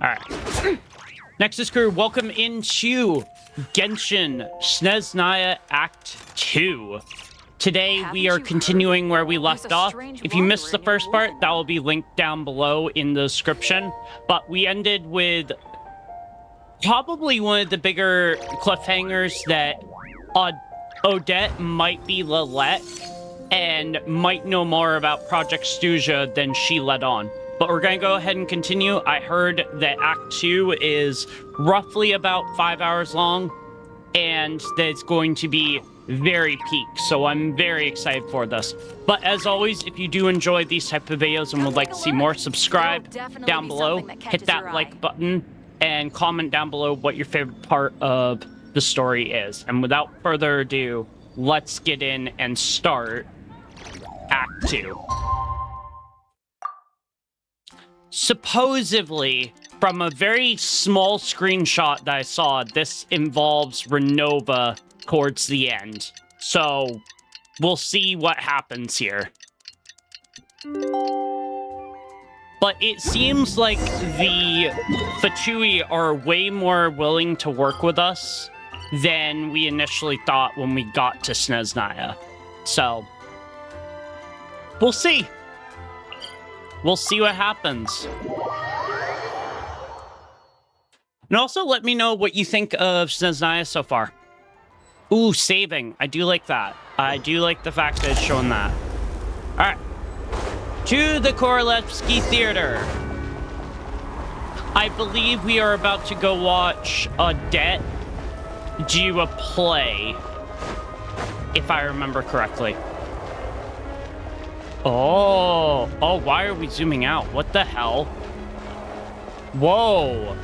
Alright. Nexus crew, welcome into Genshin Snezhnaya Act 2. Today we are continuing where we left off. If you missed the first part, that will be linked down below in the description. But we ended with probably one of the bigger cliffhangers that Odette might be Lilette and might know more about Project Stuja than she let on. But we're going to go ahead and continue. I heard that Act 2 is roughly about 5 hours long, and that it's going to be very peak, so I'm very excited for this. But as always, if you do enjoy these type of videos and would like to see more, subscribe down below, hit that like button, and comment down below what your favorite part of the story is. And without further ado, let's get in and start Act 2. Supposedly, from a very small screenshot that I saw, this involves Ronova towards the end. So, we'll see what happens here. But it seems like the Fatui are way more willing to work with us than we initially thought when we got to Snezhnaya. So, we'll see. We'll see what happens. And also let me know what you think of Snezhnaya so far. Ooh, saving. I do like that. I do like the fact that it's showing that. Alright. To the Korolevsky Theater. I believe we are about to go watch Odette do a play. If I remember correctly. Oh, why are we zooming out? What the hell? Whoa.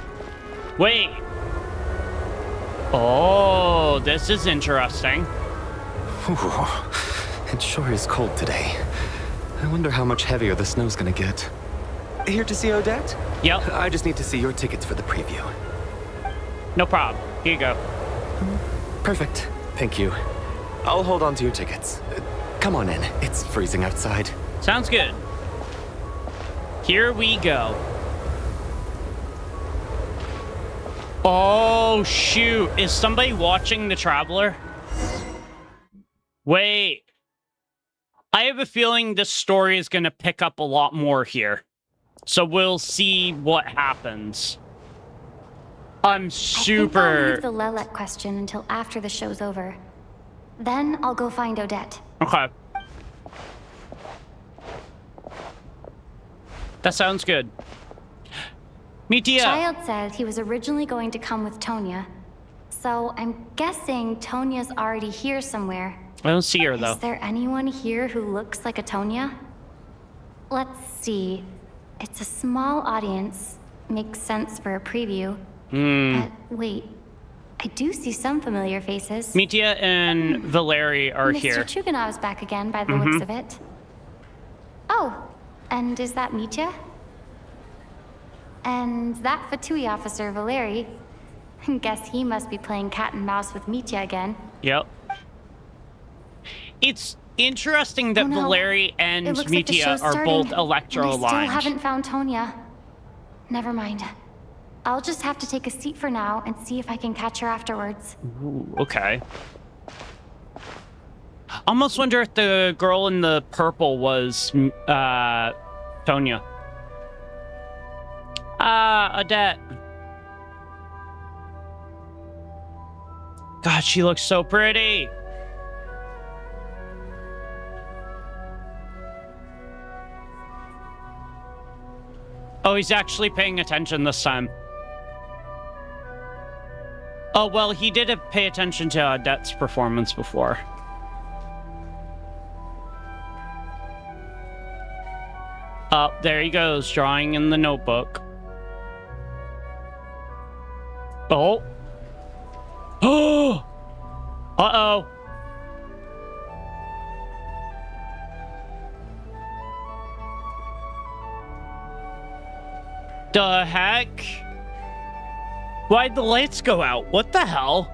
Wait. Oh, this is interesting. Ooh, it sure is cold today. I wonder how much heavier the snow's gonna get. Here to see Odette? Yep. I just need to see your tickets for the preview. No problem. Here you go. Perfect. Thank you. I'll hold on to your tickets. Come on in. It's freezing outside. Sounds good. Here we go. Oh, shoot. Is somebody watching The Traveler? Wait. I have a feeling this story is going to pick up a lot more here. So we'll see what happens. I'm super... I think I'll leave the Lilette question until after the show's over. Then I'll go find Odette. Okay. That sounds good. Mitia. Child said he was originally going to come with Tonya. So I'm guessing Tonya's already here somewhere. I don't see her, though. Is there anyone here who looks like a Tonya? Let's see. It's a small audience. Makes sense for a preview. But wait. I do see some familiar faces. Mitia and Valeri are here. Mr. Chuganov's back again by the looks of it. Oh, and is that Mitya? And that Fatui officer, Valeri. Guess he must be playing cat and mouse with Mitya again. Yep. It's interesting that Valeri and Mitya are both electro-aligned. I still haven't found Tonya. Never mind. I'll just have to take a seat for now and see if I can catch her afterwards. Ooh, okay. Almost wonder if the girl in the purple was, Tonya. Odette. God, she looks so pretty. Oh, he's actually paying attention this time. Oh, well, he did pay attention to Odette's performance before. Oh, there he goes, drawing in the notebook. Oh. Oh! Uh-oh. The heck? Why'd the lights go out? What the hell?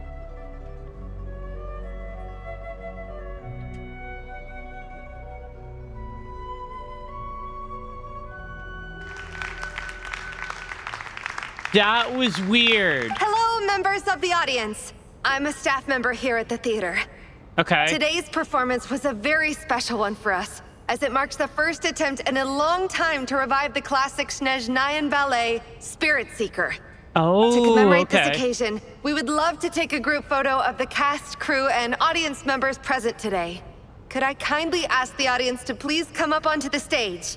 That was weird. Hello, members of the audience. I'm a staff member here at the theater. Okay. Today's performance was a very special one for us, as it marks the first attempt in a long time to revive the classic Snezhnayan ballet, Spirit Seeker. Oh, To commemorate okay. this occasion, we would love to take a group photo of the cast, crew, and audience members present today. Could I kindly ask the audience to please come up onto the stage?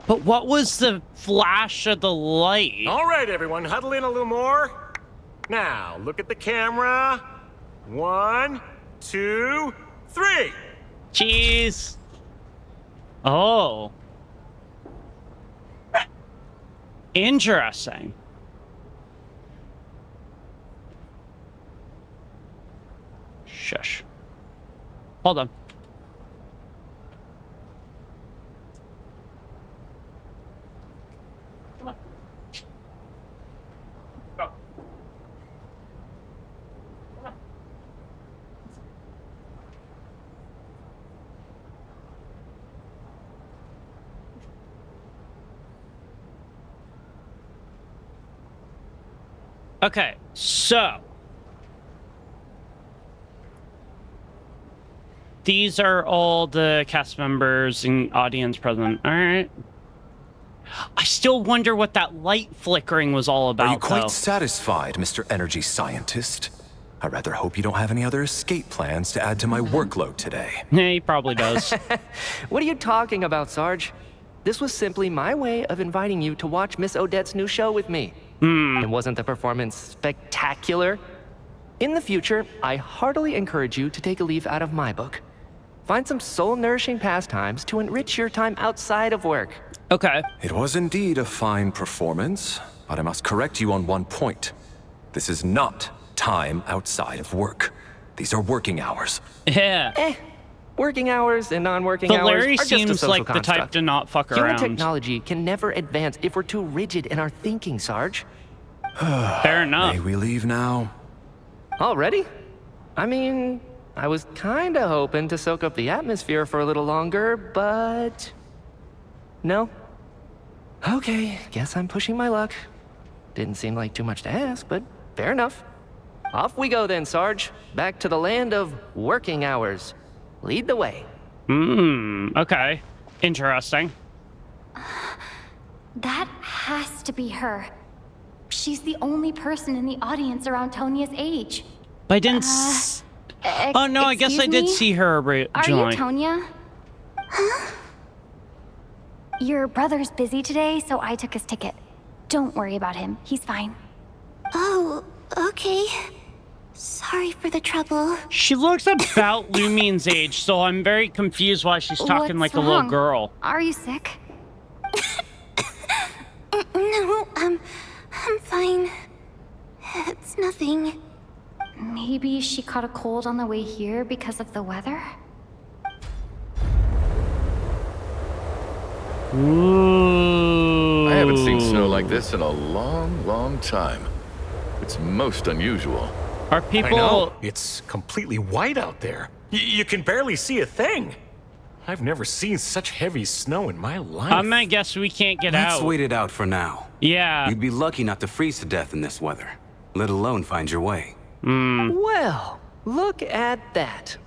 But what was the flash of the light? All right, everyone, huddle in a little more. Now, look at the camera. 1, 2, 3. Jeez. Oh. Interesting. Shush. Hold on. Okay, so these are all the cast members and audience present. All right. I still wonder what that light flickering was all about. Are you quite though. satisfied, Mr. Energy Scientist? I rather hope you don't have any other escape plans to add to my workload today. Yeah, he probably does. What are you talking about, Sarge? This was simply my way of inviting you to watch Miss Odette's new show with me. And wasn't the performance spectacular? In the future, I heartily encourage you to take a leaf out of my book. Find some soul-nourishing pastimes to enrich your time outside of work. Okay. It was indeed a fine performance, but I must correct you on one point. This is not time outside of work. These are working hours. Yeah. Working hours and non-working hours Larry are just a seems social like the type construct. to not fuck Human around. technology can never advance if we're too rigid in our thinking, Sarge. Fair enough. May we leave now? Already? I mean, I was kinda hoping to soak up the atmosphere for a little longer, but... No? Okay, guess I'm pushing my luck. Didn't seem like too much to ask, but fair enough. Off we go then, Sarge. Back to the land of working hours. Lead the way. Okay. Interesting. That has to be her. She's the only person in the audience around Tonia's age. But I didn't Oh no, I guess I excuse did me? see her Are you originally. Tonia? Huh? Your brother's busy today, so I took his ticket. Don't worry about him. He's fine. Oh, okay. Sorry for the trouble. She looks about Lumine's age, so I'm very confused why she's talking What's like a little wrong? girl. Are you sick? No, I'm fine. It's nothing. Maybe she caught a cold on the way here because of the weather? Ooh. I haven't seen snow like this in a long, long time. It's most unusual. Are I people... know. It's completely white out there. You can barely see a thing. I've never seen such heavy snow in my life. I'm gonna guess we can't get Let's out. wait it out for now. Yeah. You'd be lucky not to freeze to death in this weather, let alone find your way. Well, look at that.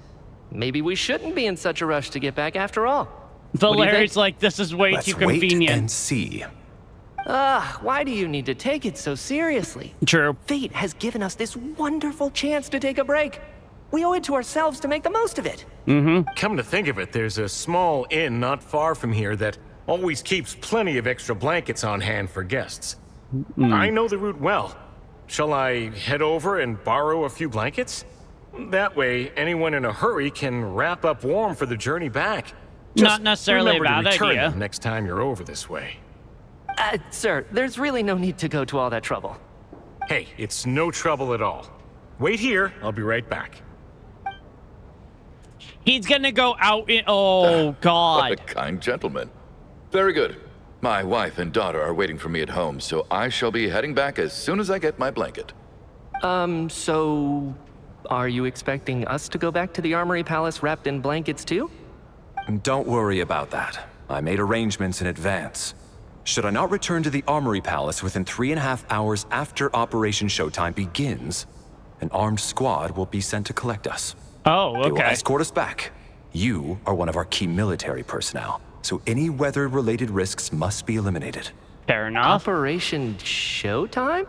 Maybe we shouldn't be in such a rush to get back after all. Valeri's like, this is way Let's too wait convenient. and see. Why do you need to take it so seriously? True. Fate has given us this wonderful chance to take a break. We owe it to ourselves to make the most of it. Come to think of it, there's a small inn not far from here that always keeps plenty of extra blankets on hand for guests. I know the route well. Shall I head over and borrow a few blankets? That way, anyone in a hurry can wrap up warm for the journey back. Not necessarily a remember bad to return idea. them next time you're over this way. Sir, there's really no need to go to all that trouble. Hey, it's no trouble at all. Wait here, I'll be right back. He's gonna go out in... Oh, What a God. kind gentleman. Very good. My wife and daughter are waiting for me at home, so I shall be heading back as soon as I get my blanket. So... Are you expecting us to go back to the Armory Palace wrapped in blankets too? Don't worry about that. I made arrangements in advance. Should I not return to the Armory Palace within 3.5 hours after Operation Showtime begins, an armed squad will be sent to collect us. Oh, They will okay. escort us back. You are one of our key military personnel, so any weather-related risks must be eliminated. Fair enough. Operation Showtime?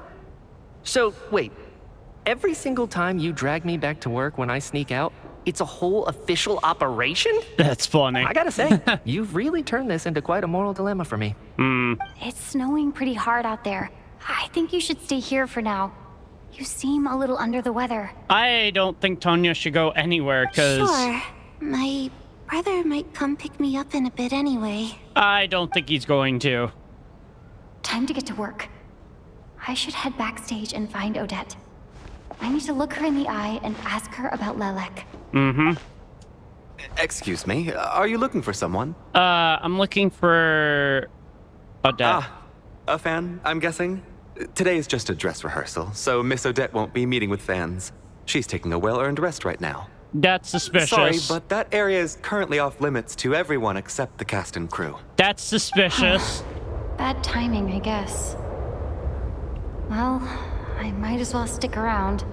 So, wait. Every single time you drag me back to work when I sneak out, it's a whole official operation? That's funny. I gotta say, you've really turned this into quite a moral dilemma for me. It's snowing pretty hard out there. I think you should stay here for now. You seem a little under the weather. I don't think Tonya should go anywhere, because Sure. My brother might come pick me up in a bit anyway. I don't think he's going to. Time to get to work. I should head backstage and find Odette. I need to look her in the eye and ask her about Lelek. Excuse me, are you looking for someone? I'm looking for Odette. A fan, I'm guessing? Today is just a dress rehearsal, so Miss Odette won't be meeting with fans. She's taking a well-earned rest right now. That's suspicious. Sorry, but that area is currently off limits to everyone except the cast and crew. That's suspicious. Bad timing, I guess. Well, I might as well stick around.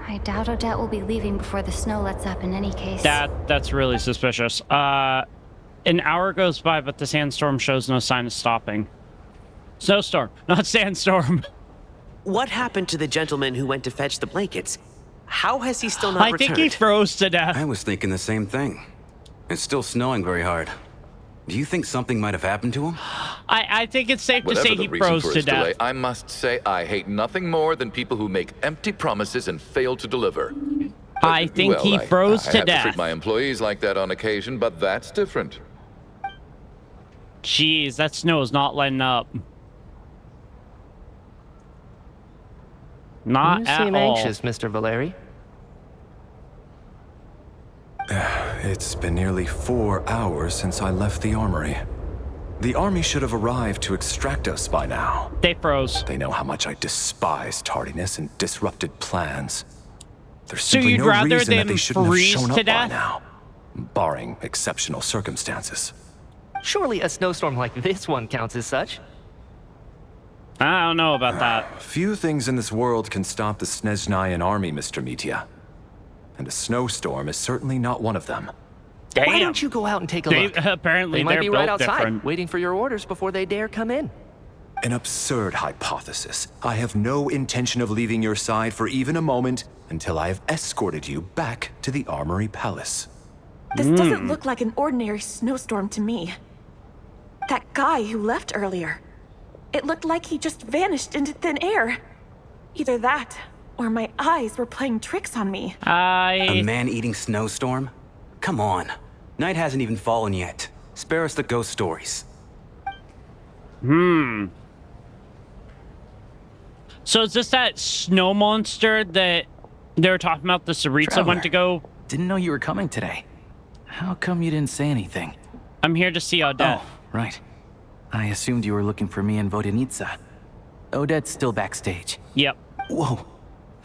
I doubt Odette will be leaving before the snow lets up in any case. That's really suspicious. An hour goes by, but the sandstorm shows no sign of stopping. Snowstorm, not sandstorm. What happened to the gentleman who went to fetch the blankets? How has he still not I returned? think he froze to death. I was thinking the same thing. It's still snowing very hard. Do you think something might have happened to him? I think it's safe to Whatever say the he reason froze for to his delay, death. I must say I hate nothing more than people who make empty promises and fail to deliver. I think Well, he froze I to have to treat death. my employees like that on occasion, but that's different. Jeez, that snow is not letting up. Not You at seem all. anxious, Mr. Valeri. It's been nearly 4 hours since I left the armory. The army should have arrived to extract us by now. They froze. They know how much I despise tardiness and disrupted plans. There's So simply you'd no rather reason that them they shouldn't have freeze shown to up by death? now, barring exceptional circumstances. Surely a snowstorm like this one counts as such. I don't know about that. Few things in this world can stop the Snezhnayan army, Mr. Mitya. And a snowstorm is certainly not one of them. Damn. Why don't you go out and take a They, look? apparently They might they're be right built outside, different. waiting for your orders before they dare come in. An absurd hypothesis. I have no intention of leaving your side for even a moment until I have escorted you back to the Armory Palace. This doesn't look like an ordinary snowstorm to me. That guy who left earlier. It looked like he just vanished into thin air. Either that, or my eyes were playing tricks on me. A man-eating snowstorm? Come on. Night hasn't even fallen yet. Spare us the ghost stories. So is this that snow monster that they were talking about the Saritsa went to go? Didn't know you were coming today. How come you didn't say anything? I'm here to see Odette. Oh, right. I assumed you were looking for me and Vodenitsa. Odette's still backstage. Yep. Whoa,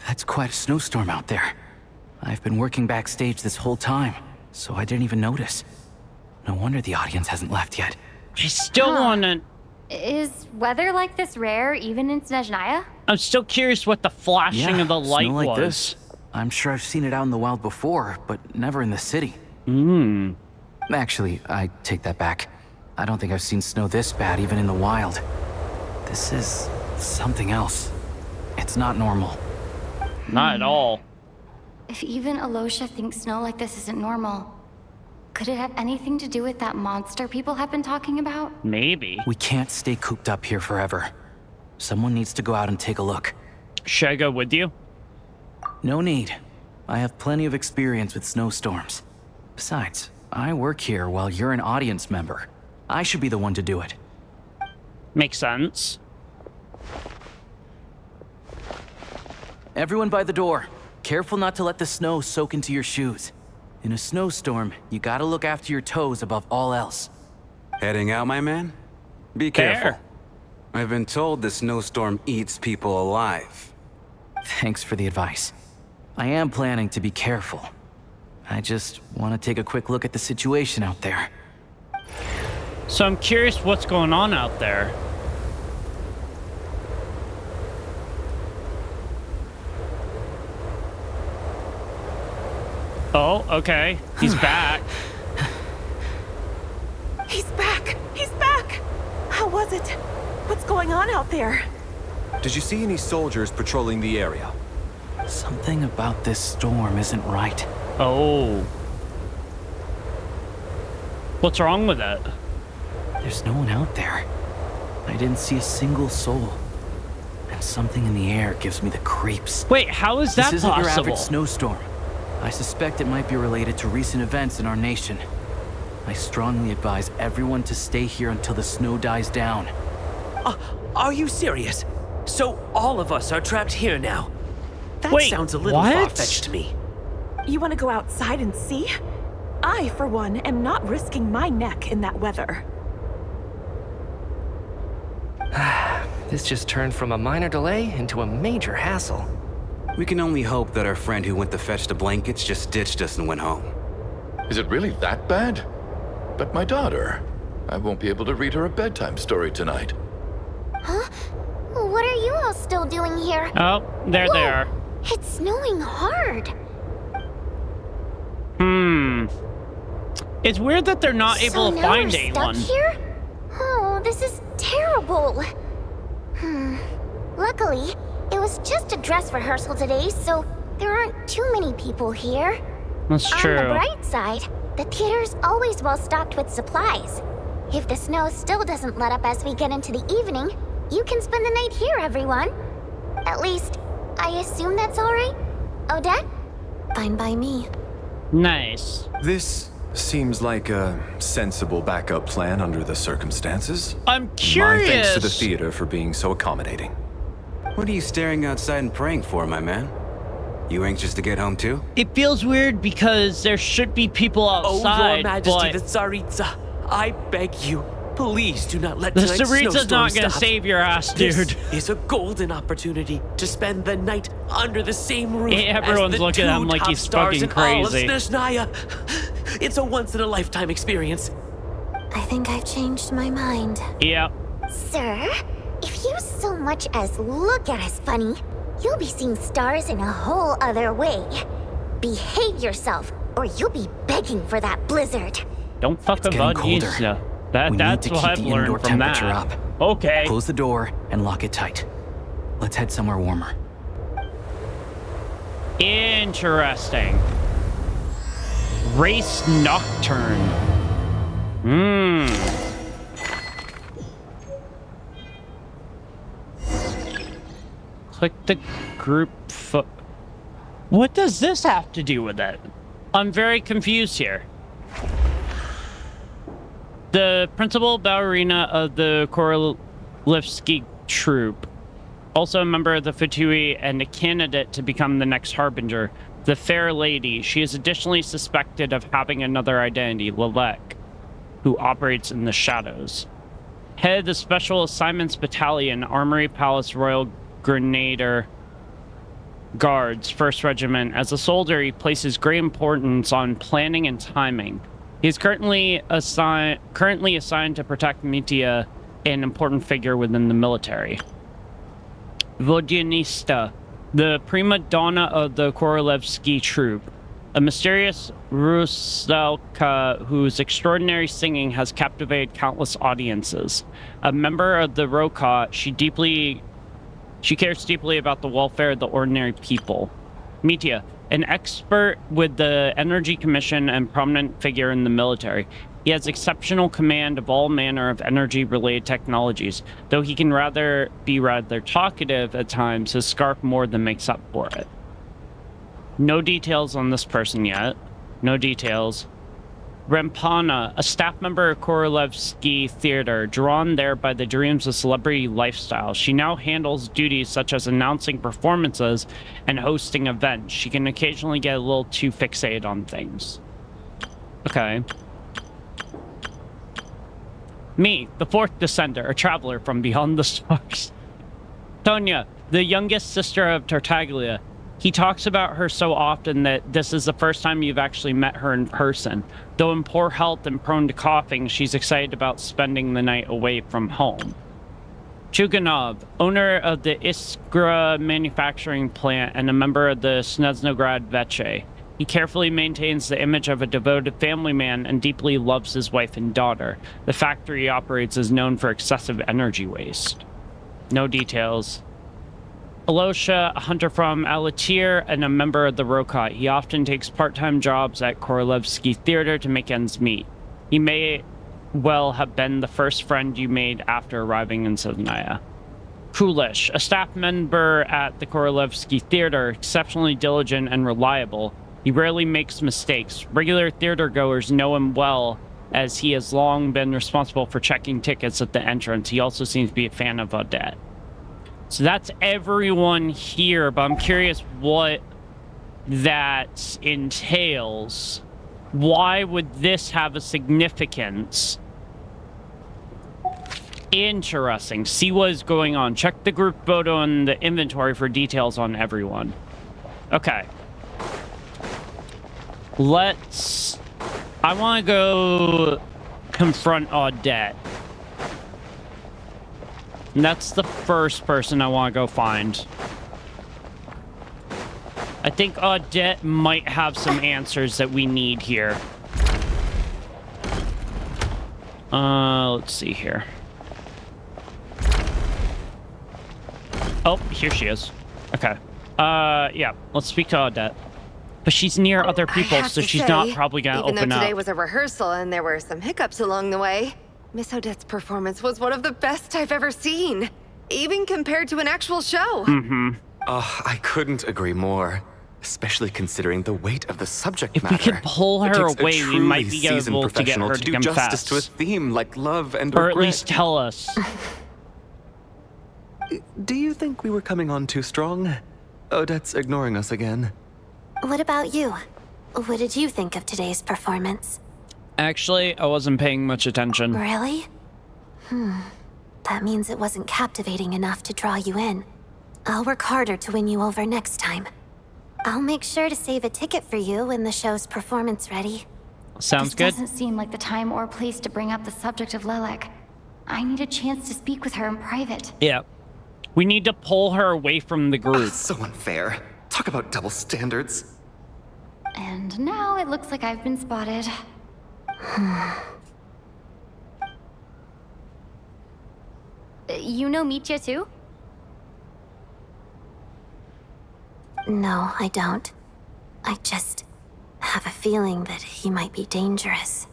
that's quite a snowstorm out there. I've been working backstage this whole time, so I didn't even notice. No wonder the audience hasn't left yet. I still wanna... Is weather like this rare even in Snezhnaya? I'm still curious what the flashing of the light snow like was. this. I'm sure I've seen it out in the wild before, but never in the city. Actually, I take that back. I don't think I've seen snow this bad even in the wild. This is something else. It's not normal. Not at all. If even Alosha thinks snow like this isn't normal, could it have anything to do with that monster people have been talking about? Maybe. We can't stay cooped up here forever. Someone needs to go out and take a look. Should I go with you? No need. I have plenty of experience with snowstorms. Besides, I work here while you're an audience member. I should be the one to do it. Makes sense. Everyone by the door. Careful not to let the snow soak into your shoes. In a snowstorm, you gotta look after your toes above all else. Heading out, my man? Be careful. I've been told the snowstorm eats people alive. Thanks for the advice. I am planning to be careful. I just want to take a quick look at the situation out there. So I'm curious what's going on out there. Oh, okay. He's back. He's back! He's back! How was it? What's going on out there? Did you see any soldiers patrolling the area? Something about this storm isn't right. Oh. What's wrong with it? There's no one out there. I didn't see a single soul. And something in the air gives me the creeps. Wait, how is that This isn't your possible? average snowstorm. I suspect it might be related to recent events in our nation. I strongly advise everyone to stay here until the snow dies down. Are you serious? So all of us are trapped here now? That Wait, sounds a little what? far-fetched to me. You want to go outside and see? I, for one, am not risking my neck in that weather. This just turned from a minor delay into a major hassle. We can only hope that our friend who went to fetch the blankets just ditched us and went home. Is it really that bad? But my daughter, I won't be able to read her a bedtime story tonight. Huh? What are you all still doing here? Oh, there they Whoa, are. It's snowing hard. It's weird that they're not able to now find we're anyone. Stuck here? Oh, this is terrible. Luckily, it was just a dress rehearsal today, so there aren't too many people here. That's true. On the bright side, the theater's always well stocked with supplies. If the snow still doesn't let up as we get into the evening, you can spend the night here, everyone. At least, I assume that's all right? Odette? Fine by me. Nice. This seems like a sensible backup plan under the circumstances. I'm My curious. thanks to the theater for being so accommodating. What are you staring outside and praying for, my man? You anxious to get home too? It feels weird because there should be people Oh, outside, Your Majesty, the but Tsaritsa, I beg you, please do not let the tonight's Tsaritsa's snowstorm not gonna stop. save your ass, dude. This is a golden opportunity to spend the night under the same roof Yeah, everyone's as the looking at him two like top he's stars fucking in all of crazy. Snezhnaya. It's a once-in-a-lifetime experience. I think I've changed my mind. Yep. Sir, if you so much as look at us funny, you'll be seeing stars in a whole other way. Behave yourself, or you'll be begging for that blizzard. Don't fuck It's about getting colder. Yisa. We need That's to what keep I've the indoor learned from temperature that. up. Okay. Close the door and lock it tight. Let's head somewhere warmer. Interesting. Race Nocturne. Click the group What does this have to do with it? I'm very confused here. The principal ballerina of the Korolevsky troupe, also a member of the Fatui and a candidate to become the next Harbinger, the Fair Lady. She is additionally suspected of having another identity, Lalek, who operates in the shadows. Head of the Special Assignments Battalion, Armory Palace Royal Grenadier Guards, 1st Regiment. As a soldier, he places great importance on planning and timing. He is currently assigned to protect Mitya, an important figure within the military. Vodyanista, the prima donna of the Korolevsky troupe, a mysterious Rusalka whose extraordinary singing has captivated countless audiences. A member of the Roka, she cares deeply about the welfare of the ordinary people. Mitya, an expert with the Energy Commission and prominent figure in the military. He has exceptional command of all manner of energy-related technologies. Though he can be rather talkative at times, his scarf more than makes up for it. No details on this person yet. No details. Rempana, a staff member of Korolevsky Theater, drawn there by the dreams of celebrity lifestyle. She now handles duties such as announcing performances and hosting events. She can occasionally get a little too fixated on things. Okay. Me, the 4th Descender, a traveler from beyond the stars. Tonya, the youngest sister of Tartaglia, He talks about her so often that this is the first time you've actually met her in person. Though in poor health and prone to coughing, she's excited about spending the night away from home. Chuganov, owner of the Iskra manufacturing plant and a member of the Snezhnaya Veche. He carefully maintains the image of a devoted family man and deeply loves his wife and daughter. The factory he operates is known for excessive energy waste. No details. Alosha, a hunter from Alatir and a member of the Rokat. He often takes part-time jobs at Korolevsky Theater to make ends meet. He may well have been the first friend you made after arriving in Snezhnaya. Kulish, a staff member at the Korolevsky Theater, exceptionally diligent and reliable. He rarely makes mistakes. Regular theater goers know him well, as he has long been responsible for checking tickets at the entrance. He also seems to be a fan of Odette. So that's everyone here, but I'm curious what that entails. Why would this have a significance? Interesting. See what is going on. Check the group photo and the inventory for details on everyone. Okay. I want to go confront Odette. And that's the first person I want to go find. I think Odette might have some answers that we need here. Let's see here. Oh, here she is. Okay. Yeah, let's speak to Odette. But she's near other people, so she's not probably gonna open up. Even though today was a rehearsal and there were some hiccups along the way, Miss Odette's performance was one of the best I've ever seen, even compared to an actual show. I couldn't agree more, especially considering the weight of the subject matter. If we could pull her away, we might be able to get her to do confess. justice to a theme like love and or regret. at least tell us. Do you think we were coming on too strong? Odette's ignoring us again. What about you? What did you think of today's performance? Actually, I wasn't paying much attention. Really? That means it wasn't captivating enough to draw you in. I'll work harder to win you over next time. I'll make sure to save a ticket for you when the show's performance ready. Sounds good. This doesn't seem like the time or place to bring up the subject of Lelek. I need a chance to speak with her in private. Yeah. We need to pull her away from the group. So unfair. Talk about double standards. And now it looks like I've been spotted. You know Mitya too? No, I don't. I just have a feeling that he might be dangerous.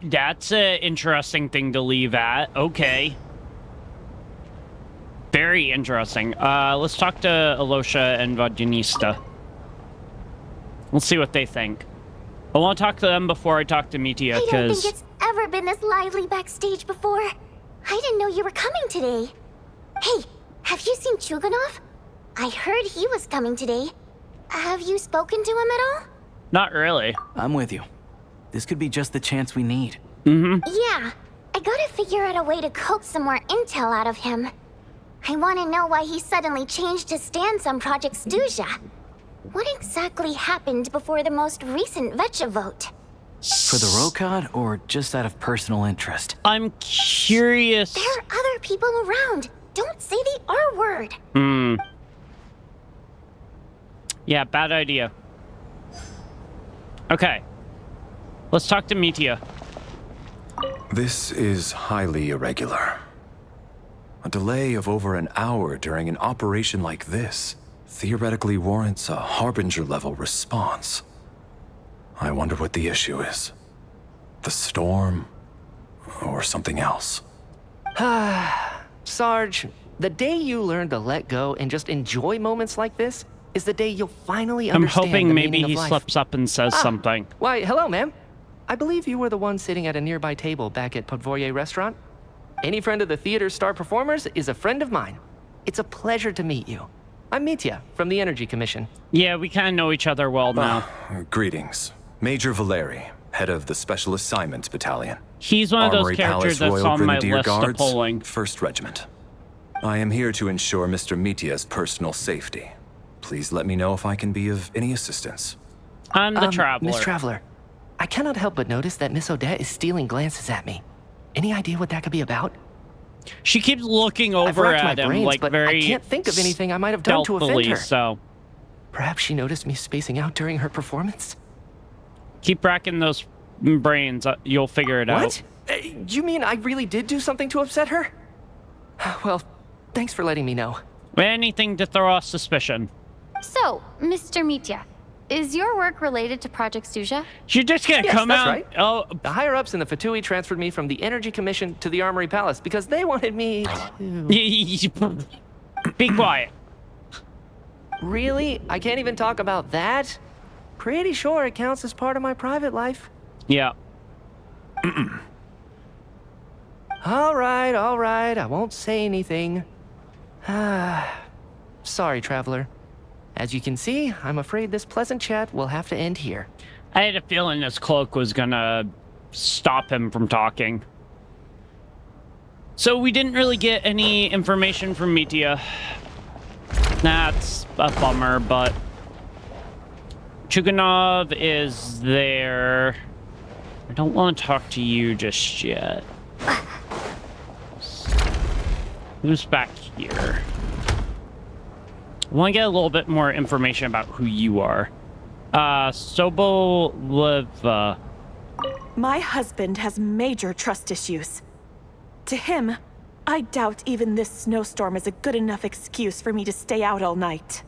That's an interesting thing to leave at. Okay. Very interesting. Let's talk to Alosha and Vodyanista. Let's see what they think. I want to talk to them before I talk to Mitya, I don't think because... it's ever been this lively backstage before. I didn't know you were coming today. Hey, have you seen Chuganov? I heard he was coming today. Have you spoken to him at all? Not really. I'm with you. This could be just the chance we need. Yeah, I gotta figure out a way to coax some more intel out of him. I want to know why he suddenly changed his stance on Project Stuzha. What exactly happened before the most recent Vecha vote? For the Rokad, or just out of personal interest? I'm curious. There are other people around. Don't say the R word. Yeah, bad idea. Okay. Let's talk to Mitya. This is highly irregular. A delay of over an hour during an operation like this theoretically warrants a Harbinger-level response. I wonder what the issue is. The storm, or something else. Sarge, the day you learn to let go and just enjoy moments like this is the day you'll finally I'm understand hoping the maybe meaning he of life. slips up and says something. Why, hello, ma'am. I believe you were the one sitting at a nearby table back at Podvorye Restaurant. Any friend of the theater's star performers is a friend of mine. It's a pleasure to meet you. I'm Mitya from the Energy Commission. Yeah, we kind of know each other well now. Greetings. Major Valeri, head of the Special Assignments Battalion. He's one of those Armory characters Palace that's Royal on my Grenadier list of Guards, pulling. 1st Regiment. I am here to ensure Mr. Mitya's personal safety. Please let me know if I can be of any assistance. I'm the Traveler. Miss Traveler, I cannot help but notice that Miss Odette is stealing glances at me. Any idea what that could be about? She keeps looking over I've racked at my him brains, like but very I can't think of anything I might have done to offend stealthily, her. so Perhaps she noticed me spacing out during her performance? keep racking those brains. You'll figure it out. What? You mean I really did do something to upset her? Well, thanks for letting me know. Anything to throw off suspicion. So, Mr. Mitya, is your work related to Project Stuzha? You're just gonna Yes, come that's out. right. Oh, The higher-ups in the Fatui transferred me from the Energy Commission to the Armory Palace because they wanted me to... be quiet. Really? I can't even talk about that? Pretty sure it counts as part of my private life. Yeah. All right, I won't say anything. Sorry, Traveler. As you can see, I'm afraid this pleasant chat will have to end here. I had a feeling this cloak was gonna stop him from talking. So we didn't really get any information from Mitya. That's a bummer, but Chuganov is there. I don't want to talk to you just yet. Who's back here? I want to get a little bit more information about who you are. Soboleva. My husband has major trust issues. To him, I doubt even this snowstorm is a good enough excuse for me to stay out all night.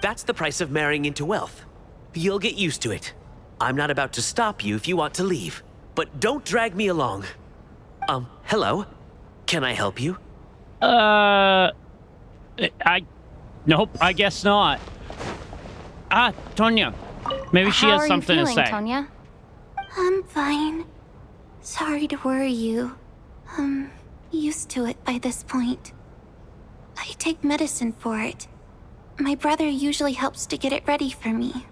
That's the price of marrying into wealth. You'll get used to it. I'm not about to stop you if you want to leave, but don't drag me along. Hello? Can I help you? Nope, I guess not. Tonya. Maybe she has something to say. How are you feeling, Tonya? I'm fine. Sorry to worry you. I'm used to it by this point. I take medicine for it. My brother usually helps to get it ready for me.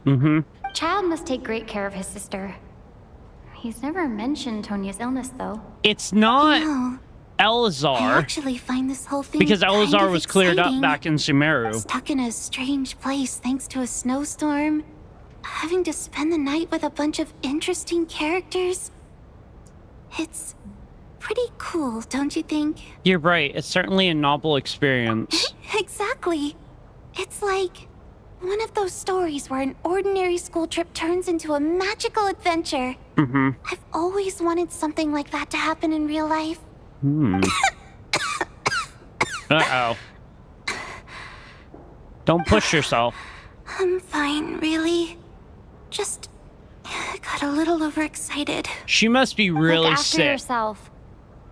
Child must take great care of his sister. He's never mentioned Tonya's illness, though. It's not No, I Elazar, actually find this whole thing because kind Elazar of was cleared up exciting. back in Sumeru. Stuck in a strange place thanks to a snowstorm. Having to spend the night with a bunch of interesting characters. It's pretty cool, don't you think? You're right. It's certainly a novel experience. Exactly. It's like one of those stories where an ordinary school trip turns into a magical adventure. I've always wanted something like that to happen in real life. Uh-oh. Don't push yourself. I'm fine, really. Just got a little overexcited. She must be really Look after sick. yourself.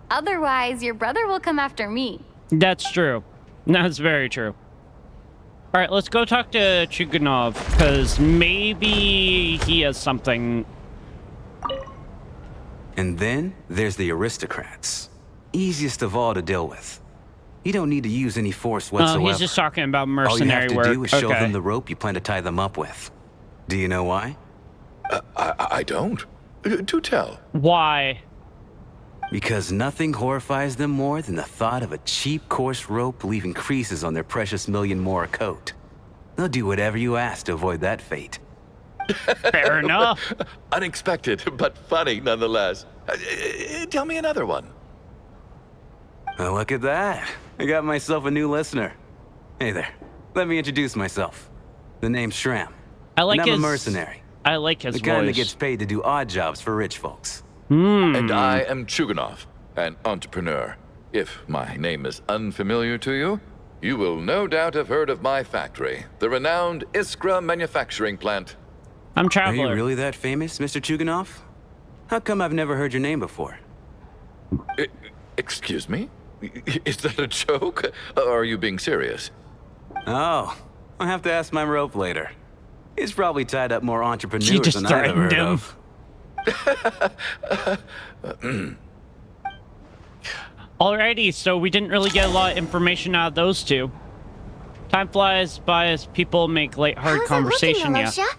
Otherwise, your brother will come after me. That's true. That's very true. All right, let's go talk to Chuganov, because maybe he has something. And then there's the aristocrats. Easiest of all to deal with. You don't need to use any force whatsoever. Oh, he's just talking about All you mercenary have to work. do is show Okay. them the rope you plan to tie them up with. Do you know why? I don't. Do tell. Why? Because nothing horrifies them more than the thought of a cheap, coarse rope leaving creases on their precious $1,000,000 more coat. They'll do whatever you ask to avoid that fate. Fair enough. Unexpected, but funny nonetheless. Tell me another one. Well, look at that. I got myself a new listener. Hey there. Let me introduce myself. The name's Shram. I like and I'm his. a mercenary. I like his The kind that voice. gets paid to do odd jobs for rich folks. And I am Chuganov, an entrepreneur. If my name is unfamiliar to you, you will no doubt have heard of my factory, the renowned Iskra manufacturing plant. I'm Are Traveler. you really that famous, Mr. Chuganov? How come I've never heard your name before? Excuse me? Is that a joke? Or are you being serious? Oh, I'll have to ask my rope later. He's probably tied up more entrepreneurs She just than I've ever threatened heard him. of. Alrighty, so we didn't really get a lot of information out of those two. Time flies by as people make lighthearted How's conversation. it looking, Alosha?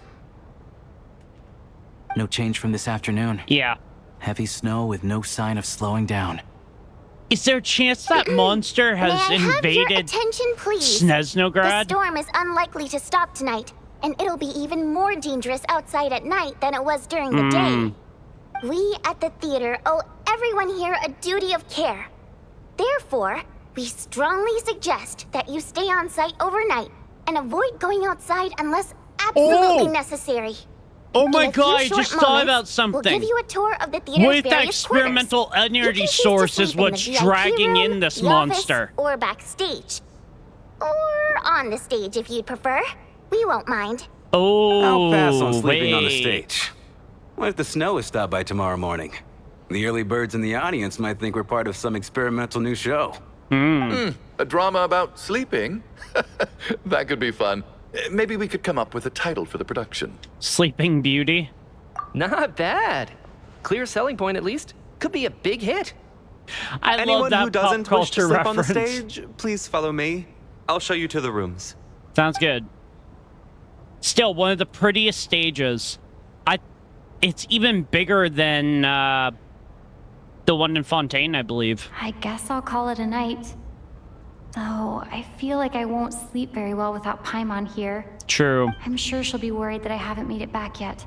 No change from this afternoon. Yeah. Heavy snow with no sign of slowing down. Is there a chance that monster has May I have your invaded attention, please? The Snezhnaya? storm is unlikely to stop tonight, and it'll be even more dangerous outside at night than it was during the day. We at the theater owe everyone here a duty of care. Therefore, we strongly suggest that you stay on site overnight and avoid going outside unless absolutely necessary. Oh my In a few god, I short just thought about moments, something. We'll give you a tour of the theater's What if that various experimental quarters. energy You can choose to source is sleep in the what's VIP dragging room, in this the office, monster? or backstage. Or on the stage if you'd prefer. We won't mind. Oh, I'll pass on sleeping on the wait. stage. What if the snow is stopped by tomorrow morning? The early birds in the audience might think we're part of some experimental new show. A drama about sleeping? That could be fun. Maybe we could come up with a title for the production. Sleeping Beauty? Not bad. Clear selling point, at least. Could be a big hit. I love Anyone that who doesn't pop wish to culture sleep on the reference. stage, please follow me. I'll show you to the rooms. Sounds good. Still, one of the prettiest stages. It's even bigger than the one in Fontaine, I believe. I guess I'll call it a night. Though I feel like I won't sleep very well without Paimon here. True. I'm sure she'll be worried that I haven't made it back yet.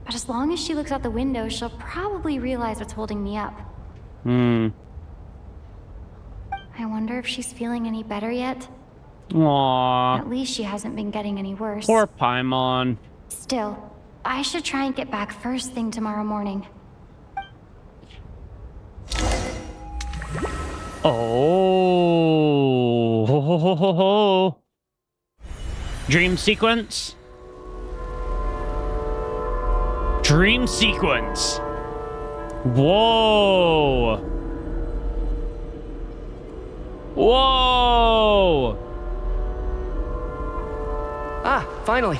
But as long as she looks out the window, she'll probably realize what's holding me up. I wonder if she's feeling any better yet? Aww. At least she hasn't been getting any worse. Poor Paimon. Still, I should try and get back first thing tomorrow morning. Oh. Ho, ho, ho, ho, ho. Dream sequence? Dream sequence. Whoa. Whoa. Ah, finally.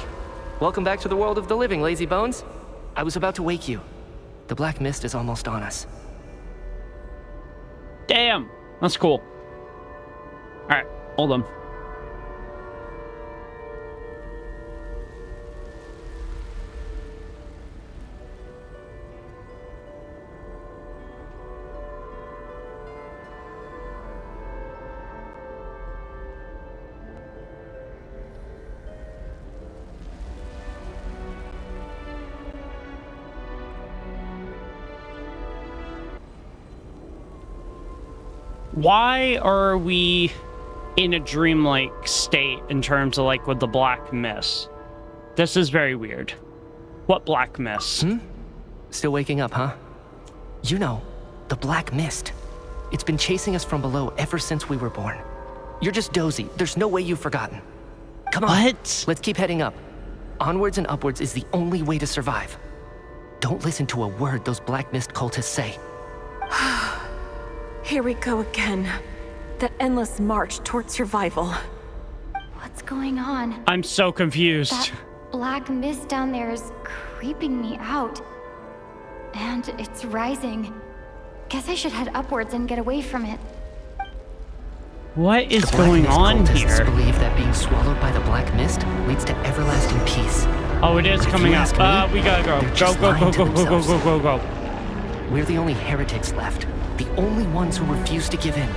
Welcome back to the world of the living, lazy bones. I was about to wake you. The black mist is almost on us. Damn. That's cool. Alright, hold on. Why are we in a dreamlike state in terms of like with the black mist? This is very weird. What black mist? Still waking up, huh? You know, the black mist. It's been chasing us from below ever since we were born. You're just dozy. There's no way you've forgotten. Come on. What? Let's keep heading up. Onwards and upwards is the only way to survive. Don't listen to a word those black mist cultists say. Here we go again. The endless march toward survival. What's going on? I'm so confused. That black mist down there is creeping me out. And it's rising. Guess I should head upwards and get away from it. What is The black going mist on cultists here? believe that being swallowed by the black mist leads to everlasting peace. Oh, it is But if coming you up. ask me, We gotta go. they're Go, just go, go, lying to go, go, go, themselves. go, go, go. We're the only heretics left. The only ones who refuse to give in.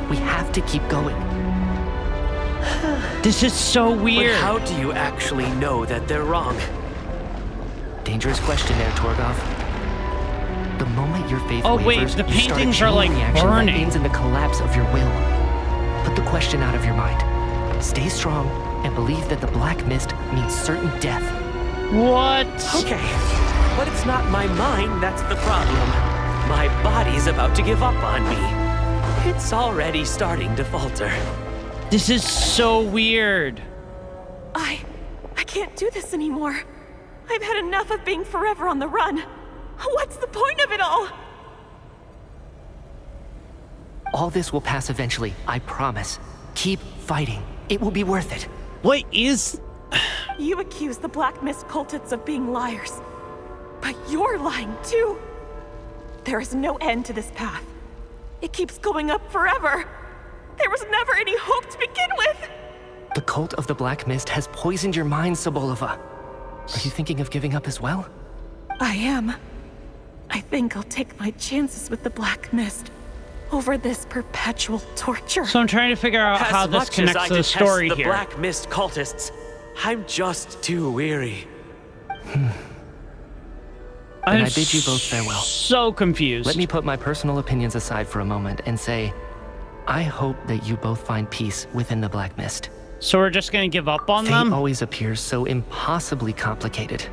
We have to keep going. This is so weird. But how do you actually know that they're wrong? Dangerous question there, Torgov. The moment your faith Oh, wait, wavers, the you start a paintings are, chain like, reaction that burning. ends in the collapse of your will. Put the question out of your mind. Stay strong and believe that the black mist means certain death. What? Okay, but it's not my mind that's the problem. My body's about to give up on me. It's already starting to falter. This is so weird. I can't do this anymore. I've had enough of being forever on the run. What's the point of it all? All this will pass eventually, I promise. Keep fighting. It will be worth it. What is... You accuse the Black Mist cultists of being liars. But you're lying too. There is no end to this path. It keeps going up forever. There was never any hope to begin with. The cult of the Black Mist has poisoned your mind, Sobolova. Are you thinking of giving up as well? I am. I think I'll take my chances with the Black Mist. over this perpetual torture. So I'm trying to figure out how this connects to the story the here. Black Mist cultists, I'm just too weary. And I bid you both farewell. So confused. Let me put my personal opinions aside for a moment and say, I hope that you both find peace within the Black Mist. So we're just gonna give up on Fate them? always appears so impossibly complicated.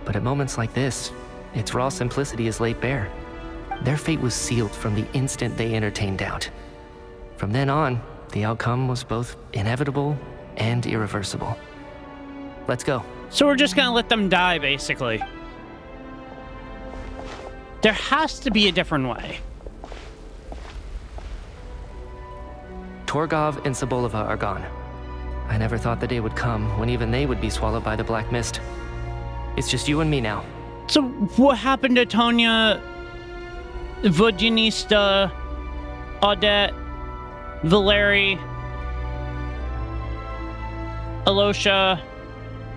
But at moments like this, its raw simplicity is laid bare. Their fate was sealed from the instant they entertained doubt. From then on, the outcome was both inevitable and irreversible. Let's go. So we're just gonna let them die, basically. There has to be a different way. Torgov and Sobolova are gone. I never thought the day would come when even they would be swallowed by the Black Mist. It's just you and me now. So what happened to Tonya, Vodyanista, Odette, Valeri, Alosha?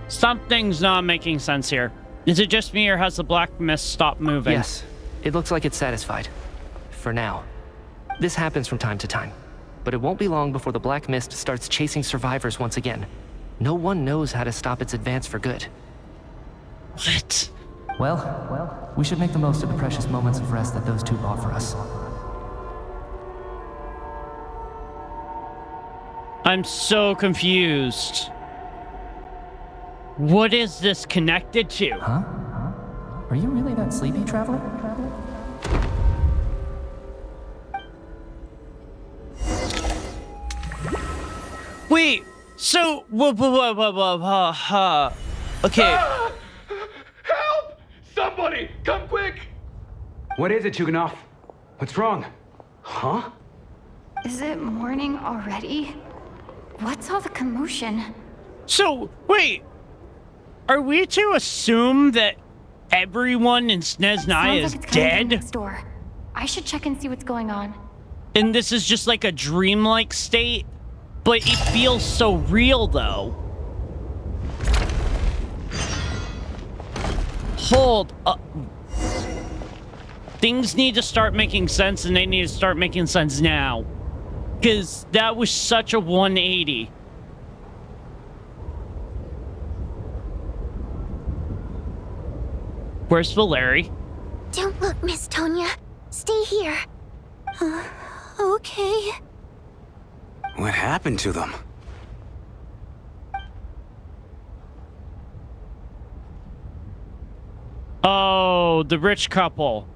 Something's not making sense here. Is it just me, or has the Black Mist stopped moving? Yes, it looks like it's satisfied. For now. This happens from time to time. But it won't be long before the Black Mist starts chasing survivors once again. No one knows how to stop its advance for good. What? Well, we should make the most of the precious moments of rest that those two bought for us. I'm so confused. What is this connected to? Huh? Are you really that sleepy, Traveler? Wait, so... Okay. Help! Somebody, come quick! What is it, Chuganov? What's wrong? Huh? Is it morning already? What's all the commotion? So, wait. Are we to assume that everyone in Snezhnaya is dead? Next door. I should check and see what's going on. And this is just like a dreamlike state? But it feels so real, though. Hold up. Things need to start making sense, and they need to start making sense now. Because that was such a 180. Where's Valeri? Don't look, Miss Tonya. Stay here. Okay. What happened to them? Oh, the rich couple.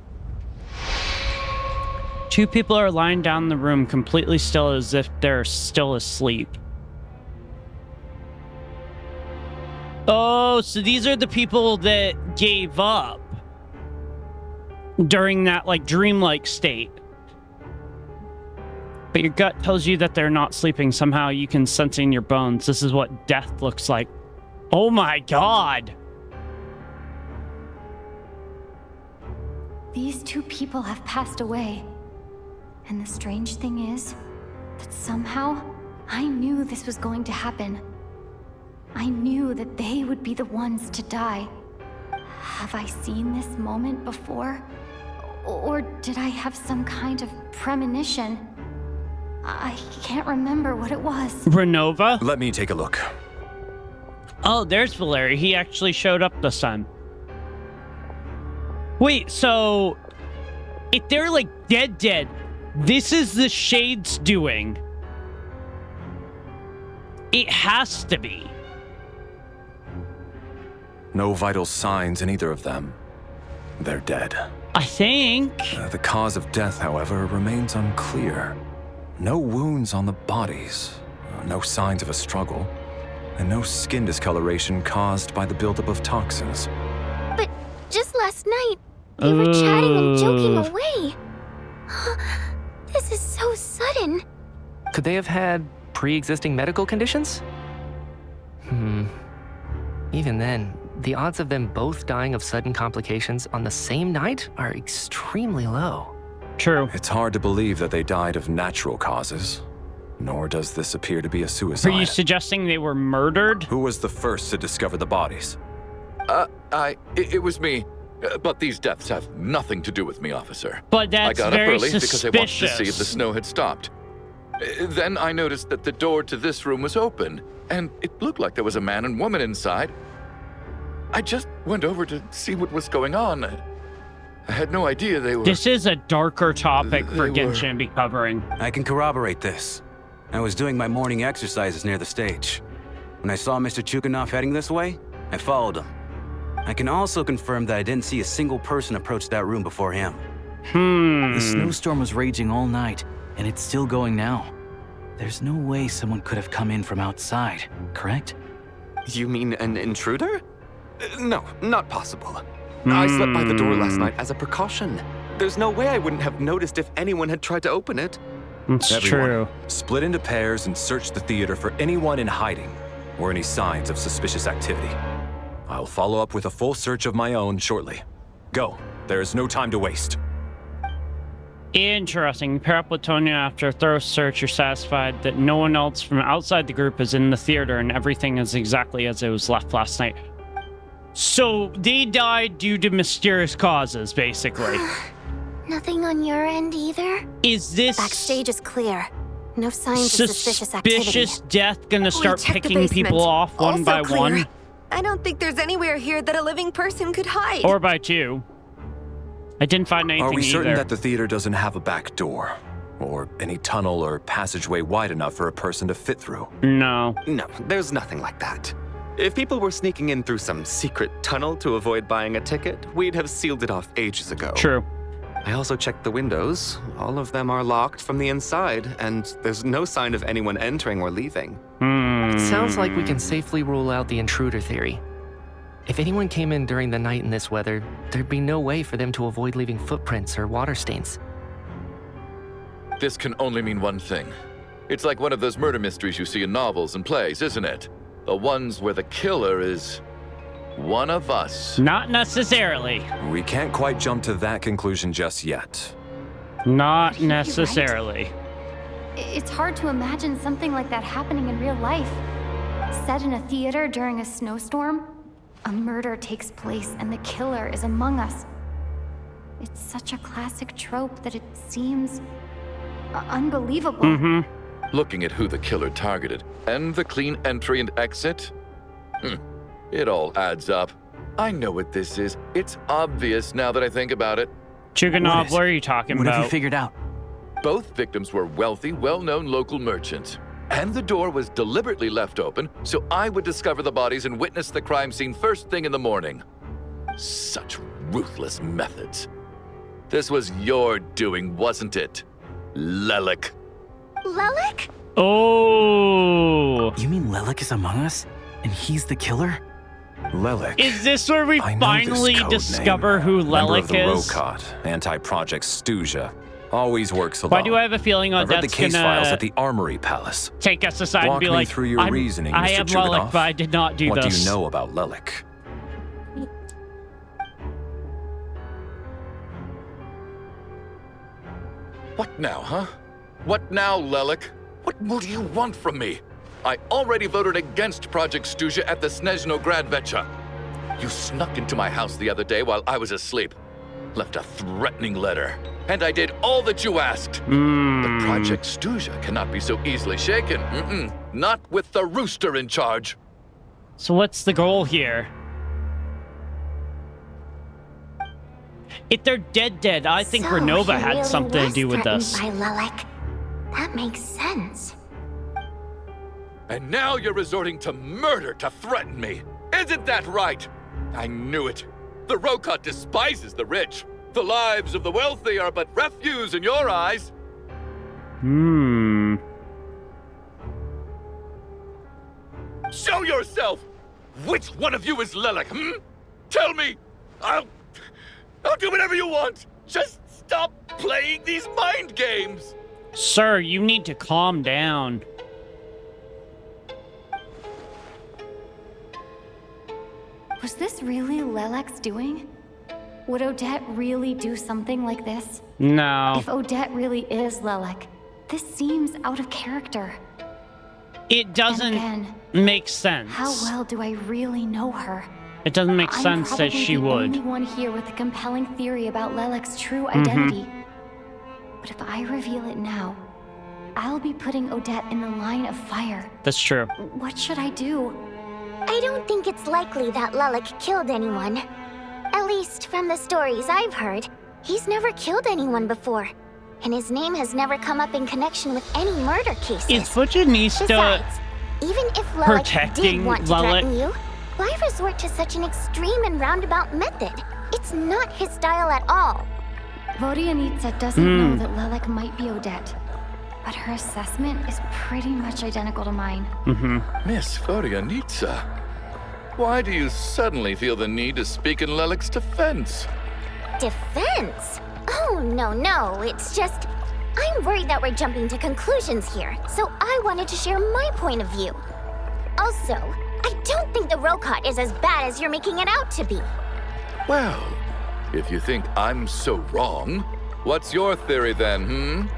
Two people are lying down in the room, completely still, as if they're still asleep. Oh, so these are the people that gave up during that, like, dreamlike state. But your gut tells you that they're not sleeping. Somehow you can sense in your bones. This is what death looks like. Oh my god! These two people have passed away. And the strange thing is that somehow I knew this was going to happen. I knew that they would be the ones to die. Have I seen this moment before? Or did I have some kind of premonition? I can't remember what it was. Ronova? Let me take a look. Oh, there's Valeri. He actually showed up this time. Wait, so if they're like dead, this is the Shade's doing. It has to be. No vital signs in either of them. They're dead. I think. The cause of death, however, remains unclear. No wounds on the bodies, no signs of a struggle, and no skin discoloration caused by the buildup of toxins. But just last night, they were chatting and joking away. This is so sudden. Could they have had pre-existing medical conditions? Even then, the odds of them both dying of sudden complications on the same night are extremely low. True. It's hard to believe that they died of natural causes, nor does this appear to be a suicide. Are you suggesting they were murdered? Who was the first to discover the bodies? It was me. But these deaths have nothing to do with me, officer. But that's I got up very early because I wanted to see if the suspicious. snow had stopped. Then I noticed that the door to this room was open, and it looked like there was a man and woman inside. I just went over to see what was going on. I had no idea they were... This is a darker topic for They were- Genshin to be covering. I can corroborate this. I was doing my morning exercises near the stage. When I saw Mr. Chuganov heading this way, I followed him. I can also confirm that I didn't see a single person approach that room before him. The snowstorm was raging all night, and it's still going now. There's no way someone could have come in from outside, correct? You mean an intruder? No, not possible. I slept by the door last night as a precaution. There's no way I wouldn't have noticed if anyone had tried to open it. It's Everyone, true. split into pairs and search the theater for anyone in hiding or any signs of suspicious activity. I'll follow up with a full search of my own shortly. Go. There is no time to waste. Interesting. You pair up with Tonya after a thorough search. You're satisfied that no one else from outside the group is in the theater and everything is exactly as it was left last night. So they died due to mysterious causes, basically. Nothing on your end either? Is this Backstage is clear. No signs of suspicious activity. suspicious death gonna start checked the picking people basement. off one Also by clear. one? I don't think there's anywhere here that a living person could hide. Or by two? I didn't find anything Are we certain either. that the theater doesn't have a back door? Or any tunnel or passageway wide enough for a person to fit through? No. No, there's nothing like that. If people were sneaking in through some secret tunnel to avoid buying a ticket, we'd have sealed it off ages ago. True. I also checked the windows. All of them are locked from the inside, and there's no sign of anyone entering or leaving. It sounds like we can safely rule out the intruder theory. If anyone came in during the night in this weather, there'd be no way for them to avoid leaving footprints or water stains. This can only mean one thing. It's like one of those murder mysteries you see in novels and plays, isn't it? The ones where the killer is one of us. Not necessarily. We can't quite jump to that conclusion just yet. Not necessarily. It's hard to imagine something like that happening in real life. Set in a theater during a snowstorm, a murder takes place and the killer is among us. It's such a classic trope that it seems unbelievable. Looking at who the killer targeted and the clean entry and exit, it all adds up. I know what this is. It's obvious now that I think about it. Chuganov, what are you talking What about? have you figured out? Both victims were wealthy, well-known local merchants. And the door was deliberately left open so I would discover the bodies and witness the crime scene first thing in the morning. Such ruthless methods. This was your doing, wasn't it, Lelik? Lelik? Oh. You mean Lelik is among us? And he's the killer? Lelik. Is this where we I know finally this code discover name. who Member Lelik of the is? Rokot, anti-Project Stuzha. Always works alone. Why do I have a feeling I've read the Odette's case files gonna at the Armory Palace. take us aside and Walk be me like, through your reasoning, I Mr. am Lelik, Chuganov. but I did not do What this. do you know about Lelik? What now, huh? What now, Lelik? What more do you want from me? I already voted against Project Stuzha at the Snezhnaya Gradvecha. You snuck into my house the other day while I was asleep. Left a threatening letter. And I did all that you asked. But Project Stuzha cannot be so easily shaken. Not with the rooster in charge. So what's the goal here? If they're dead, I think So Ronova he had really something to was do with threatened this. by Lelik. That makes sense. And now you're resorting to murder to threaten me. Isn't that right? I knew it. The Rokot despises the rich. The lives of the wealthy are but refuse in your eyes. Show yourself! Which one of you is Lelik, Tell me! I'll do whatever you want! Just stop playing these mind games! Sir, you need to calm down. Was this really Lelek's doing? Would Odette really do something like this? No. If Odette really is Lelek, this seems out of character. It doesn't again, make sense. How well do I really know her? It doesn't make sense that she would. I'm probably the only one here with a compelling theory about Lelek's true identity. But if I reveal it now, I'll be putting Odette in the line of fire. That's true. What should I do? I don't think it's likely that Lelek killed anyone. At least from the stories I've heard, he's never killed anyone before. And his name has never come up in connection with any murder cases. Is Fujinista Besides, even if Lelek protecting did want to Lelek? threaten you, why resort to such an extreme and roundabout method? It's not his style at all. Vodyanitsa doesn't know that Lelek might be Odette, but her assessment is pretty much identical to mine. Miss Vodyanitsa, why do you suddenly feel the need to speak in Lelek's defense? Defense? Oh, no, it's just... I'm worried that we're jumping to conclusions here, so I wanted to share my point of view. Also, I don't think the Rokot is as bad as you're making it out to be. Well, if you think I'm so wrong, what's your theory then,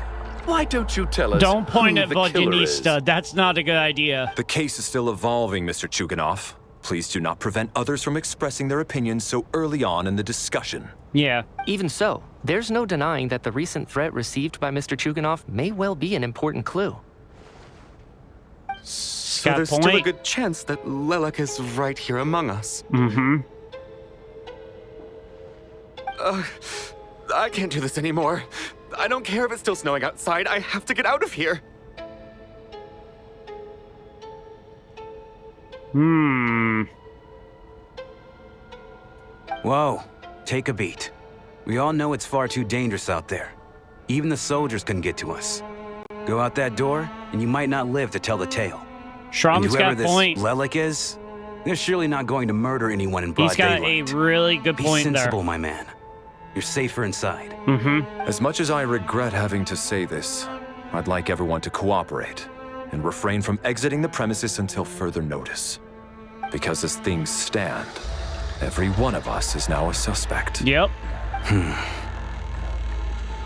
Why don't you tell us Don't point who at the killer is? Vodyanista. That's not a good idea. The case is still evolving, Mr. Chuganov. Please do not prevent others from expressing their opinions so early on in the discussion. Yeah. Even so, there's no denying that the recent threat received by Mr. Chuganov may well be an important clue. So Got a there's still a point. good chance that Lelek is right here among us. I can't do this anymore. I don't care if it's still snowing outside. I have to get out of here. Whoa, take a beat. We all know it's far too dangerous out there. Even the soldiers couldn't get to us. Go out that door, and you might not live to tell the tale. Schramm's And whoever got this point. Lelek is, they're surely not going to murder anyone in broad He's got daylight. a really good Be point sensible, there. my man. You're safer inside. As much as I regret having to say this, I'd like everyone to cooperate and refrain from exiting the premises until further notice. Because as things stand, every one of us is now a suspect. Yep.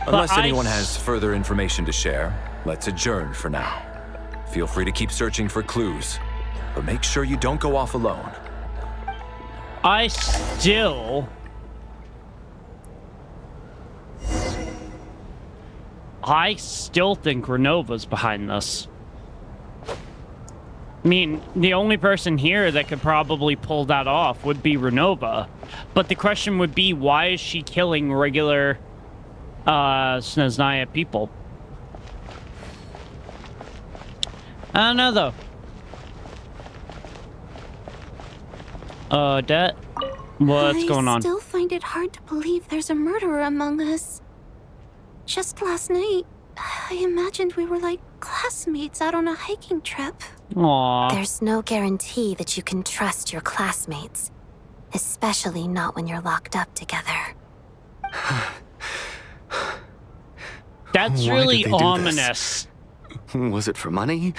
Unless I anyone has further information to share, let's adjourn for now. Feel free to keep searching for clues, but make sure you don't go off alone. I still think Ronova's behind this. I mean, the only person here that could probably pull that off would be Ronova. But the question would be, why is she killing regular Snezhnaya people? I don't know, though. Odette? What's going on? I still find it hard to believe there's a murderer among us. Just last night, I imagined we were like classmates out on a hiking trip. Aww. There's no guarantee that you can trust your classmates, especially not when you're locked up together. That's Why really did they do this? ominous. Was it for money?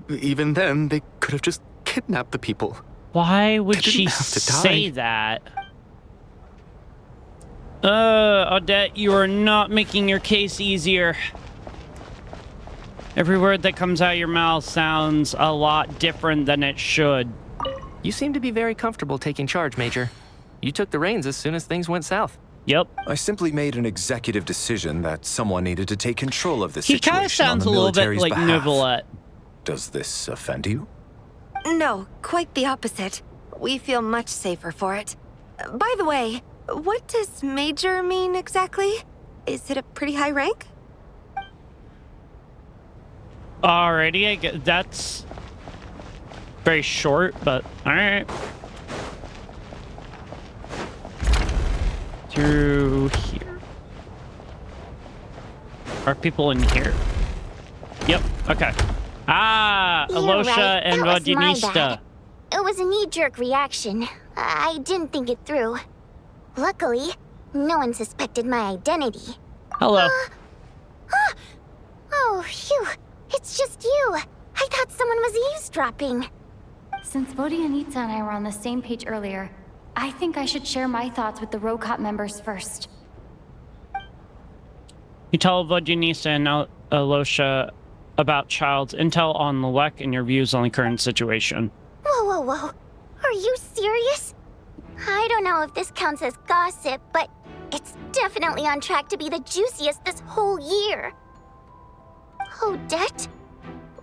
Even then, they could have just kidnapped the people. Why would They didn't she have to say die. that? Odette, you are not making your case easier. Every word that comes out of your mouth sounds a lot different than it should. You seem to be very comfortable taking charge, Major. You took the reins as soon as things went south. Yep. I simply made an executive decision that someone needed to take control of the He situation kind of sounds on a the little bit military's like behalf. Nivolette. Does this offend you? No, quite the opposite. We feel much safer for it. By the way, what does Major mean exactly? Is it a pretty high rank? Alrighty, I get that's very short, but alright. Through here. Are people in here? Yep, okay. Ah, You're Alosha right, and that was my Vodyanista. bad. It was a knee-jerk reaction. I didn't think it through. Luckily, no one suspected my identity. Hello. Oh, phew. It's just you. I thought someone was eavesdropping. Since Vodyanitsa and I were on the same page earlier, I think I should share my thoughts with the Rokot members first. You tell Vodyanista and Alosha about Child's intel on Lelek and your views on the current situation. Whoa. Are you serious? I don't know if this counts as gossip, but it's definitely on track to be the juiciest this whole year. Odette?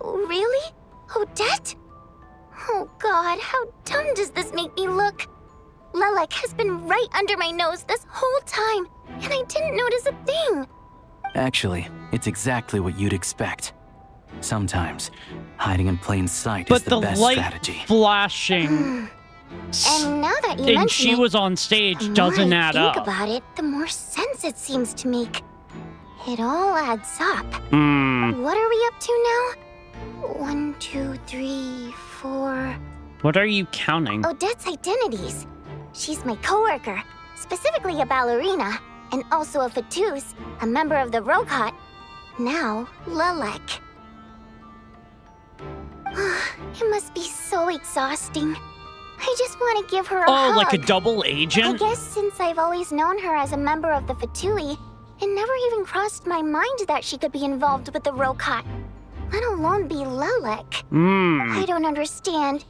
Really? Odette? Oh god, how dumb does this make me look? Lelek has been right under my nose this whole time, and I didn't notice a thing. Actually, it's exactly what you'd expect. Sometimes, hiding in plain sight But is the best light strategy. flashing. And now that you And mention she it, was on stage the more doesn't I add think up. about it, the more sense it seems to make. It all adds up. What are we up to now? 1, 2, 3, 4. What are you counting? Odette's identities. She's my coworker, specifically a ballerina, and also a Fatous, a member of the Rokot. Now, Lelek. It must be so exhausting. I just want to give her a hug. Oh, like a double agent? I guess since I've always known her as a member of the Fatui, it never even crossed my mind that she could be involved with the Rokot, let alone be Lelek. I don't understand.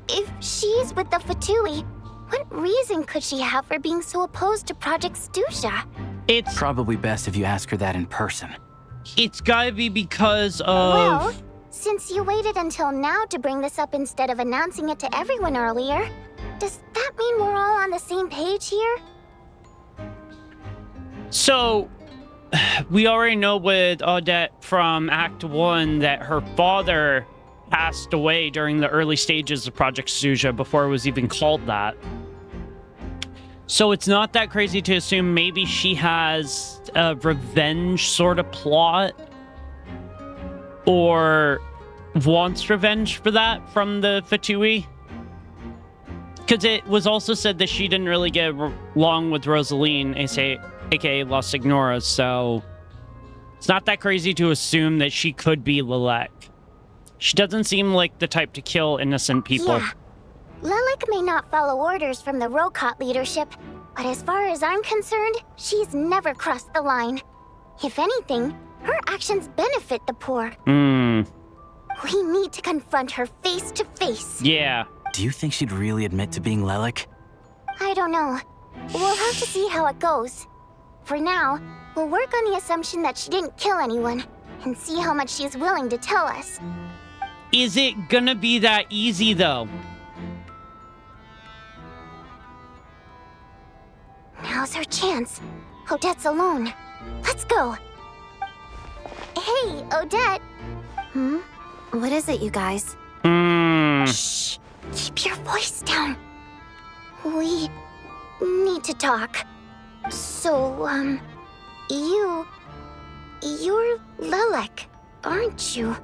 If she's with the Fatui, what reason could she have for being so opposed to Project Stuzha? It's probably best if you ask her that in person. It's gotta be because of... Well, since you waited until now to bring this up instead of announcing it to everyone earlier, does that mean we're all on the same page here? So, we already know with Odette from Act 1 that her father passed away during the early stages of Project Stuzha before it was even called that. So it's not that crazy to assume maybe she has a revenge sort of plot or wants revenge for that from the Fatui. Because it was also said that she didn't really get along with Rosaline, aka Las Ignoras, so it's not that crazy to assume that she could be Lelek. She doesn't seem like the type to kill innocent people. Yeah. Lelek may not follow orders from the Rokot leadership, but as far as I'm concerned, she's never crossed the line. If anything, her actions benefit the poor. We need to confront her face to face. Yeah. Do you think she'd really admit to being Lelek? I don't know. We'll have to see how it goes. For now, we'll work on the assumption that she didn't kill anyone, and see how much she's willing to tell us. Is it gonna be that easy, though? Now's her chance. Odette's alone. Let's go. Hey, Odette. What is it, you guys? Shh. Keep your voice down. We need to talk. So, you're Lelek, aren't you?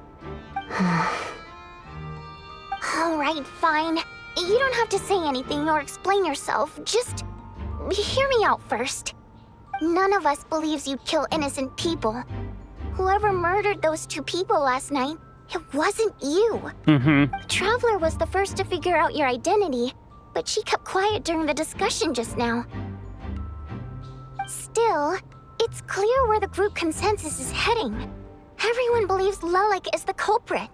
All right, fine. You don't have to say anything or explain yourself. Just hear me out first. None of us believes you'd kill innocent people. Whoever murdered those 2 people last night, it wasn't you. The Traveler was the first to figure out your identity, but she kept quiet during the discussion just now. Still, it's clear where the group consensus is heading. Everyone believes Lelek is the culprit.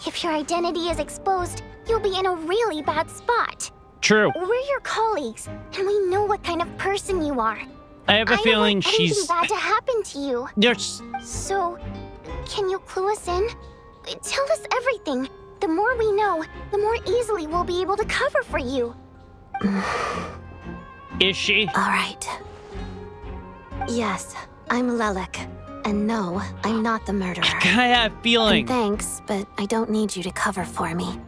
If your identity is exposed, you'll be in a really bad spot. True. We're your colleagues, and we know what kind of person you are. I have a feeling I don't want anything she's... bad to happen to you. There's... So, can you clue us in? Tell us everything. The more we know, the more easily we'll be able to cover for you. Is she? All right. Yes, I'm Lelek. And no, I'm not the murderer. I have a feeling. And thanks, but I don't need you to cover for me.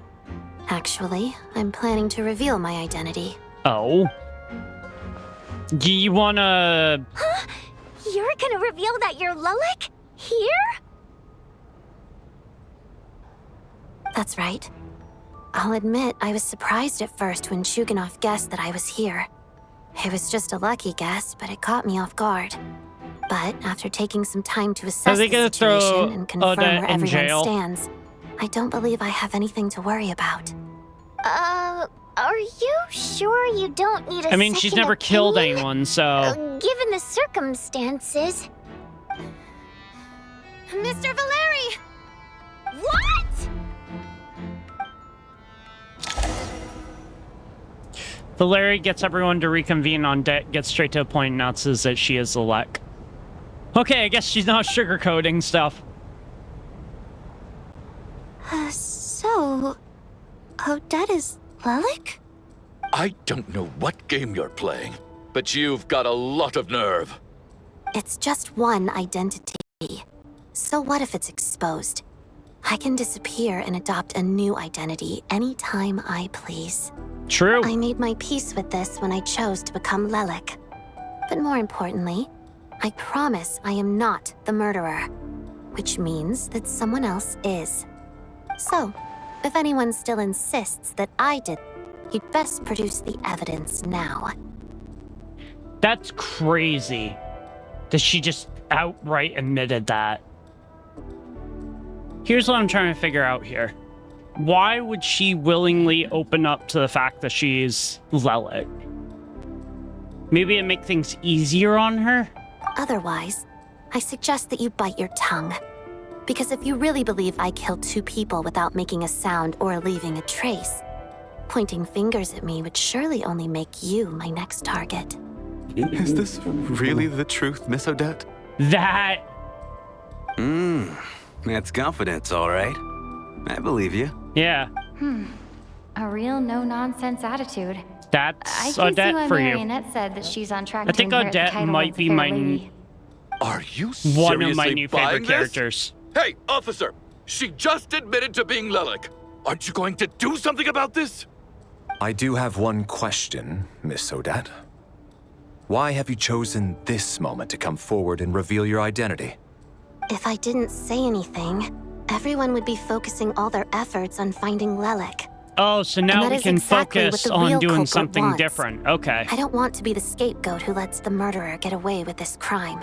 Actually, I'm planning to reveal my identity. Oh? Do you wanna... Huh? You're gonna reveal that you're Lelek? Here? That's right. I'll admit I was surprised at first when Chugunov guessed that I was here. It was just a lucky guess, but it caught me off guard. But after taking some time to assess the situation and confirm where everyone stands, I don't believe I have anything to worry about. Are you sure you don't need a I mean, she's never killed anyone, so... Given the circumstances... Mr. Valeri! What?! Larry gets everyone to reconvene on deck, gets straight to the point, and announces that she is Lelek. Okay, I guess she's not sugarcoating stuff. So... Odette is Lelek? I don't know what game you're playing, but you've got a lot of nerve. It's just one identity. So what if it's exposed? I can disappear and adopt a new identity anytime I please. True. I made my peace with this when I chose to become Lelek. But more importantly, I promise I am not the murderer, which means that someone else is. So, if anyone still insists that I did, you'd best produce the evidence now. That's crazy that she just outright admitted that. Here's what I'm trying to figure out here. Why would she willingly open up to the fact that she's Lelek? Maybe it make things easier on her? Otherwise, I suggest that you bite your tongue. Because if you really believe I killed 2 people without making a sound or leaving a trace, pointing fingers at me would surely only make you my next target. Is this really the truth, Miss Odette? That... That's confidence, all right. I believe you. Yeah. A real no-nonsense attitude. That's I can Odette see why for you. Marionette said that she's on track I to think inherit the Odette title might of be Fair my Lady. Are you seriously one of my new favorite buying this? characters. Hey, officer! She just admitted to being Lelek. Aren't you going to do something about this? I do have one question, Miss Odette. Why have you chosen this moment to come forward and reveal your identity? If I didn't say anything, everyone would be focusing all their efforts on finding Lelek. Oh, so now we can focus on doing something wants. different. Okay. I don't want to be the scapegoat who lets the murderer get away with this crime.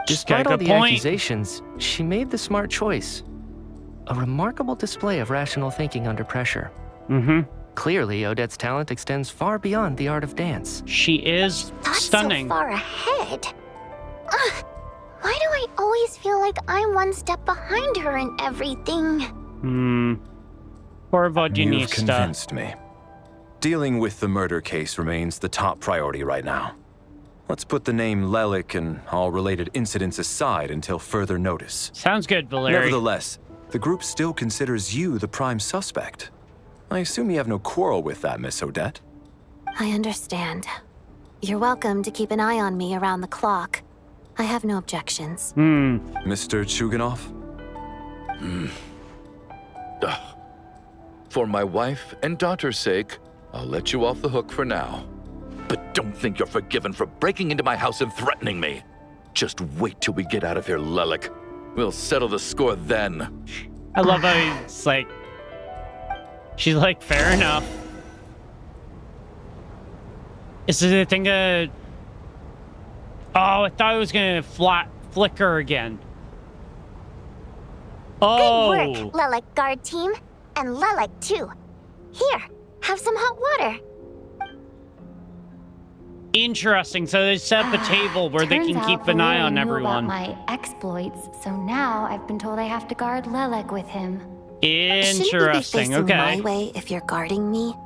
Despite got a all the good point. accusations, she made the smart choice. A remarkable display of rational thinking under pressure. Clearly, Odette's talent extends far beyond the art of dance. She is That's stunning. so far ahead. Ugh, why do I always feel like I'm one step behind her in everything? Poor You've Vodunista. convinced me. Dealing with the murder case remains the top priority right now. Let's put the name Lelek and all related incidents aside until further notice. Sounds good, Valeri. Nevertheless, the group still considers you the prime suspect. I assume you have no quarrel with that, Miss Odette? I understand. You're welcome to keep an eye on me around the clock. I have no objections. Mr. Chuganov? For my wife and daughter's sake, I'll let you off the hook for now. But don't think you're forgiven for breaking into my house and threatening me. Just wait till we get out of here, Lelek. We'll settle the score then. I love how he's like... She's like, fair enough. Is it a thing of... Oh, I thought it was gonna flicker again. Oh! Good work, Lelek guard team. And Lelek too. Here, have some hot water. Interesting. So they set up a table where they Turns can keep out an eye Valeri on knew everyone. about my exploits, so now I've been told I have to guard Lelek with him. Shouldn't you be Interesting. facing Okay. my way if you're guarding me?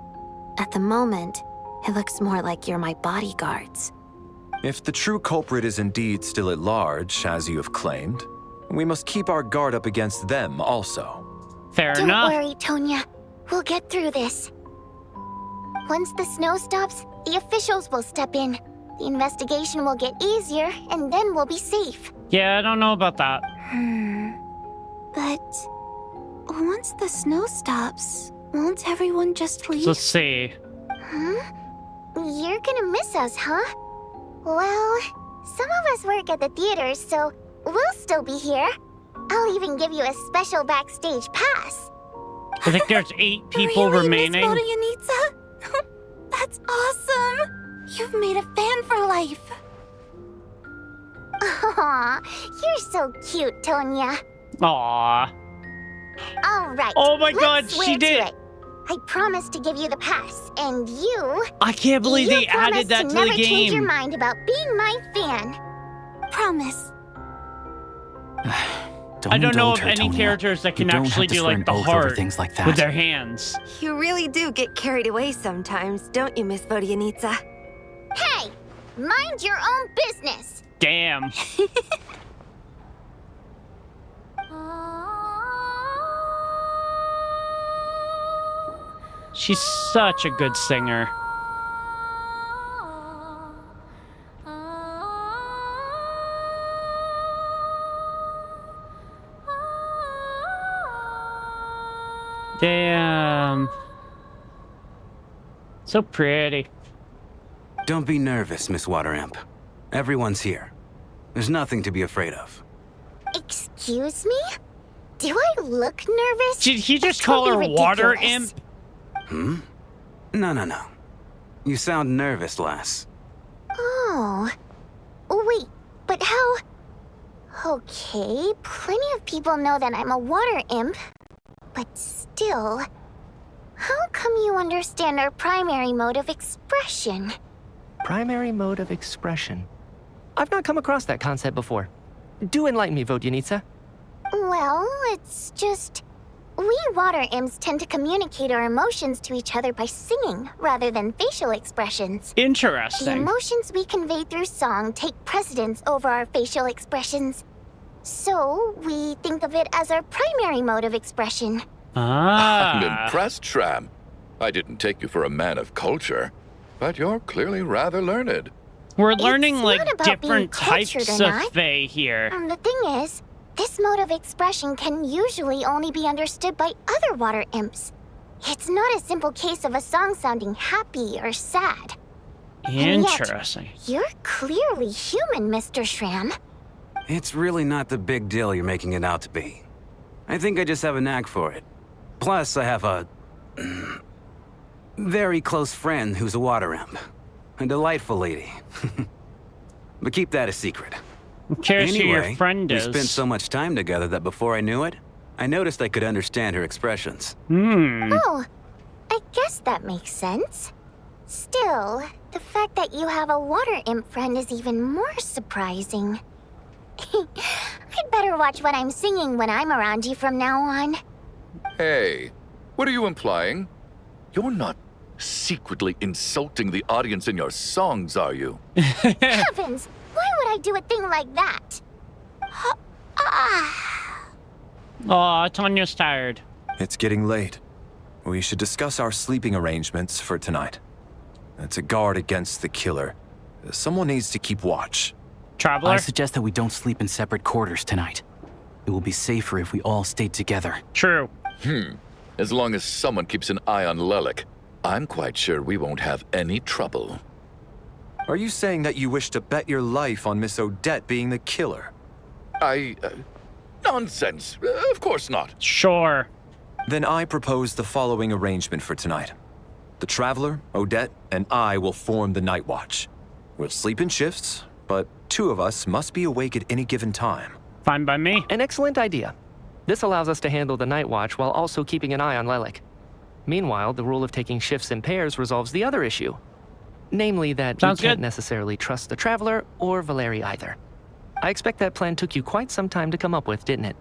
At the moment, it looks more like you're my bodyguards. If the true culprit is indeed still at large, as you have claimed, we must keep our guard up against them also. Fair Don't enough. worry, Tonya. We'll get through this. Once the snow stops, the officials will step in. The investigation will get easier, and then we'll be safe. Yeah, I don't know about that. But once the snow stops, won't everyone just leave? Let's see. Huh? You're gonna miss us, huh? Well, some of us work at the theaters, so we'll still be here. I'll even give you a special backstage pass. I think there's 8 people remaining. Miss Motoyanitsa? That's awesome! You've made a fan for life. Aw, you're so cute, Tonya. Aww. All right. Oh my let's God, swear she to did. it. I promised to give you the pass, and you... I can't believe they added promised that to never the change your game. mind about being my fan. Promise. I don't know indulge of her, any Tonya. characters that You can don't actually have to do swear like an the oath over heart things like that. with their hands. You really do get carried away sometimes, don't you, Miss Vodyanitsa? Hey! Mind your own business! Damn. She's such a good singer. Damn. So pretty. Don't be nervous, Miss Wateramp. Everyone's here. There's nothing to be afraid of. Excuse me? Do I look nervous? Did he just That's call her totally water ridiculous. imp? Hmm? No. You sound nervous, lass. Oh. Wait, but how... Okay, plenty of people know that I'm a water imp. But still... How come you understand our primary mode of expression? Primary mode of expression. I've not come across that concept before. Do enlighten me, Vodyanitsa. Well, it's just... We water imps tend to communicate our emotions to each other by singing, rather than facial expressions. The Interesting. emotions we convey through song take precedence over our facial expressions. So, we think of it as our primary mode of expression. I'm impressed, Shram. I didn't take you for a man of culture, but you're clearly rather learned. We're learning It's like not about being different types cultured or of not. Fae here. The thing is, this mode of expression can usually only be understood by other water imps. It's not a simple case of a song sounding happy or sad. And yet, Interesting. you're clearly human, Mr. Shram. It's really not the big deal you're making it out to be. I think I just have a knack for it. Plus, I have a... very close friend who's a water imp. A delightful lady. But keep that a secret. Who cares who your friend we is? spent so much time together that before I knew it, I noticed I could understand her expressions. Oh, I guess that makes sense. Still, the fact that you have a water imp friend is even more surprising. I'd better watch what I'm singing when I'm around you from now on. Hey, what are you implying? You're not secretly insulting the audience in your songs, are you? Heavens, why would I do a thing like that? Aw, Tanya's tired. It's getting late. We should discuss our sleeping arrangements for tonight. To guard against the killer, someone needs to keep watch. Traveler? I suggest that we don't sleep in separate quarters tonight. It will be safer if we all stay together. True. As long as someone keeps an eye on Lelik, I'm quite sure we won't have any trouble. Are you saying that you wish to bet your life on Miss Odette being the killer? Nonsense. Of course not. Sure. Then I propose the following arrangement for tonight. The Traveler, Odette, and I will form the Night Watch. We'll sleep in shifts, but two of us must be awake at any given time. Fine by me. An excellent idea. This allows us to handle the night watch while also keeping an eye on Lelik. Meanwhile, the rule of taking shifts in pairs resolves the other issue. Namely that Sounds we can't good. necessarily trust the Traveler or Valeri either. I expect that plan took you quite some time to come up with, didn't it?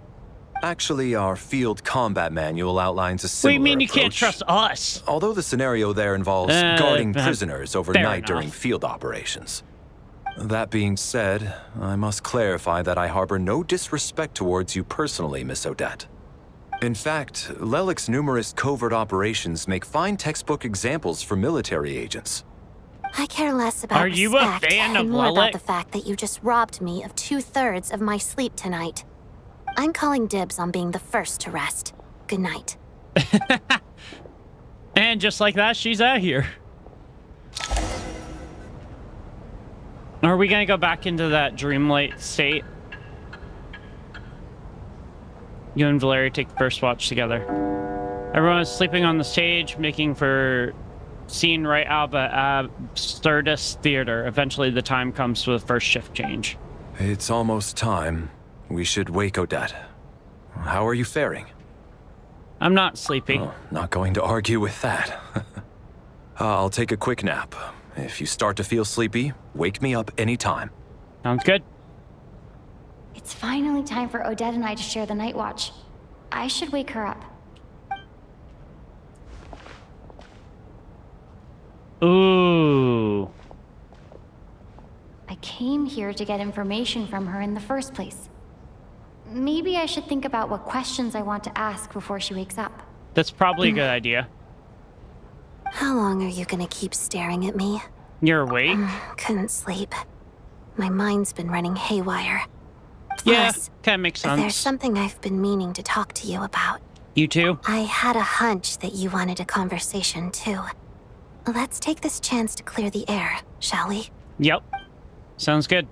Actually, our field combat manual outlines a What do similar you mean you can't approach. trust us? Although the scenario there involves guarding prisoners fair overnight enough. during field operations. That being said, I must clarify that I harbor no disrespect towards you personally, Miss Odette. In fact, Lelik's numerous covert operations make fine textbook examples for military agents. I care less about Are you a respect fan of and more about Lilith? the fact that you just robbed me of 2/3 of my sleep tonight. I'm calling dibs on being the first to rest. Good night. And just like that, she's out here. Are we gonna go back into that dreamlight state? You and Valeri take the first watch together. Everyone is sleeping on the stage, making for scene right out of Absurdus Theater. Eventually, the time comes for the first shift change. It's almost time. We should wake Odette. How are you faring? I'm not sleepy. Oh, not going to argue with that. I'll take a quick nap. If you start to feel sleepy, wake me up anytime. Sounds good. It's finally time for Odette and I to share the night watch. I should wake her up. Ooh. I came here to get information from her in the first place. Maybe I should think about what questions I want to ask before she wakes up. That's probably a good idea. How long are you gonna keep staring at me? You're awake? Couldn't sleep. My mind's been running haywire. Yeah, Plus, kind of makes sense. there's something I've been meaning to talk to you about. You too? I had a hunch that you wanted a conversation too. Let's take this chance to clear the air, shall we? Yep. Sounds good.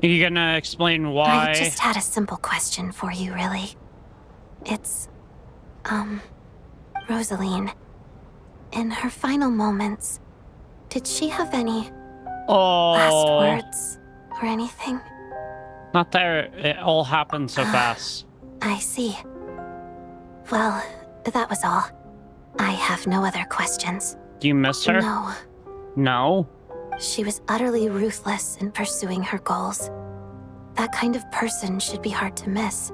Are you gonna explain why? I just had a simple question for you, really. It's, Rosaline. In her final moments, did she have any last words or anything? Not that it all happened so fast. I see. Well, that was all. I have no other questions. Do you miss her? No. No? She was utterly ruthless in pursuing her goals. That kind of person should be hard to miss.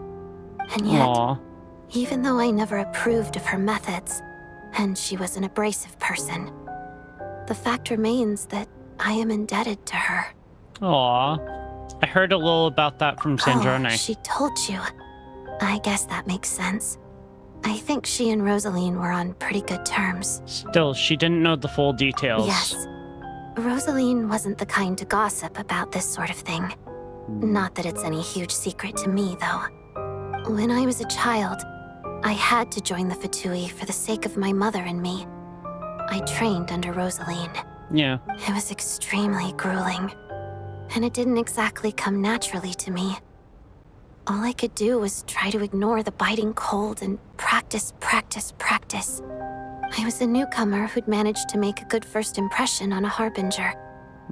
And yet, even though I never approved of her methods, and she was an abrasive person, the fact remains that I am indebted to her. Aw. I heard a little about that from Snezhnaya. Oh, she told you. I guess that makes sense. I think she and Rosaline were on pretty good terms. Still, she didn't know the full details. Yes. Rosaline wasn't the kind to gossip about this sort of thing. Not that it's any huge secret to me, though. When I was a child, I had to join the Fatui for the sake of my mother and me. I trained under Rosaline. Yeah. It was extremely grueling, and it didn't exactly come naturally to me. All I could do was try to ignore the biting cold and practice, practice, practice. I was a newcomer who'd managed to make a good first impression on a harbinger.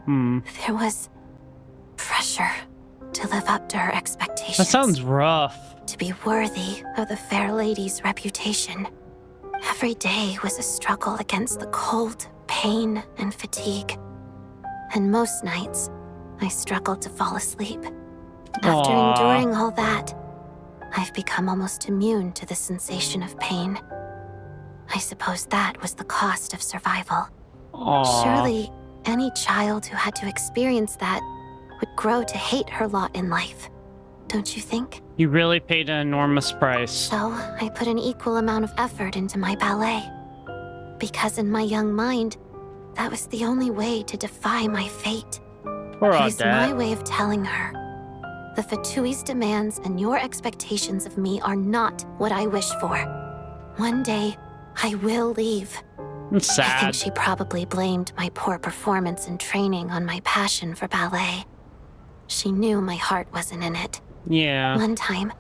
There was pressure to live up to her expectations. That sounds rough. To be worthy of the fair lady's reputation. Every day was a struggle against the cold, pain, and fatigue. And most nights, I struggled to fall asleep. After enduring all that, I've become almost immune to the sensation of pain. I suppose that was the cost of survival. Surely, any child who had to experience that would grow to hate her lot in life. Don't you think? You really paid an enormous price. So, I put an equal amount of effort into my ballet. Because in my young mind, that was the only way to defy my fate. Poor It was Odette. my way of telling her, the Fatui's demands and your expectations of me are not what I wish for. One day, I will leave. It's sad. I think she probably blamed my poor performance in training on my passion for ballet. She knew my heart wasn't in it. Yeah. One time,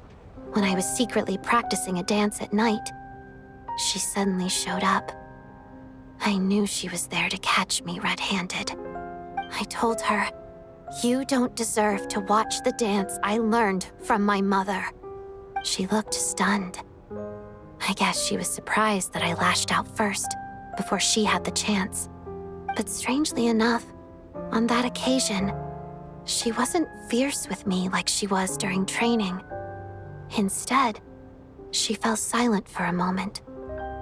when I was secretly practicing a dance at night, she suddenly showed up. I knew she was there to catch me red-handed. I told her, "You don't deserve to watch the dance I learned from my mother." She looked stunned. I guess she was surprised that I lashed out first, before she had the chance. But strangely enough, on that occasion, she wasn't fierce with me like she was during training. Instead, she fell silent for a moment,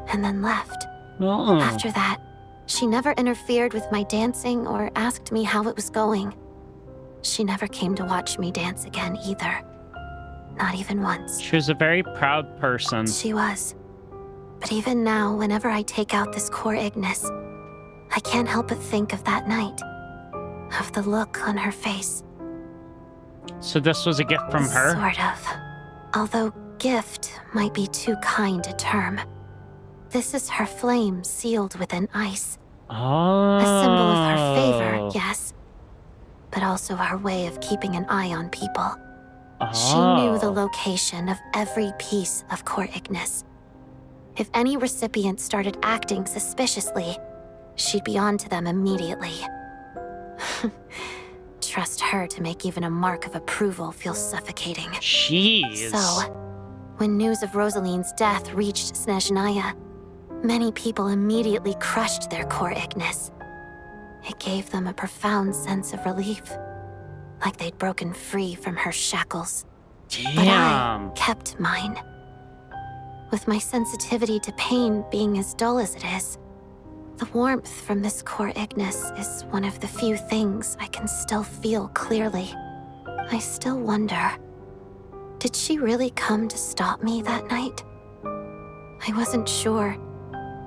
and then left. After that, she never interfered with my dancing or asked me how it was going. She never came to watch me dance again either. Not even once. She was a very proud person. She was. But even now, whenever I take out this core Ignis, I can't help but think of that night. Of the look on her face. So this was a gift from her? Sort of. Although gift might be too kind a term. This is her flame sealed within ice. Oh. A symbol of her favor, yes. But also her way of keeping an eye on people. She knew the location of every piece of core Ignis. If any recipient started acting suspiciously, she'd be on to them immediately. Trust her to make even a mark of approval feel suffocating. Jeez. So, when news of Rosaline's death reached Snezhnaya, many people immediately crushed their core Ignis. It gave them a profound sense of relief. like they'd broken free from her shackles. Damn. But I kept mine. With my sensitivity to pain being as dull as it is, the warmth from this core Ignis is one of the few things I can still feel clearly. I still wonder, did she really come to stop me that night? I wasn't sure,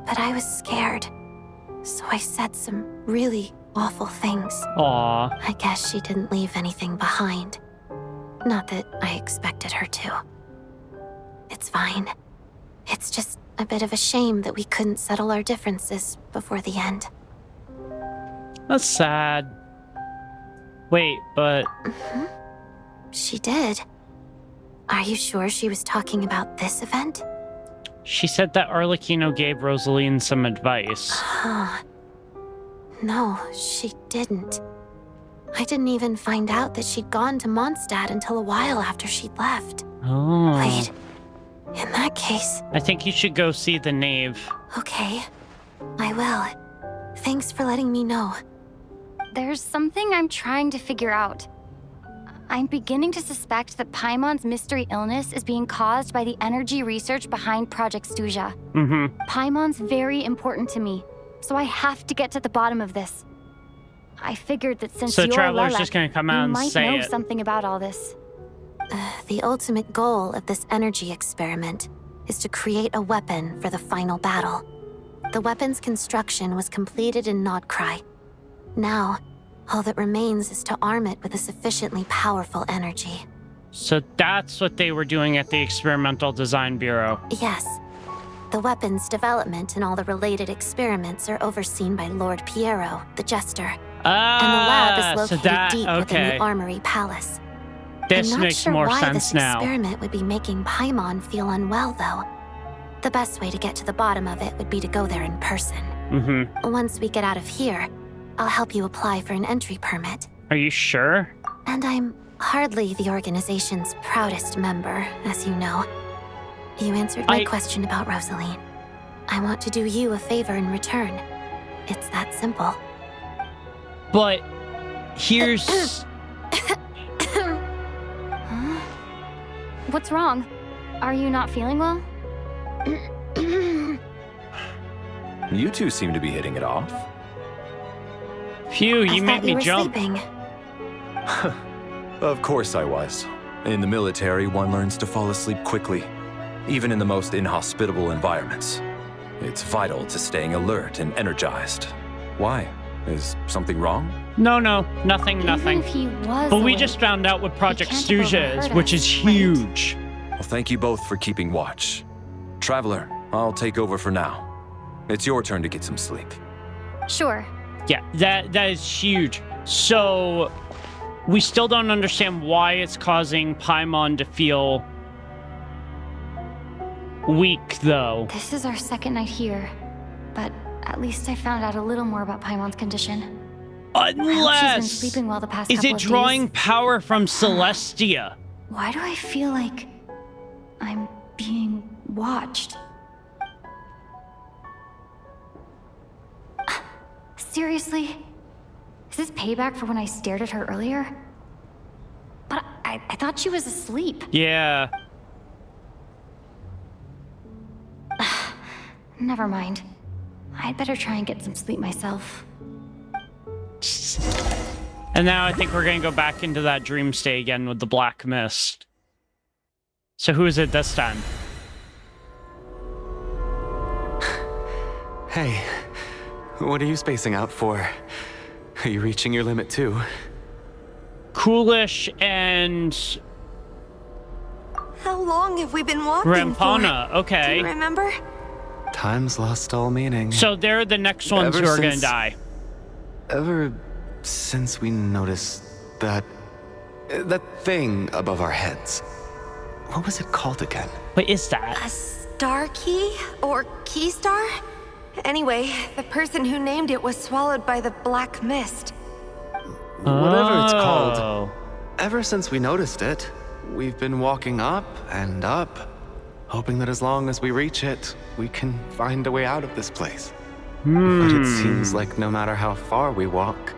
but I was scared, so I said some really awful things. Aww. I guess she didn't leave anything behind. Not that I expected her to. It's fine. It's just a bit of a shame that we couldn't settle our differences before the end. That's sad. Wait, but... She did. Are you sure she was talking about this event? She said that Arlecchino gave Rosaline some advice. No, she didn't. I didn't even find out that she'd gone to Mondstadt until a while after she'd left. Oh. Wait, in that case... I think you should go see the Knave. Okay, I will. Thanks for letting me know. There's something I'm trying to figure out. I'm beginning to suspect that Paimon's mystery illness is being caused by the energy research behind Project Stuzha. Paimon's very important to me, so I have to get to the bottom of this. I figured that since so you're Traveler's Lelek, just gonna come out you and might say know it. something about all this. The ultimate goal of this energy experiment is to create a weapon for the final battle. The weapon's construction was completed in Nodcry. Now, all that remains is to arm it with a sufficiently powerful energy. So that's what they were doing at the Experimental Design Bureau. Yes. The weapon's development and all the related experiments are overseen by Lord Piero, the Jester. And the lab is located deep within the Armory Palace. This I'm not makes sure more why sense this now. experiment would be making Paimon feel unwell, though. The best way to get to the bottom of it would be to go there in person. Once we get out of here, I'll help you apply for an entry permit. Are you sure? And I'm hardly the organization's proudest member, as you know. You answered my question about Rosaline. I want to do you a favor in return. It's that simple. But here's... What's wrong? Are you not feeling well? You two seem to be hitting it off. Phew, you made me jump. Of course I was. In the military, one learns to fall asleep quickly, even in the most inhospitable environments. It's vital to staying alert and energized. Why? Is something wrong? No, nothing. Even if he was But we awake, just found out what Project can't have Stuzha is, overheard which us, is huge. Well, thank you both for keeping watch. Traveler, I'll take over for now. It's your turn to get some sleep. Sure. Yeah, that is huge. So, we still don't understand why it's causing Paimon to feel weak, though. This is our second night here, but at least I found out a little more about Paimon's condition. I hope she's been sleeping well the past Is couple it of drawing days. power from Celestia? Why do I feel like I'm being watched? Seriously? Is this payback for when I stared at her earlier? But I thought she was asleep. Yeah. Never mind. I'd better try and get some sleep myself. And now I think we're gonna go back into that dream state again with the black mist. So who is it this time? Hey, what are you spacing out for? Are you reaching your limit too? Coolish and How long have we been walking Rampana, for? okay. Do you remember? Time's lost all meaning. So they're the next ones Ever who are gonna since- die. Ever since we noticed that thing above our heads. What was it called again? What is that? A star key? Or key star? Anyway, the person who named it was swallowed by the black mist. Whatever it's Oh. called. Ever since we noticed it, we've been walking up and up, hoping that as long as we reach it, we can find a way out of this place. But it seems like no matter how far we walk,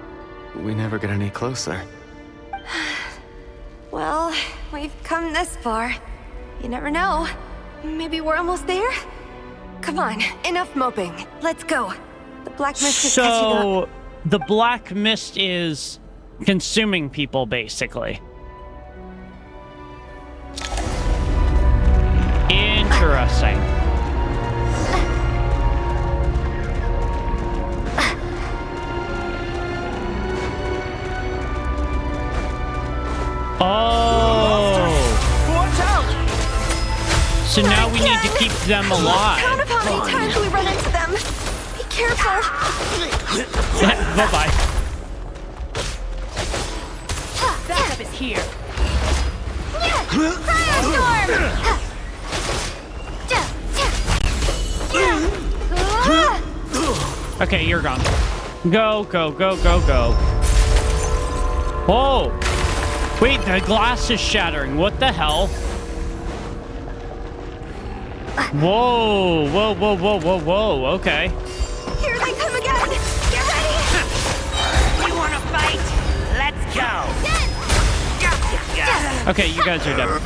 we never get any closer. Well, we've come this far. You never know. Maybe we're almost there? Come on, enough moping. Let's go. The black mist is catching up. So, the black mist is consuming people, basically. Interesting. Oh. Watch out! So now we need to keep them alive. Count of how many times we run into them. Be careful. Bye-bye. Backup is here. Okay, you're gone. Go, go, go, go, go. Whoa! Wait, the glass is shattering. What the hell? Whoa, whoa, whoa, whoa, whoa, whoa. Okay. Here they come again. Get ready. You wanna fight? Let's go. Okay, you guys are dead.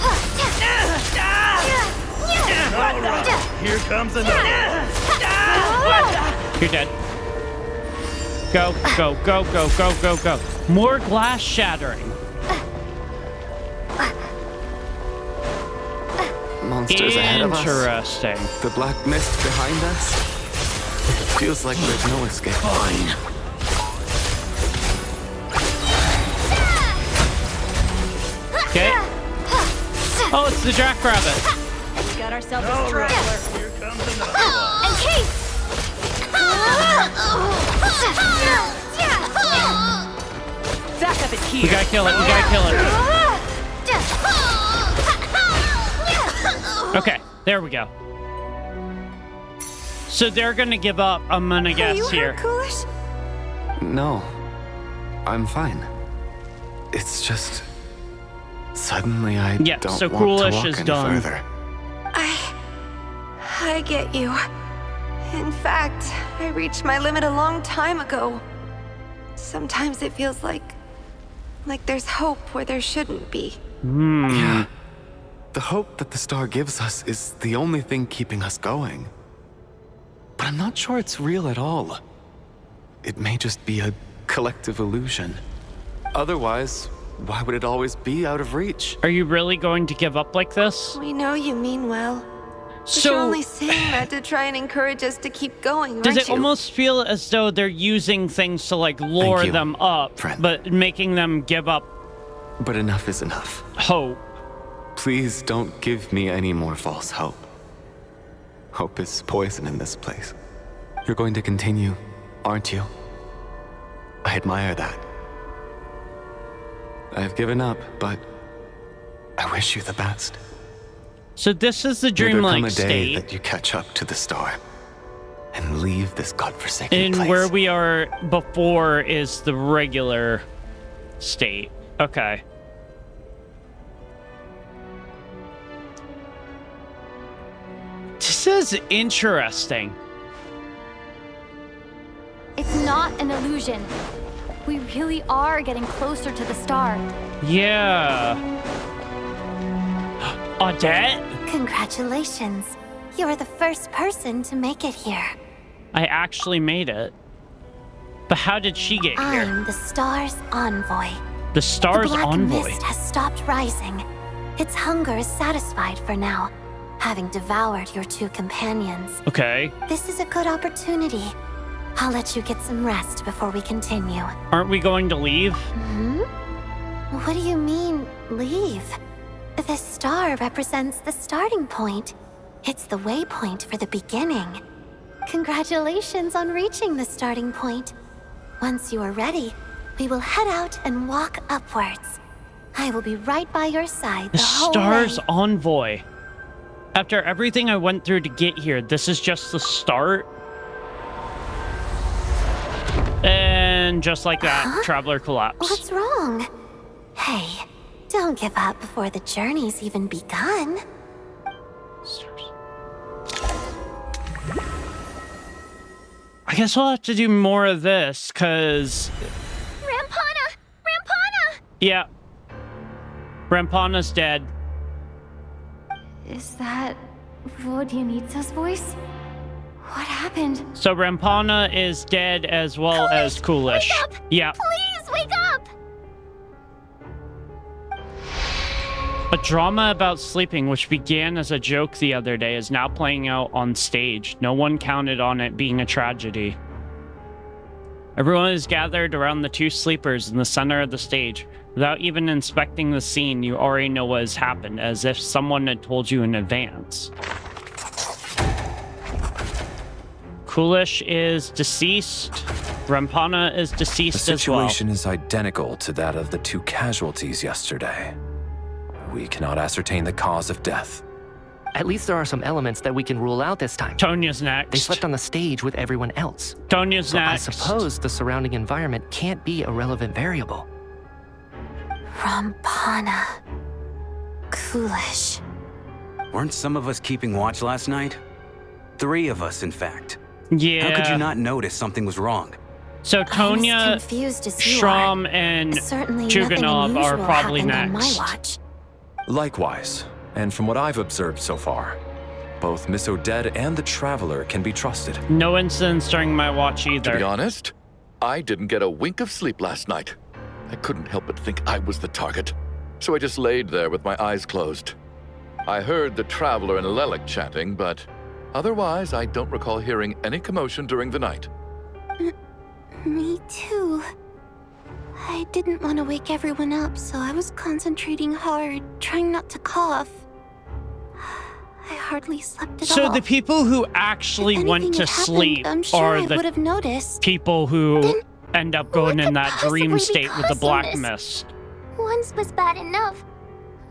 Here comes another. You're dead. Go, go, go, go, go, go, go. More glass shattering. Monsters ahead of us. Interesting. The black mist behind us. Feels like there's no escape. Fine. Okay. Oh, it's the jackrabbit. We got ourselves a straggler. Here comes another one. And Kate! Backup is here. We gotta kill it. We gotta kill it. Okay, there we go. So they're gonna give up, I'm gonna guess you here. hurt, Coolish? No. I'm fine. It's just... Suddenly I Yeah, don't so want Coolish to walk is any done. further. I get you. In fact, I reached my limit a long time ago. Sometimes it feels like there's hope where there shouldn't be. Yeah. The hope that the star gives us is the only thing keeping us going. But I'm not sure it's real at all. It may just be a collective illusion. Otherwise, why would it always be out of reach? Are you really going to give up like this? We know you mean well. But So- you're only saying that to try and encourage us to keep going, Does aren't it almost feel as though they're using things to like lure you, them up, friend. but making them give up But enough is enough. hope? Please don't give me any more false hope. Hope is poison in this place. You're going to continue, aren't you? I admire that. I've given up, but I wish you the best. So this is the May there come dreamlike a day state, that you catch up to the star and leave this godforsaken and place. where we are before is the regular state. Okay. This is interesting. It's not an illusion. We really are getting closer to the star. Yeah. Odette? Congratulations. You are the first person to make it here. I actually made it. But how did she get here? I'm the star's envoy. The star's the black envoy. mist has stopped rising. Its hunger is satisfied for now, having devoured your two companions. Okay. This is a good opportunity. I'll let you get some rest before we continue. Aren't we going to leave? Hmm? What do you mean, leave? The star represents the starting point. It's the waypoint for the beginning. Congratulations on reaching the starting point. Once you are ready, we will head out and walk upwards. I will be right by your side The the whole star's way. envoy. After everything I went through to get here, this is just the start? And just like that, Traveler collapsed. What's wrong? Hey, don't give up before the journey's even begun. I guess we'll have to do more of this, because... Rampana! Rampana! Yeah, Rampana's dead. Is that Vodyanitsa's voice? What happened? So Rampana is dead as well as Coolish. Wake up! Yeah. Please wake up! A drama about sleeping, which began as a joke the other day, is now playing out on stage. No one counted on it being a tragedy. Everyone is gathered around the two sleepers in the center of the stage. Without even inspecting the scene, you already know what has happened, as if someone had told you in advance. Coolish is deceased. Rampana is deceased as well. The situation is identical to that of the two casualties yesterday. We cannot ascertain the cause of death. At least there are some elements that we can rule out this time. Tonya's next. They slept on the stage with everyone else. Tonya's next. I suppose the surrounding environment can't be a relevant variable. Rampana. Coolish. Weren't some of us keeping watch last night? 3 of us, in fact. Yeah. How could you not notice something was wrong? So Tonya, Shram, and Chuganov are probably next. Likewise, and from what I've observed so far, both Miss Odette and the Traveler can be trusted. No incidents during my watch either. To be honest, I didn't get a wink of sleep last night. I couldn't help but think I was the target, so I just laid there with my eyes closed. I heard the Traveler and Lelik chatting, but otherwise I don't recall hearing any commotion during the night. Me too. I didn't want to wake everyone up, so I was concentrating hard, trying not to cough. I hardly slept at all. So the people who actually went to sleep I'm sure are I the would have noticed. people who end up going in that dream possibly state be with the black causing this? mist. Once was bad enough.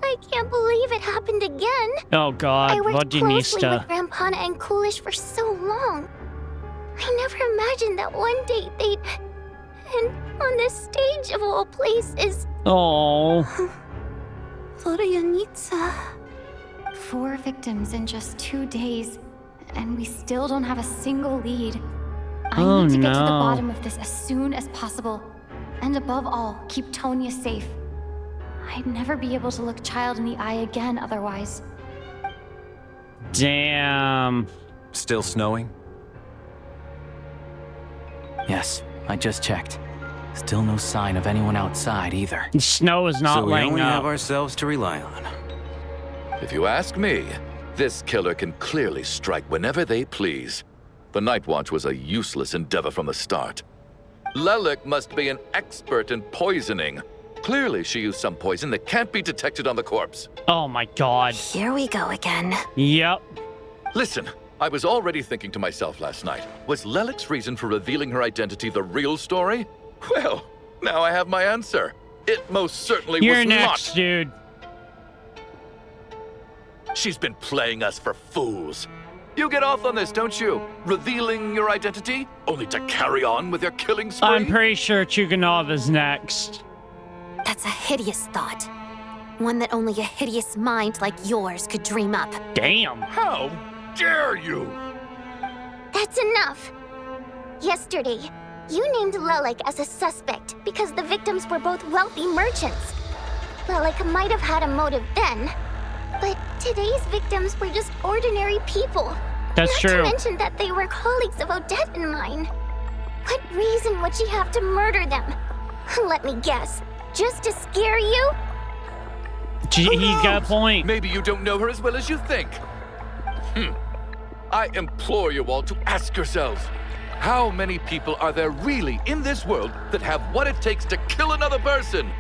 I can't believe it happened again. Oh god, I worked closely Vodyanista. with Rampana and Coolish for so long. I never imagined that one day they'd... And on the stage of all places... Oh. Vodyanitsa. 4 victims in just 2 days, and we still don't have a single lead. I need to get to the bottom of this as soon as possible. And above all, keep Tonya safe. I'd never be able to look Child in the eye again otherwise. Damn. Still snowing? Yes, I just checked. Still no sign of anyone outside either. The snow is not so we laying only up. have ourselves to rely on. If you ask me, this killer can clearly strike whenever they please. The Night Watch was a useless endeavor from the start. Lelik must be an expert in poisoning. Clearly she used some poison that can't be detected on the corpse. Oh my god. Here we go again. Yep. Listen, I was already thinking to myself last night, was Lelik's reason for revealing her identity the real story? Well, now I have my answer. It most certainly You're was next, not. dude. She's been playing us for fools. You get off on this, don't you? Revealing your identity, only to carry on with your killing spree? I'm pretty sure Chuganov is next. That's a hideous thought. One that only a hideous mind like yours could dream up. Damn. How dare you? That's enough. Yesterday, you named Lelik as a suspect because the victims were both wealthy merchants. Lelik might have had a motive then, but today's victims were just ordinary people. That's true. Not to mention that they were colleagues of Odette and mine. What reason would she have to murder them? Let me guess. Just to scare you? He's got a point. Maybe you don't know her as well as you think. I implore you all to ask yourselves, how many people are there really in this world that have what it takes to kill another person?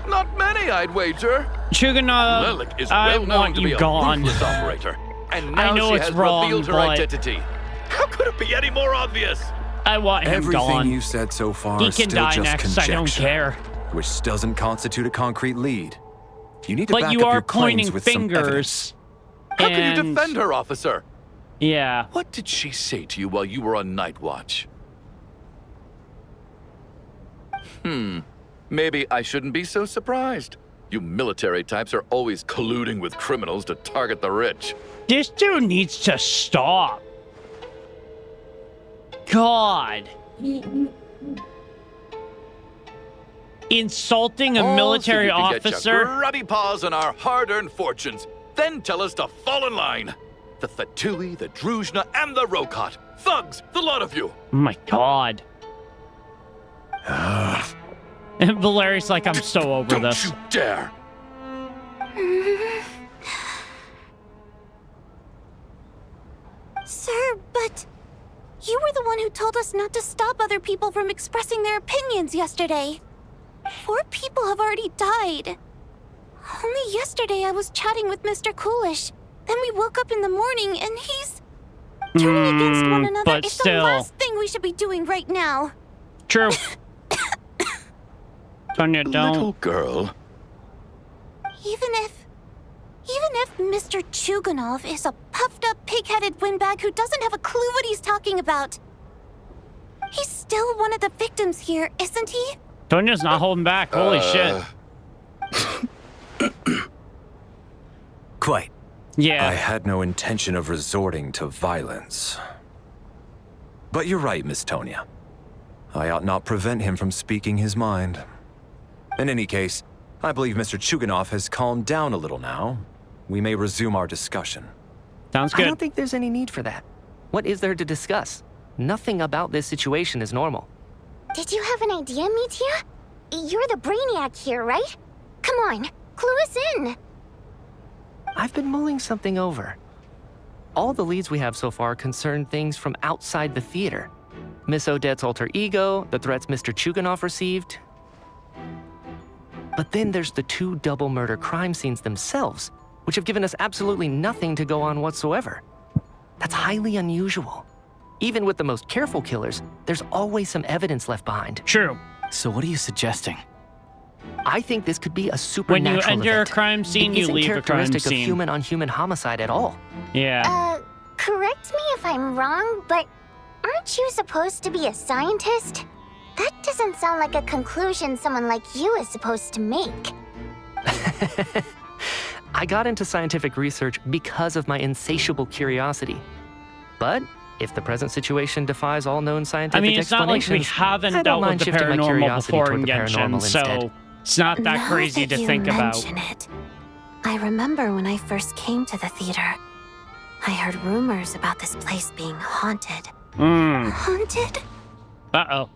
Not many, I'd wager. Chuganov, Lelik is I well known want to you be a gone. ruthless operator, and now I know she it's has wrong, revealed her but identity. How could it be any more obvious? I want him Everything gone. you said so far He is can still die just next, conjecture, I don't care. which doesn't constitute a concrete lead. You need to But back you up are your claims pointing with some evidence. fingers. How can you and- defend her, officer? Yeah. What did she say to you while you were on Night Watch? Maybe I shouldn't be so surprised. You military types are always colluding with criminals to target the rich. This dude needs to stop. God. Insulting a All military so you can get officer? your grubby paws on our hard-earned fortunes. Then tell us to fall in line. The Fatui, the Druzhna, and the Rokot. Thugs, the lot of you. Oh my god. And Valeri's like, I'm so over this. Don't you dare. Sir, but you were the one who told us not to stop other people from expressing their opinions yesterday. 4 people have already died. Only yesterday I was chatting with Mr. Coolish. Then we woke up in the morning and he's turning against one another. But It's still. the last thing we should be doing right now. True. Tonya, don't. Little girl. Even if Mr. Chuganov is a puffed-up, pig-headed windbag who doesn't have a clue what he's talking about, he's still one of the victims here, isn't he? Tonya's not holding back. Holy shit. Quite. Yeah. I had no intention of resorting to violence. But you're right, Miss Tonya. I ought not prevent him from speaking his mind. In any case, I believe Mr. Chuganov has calmed down a little now. We may resume our discussion. Sounds I good. don't think there's any need for that. What is there to discuss? Nothing about this situation is normal. Did you have an idea, Mitya? You're the brainiac here, right? Come on, clue us in. I've been mulling something over. All the leads we have so far concern things from outside the theater. Miss Odette's alter ego, the threats Mr. Chuganov received. But then there's the 2 double murder crime scenes themselves, which have given us absolutely nothing to go on whatsoever. That's highly unusual. Even with the most careful killers, there's always some evidence left behind. True. So what are you suggesting? I think this could be a When supernatural you enter event. a crime scene, It you isn't leave a crime characteristic scene. of human-on-human homicide at all. Yeah. Correct me if I'm wrong, but aren't you supposed to be a scientist? That doesn't sound like a conclusion someone like you is supposed to make. I got into scientific research because of my insatiable curiosity. But if the present situation defies all known I scientific mean, it's not like we explanations, haven't I don't dealt with mind the shifting my paranormal curiosity before toward in the Genshin, paranormal instead. so it's not that Now crazy that to you think about. mention it, I remember when I first came to the theater. I heard rumors about this place being haunted. Haunted? Uh-oh.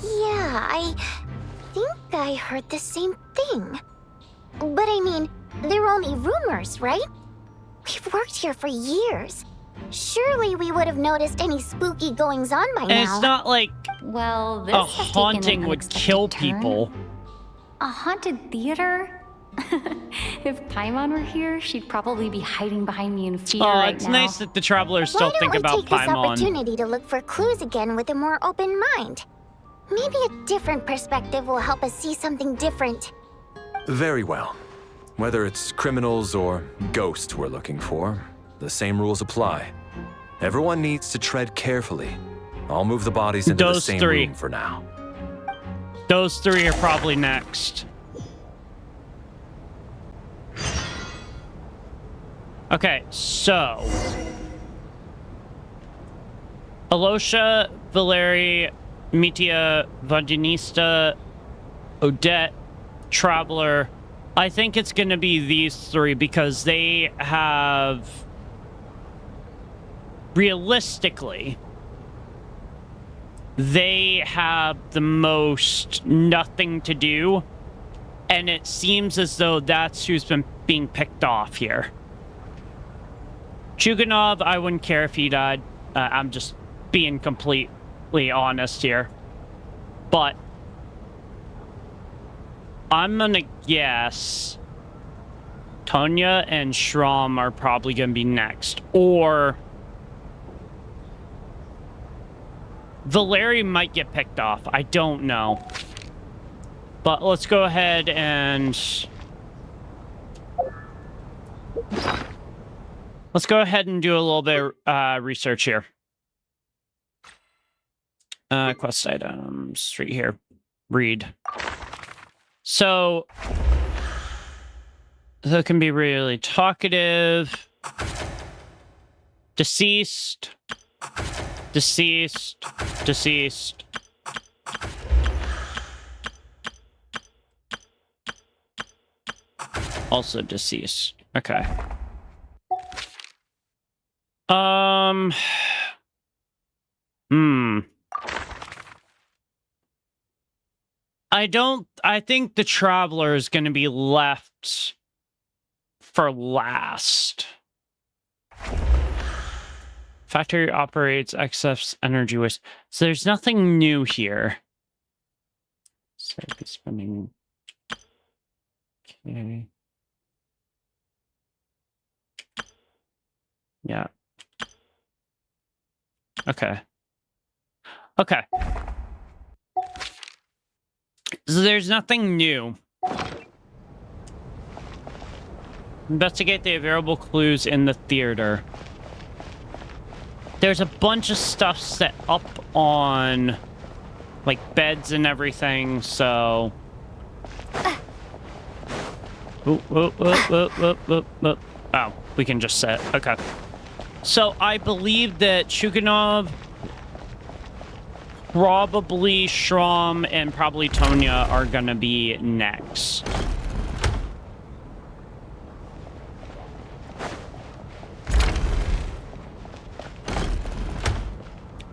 Yeah, I think I heard the same thing. But I mean, they're only rumors, right? We've worked here for years. Surely we would have noticed any spooky goings-on by And now. it's not like Well, this a has taken haunting an would unexpected kill turn. people. A haunted theater? If Paimon were here, she'd probably be hiding behind me in fear Oh, right it's now. nice that the travelers Why still don't think we about take this Paimon. opportunity to look for clues again with a more open mind? Maybe a different perspective will help us see something different. Very well. Whether it's criminals or ghosts we're looking for, the same rules apply. Everyone needs to tread carefully. I'll move the bodies into the Those same 3. room for now. Those 3 are probably next. Okay, so Alosha, Valeri, Mitya, Vandanista, Odette, Traveler. I think it's going to be these 3 because they have, realistically, they have the most nothing to do, and it seems as though that's who's been being picked off here. Chuganov, I wouldn't care if he died. I'm just being completely honest here. But I'm gonna guess Tonya and Shram are probably gonna be next. Or Valeri might get picked off. I don't know. But let's go ahead and let's go ahead and do a little bit of research here. Quest items right here. Read. So it can be really talkative. Deceased. Deceased. Deceased. Also deceased. Okay. I think the Traveler is going to be left for last. Factory operates excess energy waste. So there's nothing new here. So I'd be spending... Okay. Yeah. Okay. Okay. So there's nothing new. Investigate the available clues in the theater. There's a bunch of stuff set up on, like, beds and everything, so... Oh, we can just set. Okay. So I believe that Chuganov, probably Shrom, and probably Tonya are gonna be next.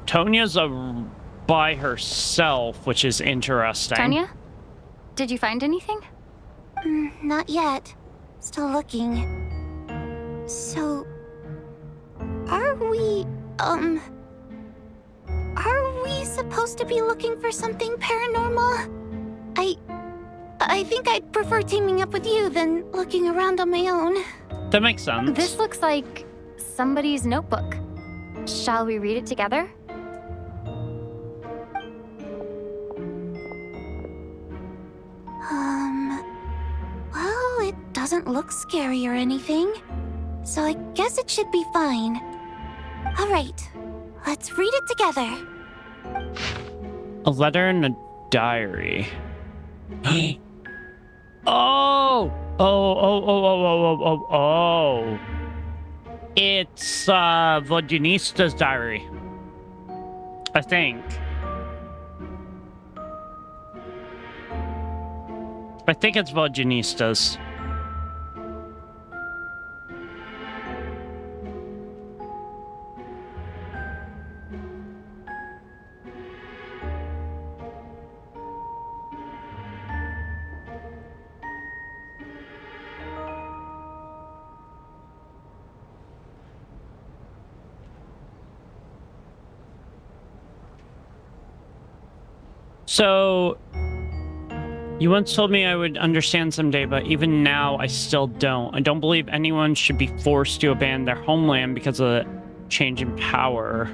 Tonya's by herself, which is interesting. Tonya? Did you find anything? Not yet. Still looking. So... Are we supposed to be looking for something paranormal? I think I'd prefer teaming up with you than looking around on my own. That makes sense. This looks like somebody's notebook. Shall we read it together? Well, it doesn't look scary or anything, so I guess it should be fine. All right, let's read it together. A letter and a diary. Oh! Oh. It's Vodunista's diary. I think. I think it's Vodunista's. So, you once told me I would understand someday, but even now, I still don't. I don't believe anyone should be forced to abandon their homeland because of a change in power.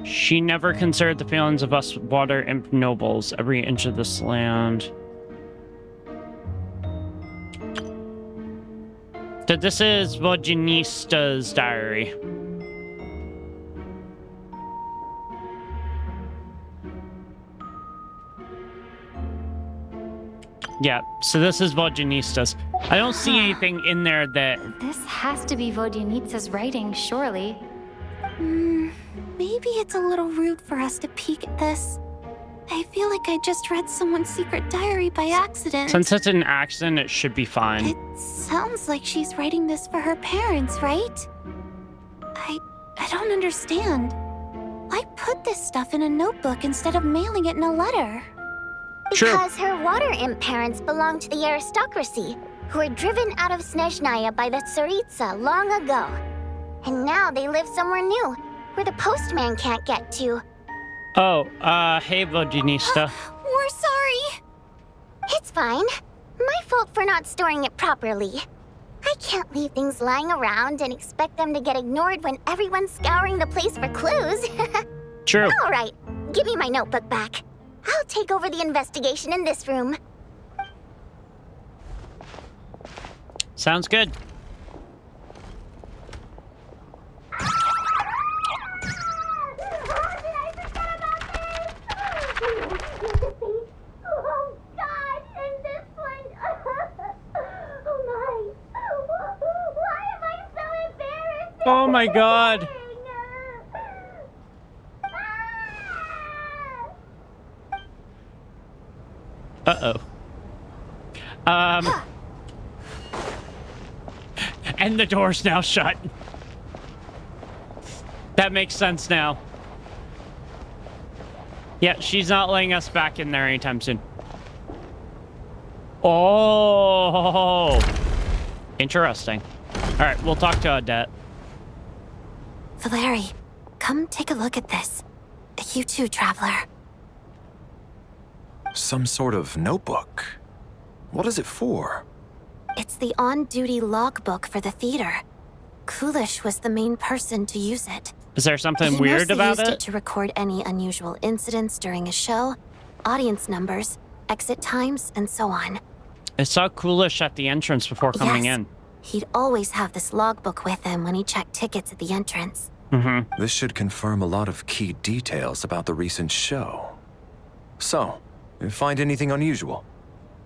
She never considered the feelings of us water imp nobles, every inch of this land. So this is Vodunista's diary. Yeah, so this is Vodunista's. I don't see anything in there that... This has to be Vodunitsa's writing, surely. Maybe it's a little rude for us to peek at this. I feel like I just read someone's secret diary by accident. Since it's an accident, it should be fine. It sounds like she's writing this for her parents, right? I don't understand. Why put this stuff in a notebook instead of mailing it in a letter? Because her water imp parents belong to the aristocracy, who were driven out of Snezhnaya by the Tsaritsa long ago. And now they live somewhere new, where the postman can't get to. Oh, hey, Vodunista. We're sorry. It's fine. My fault for not storing it properly. I can't leave things lying around and expect them to get ignored when everyone's scouring the place for clues. True. All right, give me my notebook back. I'll take over the investigation in this room. Sounds good. Oh my god. Uh-oh. And the door's now shut. That makes sense now. Yeah, she's not letting us back in there anytime soon. Oh, interesting. All right, we'll talk to Odette. Valeri, come take a look at this. You too, Traveler. Some sort of notebook. What is it for? It's the on-duty logbook for the theater. Coolish was the main person to use it. Is there something He weird mostly about used it? it to record any unusual incidents during a show, audience numbers, exit times, and so on. I saw Coolish at the entrance before coming in. He'd always have this logbook with him when he checked tickets at the entrance. This should confirm a lot of key details about the recent show. So, you find anything unusual?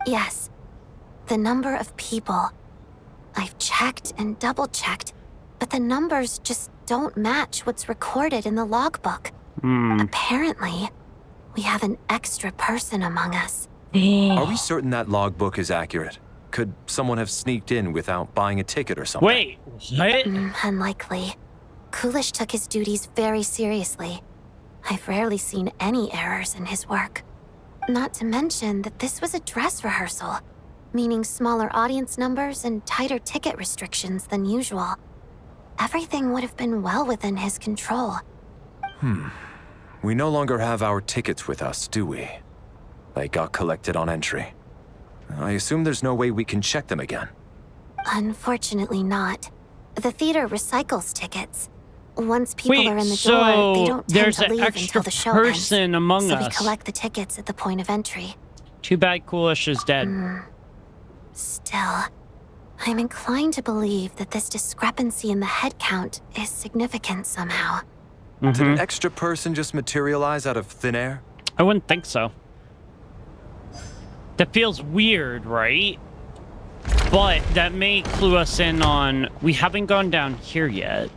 Yes. The number of people. I've checked and double-checked, but the numbers just don't match what's recorded in the logbook. Apparently, we have an extra person among us. Are we certain that logbook is accurate? Could someone have sneaked in without buying a ticket or something? Wait, what? Unlikely. Coolish took his duties very seriously. I've rarely seen any errors in his work. Not to mention that this was a dress rehearsal, meaning smaller audience numbers and tighter ticket restrictions than usual. Everything would have been well within his control. We no longer have our tickets with us, do we? They got collected on entry. I assume there's no way we can check them again. Unfortunately not. The theater recycles tickets. Once people Wait, are in the so door, they don't tend there's to an leave extra until the show person ends. among so us. we collect the tickets at the point of entry. Too bad Coolish is dead. Still, I'm inclined to believe that this discrepancy in the head count is significant somehow. Did an extra person just materialize out of thin air? I wouldn't think so. That feels weird, right? But that may clue us in on... We haven't gone down here yet.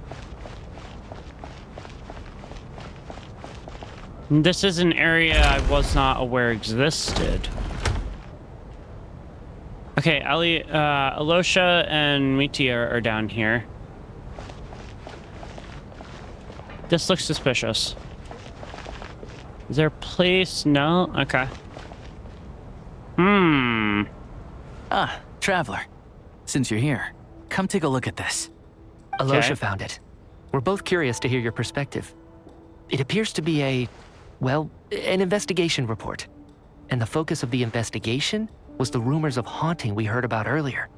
This is an area I was not aware existed. Okay, Alosha and Mitia are down here. This looks suspicious. Is there a place? No? Okay. Ah, Traveler. Since you're here, come take a look at this. Alosha found it. We're both curious to hear your perspective. It appears to be an investigation report. And the focus of the investigation was the rumors of haunting we heard about earlier.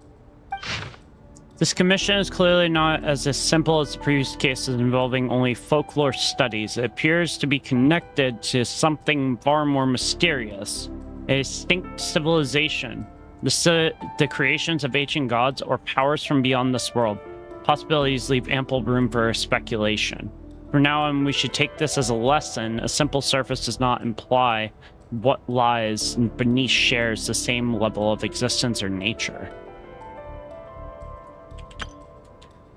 This commission is clearly not as simple as the previous cases involving only folklore studies. It appears to be connected to something far more mysterious. A distinct civilization. The creations of ancient gods or powers from beyond this world. Possibilities leave ample room for speculation. For now on, we should take this as a lesson. A simple surface does not imply what lies beneath shares the same level of existence or nature.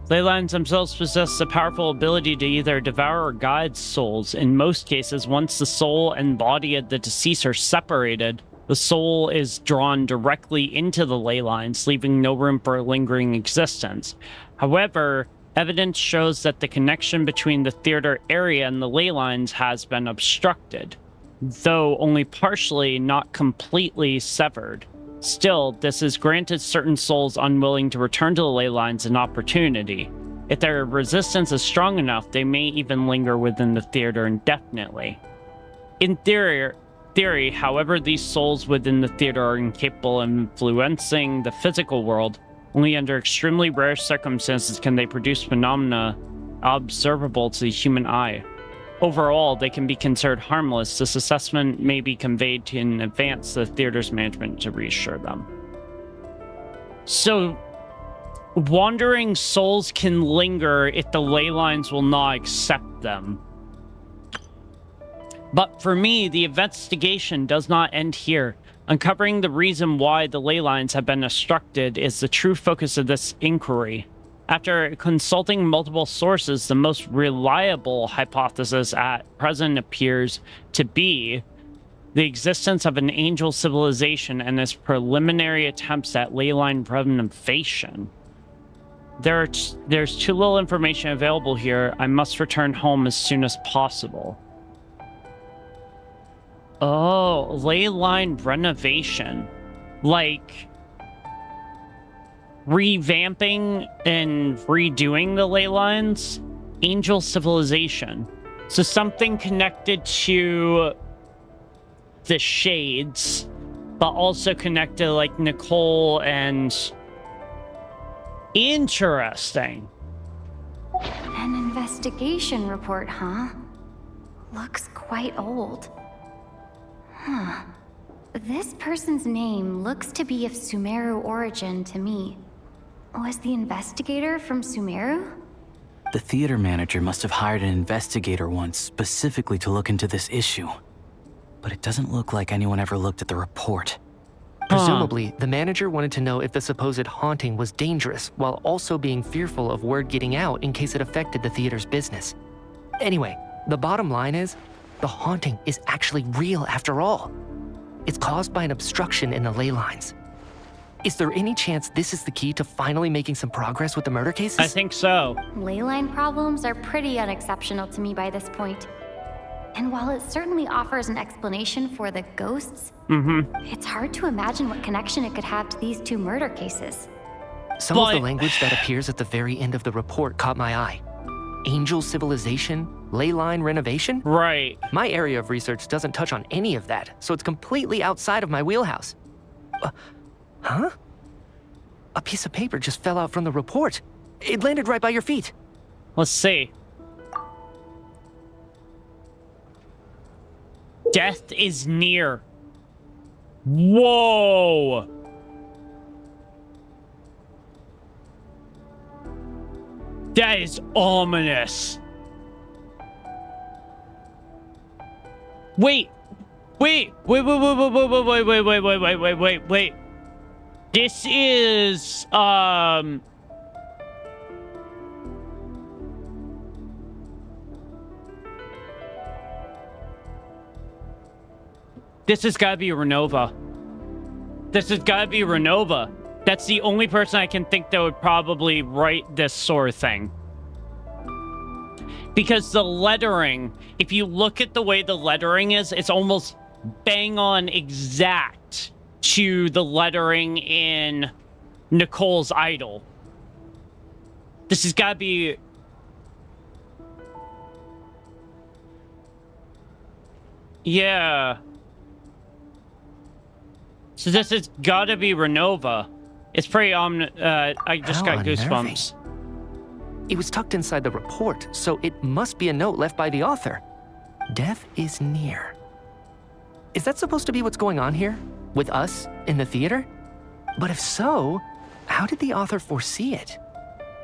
Leylines themselves possess a powerful ability to either devour or guide souls. In most cases, once the soul and body of the deceased are separated, the soul is drawn directly into the ley lines, leaving no room for a lingering existence. However, evidence shows that the connection between the theater area and the ley lines has been obstructed, though only partially, not completely severed. Still, this has granted certain souls unwilling to return to the ley lines an opportunity. If their resistance is strong enough, they may even linger within the theater indefinitely. In theory, however, these souls within the theater are incapable of influencing the physical world. Only under extremely rare circumstances can they produce phenomena observable to the human eye. Overall, they can be considered harmless. This assessment may be conveyed in advance to the theater's management to reassure them. So, wandering souls can linger if the ley lines will not accept them. But for me, the investigation does not end here. Uncovering the reason why the ley lines have been obstructed is the true focus of this inquiry. After consulting multiple sources, the most reliable hypothesis at present appears to be the existence of an angel civilization and its preliminary attempts at ley line renovation. There's too little information available here. I must return home as soon as possible. Oh, ley line renovation. Like revamping and redoing the ley lines. Angel civilization. So something connected to the shades, but also connected like Nicole and... Interesting. An investigation report, huh? Looks quite old. Huh. This person's name looks to be of Sumeru origin to me. Was the investigator from Sumeru? The theater manager must have hired an investigator once specifically to look into this issue. But it doesn't look like anyone ever looked at the report. Presumably, the manager wanted to know if the supposed haunting was dangerous, while also being fearful of word getting out in case it affected the theater's business. Anyway, the bottom line is, the haunting is actually real after all. It's caused by an obstruction in the ley lines. Is there any chance this is the key to finally making some progress with the murder cases? I think so. Ley line problems are pretty unexceptional to me by this point. And while it certainly offers an explanation for the ghosts, it's hard to imagine what connection it could have to these two murder cases. Some of the language that appears at the very end of the report caught my eye. Angel civilization, ley line renovation? Right. My area of research doesn't touch on any of that, so it's completely outside of my wheelhouse. Huh? A piece of paper just fell out from the report. It landed right by your feet. Let's see. Death is near. Whoa! That is ominous. Wait. This is, this has gotta be Ronova. This has gotta be Ronova. That's the only person I can think that would probably write this sort of thing. Because the lettering, if you look at the way the lettering is, it's almost bang on exact to the lettering in Nicole's Idol. This has gotta be... Yeah. So this has gotta be Ronova. It's pretty I just got goosebumps. It was tucked inside the report, so it must be a note left by the author. Death is near. Is that supposed to be what's going on here? With us in the theater? But if so, how did the author foresee it?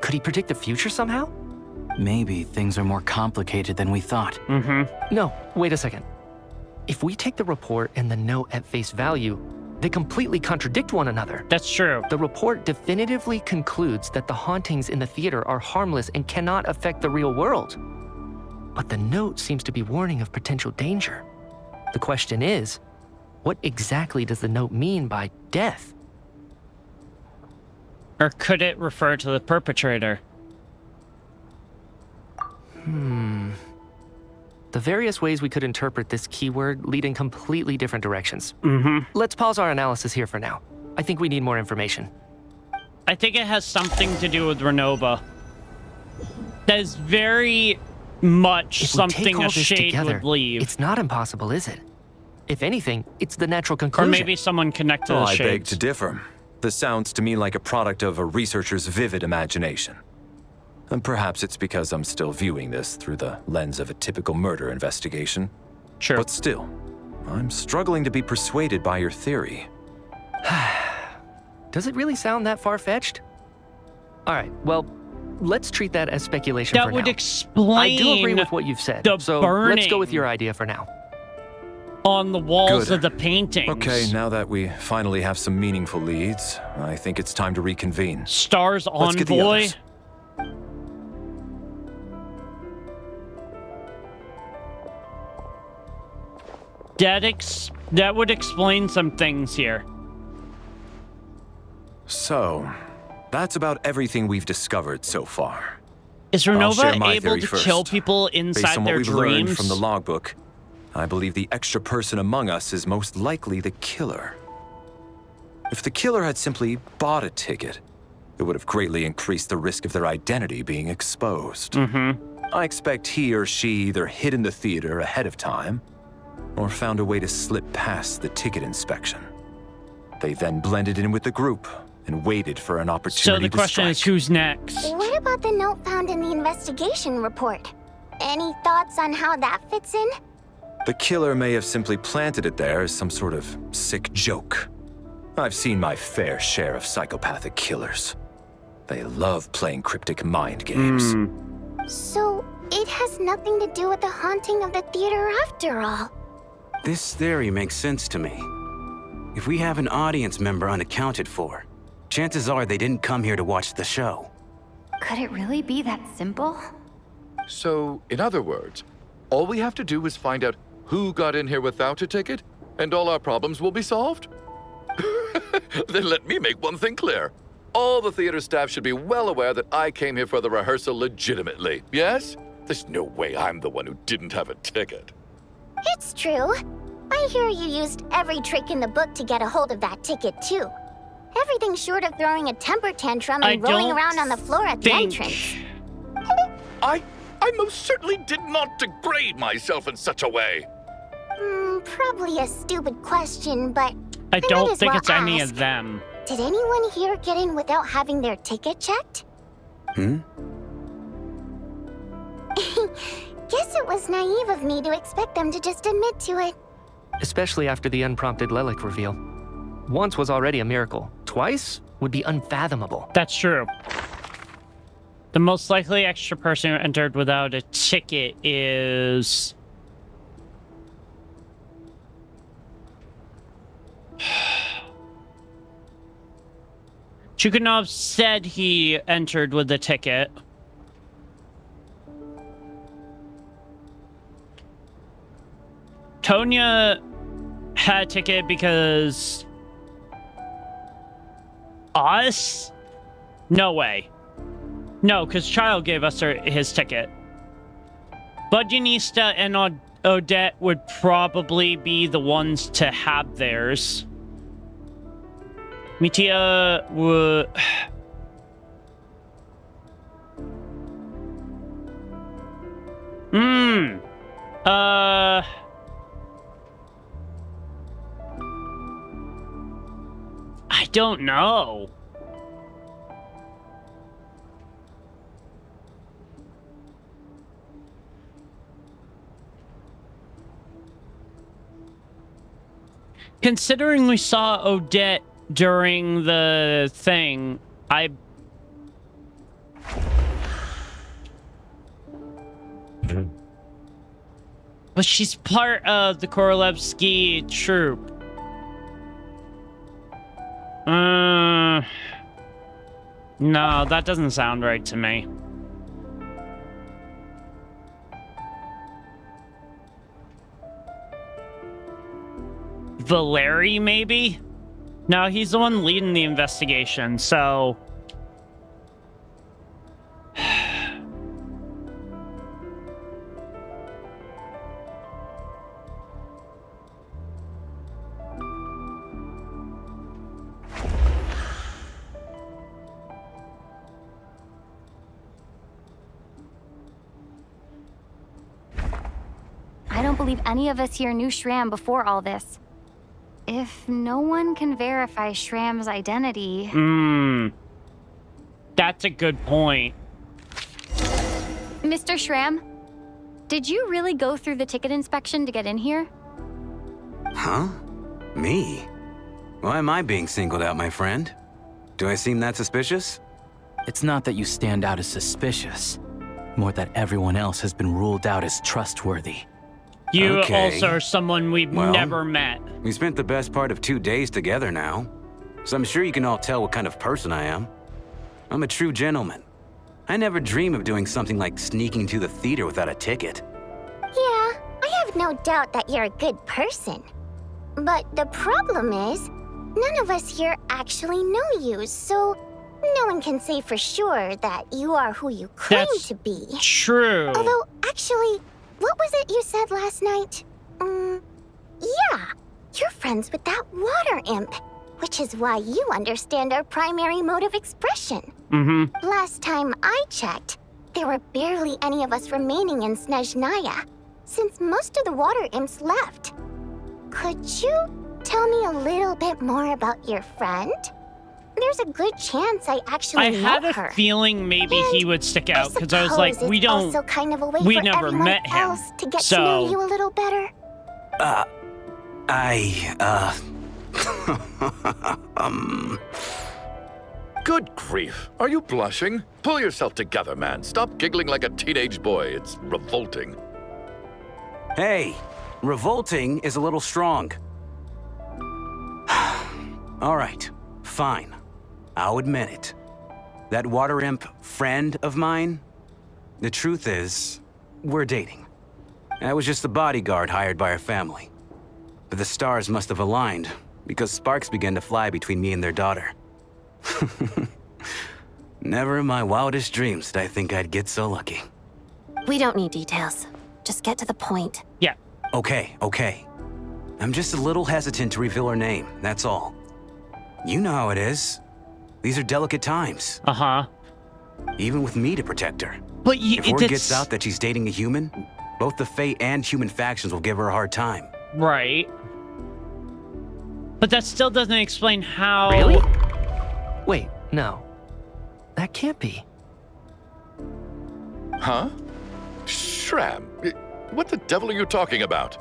Could he predict the future somehow? Maybe things are more complicated than we thought. No, wait a second. If we take the report and the note at face value, they completely contradict one another. That's true. The report definitively concludes that the hauntings in the theater are harmless and cannot affect the real world. But the note seems to be warning of potential danger. The question is, what exactly does the note mean by death? Or could it refer to the perpetrator? The various ways we could interpret this keyword lead in completely different directions. Let's pause our analysis here for now. I think we need more information. I think it has something to do with Ronova. That is very much something a shade would leave. It's not impossible, is it? If anything, it's the natural conclusion. Or maybe someone connected the I shades. beg to differ. This sounds to me like a product of a researcher's vivid imagination. And perhaps it's because I'm still viewing this through the lens of a typical murder investigation. Sure. But still, I'm struggling to be persuaded by your theory. Does it really sound that far-fetched? All right, well, let's treat that as speculation for now. That would explain I do agree with what you've said, the so burning let's go with your idea for now. On the walls Good. of the paintings. Okay, now that we finally have some meaningful leads, I think it's time to reconvene. Stars Let's get the Envoy. others. That would explain some things here. So, That's about everything we've discovered so far. Is I'll share Ronova my able theory to first. kill people Based inside on what their we've learned dreams? from the logbook, I believe the extra person among us is most likely the killer. If the killer had simply bought a ticket, it would have greatly increased the risk of their identity being exposed. I expect he or she either hid in the theater ahead of time, or found a way to slip past the ticket inspection. They then blended in with the group and waited for an opportunity So the question is, who's next? What about the note found in the investigation report? Any thoughts on how that fits in? The killer may have simply planted it there as some sort of sick joke. I've seen my fair share of psychopathic killers. They love playing cryptic mind games. So, it has nothing to do with the haunting of the theater after all. This theory makes sense to me. If we have an audience member unaccounted for, chances are they didn't come here to watch the show. Could it really be that simple? So, in other words, all we have to do is find out who got in here without a ticket, and all our problems will be solved? Then let me make one thing clear. All the theater staff should be well aware that I came here for the rehearsal legitimately, yes? There's no way I'm the one who didn't have a ticket. It's true. I hear you used every trick in the book to get a hold of that ticket, too. Everything short of throwing a temper tantrum and rolling around on the floor at the entrance. I most certainly did not degrade myself in such a way. Probably a stupid question, but I might don't as think well it's any ask. of them. Did anyone here get in without having their ticket checked? Guess it was naive of me to expect them to just admit to it. Especially after the unprompted Lelik reveal. Once was already a miracle. Twice would be unfathomable. That's true. The most likely extra person who entered without a ticket is... Chukanov said he entered with a ticket. Tonya had a ticket because... Us? No way. No, because Child gave us his ticket. Budgetista and Odette would probably be the ones to have theirs. Mitia would... I don't know. Considering we saw Odette during the thing, but she's part of the Korolevsky troop. No, that doesn't sound right to me. Valeri, maybe? No, he's the one leading the investigation, so... I don't believe any of us here knew Shram before all this. If no one can verify Shram's identity... That's a good point. Mr. Shram, did you really go through the ticket inspection to get in here? Huh? Me? Why am I being singled out, my friend? Do I seem that suspicious? It's not that you stand out as suspicious, more that everyone else has been ruled out as trustworthy. You Okay. also are someone we've Well, never met. We spent the best part of 2 days together now, so I'm sure you can all tell what kind of person I am. I'm a true gentleman. I never dream of doing something like sneaking to the theater without a ticket. Yeah, I have no doubt that you're a good person. But the problem is, none of us here actually know you, so no one can say for sure that you are who you claim That's to be. true. Although, actually, what was it you said last night? Yeah, you're friends with that water imp, which is why you understand our primary mode of expression. Last time I checked, there were barely any of us remaining in Snezhnaya, since most of the water imps left. Could you tell me a little bit more about your friend? There's a good chance I actually I had know a her. feeling maybe he would stick out because I was Suppose like, it's we don't, also kind of a way we for never everyone met him. else to get to know you a little better. Good grief. Are you blushing? Pull yourself together, man. Stop giggling like a teenage boy. It's revolting. Hey, revolting is a little strong. All right, fine. I'll admit it. That water imp friend of mine, the truth is, we're dating. I was just the bodyguard hired by our family. But the stars must have aligned, because sparks began to fly between me and their daughter. Never in my wildest dreams did I think I'd get so lucky. We don't need details. Just get to the point. Yeah. Okay. I'm just a little hesitant to reveal her name, that's all. You know how it is. These are delicate times. Even with me to protect her. But if word gets out that she's dating a human, both the Fae and human factions will give her a hard time. Right. But that still doesn't explain how... Really? Wait, no. That can't be. Huh? Shram, what the devil are you talking about?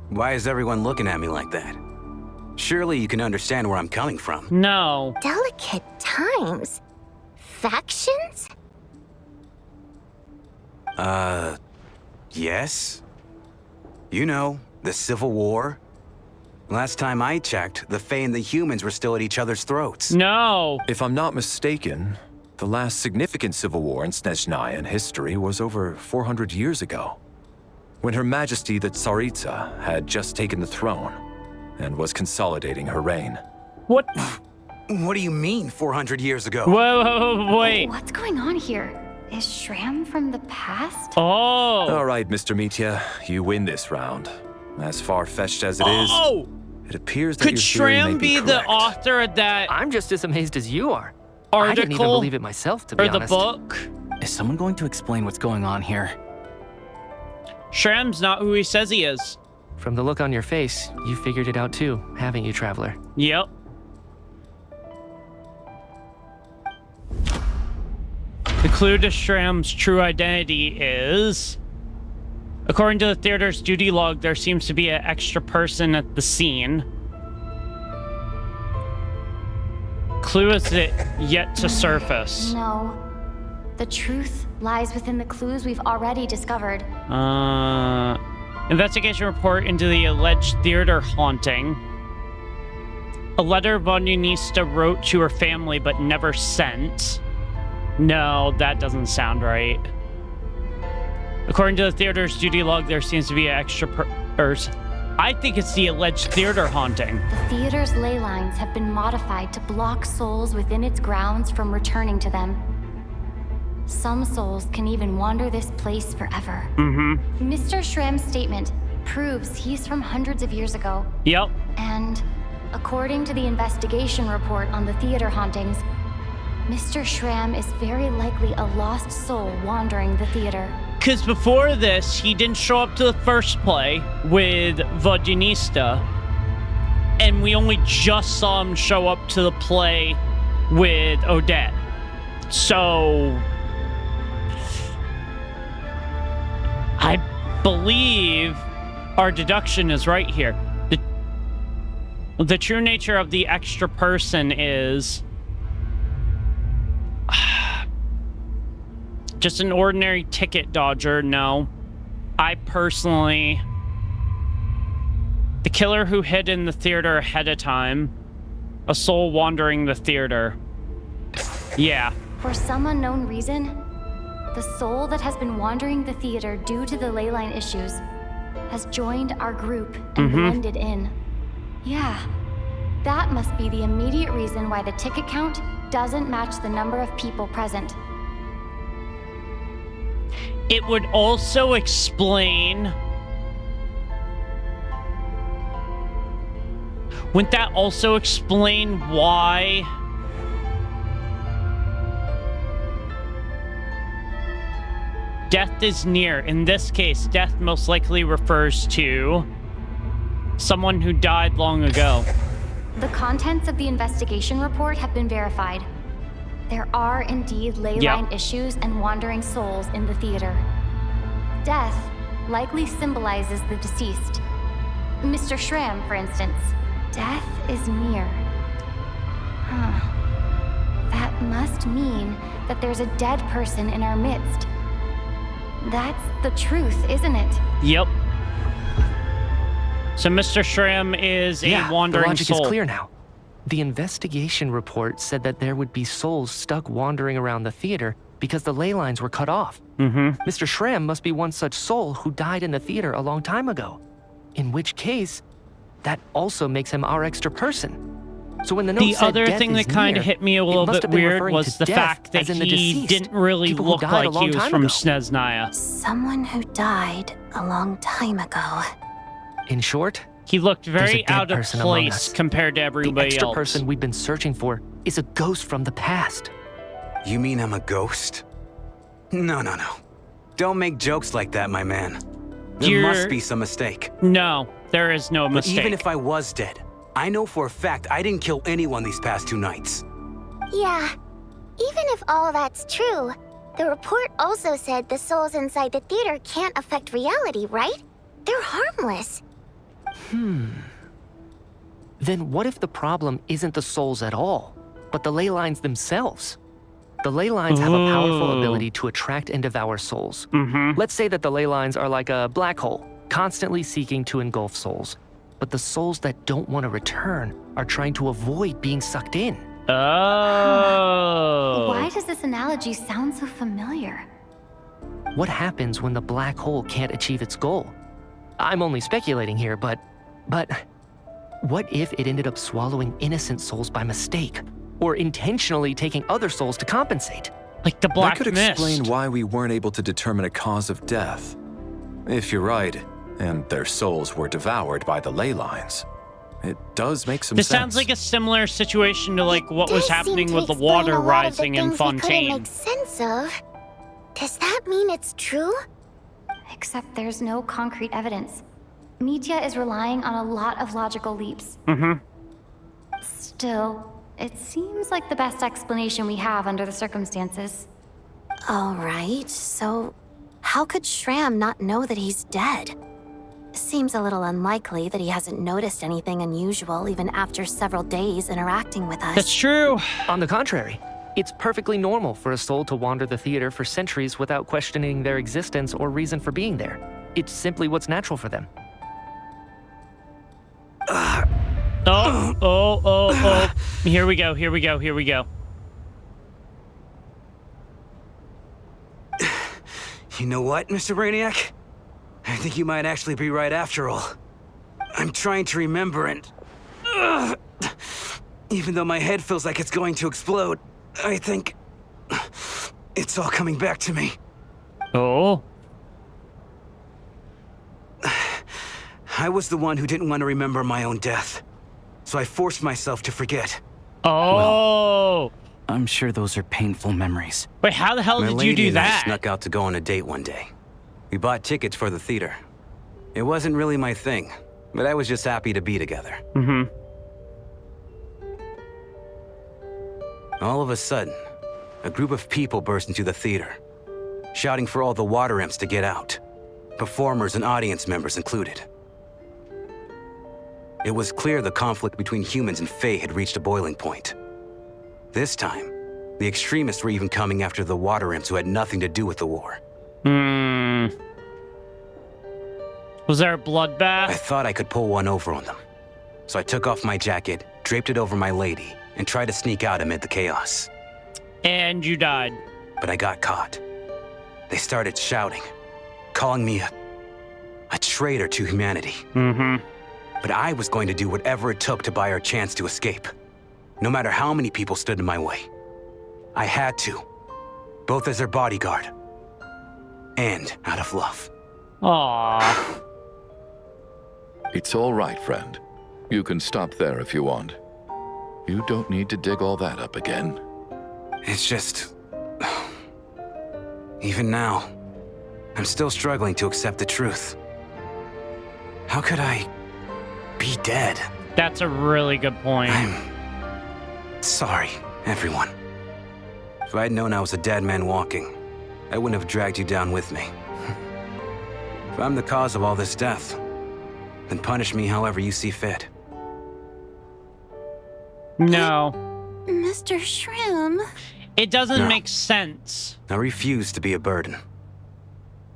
Why is everyone looking at me like that? Surely you can understand where I'm coming from. No. Delicate times? Factions? Yes? You know, the Civil War? Last time I checked, the Fae and the humans were still at each other's throats. No. If I'm not mistaken, the last significant civil war in Snezhnayan history was over 400 years ago, when Her Majesty the Tsaritsa had just taken the throne and was consolidating her reign. What? What do you mean, 400 years ago? Whoa, wait. What's going on here? Is Shram from the past? Oh. All right, Mr. Mitya, you win this round. As far-fetched as it is, it appears that Could your theory may Shram be be the correct. author of that I'm just as amazed as you are. article? I didn't even believe it myself, to be or honest. the book? Is someone going to explain what's going on here? Shram's not who he says he is. From the look on your face, you figured it out too, haven't you, Traveler? Yep. The clue to Shram's true identity is... According to the theater's duty log, there seems to be an extra person at the scene. Clue is it yet to surface. No. The truth lies within the clues we've already discovered. Investigation report into the alleged theater haunting. A letter Vodunista wrote to her family but never sent. No, that doesn't sound right. According to the theater's duty log, there seems to be an extra I think it's the alleged theater haunting. The theater's ley lines have been modified to block souls within its grounds from returning to them. Some souls can even wander this place forever. Mr. Shram's statement proves he's from hundreds of years ago. Yep. And according to the investigation report on the theater hauntings, Mr. Shram is very likely a lost soul wandering the theater. Because before this, he didn't show up to the first play with Vodunista, and we only just saw him show up to the play with Odette. So... I believe our deduction is right here. The true nature of the extra person is... just an ordinary ticket dodger, no. I personally... The killer who hid in the theater ahead of time. A soul wandering the theater. Yeah. For some unknown reason, the soul that has been wandering the theater due to the leyline issues has joined our group and blended in. Yeah, That must be the immediate reason why the ticket count doesn't match the number of people present. It would also explain... Wouldn't that also explain why... death is near? In this case, death most likely refers to someone who died long ago. The contents of the investigation report have been verified. There are indeed ley line issues and wandering souls in the theater. Death likely symbolizes the deceased. Mr. Schramm, for instance. Death is near. Huh. That must mean that there's a dead person in our midst. That's the truth, isn't it? Yep. So Mr. Schramm is a wandering the logic soul. is clear now. The investigation report said that there would be souls stuck wandering around the theater because the ley lines were cut off. Mr. Schramm must be one such soul who died in the theater a long time ago. In which case, that also makes him our extra person. So when the note said other death thing is that kind of near, hit me a it little must bit have been weird referring was to the death, fact that as in the he deceased, didn't really people who look died like a long he was time from ago. Snezhnaya. Someone who died a long time ago. In short, he looked there's a very dead out of person among place us. compared to The everybody extra else. person we've been searching for is a ghost from the past. You mean I'm a ghost? No. Don't make jokes like that, my man. There must be some mistake. No, there is no But mistake. even if I was dead, I know for a fact I didn't kill anyone these past 2 nights. Yeah, even if all that's true, the report also said the souls inside the theater can't affect reality, right? They're harmless. Then what if the problem isn't the souls at all, but the ley lines themselves? The ley lines have a powerful ability to attract and devour souls. Let's say that the ley lines are like a black hole, constantly seeking to engulf souls. But the souls that don't want to return are trying to avoid being sucked in. Oh. Why does this analogy sound so familiar? What happens when the black hole can't achieve its goal? I'm only speculating here, but what if it ended up swallowing innocent souls by mistake? Or intentionally taking other souls to compensate? Like the Black That could Mist. explain why we weren't able to determine a cause of death. If you're right, and their souls were devoured by the ley lines, it does make some This sense. sounds like a similar situation to like what was Does seem happening to with the explain water a lot rising in of the things we couldn't Fontaine. make sense of. Does that mean it's true? Except there's no concrete evidence. Mitya is relying on a lot of logical leaps. Still, it seems like the best explanation we have under the circumstances. All right, so how could Schramm not know that he's dead? Seems a little unlikely that he hasn't noticed anything unusual even after several days interacting with us. That's true. On the contrary, it's perfectly normal for a soul to wander the theater for centuries without questioning their existence or reason for being there. It's simply what's natural for them. Oh. Here we go. You know what, Mr. Brainiac? I think you might actually be right after all. I'm trying to remember and... even though my head feels like it's going to explode, I think... it's all coming back to me. Oh. I was the one who didn't want to remember my own death. So I forced myself to forget. Oh. I'm sure those are painful memories. Wait, how the hell My did you lady do and I that? snuck out to go on a date one day. We bought tickets for the theater. It wasn't really my thing, but I was just happy to be together. All of a sudden, a group of people burst into the theater, shouting for all the water imps to get out, performers and audience members included. It was clear the conflict between humans and Fae had reached a boiling point. This time, the extremists were even coming after the water imps who had nothing to do with the war. Was there a bloodbath? I thought I could pull one over on them. So I took off my jacket, draped it over my lady, and tried to sneak out amid the chaos. And you died. But I got caught. They started shouting, calling me a traitor to humanity. But I was going to do whatever it took to buy her a chance to escape. No matter how many people stood in my way. I had to. Both as her bodyguard. And out of love. Aww. It's all right, friend. You can stop there if you want. You don't need to dig all that up again. It's just... Even now, I'm still struggling to accept the truth. How could I be dead? That's a really good point. I'm sorry, everyone. If I'd known I was a dead man walking, I wouldn't have dragged you down with me. If I'm the cause of all this death, then punish me however you see fit. No. Mr. Shrim... It doesn't No. make sense. I refuse to be a burden.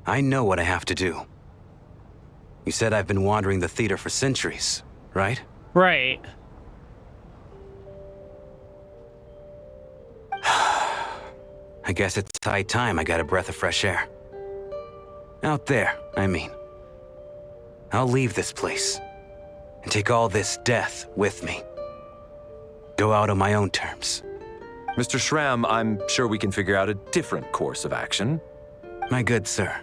I know what I have to do. You said I've been wandering the theater for centuries, right? Right. I guess it's high time I got a breath of fresh air. Out there, I mean. I'll leave this place and take all this death with me. Go out on my own terms. Mr. Shram, I'm sure we can figure out a different course of action. My good sir,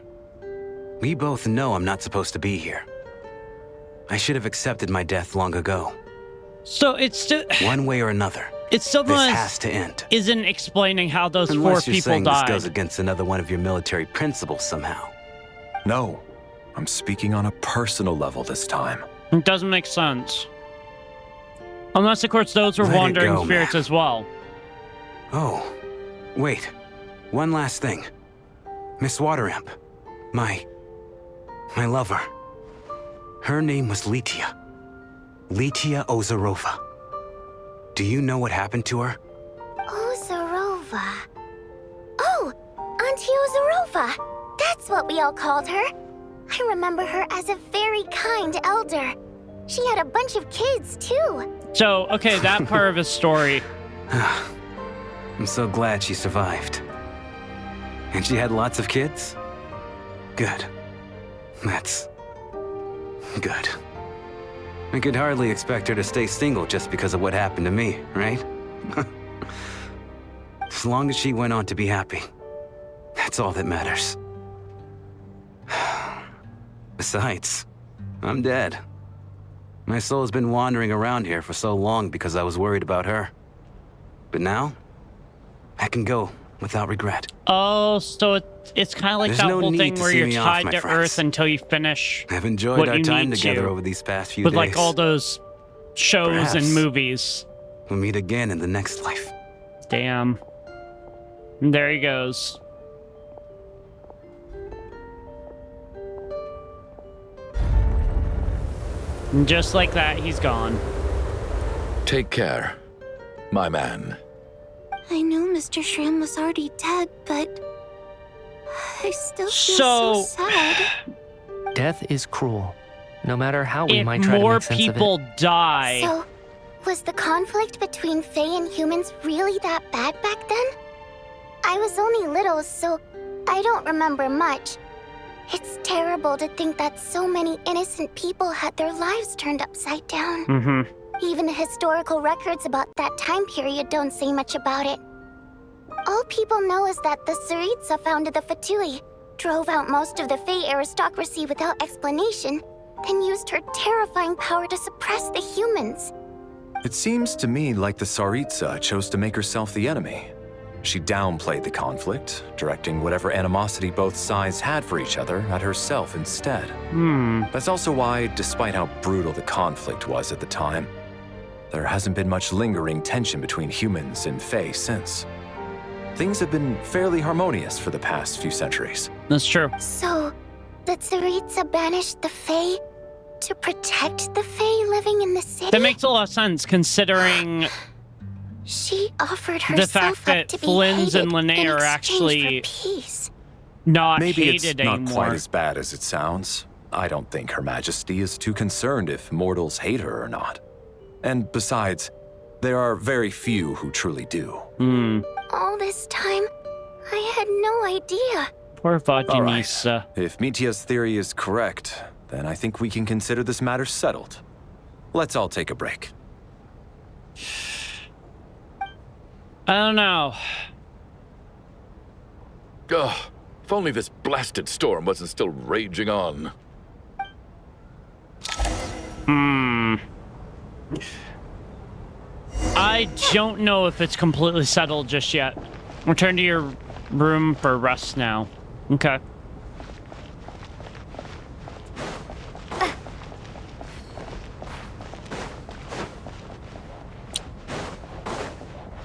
we both know I'm not supposed to be here. I should have accepted my death long ago. So it's still... One way or another. It's still This not... has to end. Isn't explaining how those Unless four you're people saying died. this goes against another one of your military principles somehow. No, I'm speaking on a personal level this time. It doesn't make sense. Unless, of course, those were Let it wandering go, spirits man. as well. Oh, wait. One last thing. Miss Wateramp. My lover. Her name was Litia. Litia Ozarova. Do you know what happened to her? Ozarova. Oh, Auntie Ozarova. That's what we all called her. I remember her as a very kind elder. She had a bunch of kids, too. So, okay, that part of his story. I'm so glad she survived. And she had lots of kids? Good. That's... good. I could hardly expect her to stay single just because of what happened to me, right? As long as she went on to be happy, that's all that matters. Besides, I'm dead. My soul's been wandering around here for so long because I was worried about her. But now, I can go without regret. Oh, so it's kind of like There's that no whole need thing to where see you're me off, tied my to friends. Earth until you finish I've enjoyed what our you time need together to. over these past few With days. like all those shows Perhaps and movies. We'll meet again in the next life. Damn. And there he goes. And just like that, he's gone. Take care, my man. I know Mr. Shram was already dead, but... I still feel so sad. Death is cruel, no matter how we If might try to more make sense of it. people die... So, was the conflict between Fae and humans really that bad back then? I was only little, so I don't remember much. It's terrible to think that so many innocent people had their lives turned upside down. Mm-hmm. Even the historical records about that time period don't say much about it. All people know is that the Tsaritsa founded the Fatui, drove out most of the Fae aristocracy without explanation, then used her terrifying power to suppress the humans. It seems to me like the Tsaritsa chose to make herself the enemy. She downplayed the conflict, directing whatever animosity both sides had for each other at herself instead. That's also why, despite how brutal the conflict was at the time, there hasn't been much lingering tension between humans and Fae since. Things have been fairly harmonious for the past few centuries. That's true. So, the Tsaritsa banished the Fae to protect the Fae living in the city? That makes a lot of sense, considering She offered herself the fact that up to be Flynn's hated and Linnea in are exchange actually for peace. not Maybe hated it's not anymore. quite as bad as it sounds. I don't think Her Majesty is too concerned if mortals hate her or not. And besides, there are very few who truly do. All this time, I had no idea. Poor Vaginisa. If Mitia's theory is correct, then I think we can consider this matter settled. Let's all take a break. I don't know. Ugh, if only this blasted storm wasn't still raging on. I don't know if it's completely settled just yet. Return to your room for rest now. Okay.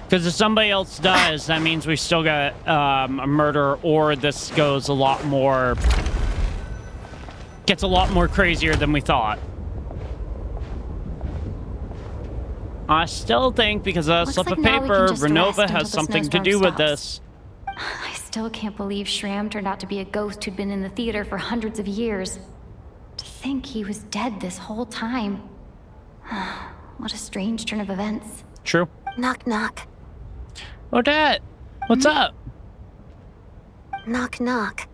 Because if somebody else dies, that means we still got a murder, or this goes a lot more... gets a lot more crazier than we thought. I still think, because of a slip of paper, Ronova has something to do with this. I still can't believe Shram turned out to be a ghost who'd been in the theater for hundreds of years. To think he was dead this whole time. What a strange turn of events. True. Knock, knock. Odette, what's up? Knock, knock.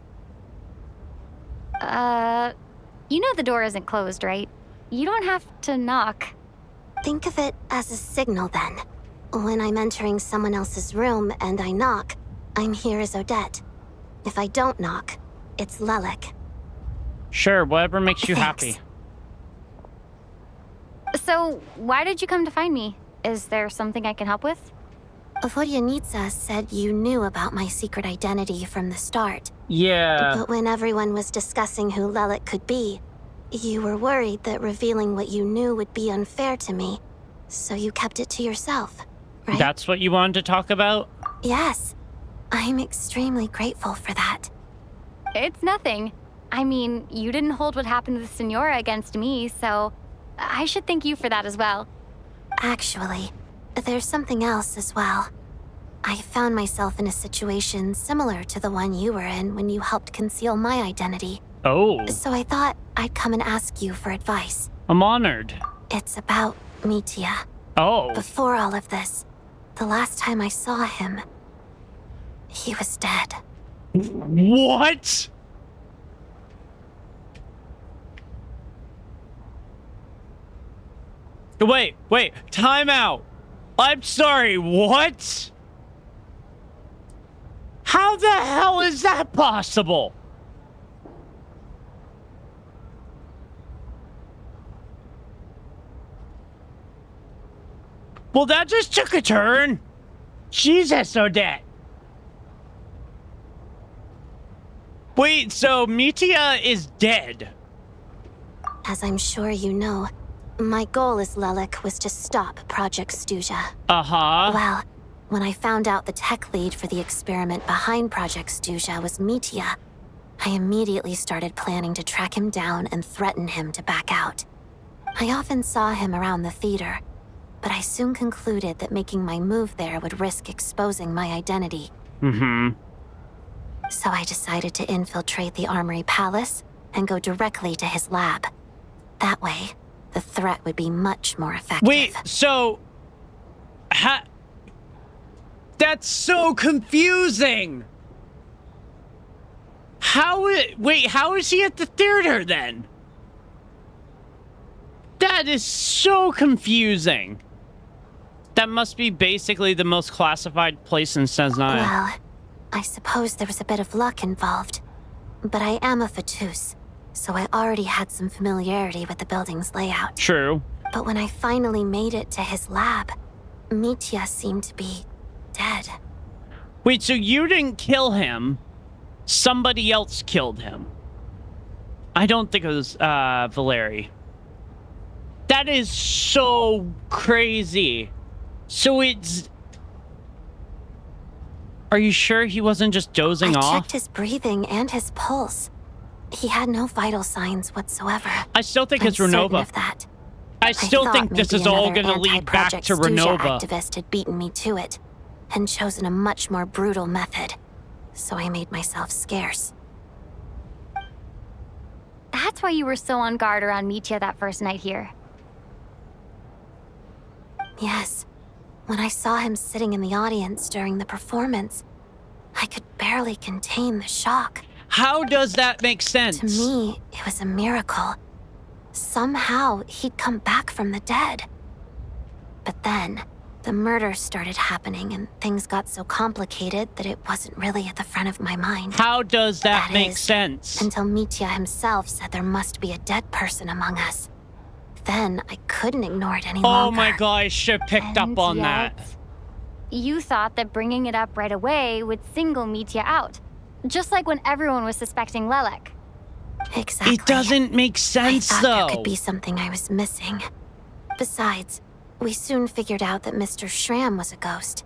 You know the door isn't closed, right? You don't have to knock. Think of it as a signal then. When I'm entering someone else's room and I knock, I'm here as Odette. If I don't knock, it's Lelik. Sure, whatever makes you happy. So, why did you come to find me? Is there something I can help with? Vodyanitsa said you knew about my secret identity from the start. Yeah. But when everyone was discussing who Lelik could be, you were worried that revealing what you knew would be unfair to me, so you kept it to yourself, right? That's what you wanted to talk about? Yes. I'm extremely grateful for that. It's nothing. I mean, you didn't hold what happened to the Senora against me, so I should thank you for that as well. Actually, there's something else as well. I found myself in a situation similar to the one you were in when you helped conceal my identity. Oh. So I thought I'd come and ask you for advice. I'm honored. It's about Mitya. Oh. Before all of this, the last time I saw him, he was dead. What? Wait, time out. I'm sorry, what? How the hell is that possible? Well, that just took a turn. Jesus, Odette. Wait, so Mitya is dead? As I'm sure you know, my goal as Lelik was to stop Project Stuzha. Uh-huh. Well, when I found out the tech lead for the experiment behind Project Stuzha was Mitya, I immediately started planning to track him down and threaten him to back out. I often saw him around the theater, but I soon concluded that making my move there would risk exposing my identity. Mm-hmm. So I decided to infiltrate the Armory Palace and go directly to his lab. That way, the threat would be much more effective. Wait, so... That's so confusing! How is he at the theater then? That is so confusing. That must be basically the most classified place in Snezhnaya. Well, I suppose there was a bit of luck involved. But I am a Fatus, so I already had some familiarity with the building's layout. True. But when I finally made it to his lab, Mitya seemed to be dead. Wait, so you didn't kill him? Somebody else killed him? I don't think it was, Valeri. That is so crazy. So it's... Are you sure he wasn't just dozing off? I checked his breathing and his pulse. He had no vital signs whatsoever. I still think it's Ronova. Of that. I still think this is all going to lead back to Ronova. Activist had beaten me to it and chosen a much more brutal method. So I made myself scarce. That's why you were so on guard around Mitya that first night here. Yes. When I saw him sitting in the audience during the performance, I could barely contain the shock. How does that make sense? To me, it was a miracle. Somehow, he'd come back from the dead. But then, the murders started happening and things got so complicated that it wasn't really at the front of my mind. How does that make sense? Until Mitya himself said there must be a dead person among us. Then I couldn't ignore it any longer. Oh my god, I should have picked up on that. You thought that bringing it up right away would single Mitya out. Just like when everyone was suspecting Lelek. Exactly. It doesn't make sense, I thought though. there could be something I was missing. Besides, we soon figured out that Mr. Schramm was a ghost.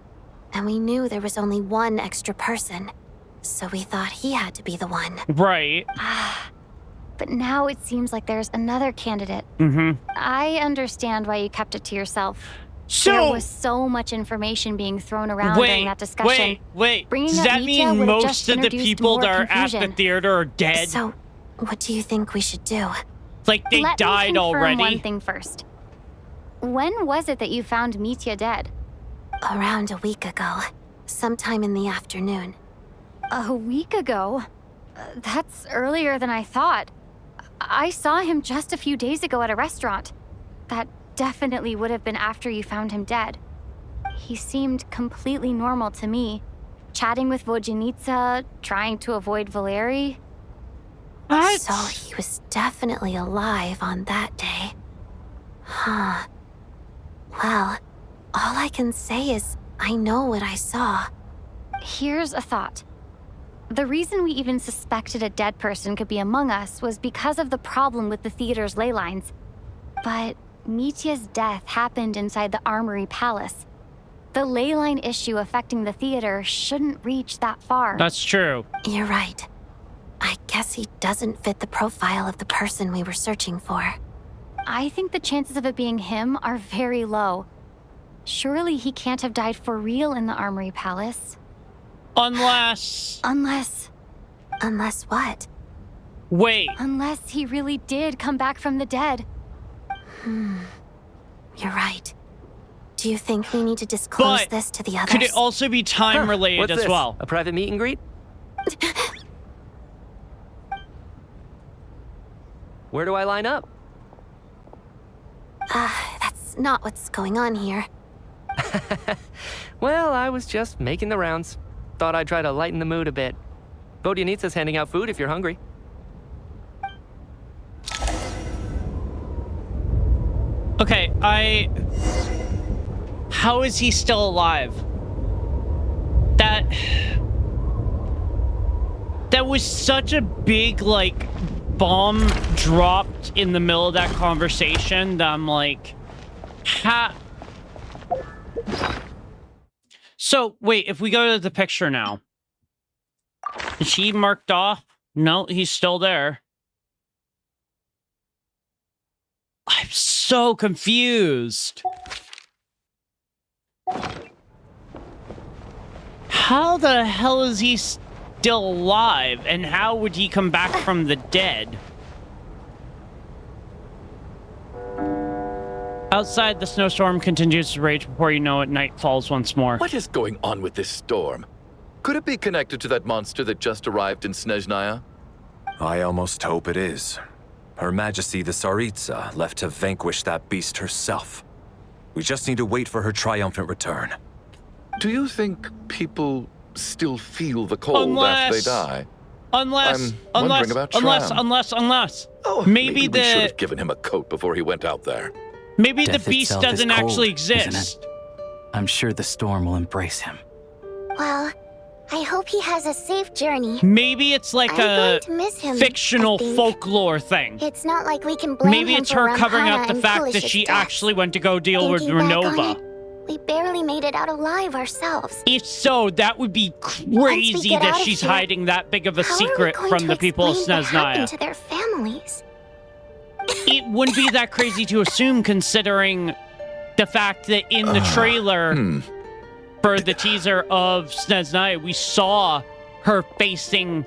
And we knew there was only one extra person. So we thought he had to be the one. Right. But now it seems like there's another candidate. I understand why you kept it to yourself. There was so much information being thrown around during that discussion. Wait. Bringing Does up that Mitya mean would have most just of the introduced people more that are at the confusion. theater are dead? So, what do you think we should do? Like they Let died me confirm already? one thing first. When was it that you found Mitya dead? Around a week ago. Sometime in the afternoon. A week ago? That's earlier than I thought. I saw him just a few days ago at a restaurant. That definitely would have been after you found him dead. He seemed completely normal to me. Chatting with Vodjanitsa, trying to avoid Valeri. What? So he was definitely alive on that day. Huh. Well, all I can say is I know what I saw. Here's a thought. The reason we even suspected a dead person could be among us was because of the problem with the theater's ley lines. But Mitya's death happened inside the Armory Palace. The ley line issue affecting the theater shouldn't reach that far. That's true. You're right. I guess he doesn't fit the profile of the person we were searching for. I think the chances of it being him are very low. Surely he can't have died for real in the Armory Palace. Unless what? Wait. Unless he really did come back from the dead. You're right. Do you think we need to disclose But this to the others? could it also be time related What's as this? well? A private meet and greet? Where do I line up? That's not what's going on here. Well, I was just making the rounds. Thought I'd try to lighten the mood a bit. Vodjanitsa's handing out food if you're hungry. Okay, how is he still alive? That was such a big, like, bomb dropped in the middle of that conversation that I'm like, So, wait, if we go to the picture now. Is she marked off? No, he's still there. I'm so confused. How the hell is he still alive? And how would he come back from the dead? Outside, the snowstorm continues to rage before you know it, night falls once more. What is going on with this storm? Could it be connected to that monster that just arrived in Snezhnaya? I almost hope it is. Her Majesty the Tsaritsa left to vanquish that beast herself. We just need to wait for her triumphant return. Do you think people still feel the cold after they die? Unless. Oh, maybe we should have given him a coat before he went out there. Maybe Death the beast itself is doesn't cold, actually isn't it? exist. I'm sure the storm will embrace him. Well, I hope he has a safe journey. Maybe it's like I'm a going to miss him, fictional I think. folklore thing. It's not like we can blame Maybe him it's for her covering up Ramhana the and fact that Kulish's she death. actually went to go deal with Thinking back on Ronova. it, we barely made it out alive ourselves. If so, that would be crazy get that out of she's here, hiding that big of a How are we secret going from to the people of explain what happened Snezhnaya. to their families? It wouldn't be that crazy to assume, considering the fact that in the trailer for the teaser of Snezhnaya, we saw her facing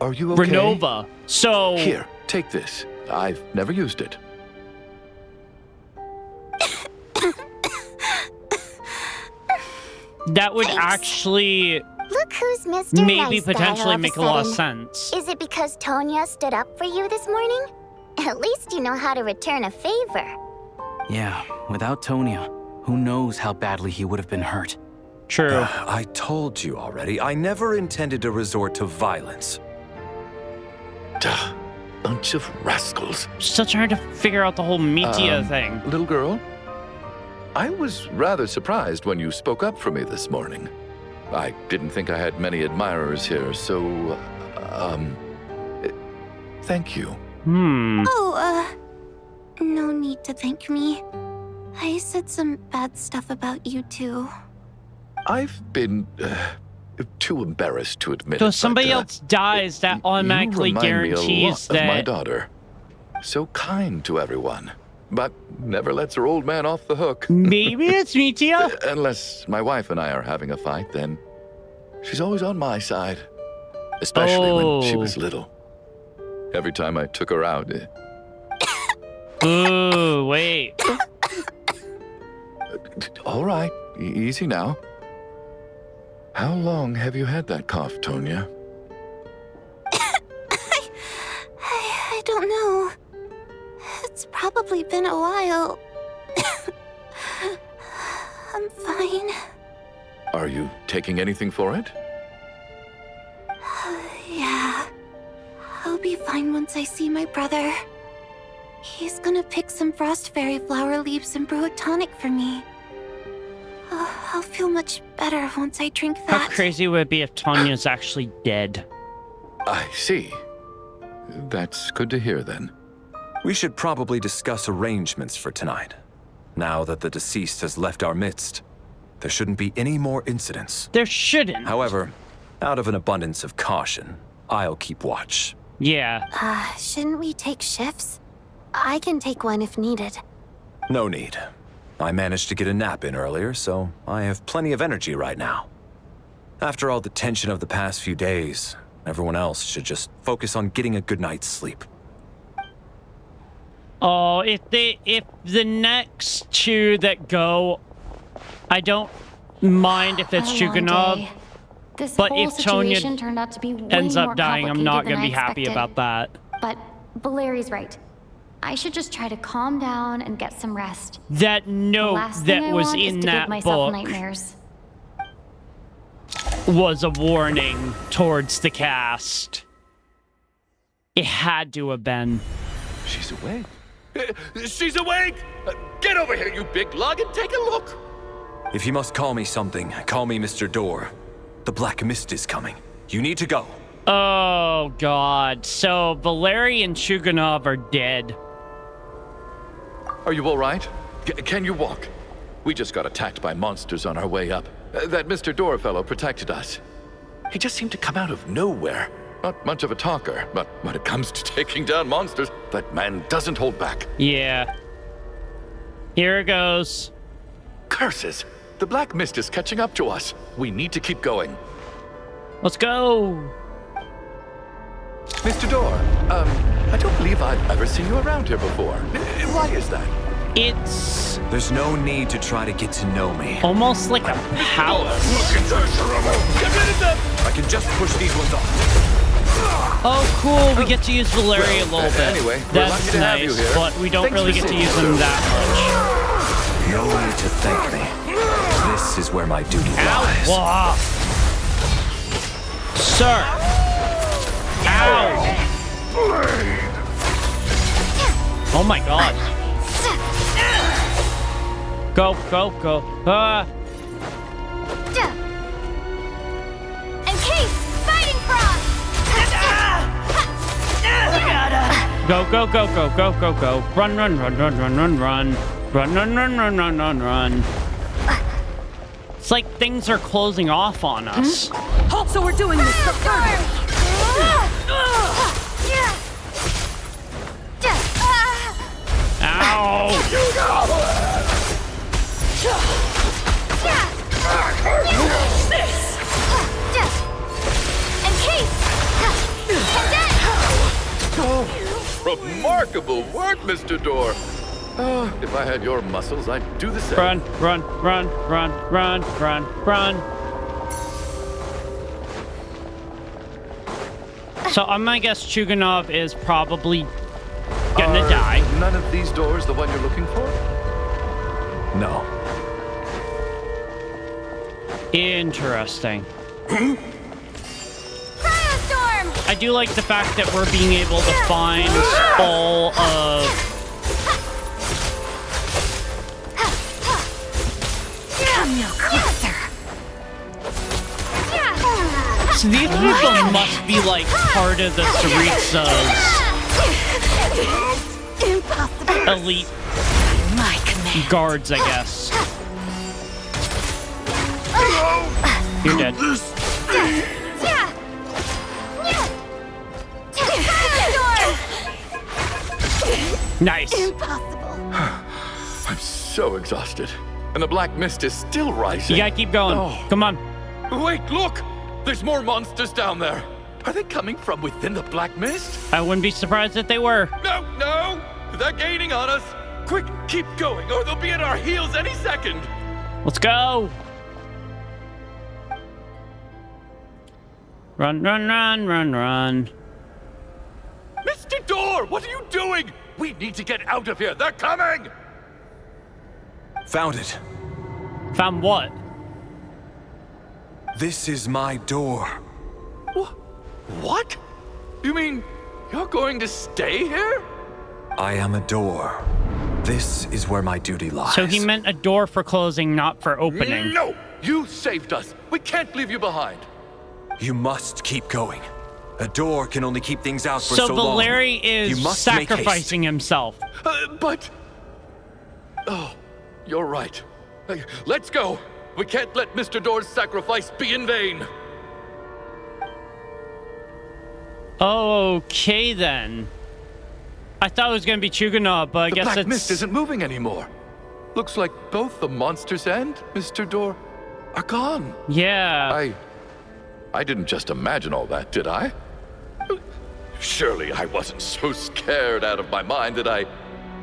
Are you okay? Ronova. So Here, take this. I've never used it. that would actually Look who's Mr. maybe Nice Guy all potentially of make a lot of sudden. sense. Is it because Tonya stood up for you this morning? At least you know how to return a favor. Yeah, without Tonya, who knows how badly he would have been hurt. True. I told you already, I never intended to resort to violence. Duh, bunch of rascals. Still trying to figure out the whole media thing. Little girl, I was rather surprised when you spoke up for me this morning. I didn't think I had many admirers here, so, thank you. Oh, no need to thank me. I said some bad stuff about you too. I've been too embarrassed to admit So it. if somebody but, else dies, that automatically you remind me a guarantees lot of my that. daughter. So kind to everyone, but never lets her old man off the hook. Maybe it's me, Tio. Unless my wife and I are having a fight, then she's always on my side. Especially when she was little. Every time I took her out. Ooh, wait. All right, easy now. How long have you had that cough, Tonya? I don't know. It's probably been a while. I'm fine. Are you taking anything for it? Yeah. I'll be fine once I see my brother. He's gonna pick some frost fairy flower leaves and brew a tonic for me. I'll feel much better once I drink that. How crazy would it be if Tanya's actually dead? I see. That's good to hear then. We should probably discuss arrangements for tonight. Now that the deceased has left our midst, there shouldn't be any more incidents. There shouldn't. However, out of an abundance of caution, I'll keep watch. Yeah. Shouldn't we take shifts? I can take one if needed. No need. I managed to get a nap in earlier, so I have plenty of energy right now. After all the tension of the past few days, everyone else should just focus on getting a good night's sleep. Oh, if the next two that go, I don't mind if it's Chuganov, This but whole if situation Tonya turned out to be way ends more up dying, I'm not complicated gonna be than I happy expected. about that. But Valeri's right. I should just try to calm down and get some rest. That The note last thing that I was want is in to give that myself book nightmares. was a warning towards the cast. It had to have been. She's awake. She's awake! Get over here, you big lug, and take a look! If you must call me something, call me Mr. Door. The Black Mist is coming. You need to go. Oh, God. So, Valeri and Chuganov are dead. Are you all right? Can you walk? We just got attacked by monsters on our way up. That Mr. Door fellow protected us. He just seemed to come out of nowhere. Not much of a talker, but when it comes to taking down monsters, that man doesn't hold back. Yeah. Here it goes. Curses! The Black Mist is catching up to us. We need to keep going. Let's go. Mr. Door, I don't believe I've ever seen you around here before. Why is that? It's... There's no need to try to get to know me. almost like a palace. Look at this rubble! Get rid of them! I can just push these ones off. Oh, cool. We get to use Valeri a little bit. Anyway, we're lucky That's to have you nice, here. but we don't Thanks really for get to seeing use us them through. that No need to thank me. This is where my duty much. Ow! lies. Whoa. Sir! Ow! Oh my god. Go, go, go. Encase! Fighting Frog! Go, go, go, go, go, go, go. Run, run, run, run, run, run, run. Run, run, run, run, run, run, run. It's like things are closing off on us. Halt, so we're doing this. Ow! Remarkable work, Mr. Door. If I had your muscles, I'd do the same. Run, run, run, run, run, run, run. So I'm gonna guess Chuganov is probably gonna die. None of these doors the one you're looking for? No. Interesting. Storm! I do like the fact that we're being able to find all of... Come no closer. So these people must be like part of the Tsaritsas. Impossible. Elite My command. guards, I guess. You're dead. Nice. Impossible. I'm so exhausted. And the black mist is still rising. You gotta keep going. Oh. Come on. Wait, look! There's more monsters down there. Are they coming from within the black mist? I wouldn't be surprised if they were. No! They're gaining on us. Quick, keep going, or they'll be at our heels any second. Let's go. Run, run, run, run, run. Mr. Door, what are you doing? We need to get out of here. They're coming! Found it. Found what? This is my door. What? You mean you're going to stay here? I am a door. This is where my duty lies. So he meant a door for closing, not for opening. No! You saved us. We can't leave you behind. You must keep going. A door can only keep things out for so long. So Valeri is You must make sacrificing himself. But... Oh, you're right. Let's go. We can't let Mr. Door's sacrifice be in vain. Okay, then. I thought it was going to be Chugunov, but I guess The black it's... mist isn't moving anymore. Looks like both the monsters and Mr. Door are gone. Yeah. I didn't just imagine all that, did I? Surely I wasn't so scared out of my mind that I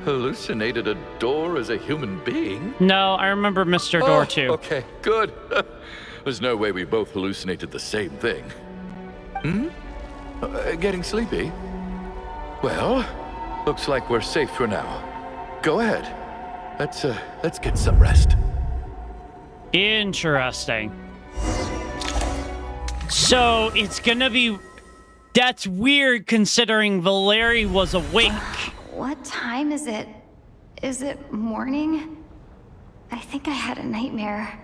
hallucinated a door as a human being. No, I remember Mr. Door too. Okay, good. There's no way we both hallucinated the same thing. Getting sleepy? Well, looks like we're safe for now. Go ahead. Let's get some rest. Interesting. So it's gonna be... That's weird considering Valeri was awake. What time is it? Is it morning? I think I had a nightmare.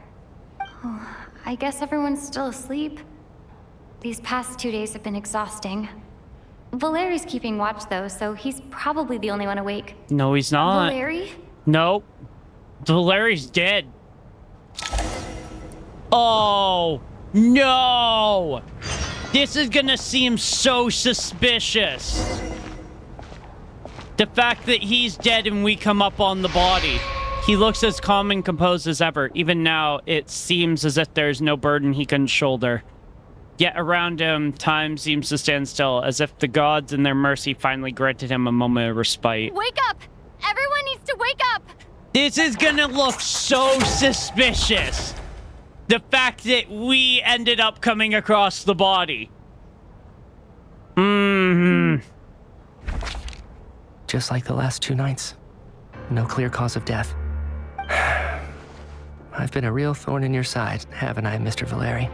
Oh, I guess everyone's still asleep. These past 2 days have been exhausting. Valeri's keeping watch though, so he's probably the only one awake. No, he's not. Valeri? Nope. Valeri's dead. Oh, no! This is gonna seem so suspicious. The fact that he's dead and we come up on the body. He looks as calm and composed as ever. Even now, it seems as if there's no burden he can shoulder. Yet around him, time seems to stand still, as if the gods in their mercy finally granted him a moment of respite. Wake up! Everyone needs to wake up! This is gonna look so suspicious. The fact that we ended up coming across the body. Just like the last 2 nights. No clear cause of death. I've been a real thorn in your side, haven't I, Mr. Valeri?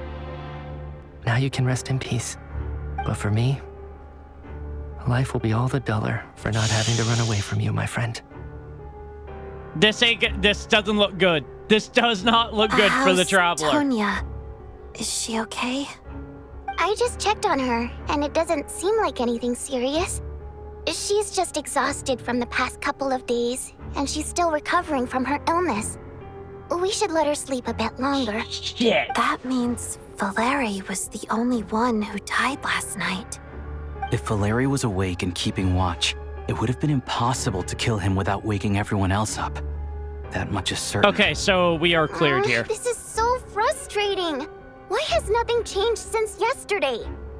Now you can rest in peace. But for me, life will be all the duller for not having to run away from you, my friend. This doesn't look good. This does not look good for the traveler. Tonya, is she okay? I just checked on her, and it doesn't seem like anything serious. She's just exhausted from the past couple of days, and she's still recovering from her illness. We should let her sleep a bit longer. Shit. That means Valeri was the only one who died last night. If Valeri was awake and keeping watch, it would have been impossible to kill him without waking everyone else up. That much is certain. Okay, so we are cleared here. This is so frustrating. Why has nothing changed since yesterday?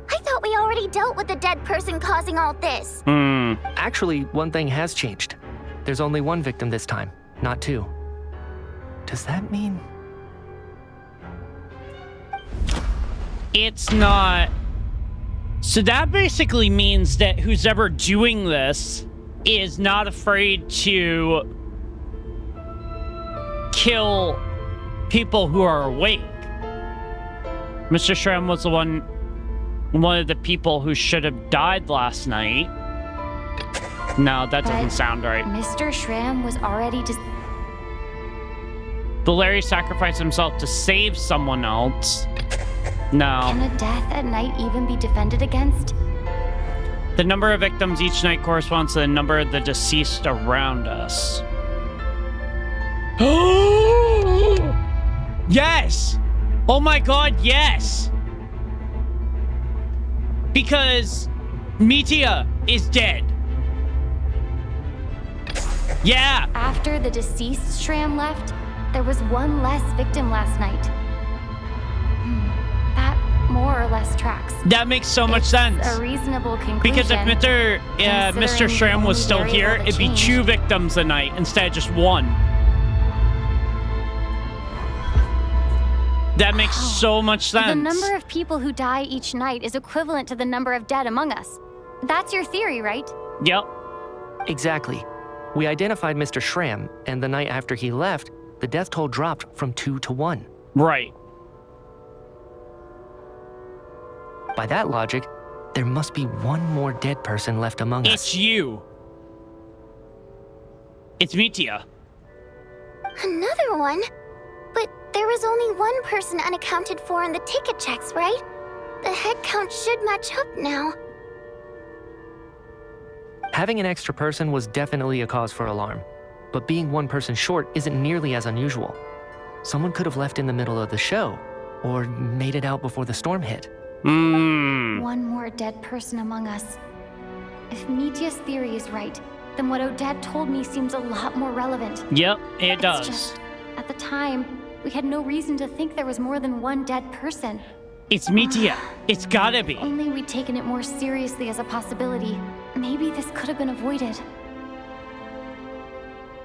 I thought we already dealt with the dead person causing all this. Actually, one thing has changed. There's only one victim this time, not 2. Does that mean... It's not... So that basically means that who's ever doing this is not afraid to kill people who are awake. Mr. Shram was one of the people who should have died last night. No, that doesn't sound right. Mr. Shram was already Valeri sacrificed himself to save someone else. No. Can a death at night even be defended against? The number of victims each night corresponds to the number of the deceased around us. Yes! Oh my god, yes! Because Mitia is dead. Yeah! After the deceased Shram left, there was one less victim last night. That more or less tracks. That makes so much sense. A reasonable conclusion. Because if Mr. Shram was still here, it'd be 2 victims a night instead of just 1. That makes so much sense. The number of people who die each night is equivalent to the number of dead among us. That's your theory, right? Yep. Exactly. We identified Mr. Shram, and the night after he left, the death toll dropped from 2 to 1. Right. By that logic, there must be one more dead person left among us. It's you. It's Mitia. Another one? But there was only one person unaccounted for in the ticket checks, right? The head count should match up now. Having an extra person was definitely a cause for alarm, but being one person short isn't nearly as unusual. Someone could have left in the middle of the show, or made it out before the storm hit. One more dead person among us. If Mitia's theory is right, then what Odette told me seems a lot more relevant. Yep, it does. It's just, at the time, we had no reason to think there was more than one dead person. It's Mitia. It's gotta be. If only we'd taken it more seriously as a possibility, maybe this could have been avoided.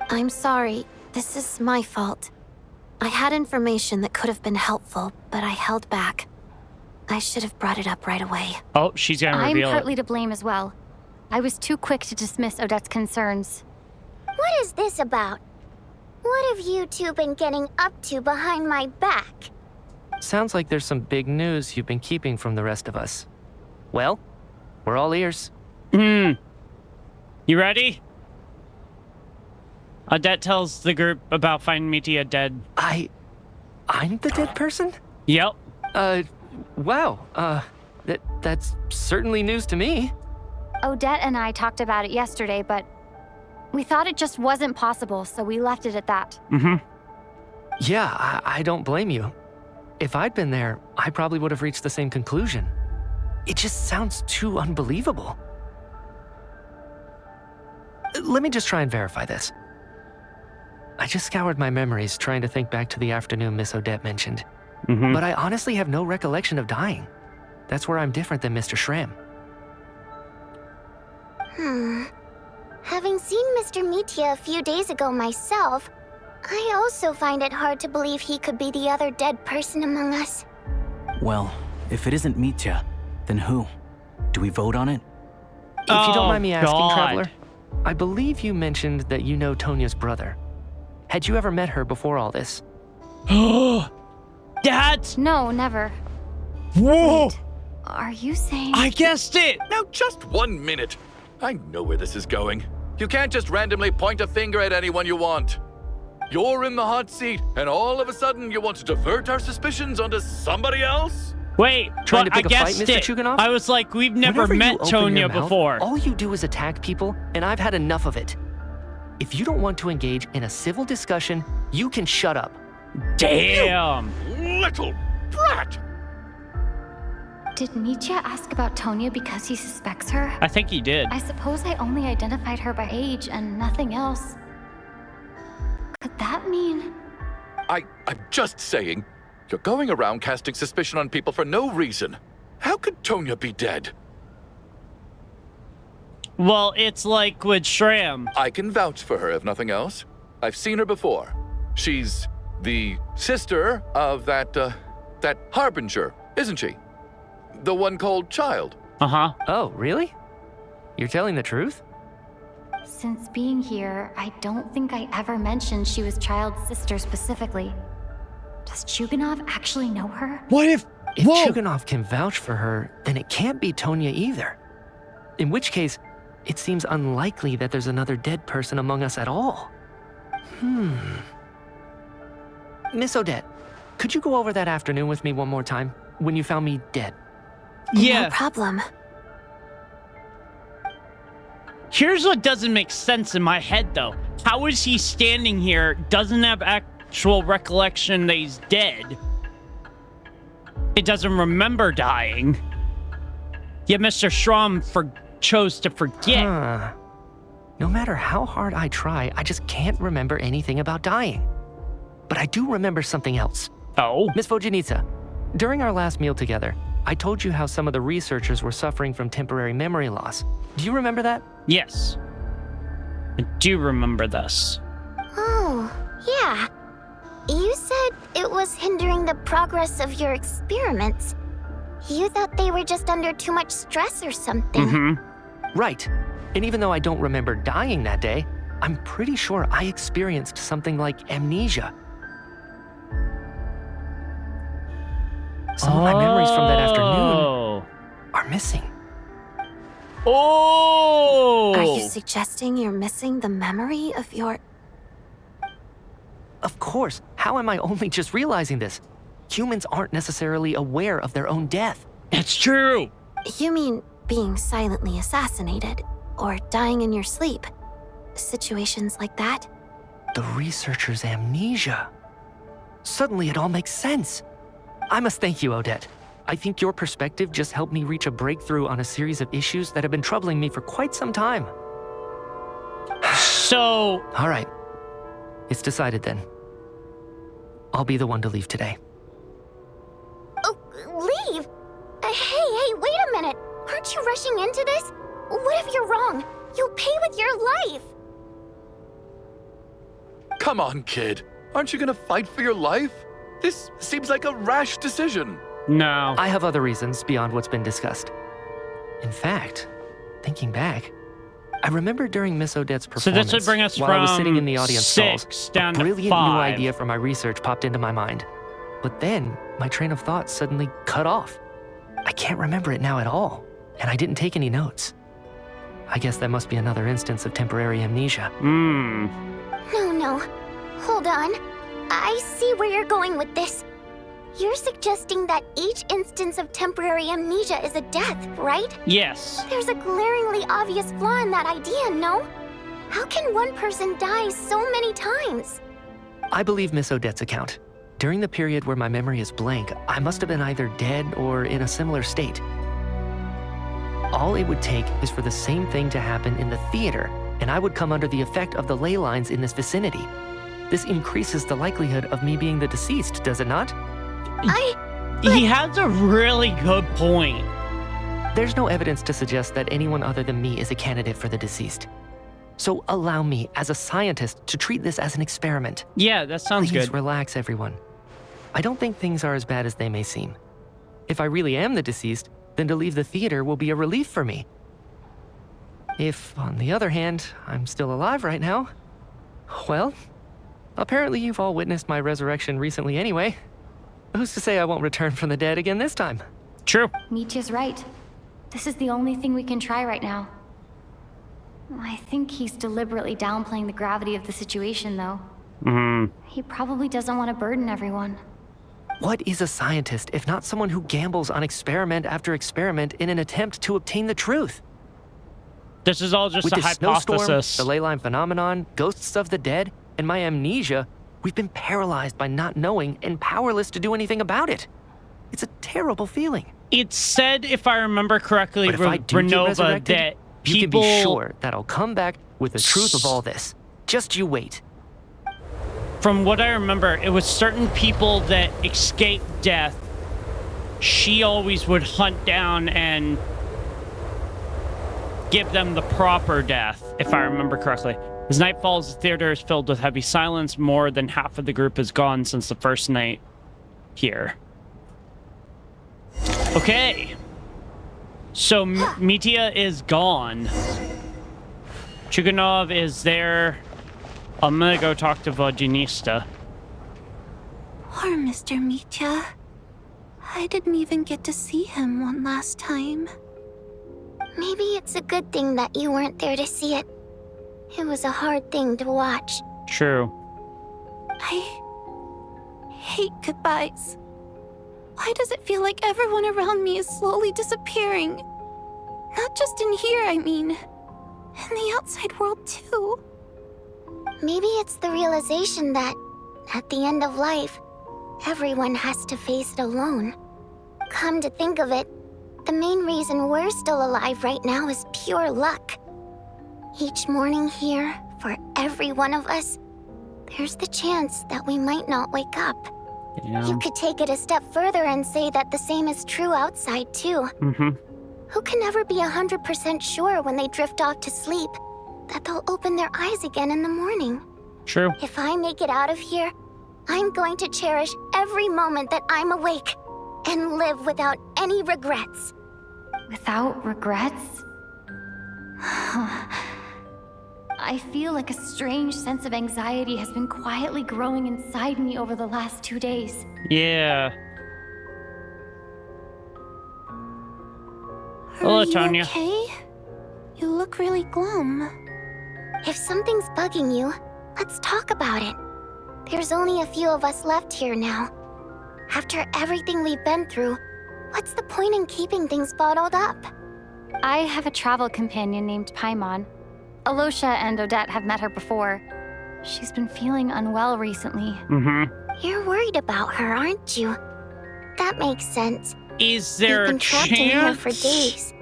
I'm sorry. This is my fault. I had information that could have been helpful, but I held back. I should have brought it up right away. Oh, she's gonna reveal I'm partly to blame as well. I was too quick to dismiss Odette's concerns. What is this about? What have you two been getting up to behind my back? Sounds like there's some big news you've been keeping from the rest of us. Well, we're all ears. You ready? Odette tells the group about finding Mitia dead. I'm the dead person? Yep. Wow. That's certainly news to me. Odette and I talked about it yesterday, but we thought it just wasn't possible, so we left it at that. Yeah, I don't blame you. If I'd been there, I probably would have reached the same conclusion. It just sounds too unbelievable. Let me just try and verify this. I just scoured my memories trying to think back to the afternoon Miss Odette mentioned. But I honestly have no recollection of dying. That's where I'm different than Mr. Shram. Having seen Mr. Mitia a few days ago myself, I also find it hard to believe he could be the other dead person among us. Well, if it isn't Mitia, then who? Do we vote on it? If you don't mind me asking, God. Traveler, I believe you mentioned that you know Tonya's brother. Had you ever met her before all this? Dad! No, never. Whoa! Wait, are you saying... I guessed it! Now, just 1 minute. I know where this is going. You can't just randomly point a finger at anyone you want. You're in the hot seat, and all of a sudden you want to divert our suspicions onto somebody else? Wait, Trying to I pick a fight, guessed Mr. it. Chuganov? I was like, we've never Whenever met you open your Tonya mouth, before. All you do is attack people, and I've had enough of it. If you don't want to engage in a civil discussion, you can shut up. Damn! You little brat! Did Mitia ask about Tonya because he suspects her? I think he did. I suppose I only identified her by age and nothing else. Could that mean... I'm just saying. You're going around casting suspicion on people for no reason. How could Tonya be dead? Well, it's like with Shram. I can vouch for her if nothing else. I've seen her before. She's the sister of that Harbinger, isn't she? The one called Child. Uh-huh. Oh, really? You're telling the truth? Since being here, I don't think I ever mentioned she was Child's sister specifically. Does Chuganov actually know her? What if... If Chuganov can vouch for her, then it can't be Tonya either. In which case, it seems unlikely that there's another dead person among us at all. Miss Odette, could you go over that afternoon with me one more time, when you found me dead? Yeah. No problem. Here's what doesn't make sense in my head, though. How is he standing here, doesn't have actual recollection that he's dead? He doesn't remember dying. Yet Mr. Schramm chose to forget. No matter how hard I try, I just can't remember anything about dying. But I do remember something else. Oh? Miss Vojanitsa, during our last meal together, I told you how some of the researchers were suffering from temporary memory loss. Do you remember that? Yes. I do remember this. Oh, yeah. You said it was hindering the progress of your experiments. You thought they were just under too much stress or something. Right. And even though I don't remember dying that day, I'm pretty sure I experienced something like amnesia. Some of my memories from that afternoon are missing. Are you suggesting you're missing the memory of your... Of course. How am I only just realizing this? Humans aren't necessarily aware of their own death. It's true. You mean being silently assassinated or dying in your sleep? Situations like that? The researcher's amnesia. Suddenly it all makes sense. I must thank you, Odette. I think your perspective just helped me reach a breakthrough on a series of issues that have been troubling me for quite some time. So... All right. It's decided then. I'll be the one to leave today. Oh, leave? Hey, wait a minute. Aren't you rushing into this? What if you're wrong? You'll pay with your life. Come on, kid. Aren't you gonna fight for your life? This seems like a rash decision. No. I have other reasons beyond what's been discussed. In fact, thinking back, I remember during Miss Odette's performance, so this would bring us while I was from sitting in the audience 6 stalls, down a to brilliant 5. new idea for my research popped into my mind. But then, my train of thought suddenly cut off. I can't remember it now at all, and I didn't take any notes. I guess that must be another instance of temporary amnesia. No. Hold on. I see where you're going with this. You're suggesting that each instance of temporary amnesia is a death, right? Yes. There's a glaringly obvious flaw in that idea, no? How can one person die so many times? I believe Miss Odette's account. During the period where my memory is blank, I must have been either dead or in a similar state. All it would take is for the same thing to happen in the theater, and I would come under the effect of the ley lines in this vicinity. This increases the likelihood of me being the deceased, does it not? He has a really good point. There's no evidence to suggest that anyone other than me is a candidate for the deceased. So allow me, as a scientist, to treat this as an experiment. Yeah, that sounds Please good. relax, everyone. I don't think things are as bad as they may seem. If I really am the deceased, then to leave the theater will be a relief for me. If, on the other hand, I'm still alive right now, well, apparently you've all witnessed my resurrection recently anyway. Who's to say I won't return from the dead again this time? True. Mitya's right. This is the only thing we can try right now. I think he's deliberately downplaying the gravity of the situation, though. He probably doesn't want to burden everyone. What is a scientist if not someone who gambles on experiment after experiment in an attempt to obtain the truth? This is all just With a the hypothesis. snowstorm, the ley line phenomenon, ghosts of the dead, and my amnesia, we've been paralyzed by not knowing and powerless to do anything about it. It's a terrible feeling. It said, if I remember correctly, But if I do get Ronova, resurrected, that you people... can be sure that I'll come back with the truth of all this. Just you wait. From what I remember, it was certain people that escaped death. She always would hunt down and give them the proper death, if I remember correctly. As night falls, the theater is filled with heavy silence. More than half of the group is gone since the first night here. Okay. So Mitya is gone. Chuganov is there. I'm gonna go talk to Vodjanista. Poor Mr. Mitya. I didn't even get to see him one last time. Maybe it's a good thing that you weren't there to see it. It was a hard thing to watch. True. I hate goodbyes. Why does it feel like everyone around me is slowly disappearing? Not just in here, I mean. In the outside world, too. Maybe it's the realization that, at the end of life, everyone has to face it alone. Come to think of it, the main reason we're still alive right now is pure luck. Each morning here, for every one of us, there's the chance that we might not wake up. Yeah. You could take it a step further and say that the same is true outside, too. Mm-hmm. Who can ever be 100% sure when they drift off to sleep that they'll open their eyes again in the morning? True. If I make it out of here, I'm going to cherish every moment that I'm awake and live without any regrets. Without regrets? I feel like a strange sense of anxiety has been quietly growing inside me over the last 2 days. Yeah. Hello, Tonya. Okay? You look really glum. If something's bugging you, let's talk about it. There's only a few of us left here now. After everything we've been through, what's the point in keeping things bottled up? I have a travel companion named Paimon. Alosha and Odette have met her before. She's been feeling unwell recently. Mm-hmm. You're worried about her, aren't you? That makes sense. Is there You've a been trapped in here chance for days.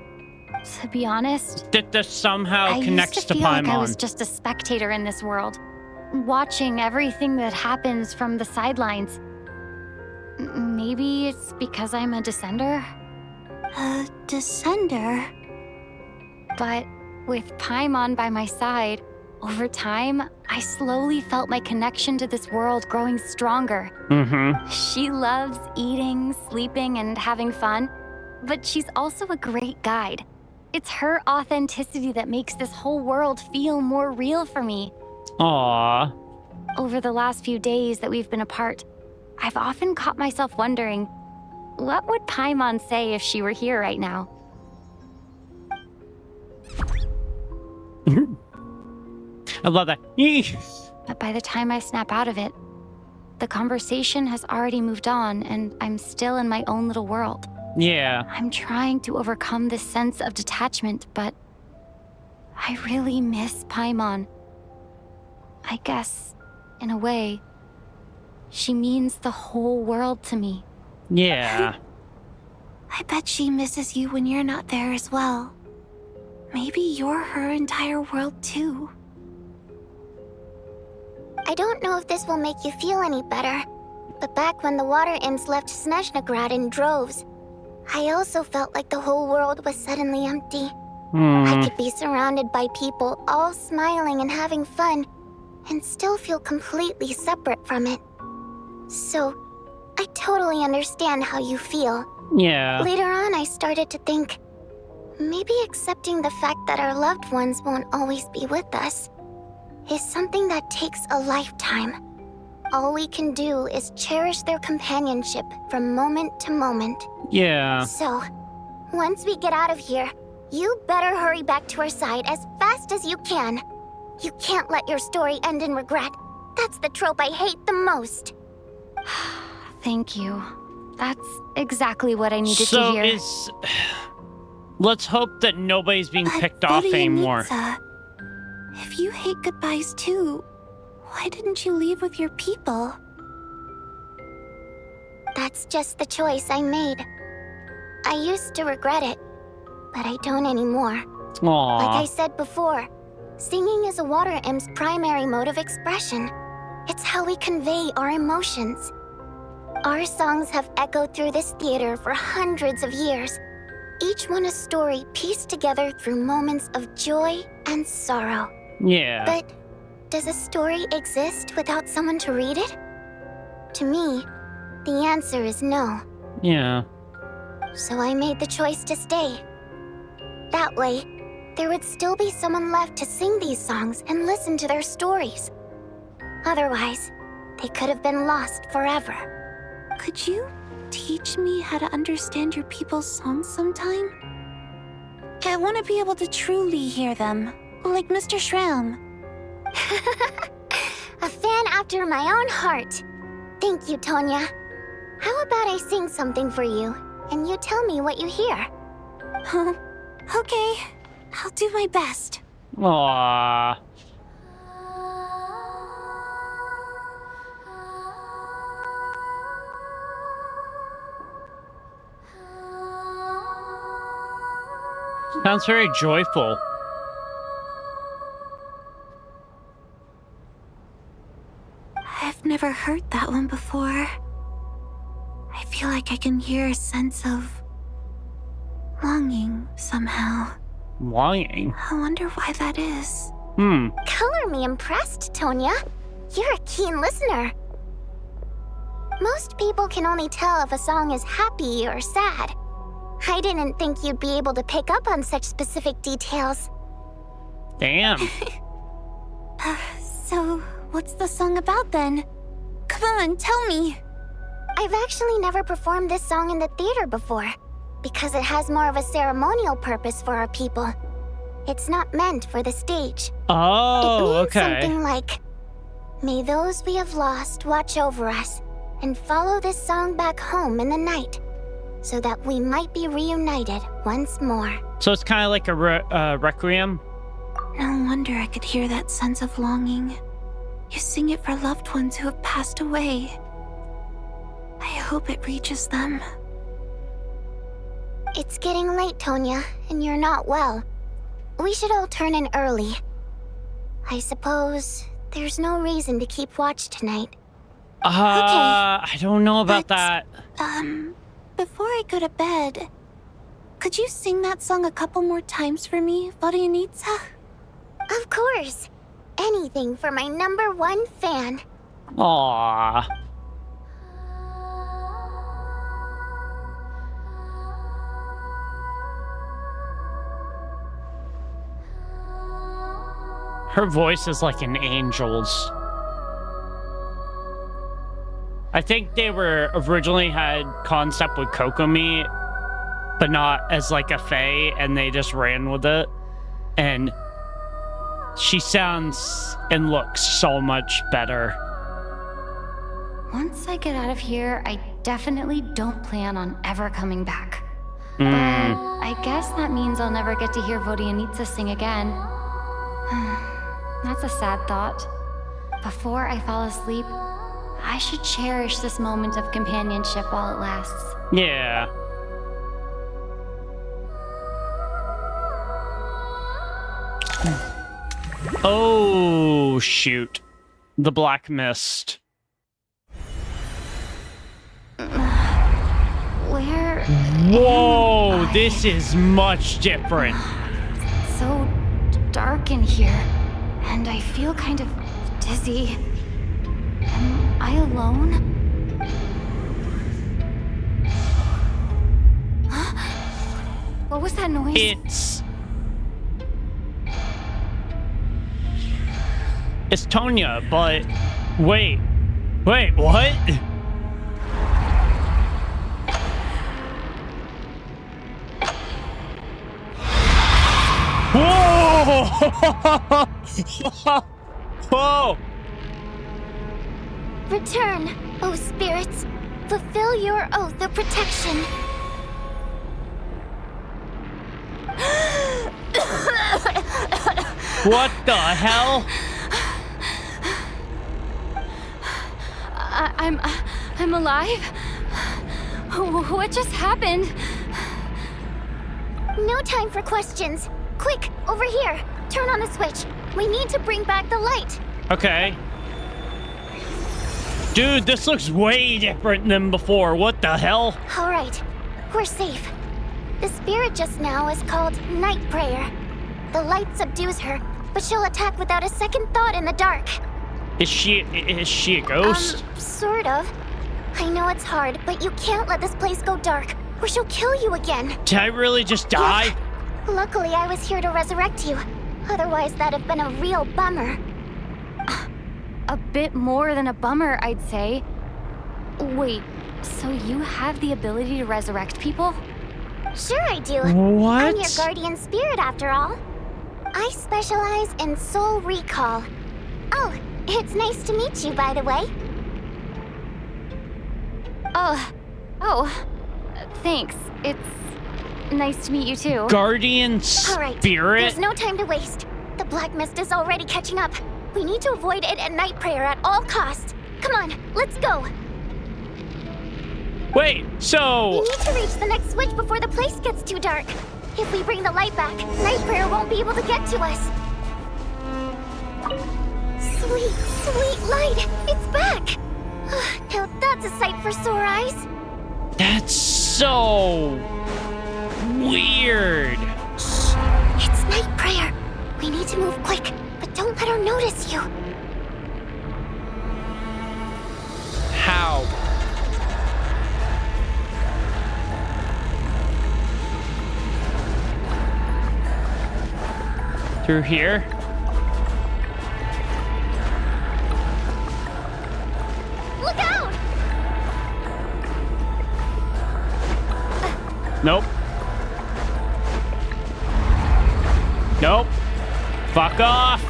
To be honest, that this somehow connects I used to feel Paimon? like I was just a spectator in this world, watching everything that happens from the sidelines. Maybe it's because I'm a descender? A descender? But with Paimon by my side, over time, I slowly felt my connection to this world growing stronger. Mm-hmm. She loves eating, sleeping, and having fun, but she's also a great guide. It's her authenticity that makes this whole world feel more real for me. Aww. Over the last few days that we've been apart, I've often caught myself wondering, what would Paimon say if she were here right now? I love that. But by the time I snap out of it, the conversation has already moved on and I'm still in my own little world. Yeah. I'm trying to overcome this sense of detachment, but I really miss Paimon. I guess, in a way, she means the whole world to me. Yeah. I bet she misses you when you're not there as well. Maybe you're her entire world too. I don't know if this will make you feel any better, but back when the water imps left Snezhnaya in droves, I also felt like the whole world was suddenly empty. I could be surrounded by people all smiling and having fun, and still feel completely separate from it. So, I totally understand how you feel. Yeah. Later on, I started to think, maybe accepting the fact that our loved ones won't always be with us is something that takes a lifetime. All we can do is cherish their companionship from moment to moment. Yeah. So, once we get out of here, you better hurry back to our side as fast as you can. You can't let your story end in regret. That's the trope I hate the most. Thank you. That's exactly what I needed to hear. Let's hope that nobody's being picked off Buddy anymore. Anitza, if you hate goodbyes too, why didn't you leave with your people? That's just the choice I made. I used to regret it, but I don't anymore. Aww. Like I said before, singing is a water imp's primary mode of expression. It's how we convey our emotions. Our songs have echoed through this theater for hundreds of years, each one a story pieced together through moments of joy and sorrow. Yeah. But does a story exist without someone to read it? To me, the answer is no. Yeah. So I made the choice to stay. That way, there would still be someone left to sing these songs and listen to their stories. Otherwise, they could have been lost forever. Could you teach me how to understand your people's songs sometime? I want to be able to truly hear them, like Mr. Shram. A fan after my own heart. Thank you, Tonya. How about I sing something for you, and you tell me what you hear? Okay, I'll do my best. Aww. Sounds very joyful. I've never heard that one before. I feel like I can hear a sense of longing somehow. Longing? I wonder why that is. Color me impressed, Tonya. You're a keen listener. Most people can only tell if a song is happy or sad. I didn't think you'd be able to pick up on such specific details. Damn. So, what's the song about then? Come on, tell me. I've actually never performed this song in the theater before, because it has more of a ceremonial purpose for our people. It's not meant for the stage. Oh, it means okay. Something like, may those we have lost watch over us, and follow this song back home in the night, so that we might be reunited once more. So it's kind of like a requiem? No wonder I could hear that sense of longing. You sing it for loved ones who have passed away. I hope it reaches them. It's getting late, Tonya, and you're not well. We should all turn in early. I suppose there's no reason to keep watch tonight. I don't know about that. Before I go to bed, could you sing that song a couple more times for me, Vodianitsa? Of course. Anything for my #1 fan. Aww. Her voice is like an angel's. I think they were originally had concept with Kokomi, but not as like a fae, and they just ran with it. And she sounds and looks so much better. Once I get out of here, I definitely don't plan on ever coming back. Mm. But I guess that means I'll never get to hear Vodianitsa sing again. That's a sad thought. Before I fall asleep, I should cherish this moment of companionship while it lasts. Yeah. Oh, shoot. The Black Mist. Where? Whoa, this is much different. It's so dark in here, and I feel kind of dizzy. Am I alone? What was that noise? It's Tonya, but wait, what? Whoa! Whoa! Return, O spirits. Fulfill your oath of protection. What the hell? I'm alive? What just happened? No time for questions. Quick, over here. Turn on the switch. We need to bring back the light. Okay. Dude, this looks way different than before. What the hell? All right, we're safe. The spirit just now is called Night Prayer. The light subdues her, but she'll attack without a second thought in the dark. Is she a ghost? Sort of. I know it's hard, but you can't let this place go dark, or she'll kill you again. Did I really just die? Luckily, I was here to resurrect you. Otherwise, that'd have been a real bummer. A bit more than a bummer, I'd say. Wait, so you have the ability to resurrect people? Sure I do. What? I'm your guardian spirit, after all. I specialize in soul recall. Oh, it's nice to meet you, by the way. Thanks. It's nice to meet you too. Guardian All right, spirit? there's no time to waste. The black mist is already catching up. We need to avoid it at night prayer at all costs. Come on, let's go. Wait, so... We need to reach the next switch before the place gets too dark. If we bring the light back, night prayer won't be able to get to us. Sweet, sweet light! It's back! Now that's a sight for sore eyes. That's so... weird. Shh! It's night prayer. We need to move quick, but don't let her notice you. How? Through here? Look out! Nope. Nope. Fuck off.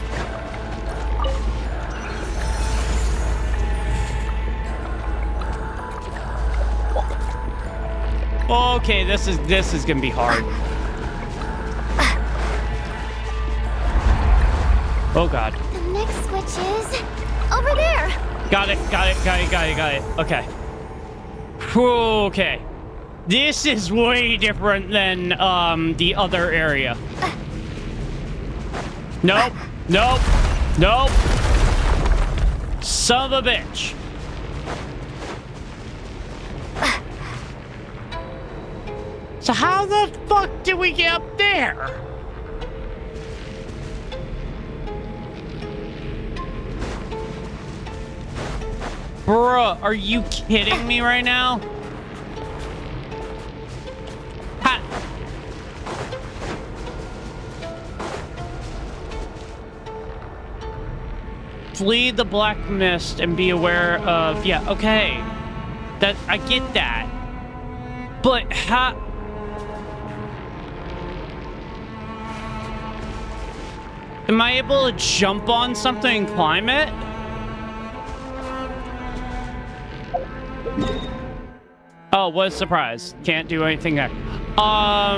Okay, this is gonna be hard. Oh god. The next switch is over there. Got it. Okay. Okay. This is way different than the other area. Nope. Son of a bitch. So how the fuck did we get up there? Bruh, are you kidding me right now? Ha! Flee the black mist and be aware of... Yeah, okay. That I get that. But how... Am I able to jump on something and climb it? Oh, what a surprise. Can't do anything there. I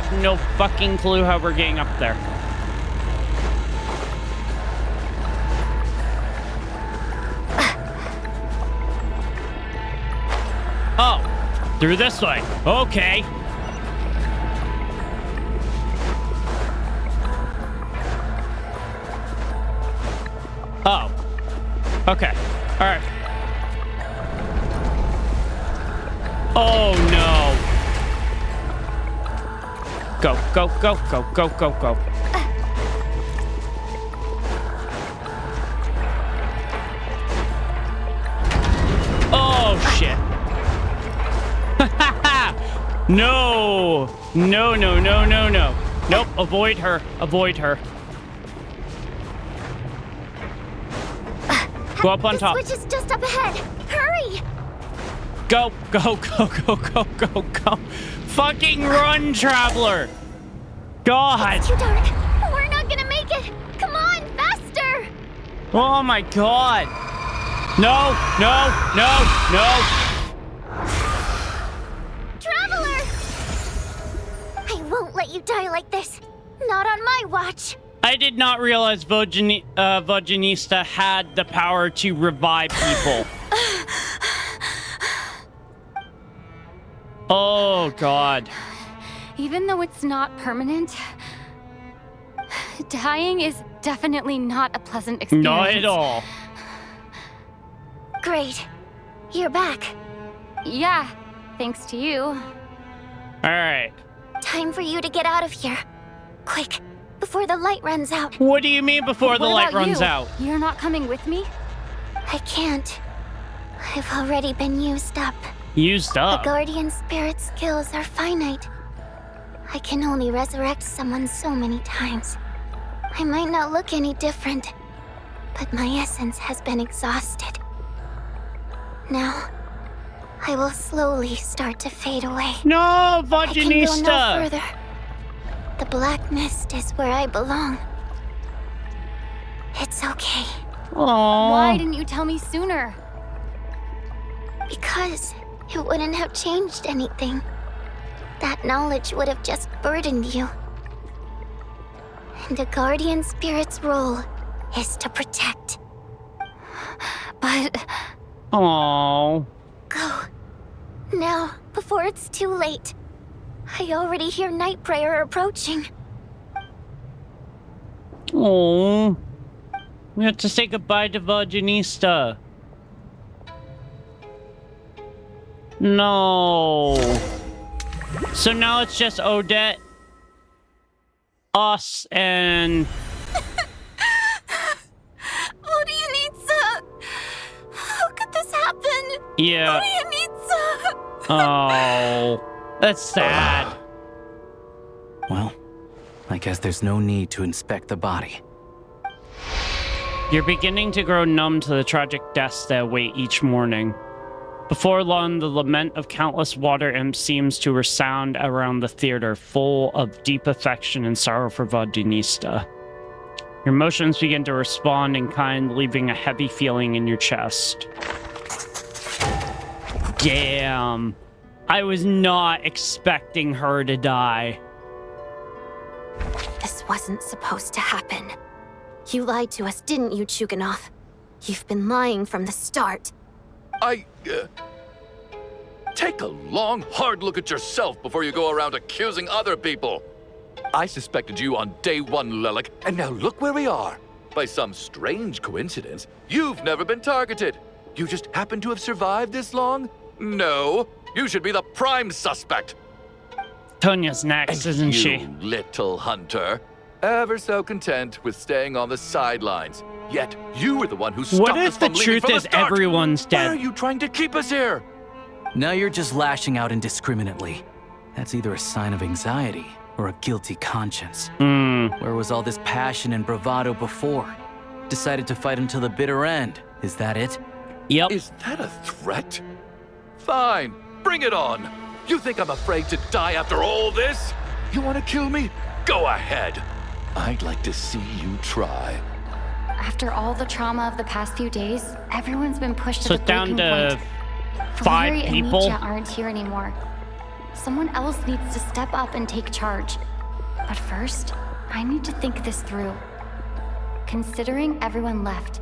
have no fucking clue how we're getting up there. Oh, through this way. Okay. Oh. Okay. All right. Oh no. Go. Oh shit. No. Nope, avoid her. Go up on top. The switch is just up ahead. Hurry! Go. Fucking run, traveler. God. It's too dark. We're not gonna make it. Come on, faster! Oh my god. No. Traveler! I won't let you die like this. Not on my watch. I did not realize Vojanista had the power to revive people. Oh, God. Even though it's not permanent, dying is definitely not a pleasant experience. Not at all. Great. You're back. Yeah, thanks to you. All right. Time for you to get out of here. Quick, before the light runs out. What do you mean before the light runs out? You're not coming with me? I can't. I've already been used up. Used up? The Guardian Spirit skills are finite. I can only resurrect someone so many times. I might not look any different, but my essence has been exhausted. Now, I will slowly start to fade away. No, I can go Vaginista! no further. The black mist is where I belong. It's okay. Aww. Why didn't you tell me sooner? Because it wouldn't have changed anything. That knowledge would have just burdened you. And a guardian spirit's role is to protect. But... Aww. Go. Now, before it's too late. I already hear Night Prayer approaching. Aww. We have to say goodbye to Vaginista. No. So now it's just Odette, us, and... Odianitsa! How could this happen? Yeah. Odianitsa! Oh. That's sad. Well, I guess there's no need to inspect the body. You're beginning to grow numb to the tragic deaths that await each morning. Before long, the lament of countless water imps seems to resound around the theater, full of deep affection and sorrow for Vaginista. Your emotions begin to respond in kind, leaving a heavy feeling in your chest. Damn. I was not expecting her to die. This wasn't supposed to happen. You lied to us, didn't you, Chuganov? You've been lying from the start. Take a long, hard look at yourself before you go around accusing other people. I suspected you on day one, Lelik, and now look where we are. By some strange coincidence, you've never been targeted. You just happen to have survived this long? No, you should be the prime suspect. Tonya's next, isn't she? You little hunter. Ever so content with staying on the sidelines. Yet, you were the one who stopped What us if the from leaving truth from the is start? everyone's Why are dead? you trying to keep us here? Now you're just lashing out indiscriminately. That's either a sign of anxiety or a guilty conscience. Where was all this passion and bravado before? Decided to fight until the bitter end. Is that it? Yep. Is that a threat? Fine, bring it on. You think I'm afraid to die after all this? You want to kill me? Go ahead. I'd like to see you try. After all the trauma of the past few days, everyone's been pushed to So the it's down breaking to point. 5 Valeri people? and Nietzsche aren't here anymore. Someone else needs to step up and take charge. But first, I need to think this through. Considering everyone left,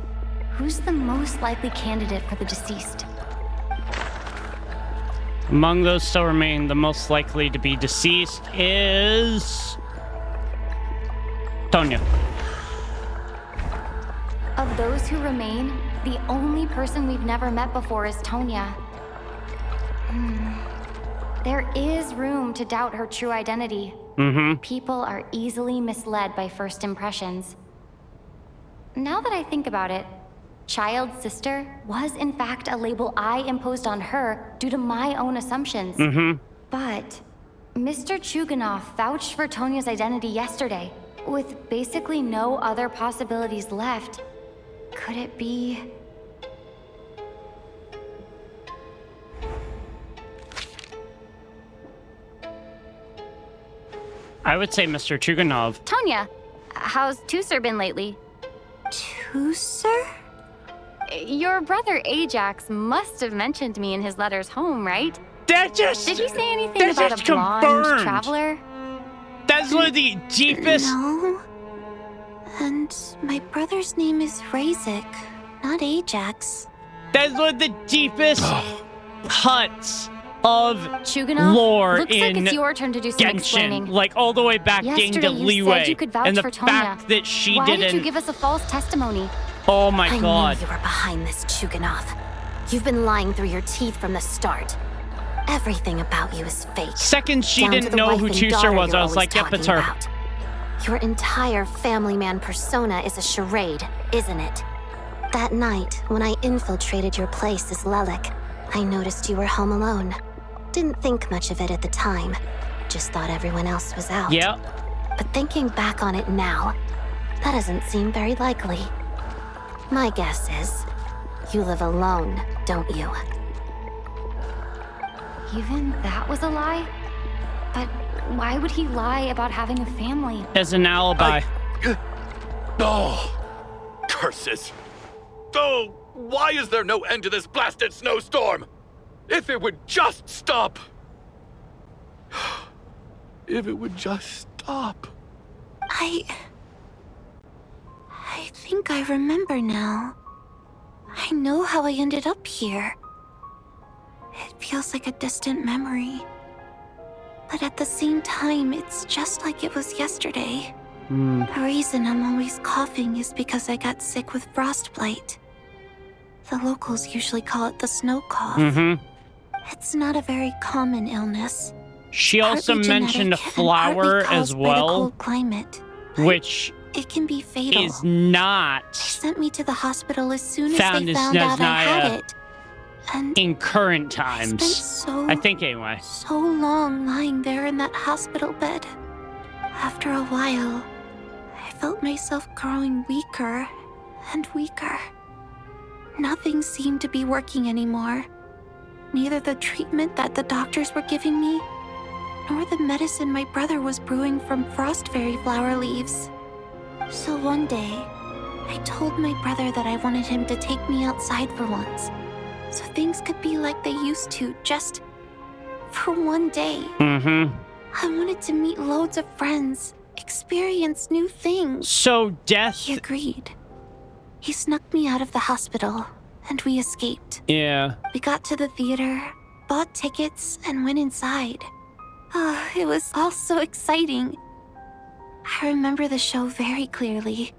who's the most likely candidate for the deceased? Among those still remaining, the most likely to be deceased is... Tonya. Of those who remain, the only person we've never met before is Tonya. There is room to doubt her true identity. People are easily misled by first impressions. Now that I think about it, Child's sister was in fact a label I imposed on her due to my own assumptions. But Mr. Chuganov vouched for Tonya's identity yesterday. With basically no other possibilities left, could it be... I would say Mr. Chuganov. Tonya, how's Tusser been lately? Tusser? Your brother Ajax must have mentioned me in his letters home, right? That just... Did he say anything that's about a just blonde confirmed. traveler? That's one of the deepest... No. And my brother's name is Razik, not Ajax. That's one of the deepest cuts of Chuganov, lore looks in like it's your turn to do some explaining. Genshin. Like, all the way back dating Yesterday to you Leeway. said you could vouch And the for Tonya. fact that she Why didn't... did you give us a false testimony? Oh my I god. knew you were behind this, Chuganov. You've been lying through your teeth from the start. Everything about you is fake. Second she Down to didn't the know wife who and Tusser daughter was, you're I was always like, yep, it's her. talking about. Your entire family man persona is a charade, isn't it? That night, when I infiltrated your place as Lelik, I noticed you were home alone. Didn't think much of it at the time. just thought everyone else was out. Yep. But thinking back on it now, that doesn't seem very likely. My guess is, you live alone, don't you? Even that was a lie? But why would he lie about having a family? As an alibi. Oh, curses. Oh, why is there no end to this blasted snowstorm? If it would just stop. If it would just stop. I think I remember now. I know how I ended up here. It feels like a distant memory. But at the same time, it's just like it was yesterday. The reason I'm always coughing is because I got sick with frostbite. The locals usually call it the snow cough. It's not a very common illness. She also Partly mentioned a genetic and flower partly as caused by the well, cold climate. which It can be fatal. is not They sent me to the hospital as soon as found they in found out I had Snezhnaya it. And in current times. so I think anyway. so long lying there in that hospital bed. After a while, I felt myself growing weaker and weaker. Nothing seemed to be working anymore. Neither the treatment that the doctors were giving me, nor the medicine my brother was brewing from frost fairy flower leaves. So one day, I told my brother that I wanted him to take me outside for once, so things could be like they used to, just for one day. I wanted to meet loads of friends, experience new things. So death... He agreed. He snuck me out of the hospital, and we escaped. Yeah. We got to the theater, bought tickets, and went inside. It was all so exciting. I remember the show very clearly.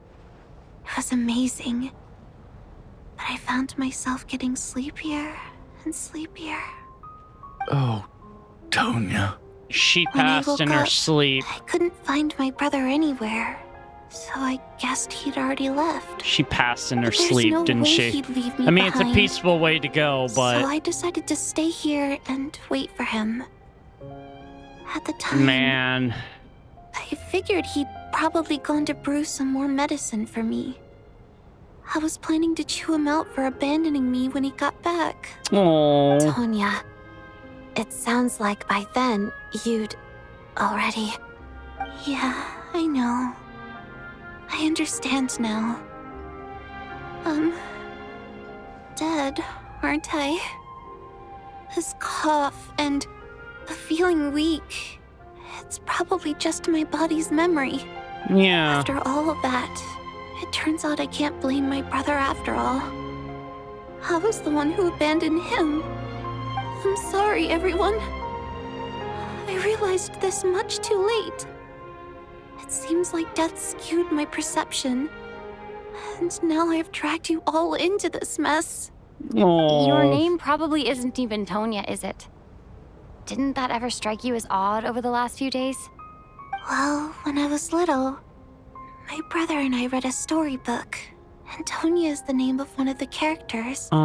It was amazing. But I found myself getting sleepier and sleepier. Oh, Tonya. She When I passed woke in her up, sleep. I couldn't find my brother anywhere, so I guessed he'd already left. She passed in her But there's sleep, no didn't way she? he'd leave me I mean, it's a behind. peaceful way to go, but... So I decided to stay here and wait for him. At the time, Man. I figured he'd probably gone to brew some more medicine for me. I was planning to chew him out for abandoning me when he got back. Oh. Tonya, it sounds like by then you'd already... Yeah, I know. I understand now. Dead, aren't I? This cough and the feeling weak, it's probably just my body's memory. Yeah. After all of that, it turns out I can't blame my brother after all. I was the one who abandoned him. I'm sorry, everyone. I realized this much too late. It seems like death skewed my perception. And now I've dragged you all into this mess. Your name probably isn't even Tonya, is it? Didn't that ever strike you as odd over the last few days? Well, when I was little, my brother and I read a storybook, and Tonya is the name of one of the characters. Oh,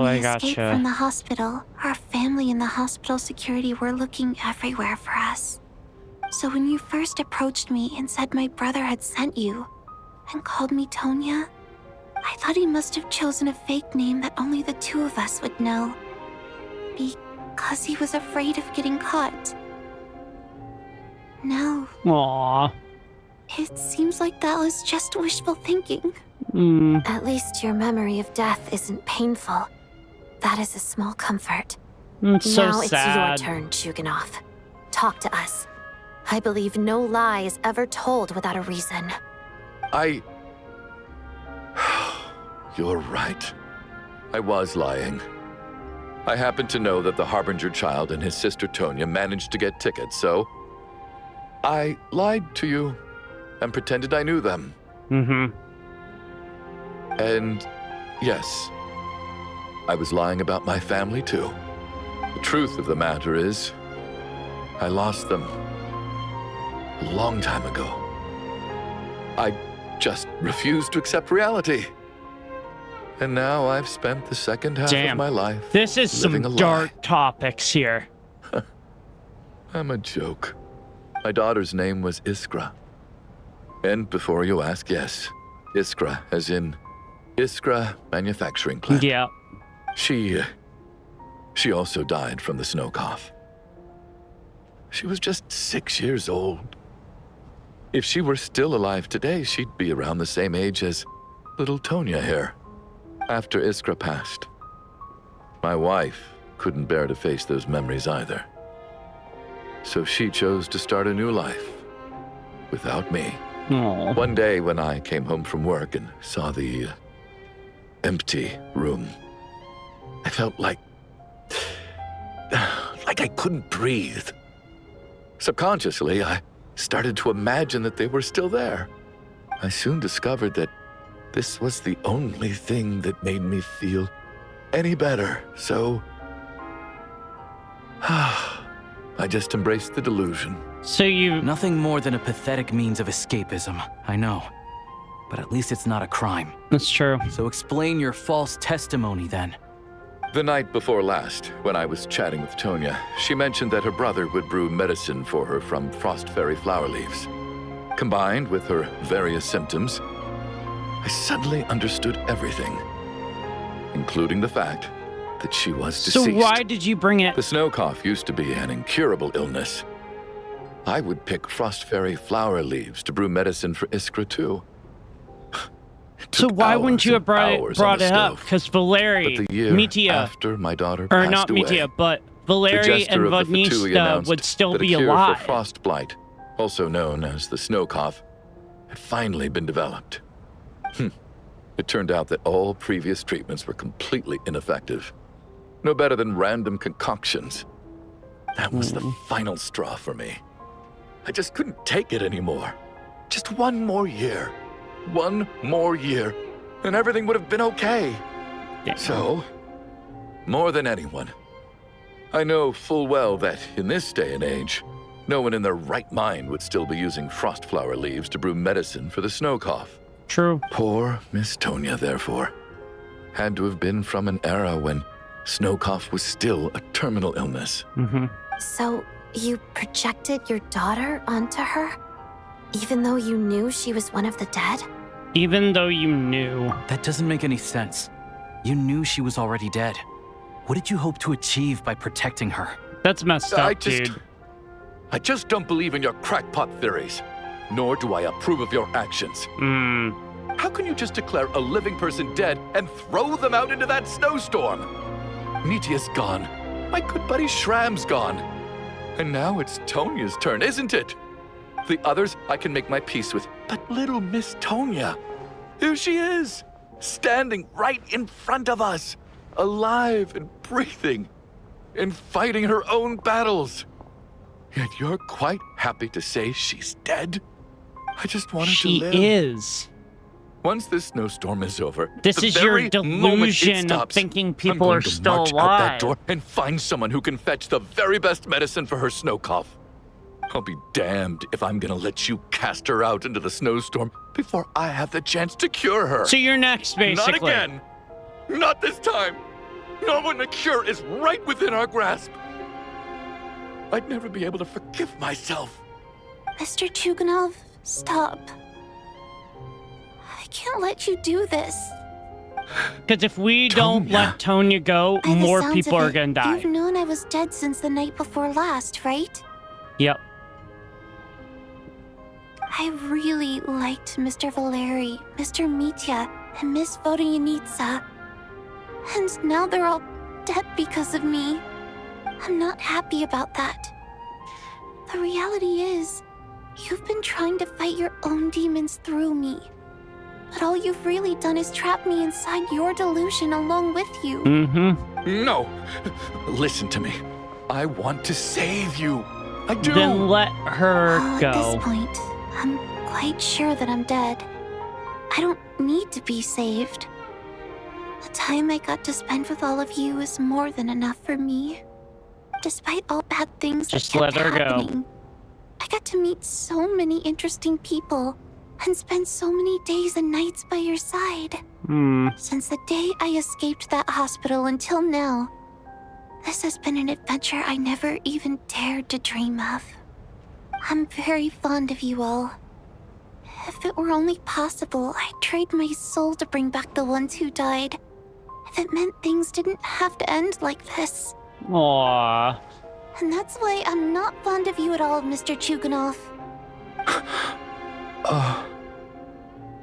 When I we escaped gotcha. from the hospital, our family and the hospital security were looking everywhere for us. So when you first approached me and said my brother had sent you, and called me Tonya, I thought he must have chosen a fake name that only the two of us would know. Because he was afraid of getting caught. No, Aww. it seems like that was just wishful thinking. At least your memory of death isn't painful. That is a small comfort. It's so now sad. it's your turn, Chuganov. Talk to us. I believe no lie is ever told without a reason. You're right. I was lying. I happened to know that the Harbinger child and his sister Tonya managed to get tickets, so I lied to you and pretended I knew them. And yes, I was lying about my family too. The truth of the matter is, I lost them a long time ago. I just refused to accept reality. And now I've spent the second half of my life This is some living a lie. dark topics here. I'm a joke. My daughter's name was Iskra. And before you ask, yes, Iskra, as in Iskra Manufacturing Plant. Yeah. She also died from the snow cough. She was just 6 years old. If she were still alive today, she'd be around the same age as little Tonya here. After Iskra passed, my wife couldn't bear to face those memories either. So she chose to start a new life without me. Aww. One day when I came home from work and saw the empty room, I felt like I couldn't breathe. Subconsciously, I started to imagine that they were still there. I soon discovered that this was the only thing that made me feel any better, so I just embraced the delusion. So you... Nothing more than a pathetic means of escapism, I know. But at least it's not a crime. That's true. So explain your false testimony then. The night before last, when I was chatting with Tonya, she mentioned that her brother would brew medicine for her from frost fairy flower leaves. Combined with her various symptoms, I suddenly understood everything, including the fact that she was deceased. So why did you bring it? The snow cough used to be an incurable illness. I would pick frost fairy flower leaves to brew medicine for Iskra too. So why wouldn't you have brought it up? Because Valeri, But the year Mitia, after my daughter or passed not away, Mitia, but the Valeri jester and of the Fatui Vagnista announced would still that be a cure alive. for frost blight, also known as the snow cough, had finally been developed. It turned out that all previous treatments were completely ineffective. No better than random concoctions. That was the final straw for me. I just couldn't take it anymore. Just one more year. One more year, and everything would have been okay. Yeah. So, more than anyone, I know full well that in this day and age, no one in their right mind would still be using frost flower leaves to brew medicine for the snow cough. True. Poor Miss Tonya, therefore, had to have been from an era when snow cough was still a terminal illness. So, you projected your daughter onto her? Even though you knew she was one of the dead? Even though you knew. That doesn't make any sense. You knew she was already dead. What did you hope to achieve by protecting her? That's messed up, dude. I just don't believe in your crackpot theories, nor do I approve of your actions. How can you just declare a living person dead and throw them out into that snowstorm? Mitia's gone. My good buddy Shram's gone. And now it's Tonya's turn, isn't it? The others I can make my peace with, but little Miss Tonya, here she is, standing right in front of us, alive and breathing, and fighting her own battles. Yet you're quite happy to say she's dead? I just wanted to live. She is. Once this snowstorm is over, This the is your very moment it delusion of stops, thinking I'm people going are to still march out that alive. door and find someone who can fetch the very best medicine for her snow cough. I'll be damned if I'm gonna let you cast her out into the snowstorm before I have the chance to cure her. So you're next, basically. Not again. Not this time. Not when the cure is right within our grasp. I'd never be able to forgive myself. Mr. Chuganov, stop. I can't let you do this. Because if we don't let Tonya go, By the more sounds people of are it, gonna die. You've known I was dead since the night before last, right? Yep. I really liked Mr. Valeri, Mr. Mitya, and Miss Vodyanitsa. And now they're all dead because of me. I'm not happy about that. The reality is, you've been trying to fight your own demons through me. But all you've really done is trap me inside your delusion along with you. No. Listen to me. I want to save you. I do. Then let her go. At this point, I'm quite sure that I'm dead. I don't need to be saved. The time I got to spend with all of you is more than enough for me. Despite all bad things Just that kept let her go. happening, I got to meet so many interesting people and spend so many days and nights by your side. Since the day I escaped that hospital until now, This has been an adventure I never even dared to dream of. I'm very fond of you all. If it were only possible, I'd trade my soul to bring back the ones who died. If it meant things didn't have to end like this. Aww. And that's why I'm not fond of you at all, Mr. Chuganov.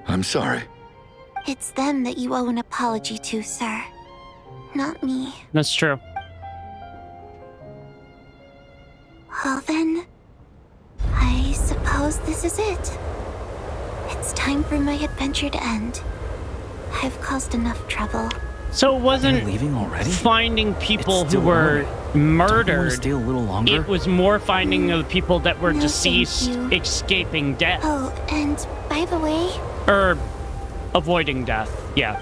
I'm sorry. It's them that you owe an apology to, sir. Not me. That's true. Well then, I suppose this is it. It's time for my adventure to end. I've caused enough trouble. So it wasn't leaving already? finding people who were murdered. Stay a little longer? It was more finding the people that were No, deceased, thank you. escaping death. Oh, and by the way, Or avoiding death. Yeah.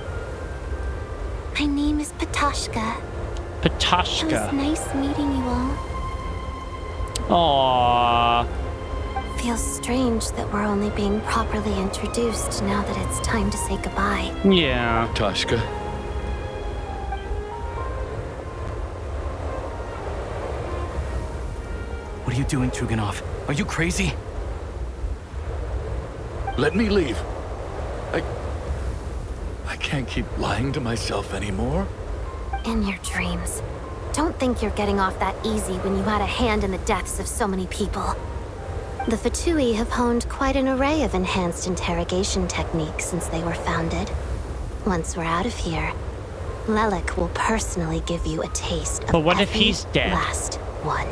my name is Patoshka. It was Patoshka. nice meeting you all. Aww. Feels strange that we're only being properly introduced now that it's time to say goodbye. Yeah. Toshka. What are you doing, Chuganov? Are you crazy? Let me leave. I can't keep lying to myself anymore. In your dreams. Don't think you're getting off that easy when you had a hand in the deaths of so many people. The Fatui have honed quite an array of enhanced interrogation techniques since they were founded. Once we're out of here, Lelik will personally give you a taste of But what if every he's dead? last one.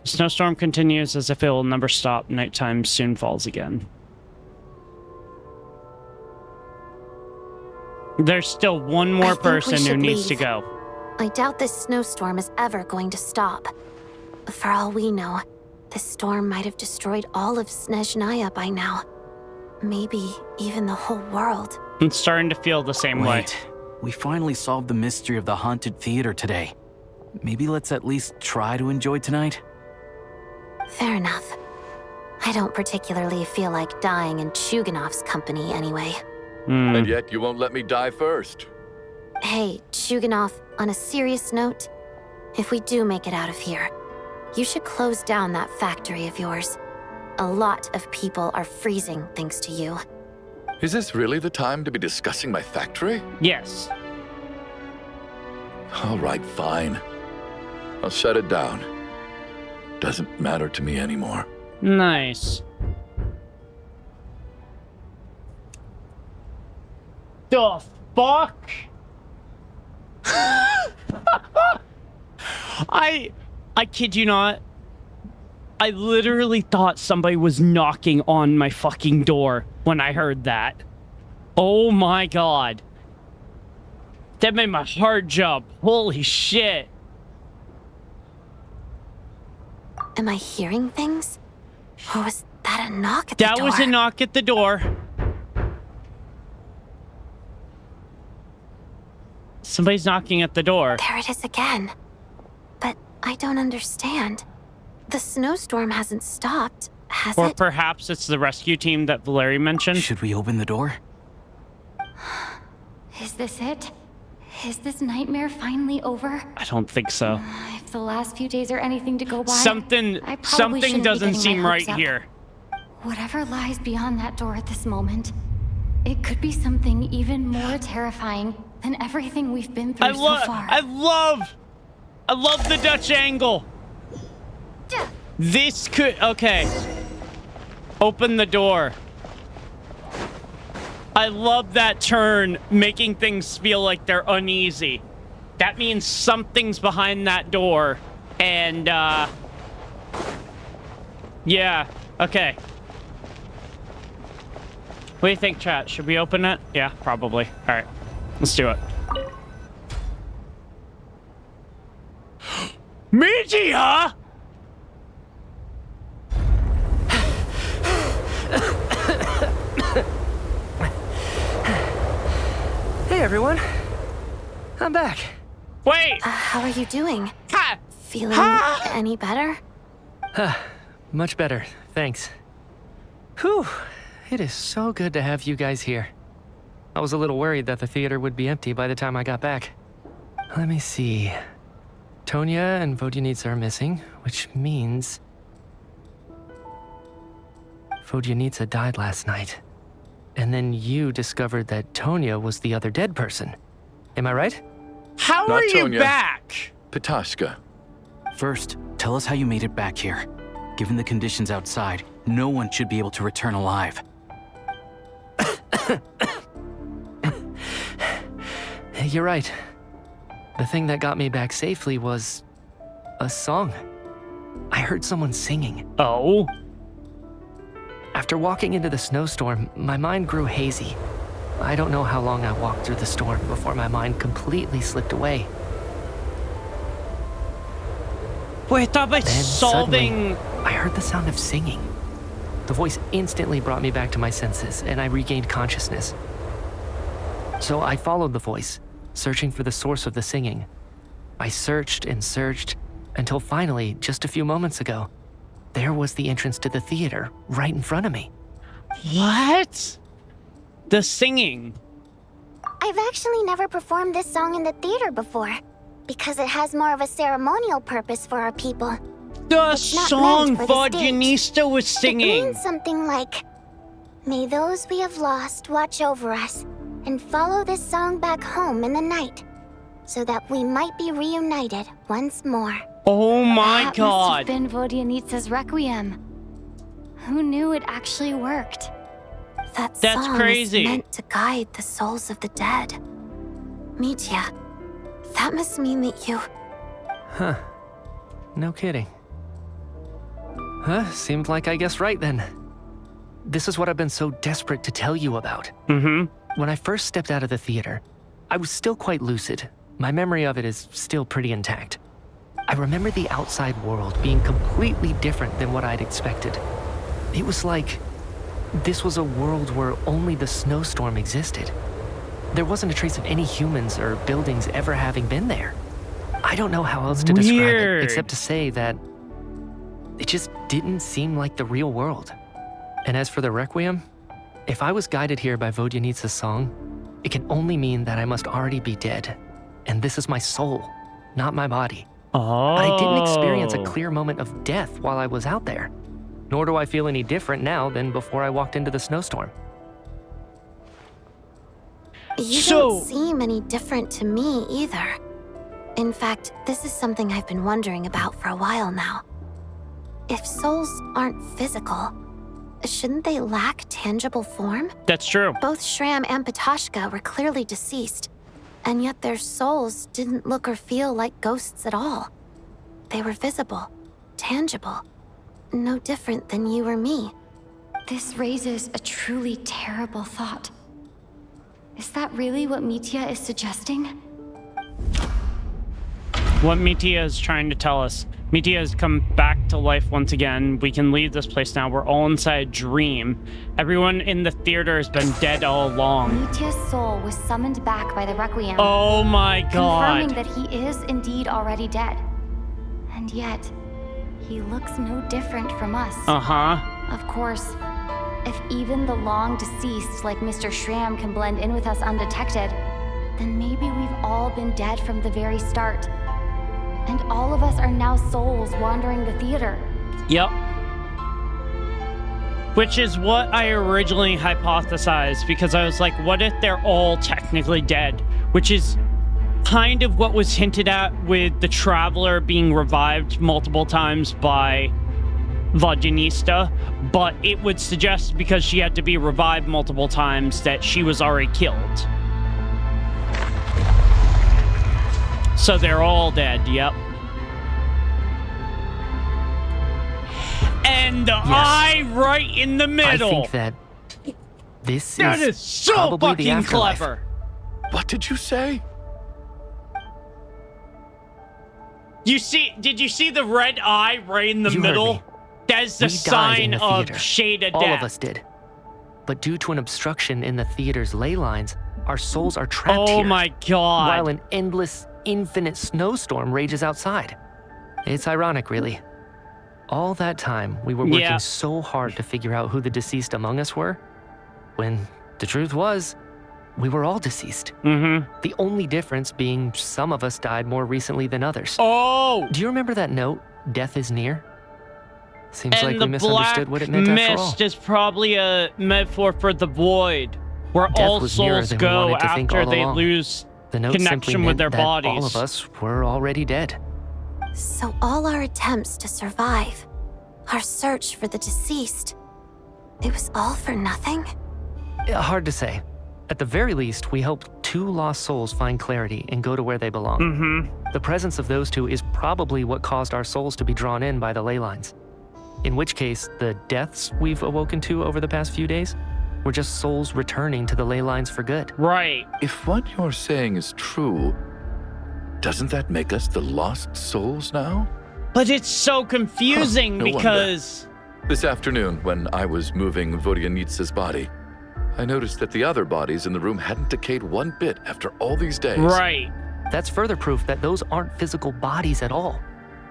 The snowstorm continues as if it will never stop. Nighttime soon falls again. There's still one more I think we person who should needs to leave. go. I doubt this snowstorm is ever going to stop. For all we know, this storm might have destroyed all of Snezhnaya by now. Maybe even the whole world. I'm starting to feel the same way. Wait, we finally solved the mystery of the haunted theater today. Maybe let's at least try to enjoy tonight? Fair enough. I don't particularly feel like dying in Chuganov's company anyway. And yet you won't let me die first. Hey, Chuganov, on a serious note, if we do make it out of here, you should close down that factory of yours. A lot of people are freezing thanks to you. Is this really the time to be discussing my factory? Yes. All right, fine. I'll shut it down. Doesn't matter to me anymore. Nice. The fuck? I kid you not. I literally thought somebody was knocking on my fucking door when I heard that. Oh my god. That made my heart jump. Holy shit. Am I hearing things? Or was that a knock at the door? That was a knock at the door. Somebody's knocking at the door. There it is again. But I don't understand. The snowstorm hasn't stopped, has Or it? perhaps it's the rescue team that Valeri mentioned. Should we open the door? Is this it? Is this nightmare finally over? I don't think so. If the last few days are anything to go by, Something I probably something shouldn't be doesn't getting seem my right hopes up. here. Whatever lies beyond that door at this moment, it could be something even more terrifying than everything we've been through so far. I love the Dutch angle. This could okay. Open the door. I love that turn, making things feel like they're uneasy. That means something's behind that door. And, yeah, okay. What do you think, chat? Should we open it? Yeah, probably. All right, let's do it. Media! Hey, everyone. I'm back. Wait! How are you doing? Ha! Feeling any better? Much better, thanks. Whew, it is so good to have you guys here. I was a little worried that the theater would be empty by the time I got back. Let me see. Tonya and Vodyanitsa are missing, which means Vodyanitsa died last night. And then you discovered that Tonya was the other dead person. Am I right? How Not are you Tonya. back? Petashka. First, tell us how you made it back here. Given the conditions outside, no one should be able to return alive. You're right. The thing that got me back safely was a song. I heard someone singing. Oh? After walking into the snowstorm, my mind grew hazy. I don't know how long I walked through the storm before my mind completely slipped away. Wait, I thought by Then solving... suddenly, I heard the sound of singing. The voice instantly brought me back to my senses, and I regained consciousness. So I followed the voice, searching for the source of the singing. I searched and searched, until finally, just a few moments ago, there was the entrance to the theater, right in front of me. What? The singing. I've actually never performed this song in the theater before, because it has more of a ceremonial purpose for our people. The It's not song meant for the stage. Vodyanitsa was It singing. means something like, "May those we have lost watch over us, and follow this song back home in the night, so that we might be reunited once more." Oh my That god. must have been Vodyanitsa's Requiem. Who knew it actually worked? That That's song crazy. is meant to guide the souls of the dead. Mitya, that must mean that you... Huh. No kidding. Huh, seemed like I guessed right then. This is what I've been so desperate to tell you about. Mm-hmm. When I first stepped out of the theater, I was still quite lucid. My memory of it is still pretty intact. I remember the outside world being completely different than what I'd expected. It was like this was a world where only the snowstorm existed. There wasn't a trace of any humans or buildings ever having been there. I don't know how else to describe Weird. it, except to say that it just didn't seem like the real world. And as for the Requiem, if I was guided here by Vodyanitsa's song, it can only mean that I must already be dead. And this is my soul, not my body. Oh. But I didn't experience a clear moment of death while I was out there. Nor do I feel any different now than before I walked into the snowstorm. You So- don't seem any different to me either. In fact, this is something I've been wondering about for a while now. If souls aren't physical, shouldn't they lack tangible form? That's true. Both Shram and Petashka were clearly deceased, and yet their souls didn't look or feel like ghosts at all. They were visible, tangible, no different than you or me. This raises a truly terrible thought. Is that really what Mitya is suggesting? What Mitya is trying to tell us. Mitya has come back to life once again. We can leave this place now. We're all inside a dream. Everyone in the theater has been dead all along. Mitya's soul was summoned back by the Requiem. Oh my Confirming god. that he is indeed already dead. And yet, he looks no different from us. Uh-huh. Of course, if even the long deceased like Mr. Shram can blend in with us undetected, then maybe we've all been dead from the very start. And all of us are now souls wandering the theater. Yep. Which is what I originally hypothesized, because I was like, what if they're all technically dead? Which is kind of what was hinted at with the Traveler being revived multiple times by Vodyanitsa, but it would suggest because she had to be revived multiple times that she was already killed. So they're all dead, yep. And the eye right in the middle. I think that this That is is so probably the fucking afterlife. clever. What did you say? Did you see the red eye right in the You heard middle? me. That is the We died in sign the of theater. shade of All death. of us did. But due to an obstruction in the theater's ley lines, our souls are trapped Oh here. my god. While an endless, infinite snowstorm rages outside. It's ironic, really. All that time, we were working Yeah. so hard to figure out who the deceased among us were, when the truth was, we were all deceased. The only difference being some of us died more recently than others. Oh! Do you remember that note, "Death is near"? Seems And like the we misunderstood black what it meant after all. mist is probably a metaphor for the void, where Death all was nearer souls than we go wanted to think after all they along. lose The note simply connection with meant their that bodies. all of us were already dead. So all our attempts to survive, our search for the deceased, it was all for nothing? Hard to say. At the very least, we helped 2 lost souls find clarity and go to where they belong. The presence of those 2 is probably what caused our souls to be drawn in by the ley lines. In which case, the deaths we've awoken to over the past few days were just souls returning to the ley lines for good. Right. If what you're saying is true, doesn't that make us the lost souls now? But it's so confusing No because... wonder. This afternoon, when I was moving Vodyanitsa's body, I noticed that the other bodies in the room hadn't decayed one bit after all these days. Right. That's further proof that those aren't physical bodies at all,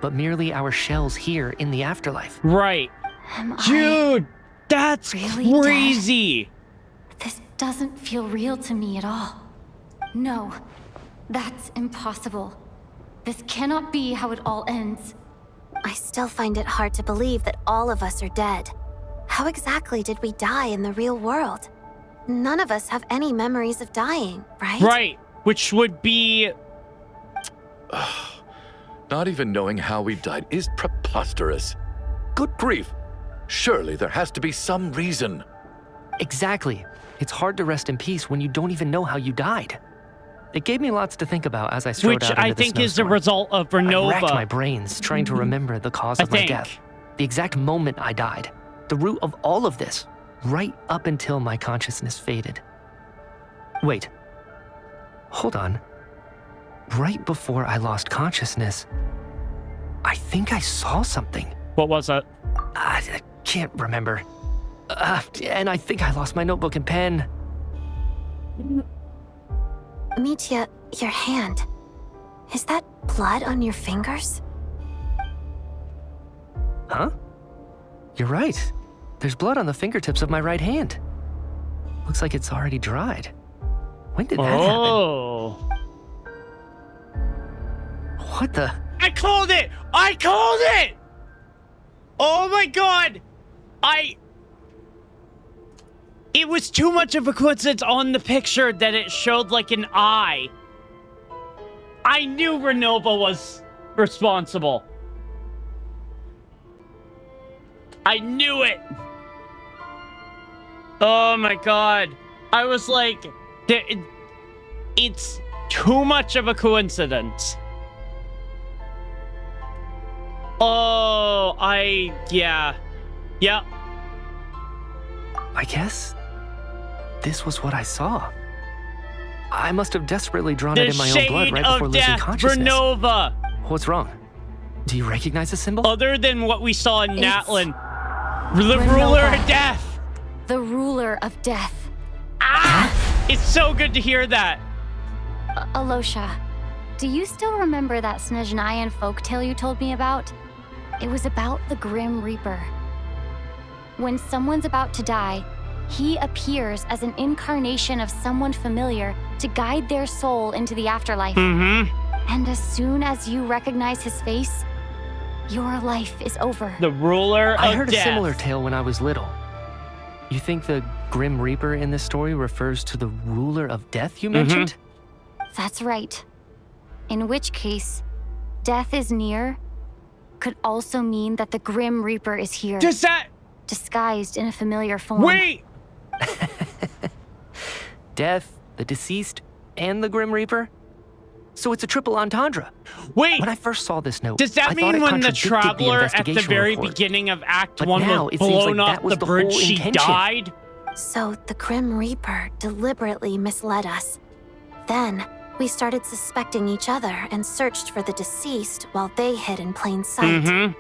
but merely our shells here in the afterlife. Right. Dude, that's really crazy. This doesn't feel real to me at all. No, that's impossible. This cannot be how it all ends. I still find it hard to believe that all of us are dead. How exactly did we die in the real world? None of us have any memories of dying, right? Right, which would be... Not even knowing how we died is preposterous. Good grief. Surely there has to be some reason. Exactly. It's hard to rest in peace when you don't even know how you died. It gave me lots to think about as I strode Which out into I the think is the snowstorm. result of I Ronova. racked my brains trying to remember the cause of my death. The exact moment I died. The root of all of this. Right up until my consciousness faded. Wait. Hold on. Right before I lost consciousness, I think I saw something. What was it? I can't remember. And I think I lost my notebook and pen. Mitya, your hand. Is that blood on your fingers? Huh? You're right. There's blood on the fingertips of my right hand. Looks like it's already dried. When did that happen? What the? I called it! I called it! Oh my god! It was too much of a coincidence on the picture that it showed like an eye. I knew Ronova was responsible. I knew it! Oh my god. I was like, it's too much of a coincidence. Oh, yeah. Yep. I guess this was what I saw. I must have desperately drawn it in my own blood right before losing consciousness. Ronova. What's wrong? Do you recognize the symbol? Other than what we saw in Natlin. The ruler of death. The ruler of death. Ah! It's so good to hear that. Alosha, do you still remember that Snezhnayan folktale you told me about? It was about the Grim Reaper. When someone's about to die, he appears as an incarnation of someone familiar to guide their soul into the afterlife. And as soon as you recognize his face, your life is over. The ruler of death. I heard a similar tale when I was little. You think the Grim Reaper in this story refers to the ruler of death you mentioned? That's right. In which case, death is near could also mean that the Grim Reaper is here. Does that... Disguised in a familiar form. Wait! Death, the deceased, and the Grim Reaper? So it's a triple entendre. Wait! When I first saw this note, Does that I thought mean it when the contradicted Traveler at the investigation very report. beginning of Act But 1 now was it seems blown like off that was the the bridge, whole she intention. died? So the Grim Reaper deliberately misled us. Then, we started suspecting each other and searched for the deceased while they hid in plain sight.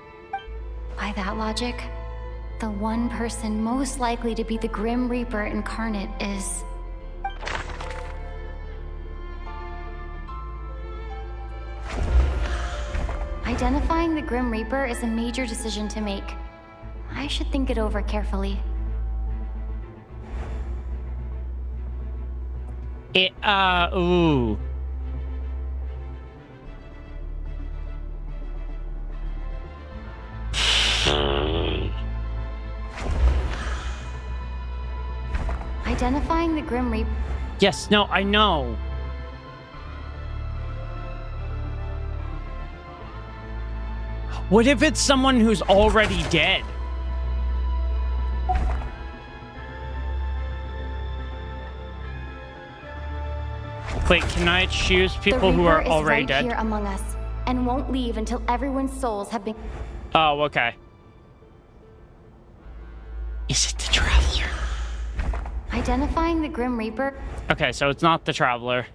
By that logic, the one person most likely to be the Grim Reaper incarnate is... Identifying the Grim Reaper is a major decision to make. I should think it over carefully. Ooh. Identifying the Grim Reaper. Yes, no, I know. What if it's someone who's already dead? Wait, can I choose people who are already dead? The Reaper is right here among us, and won't leave until everyone's souls have been... Oh, okay. Is it the Traveler? Identifying the Grim Reaper. Okay, so it's not the Traveler.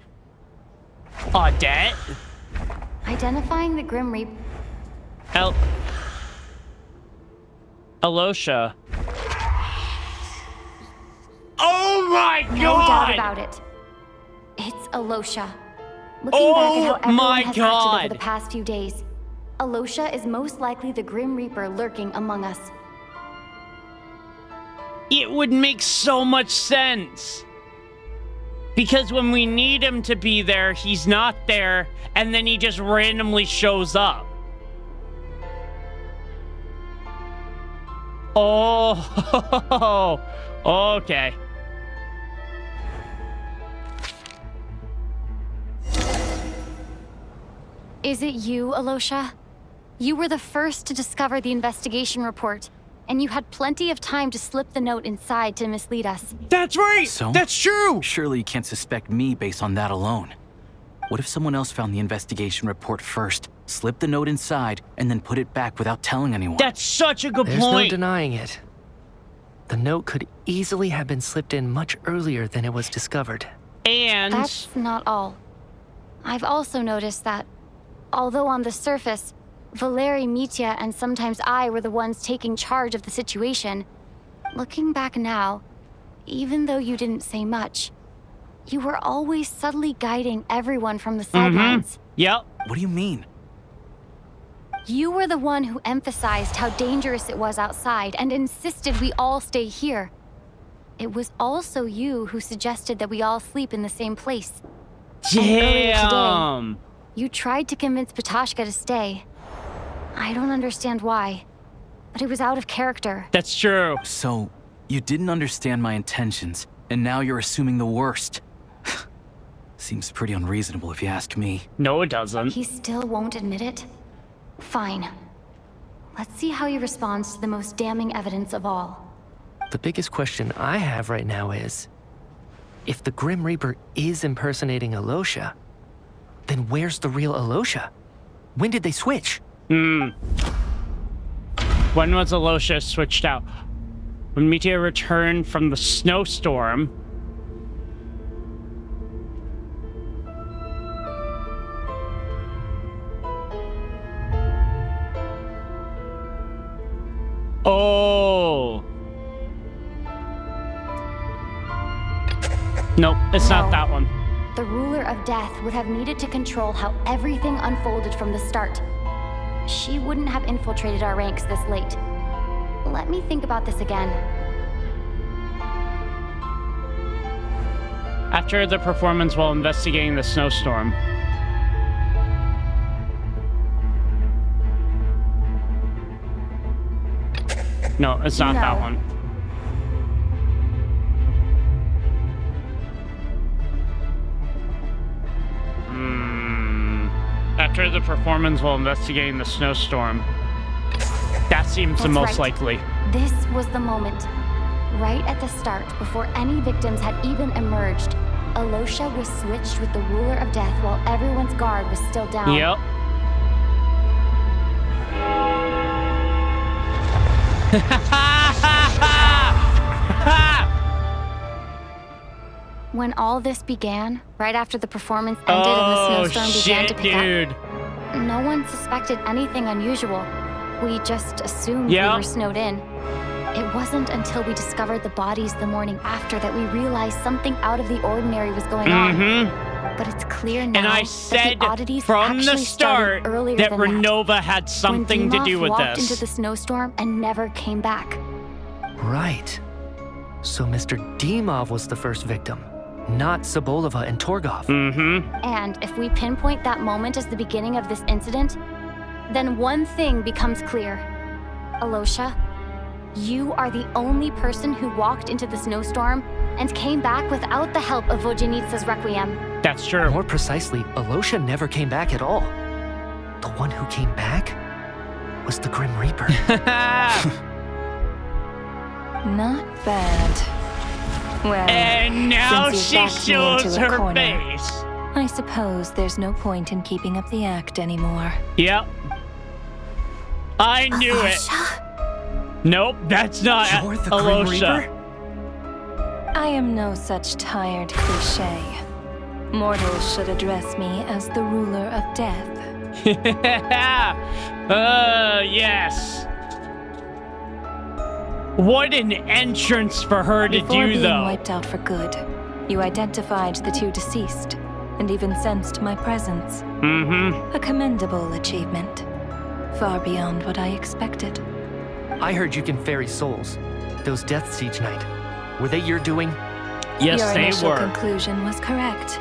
Dead? Identifying the Grim Reaper. Alosha. Oh my god! No doubt about it. It's Alosha. Looking back at how everyone has acted over the past few days, Alosha is most likely the Grim Reaper lurking among us. It would make so much sense. Because when we need him to be there, he's not there, and then he just randomly shows up. Oh, okay. Is it you, Alosha? You were the first to discover the investigation report, and you had plenty of time to slip the note inside to mislead us. That's right! So? That's true! Surely you can't suspect me based on that alone. What if someone else found the investigation report first, slipped the note inside, and then put it back without telling anyone? That's such a good There's point! no denying it. The note could easily have been slipped in much earlier than it was discovered. And... That's not all. I've also noticed that, although on the surface, Valeri, Mitya, and sometimes I were the ones taking charge of the situation, looking back now, even though you didn't say much, you were always subtly guiding everyone from the sidelines. Yep. What do you mean? You were the one who emphasized how dangerous it was outside and insisted we all stay here. It was also you who suggested that we all sleep in the same place. And earlier today, you tried to convince Patoshka to stay. I don't understand why, but it was out of character. That's true. So, you didn't understand my intentions, and now you're assuming the worst. Seems pretty unreasonable if you ask me. No, it doesn't. He still won't admit it? Fine. Let's see how he responds to the most damning evidence of all. The biggest question I have right now is, if the Grim Reaper is impersonating Alosha, then where's the real Alosha? When did they switch? When was Alosha switched out? When Mitya returned from the snowstorm. Oh. Nope, it's not that one. The ruler of death would have needed to control how everything unfolded from the start. She wouldn't have infiltrated our ranks this late. Let me think about this again. After the performance while investigating the snowstorm. No, it's not that one. After the performance while investigating the snowstorm. That seems the most likely. This was the moment. Right at the start, before any victims had even emerged, Alosha was switched with the ruler of death while everyone's guard was still down. Yep. When all this began, right after the performance ended and the snowstorm began to pick up, no one suspected anything unusual. We just assumed we were snowed in. It wasn't until we discovered the bodies the morning after that we realized something out of the ordinary was going on. But it's clear now and I said that the from the start that Ronova had something to do with walked this. Into the snowstorm and never came back. Right. So Mr. Dimov was the first victim, not Sobolova and Torgov. And if we pinpoint that moment as the beginning of this incident, then one thing becomes clear. Alosha, you are the only person who walked into the snowstorm and came back without the help of Vojanitsa's Requiem. That's true. More precisely, Alosha never came back at all. The one who came back was the Grim Reaper. Not bad. Well, and now since she you've backed me shows into a her corner, face. I suppose there's no point in keeping up the act anymore. Yep. I knew it. Nope, that's not You're the Grim Alosha. Reaper? I am no such tired cliché. Mortals should address me as the ruler of death. Yes. What an entrance for her to Before do, being though. wiped out for good, you identified the two deceased and even sensed my presence. A commendable achievement. Far beyond what I expected. I heard you can ferry souls. Those Death Siege Knight. Were they your doing? Yes, Your they initial were. conclusion was correct.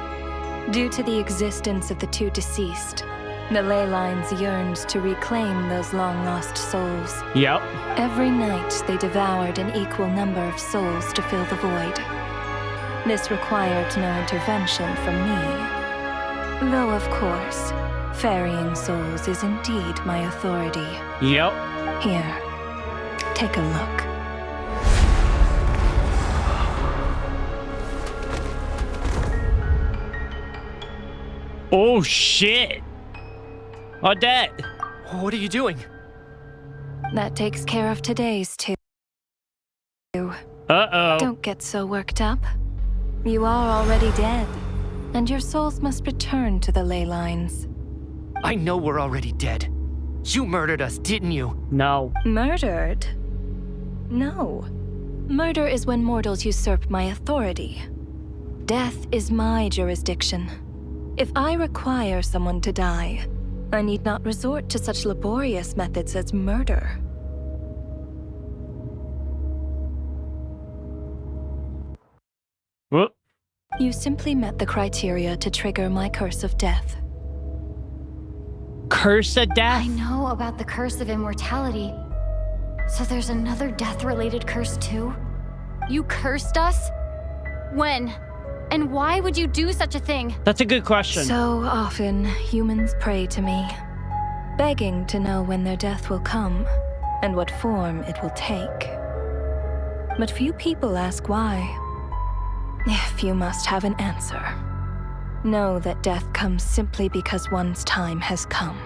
Due to the existence of the two deceased, the ley lines yearned to reclaim those long-lost souls. Yep. Every night, they devoured an equal number of souls to fill the void. This required no intervention from me. Though, of course, ferrying souls is indeed my authority. Yep. Here, take a look. Oh, shit. Odette. What are you doing? That takes care of today's too. Uh-oh. Don't get so worked up. You are already dead, and your souls must return to the ley lines. I know we're already dead. You murdered us, didn't you? No. Murdered? No. Murder is when mortals usurp my authority. Death is my jurisdiction. If I require someone to die, I need not resort to such laborious methods as murder. Whoop. You simply met the criteria to trigger my curse of death. Curse of death? I know about the curse of immortality. So there's another death-related curse too? You cursed us? When? And why would you do such a thing? That's a good question. So often, humans pray to me, begging to know when their death will come and what form it will take. But few people ask why. If you must have an answer, know that death comes simply because one's time has come.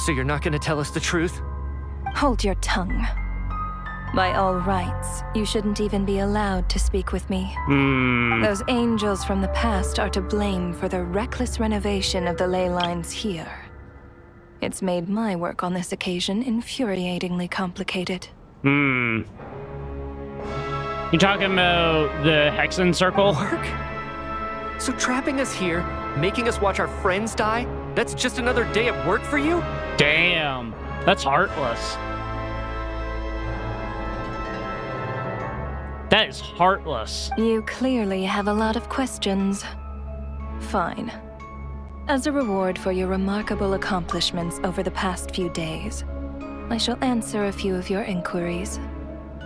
So you're not gonna tell us the truth? Hold your tongue. By all rights, you shouldn't even be allowed to speak with me. Those angels from the past are to blame for the reckless renovation of the ley lines here. It's made my work on this occasion infuriatingly complicated. You talking about the Hexen Circle? Work? So trapping us here, making us watch our friends die, that's just another day at work for you? Damn, that's heartless. That is heartless. You clearly have a lot of questions. Fine. As a reward for your remarkable accomplishments over the past few days, I shall answer a few of your inquiries,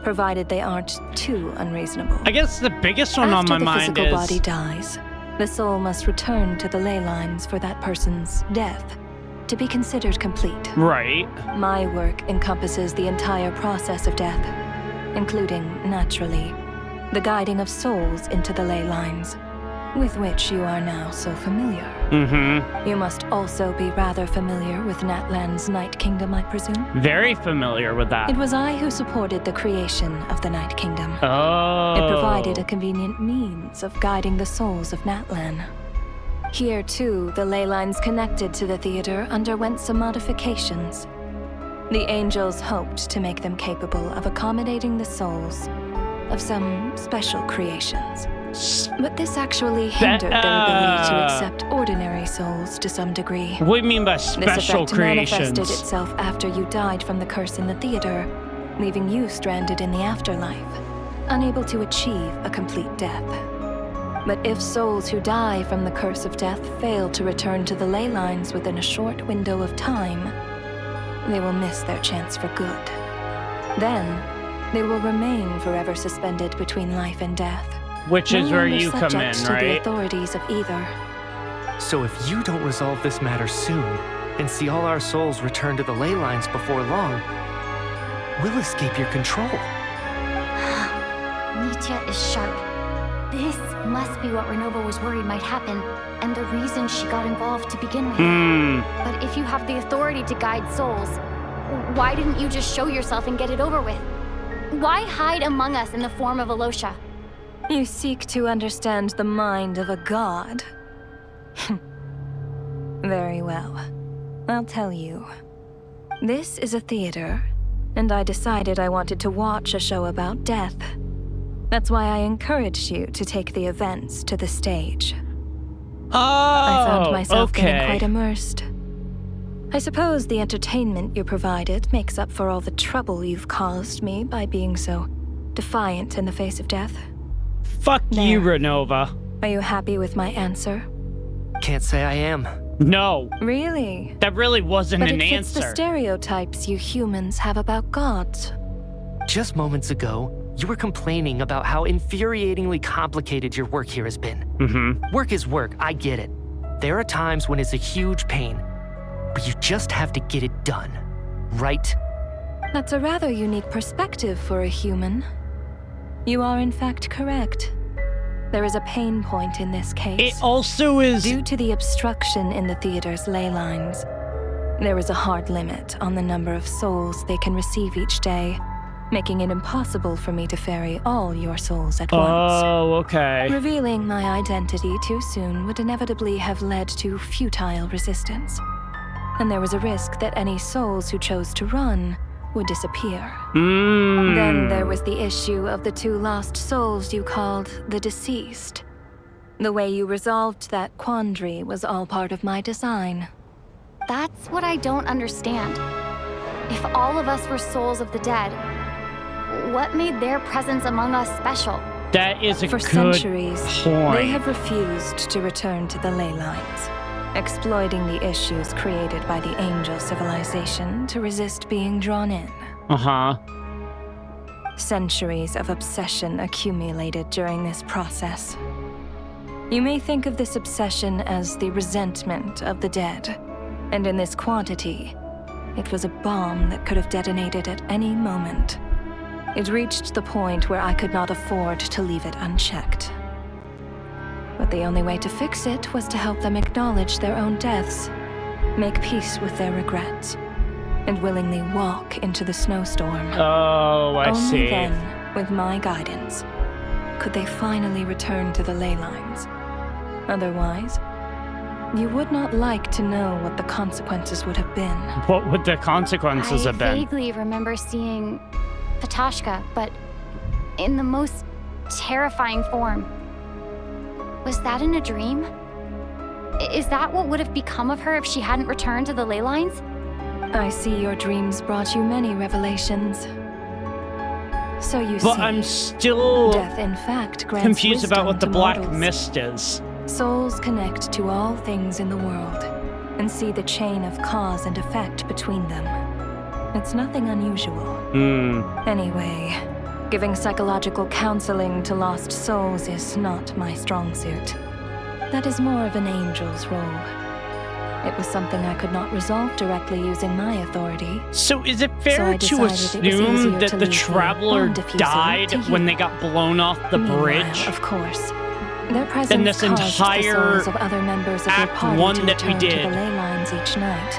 provided they aren't too unreasonable. I guess the biggest one on my mind After the is... physical body dies, the soul must return to the ley lines for that person's death to be considered complete. Right. My work encompasses the entire process of death, including, naturally, the guiding of souls into the ley lines, with which you are now so familiar. You must also be rather familiar with Natlan's Night Kingdom, I presume? Very familiar with that. It was I who supported the creation of the Night Kingdom. Oh. It provided a convenient means of guiding the souls of Natlan. Here, too, the ley lines connected to the theater underwent some modifications. The angels hoped to make them capable of accommodating the souls of some special creations. But this actually hindered their ability to accept ordinary souls to some degree. What do you mean by special this effect creations? manifested itself after you died from the curse in the theater, leaving you stranded in the afterlife, unable to achieve a complete death. But if souls who die from the curse of death fail to return to the ley lines within a short window of time, they will miss their chance for good. Then, they will remain forever suspended between life and death. Which is no where longer you come subject in, to the right? authorities of either. So if you don't resolve this matter soon, and see all our souls return to the ley lines before long, we'll escape your control. Mitya is sharp. This must be what Ronova was worried might happen, and the reason she got involved to begin with. But if you have the authority to guide souls, why didn't you just show yourself and get it over with? Why hide among us in the form of Alosha? You seek to understand the mind of a god. Very well. I'll tell you. This is a theater, and I decided I wanted to watch a show about death. That's why I encouraged you to take the events to the stage. I found myself getting quite immersed. I suppose the entertainment you provided makes up for all the trouble you've caused me by being so defiant in the face of death. Fuck you, Ronova. Are you happy with my answer? Can't say I am. No. Really? That really wasn't But an it fits answer. the stereotypes you humans have about gods. Just moments ago, you were complaining about how infuriatingly complicated your work here has been. Work is work, I get it. There are times when it's a huge pain, but you just have to get it done, right? That's a rather unique perspective for a human. You are in fact correct. There is a pain point in this case. It also is... Due to the obstruction in the theater's ley lines, there is a hard limit on the number of souls they can receive each day, making it impossible for me to ferry all your souls at once. Oh, okay. Revealing my identity too soon would inevitably have led to futile resistance. And there was a risk that any souls who chose to run would disappear. Then there was the issue of the 2 lost souls you called the deceased. The way you resolved that quandary was all part of my design. That's what I don't understand. If all of us were souls of the dead, what made their presence among us special? That is a For good centuries, point. they have refused to return to the ley lines, exploiting the issues created by the angel civilization to resist being drawn in. Centuries of obsession accumulated during this process. You may think of this obsession as the resentment of the dead, and in this quantity, it was a bomb that could have detonated at any moment. It reached the point where I could not afford to leave it unchecked. But the only way to fix it was to help them acknowledge their own deaths, make peace with their regrets, and willingly walk into the snowstorm. Oh, I Only see. then, with my guidance, could they finally return to the ley lines. Otherwise, you would not like to know what the consequences would have been. What would the consequences have I been? vaguely remember seeing Patashka, but in the most terrifying form. Was that in a dream? Is that what would have become of her if she hadn't returned to the ley lines? I see your dreams brought you many revelations. So you see, But I'm still death in fact grants confused about wisdom what the to black mortals. mist is. Souls connect to all things in the world and see the chain of cause and effect between them. It's nothing unusual. Anyway, giving psychological counseling to lost souls is not my strong suit. That is more of an angel's role. It was something I could not resolve directly using my authority. So is it So fair I to decided it was assume easier that to the leave the traveler bomb diffuser died to when you. they got blown off the Meanwhile, bridge? of course. Their presence Then this caused entire the souls of other members of your Act party 1 to that we return to did the ley lines each night.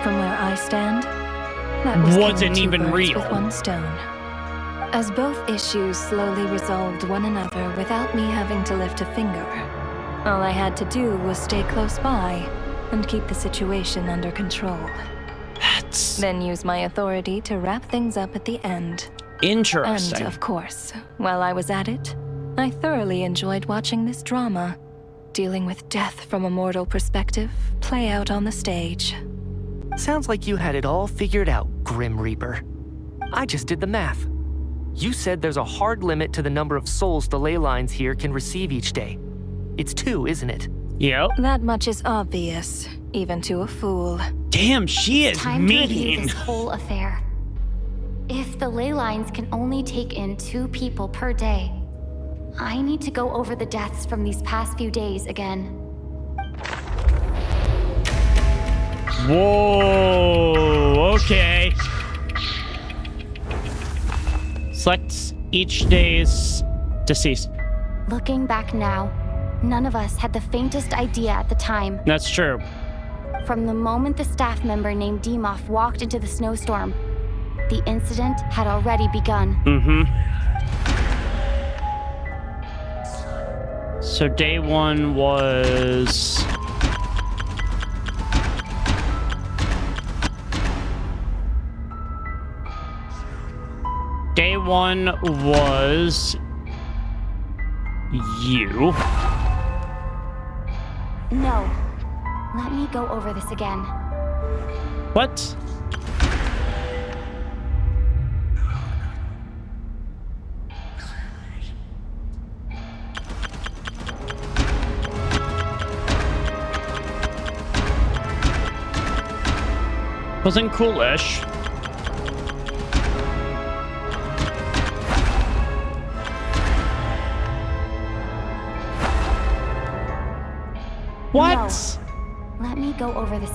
From where I stand, that was wasn't killing 2 even birds real. with 1 stone. As both issues slowly resolved one another without me having to lift a finger, all I had to do was stay close by and keep the situation under control. Then use my authority to wrap things up at the end. Interesting. And, of course, while I was at it, I thoroughly enjoyed watching this drama, dealing with death from a mortal perspective, play out on the stage. Sounds like you had it all figured out, Grim Reaper. I just did the math. You said there's a hard limit to the number of souls the ley lines here can receive each day. It's 2, isn't it? Yep. That much is obvious, even to a fool. Damn, she is Time to review mean. this whole affair. If the ley lines can only take in 2 people per day, I need to go over the deaths from these past few days again. Whoa, okay. Select each day's deceased. Looking back now, none of us had the faintest idea at the time. That's true. From the moment the staff member named Demoff walked into the snowstorm, the incident had already begun. So day 1 was... Day 1 was... you. No. Let me go over this again. What? Wasn't coolish. What? No. Let me go over this.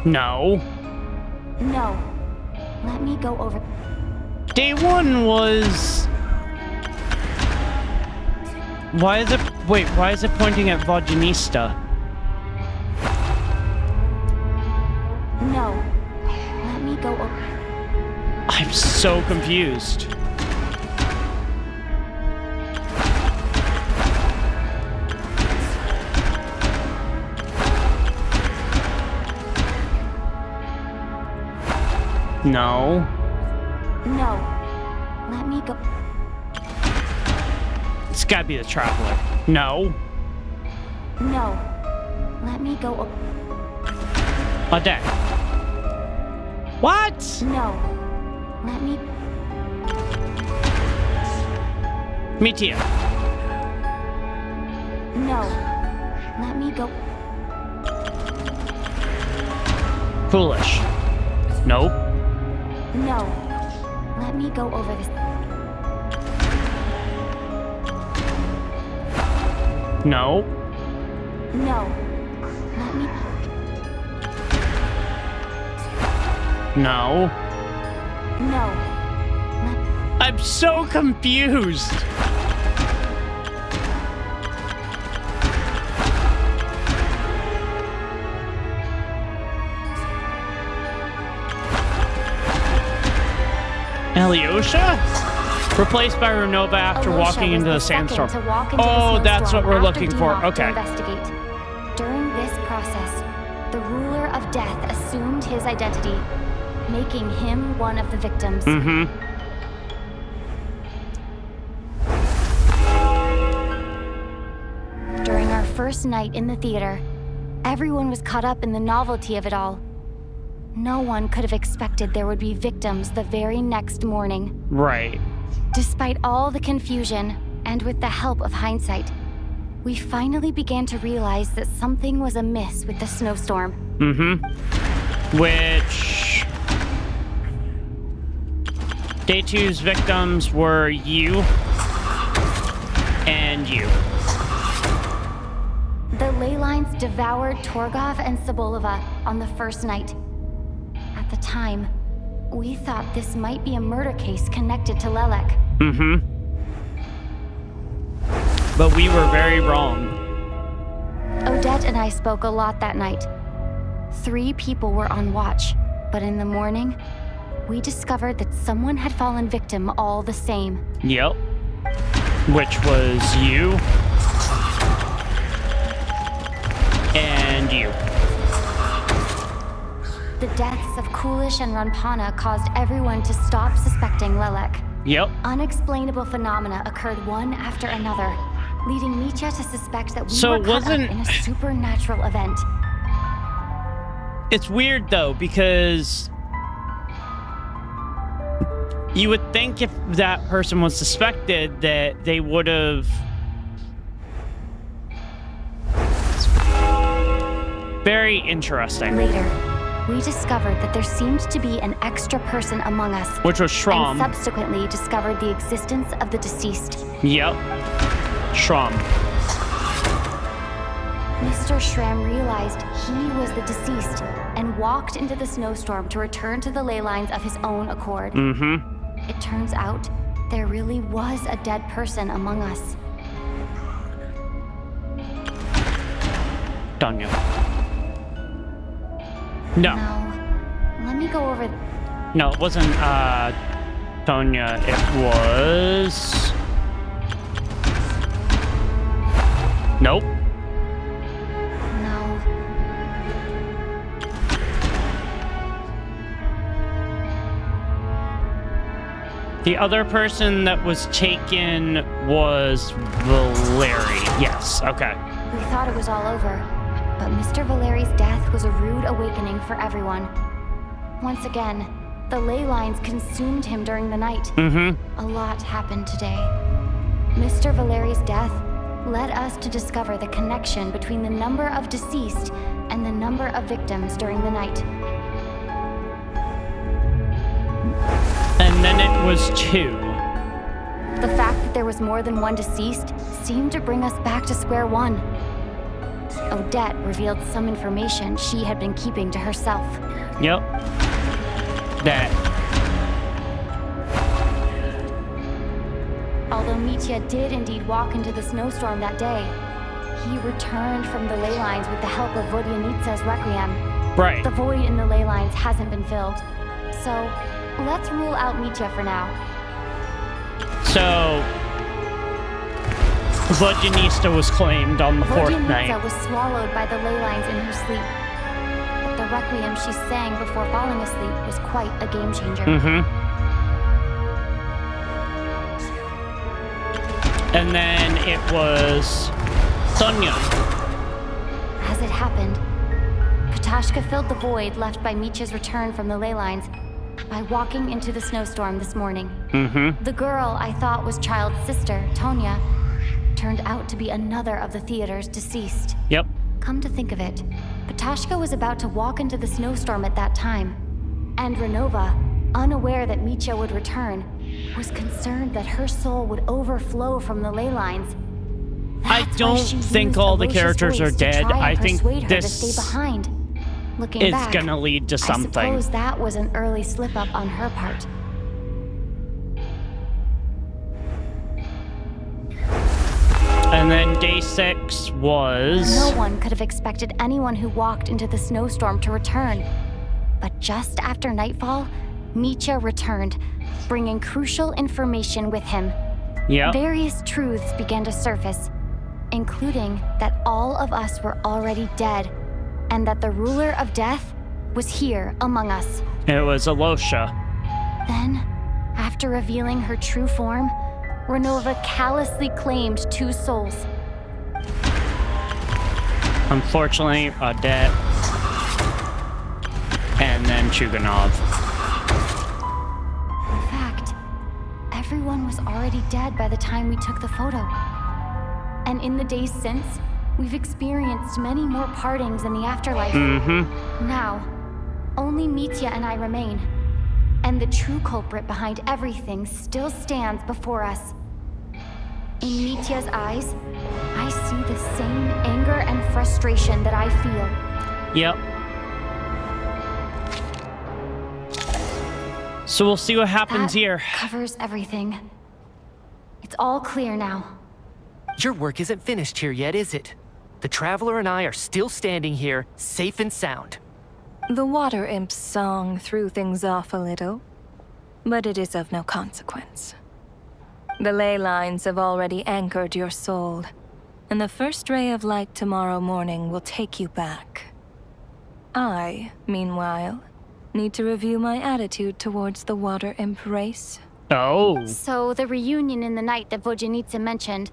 No. No. Let me go over. Day 1 was... Why is it... Wait, why is it pointing at Vaginista? No. Let me go over. I'm so confused. No. No. Let me go. It's gotta be the Traveler. No. No. Let me go. Odette. What? No. Let me. Mitia. No. Let me go. Foolish. Nope. No. Let me go over this. No. No. Let me. No. No. I'm so confused. Alyosha? Replaced by Ronova after Alyosha walking was into the second sandstorm. to walk into the Oh, that's what snowstorm we're after looking for. Demoff to Okay. investigate. During this process, the ruler of death assumed his identity, making him one of the victims. During our first night in the theater, everyone was caught up in the novelty of it all. No one could have expected there would be victims the very next morning. Right. Despite all the confusion, and with the help of hindsight, we finally began to realize that something was amiss with the snowstorm. Which... Day 2's victims were you and you. The ley lines devoured Torgov and Sobolova on the first night. At the time, we thought this might be a murder case connected to Lelek. But we were very wrong. Odette and I spoke a lot that night. 3 people were on watch, but in the morning, we discovered that someone had fallen victim all the same. Yep. Which was you. And you. The deaths of Coolish and Ranpana caused everyone to stop suspecting Lelek. Yep. Unexplainable phenomena occurred one after another, leading Mitya to suspect that we were caught up in a supernatural event. It's weird, though, because you would think if that person was suspected that they would have... Very interesting. Later, we discovered that there seemed to be an extra person among us. Which was Shram. And subsequently discovered the existence of the deceased. Yep. Shram. Mr. Shram realized he was the deceased and walked into the snowstorm to return to the ley lines of his own accord. Mm-hmm. It turns out there really was a dead person among us. Tanya. No. No. Let me go over... No, it wasn't, Tonya. It was... Nope. No. The other person that was taken was Valeri. Yes, okay. We thought it was all over, but Mr. Valeri's death was a rude awakening for everyone. Once again, the ley lines consumed him during the night. Mm-hmm. A lot happened today. Mr. Valeri's death led us to discover the connection between the number of deceased and the number of victims during the night. And then it was 2. The fact that there was more than one deceased seemed to bring us back to square one. Odette revealed some information she had been keeping to herself. Yep. That. Although Mitya did indeed walk into the snowstorm that day, he returned from the ley lines with the help of Vodyanitsa's requiem. Right. The void in the ley lines hasn't been filled. So, let's rule out Mitya for now. So, Vodyanista was claimed on the 4th night. Vodyanitsa was swallowed by the ley lines in her sleep. But the requiem she sang before falling asleep was quite a game changer. Mm-hmm. And then it was Sonia. As it happened, Katashka filled the void left by Mitya's return from the ley lines by walking into the snowstorm this morning. Mm-hmm. The girl I thought was Child's sister, Tonya, turned out to be another of the theater's deceased. Yep. Come to think of it, Katashka was about to walk into the snowstorm at that time, and Ronova, unaware that Mitya would return, was concerned that her soul would overflow from the ley lines. I don't think all the characters are dead. I think this to stay behind. Looking is back, gonna lead to something. I suppose that was an early slip-up on her part. And then day 6 was... No one could have expected anyone who walked into the snowstorm to return. But just after nightfall, Mitya returned, bringing crucial information with him. Yep. Various truths began to surface, including that all of us were already dead, and that the ruler of death was here among us. It was Alosha. Then, after revealing her true form, Ronova callously claimed 2 souls. Unfortunately, Odette. And then Chuganov. In fact, everyone was already dead by the time we took the photo. And in the days since, we've experienced many more partings in the afterlife. Mm-hmm. Now, only Mitya and I remain. And the true culprit behind everything still stands before us. In Mitya's eyes, I see the same anger and frustration that I feel. Yep. So we'll see what happens That here. Covers everything. It's all clear now. Your work isn't finished here yet, is it? The Traveler and I are still standing here, safe and sound. The Water Imp's song threw things off a little, but it is of no consequence. The ley lines have already anchored your soul, and the first ray of light tomorrow morning will take you back. I, meanwhile, need to review my attitude towards the Water Imp race. Oh. So the reunion in the night that Vodyanitsa mentioned,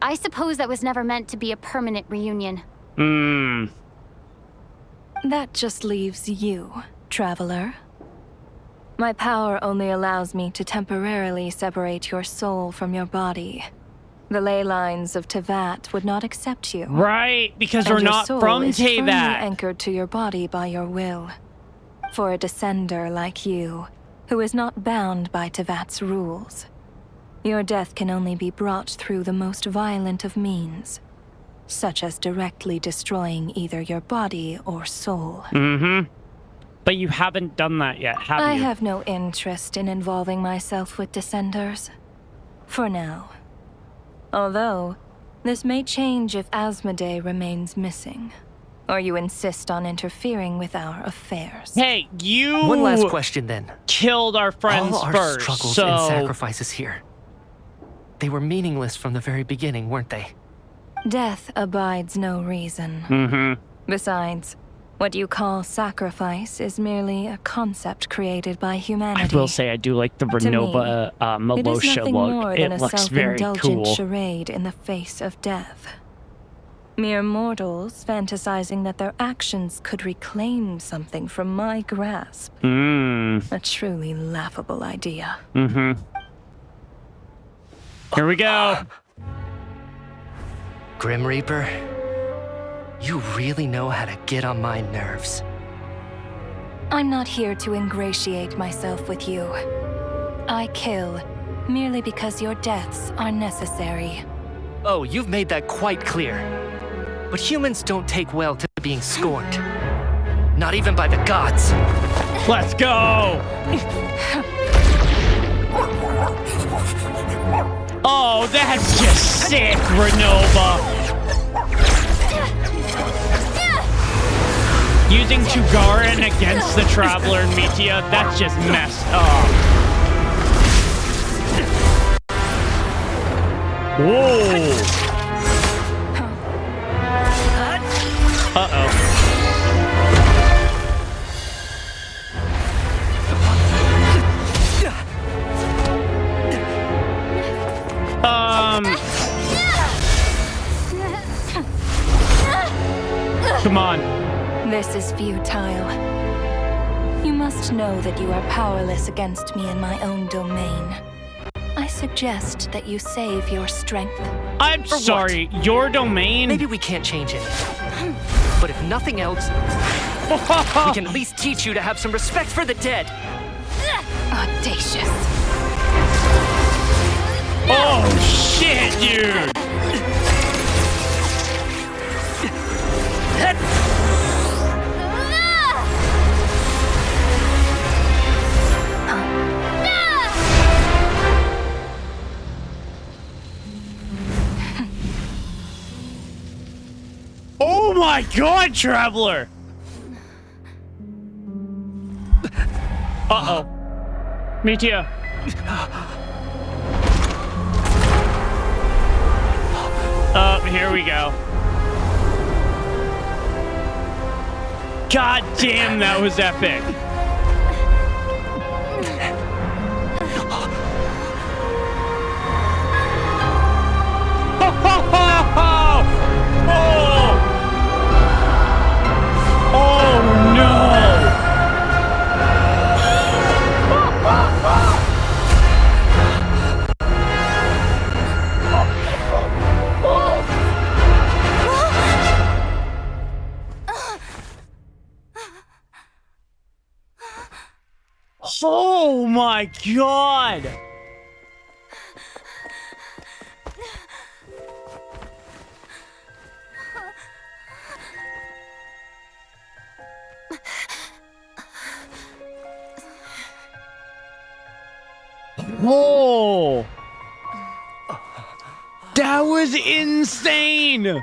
I suppose that was never meant to be a permanent reunion. That just leaves you, traveler. My power only allows me to temporarily separate your soul from your body. The ley lines of Tevat would not accept you. Right, because we're not from Your soul is firmly Tevat. anchored to your body by your will. For a descender like you, who is not bound by Tevat's rules, your death can only be brought through the most violent of means, such as directly destroying either your body or soul. Mm-hmm. But you haven't done that yet, have you? I have no interest in involving myself with Descenders. For now. Although, this may change if Asmodee remains missing. Or you insist on interfering with our affairs. Hey, you... One last question then. Killed our friends All our first, struggles so... and sacrifices here. They were meaningless from the very beginning, weren't they? Death abides no reason. Mm-hmm. Besides, what you call sacrifice is merely a concept created by humanity. I will say I do like the Ronova it is Malosha nothing look. more It than a looks very self-indulgent cool. charade in the face of death. Mere mortals fantasizing that their actions could reclaim something from my grasp. A truly laughable idea. Mm-hmm. Here we go. Grim Reaper, you really know how to get on my nerves. I'm not here to ingratiate myself with you. I kill merely because your deaths are necessary. Oh, you've made that quite clear. But humans don't take well to being scorned. Not even by the gods. Let's go! Oh, that's just sick, Ronova! Using Tugarin against the Traveler and Metia, that's just messed up. Whoa! Uh-oh. Come on. This is futile. You must know that you are powerless against me in my own domain. I suggest that you save your strength. I'm sorry, your domain? Maybe we can't change it. But if nothing else, we can at least teach you to have some respect for the dead. Audacious. Oh, shit, dude! Oh my god, Traveler! Uh-oh. Metia. Oh, here we go. God damn, that was epic. Oh no! Oh my god! Whoa! That was insane!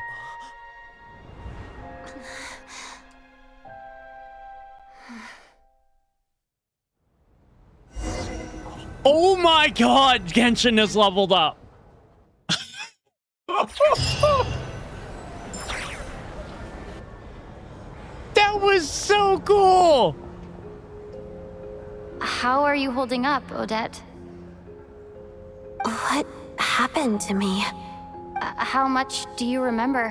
Oh my god, Genshin has leveled up. That was so cool! How are you holding up, Odette? What happened to me? How much do you remember?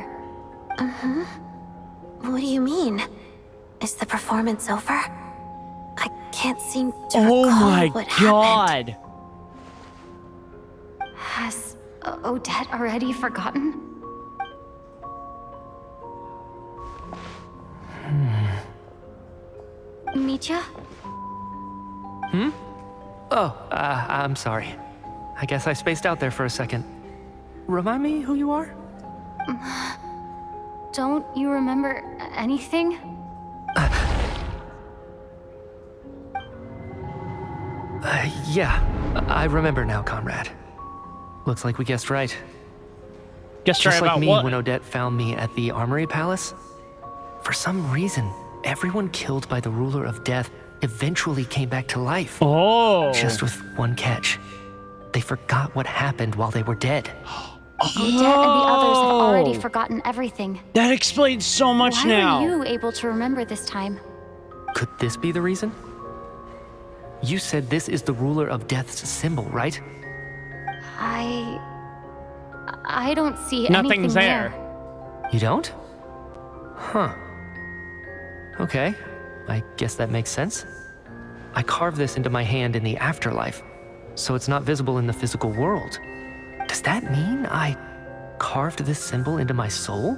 What do you mean? Is the performance over? I can't seem to Oh recall my what happened. god! Has Odette already forgotten? Mitya? Oh, I'm sorry. I guess I spaced out there for a second. Remind me who you are? Don't you remember anything? Yeah, I remember now, comrade. Looks like we guessed right. Guessed Just right like about me what? when Odette found me at the Armory Palace. For some reason, everyone killed by the Ruler of Death eventually came back to life. Oh. Just with one catch. They forgot what happened while they were dead. Odette and the others have already forgotten everything. That explains so much Why now. were you able to remember this time? Could this be the reason? You said this is the Ruler of Death's symbol, right? I don't see Nothing's anything there. You don't? Huh. Okay, I guess that makes sense. I carved this into my hand in the afterlife, so it's not visible in the physical world. Does that mean I carved this symbol into my soul?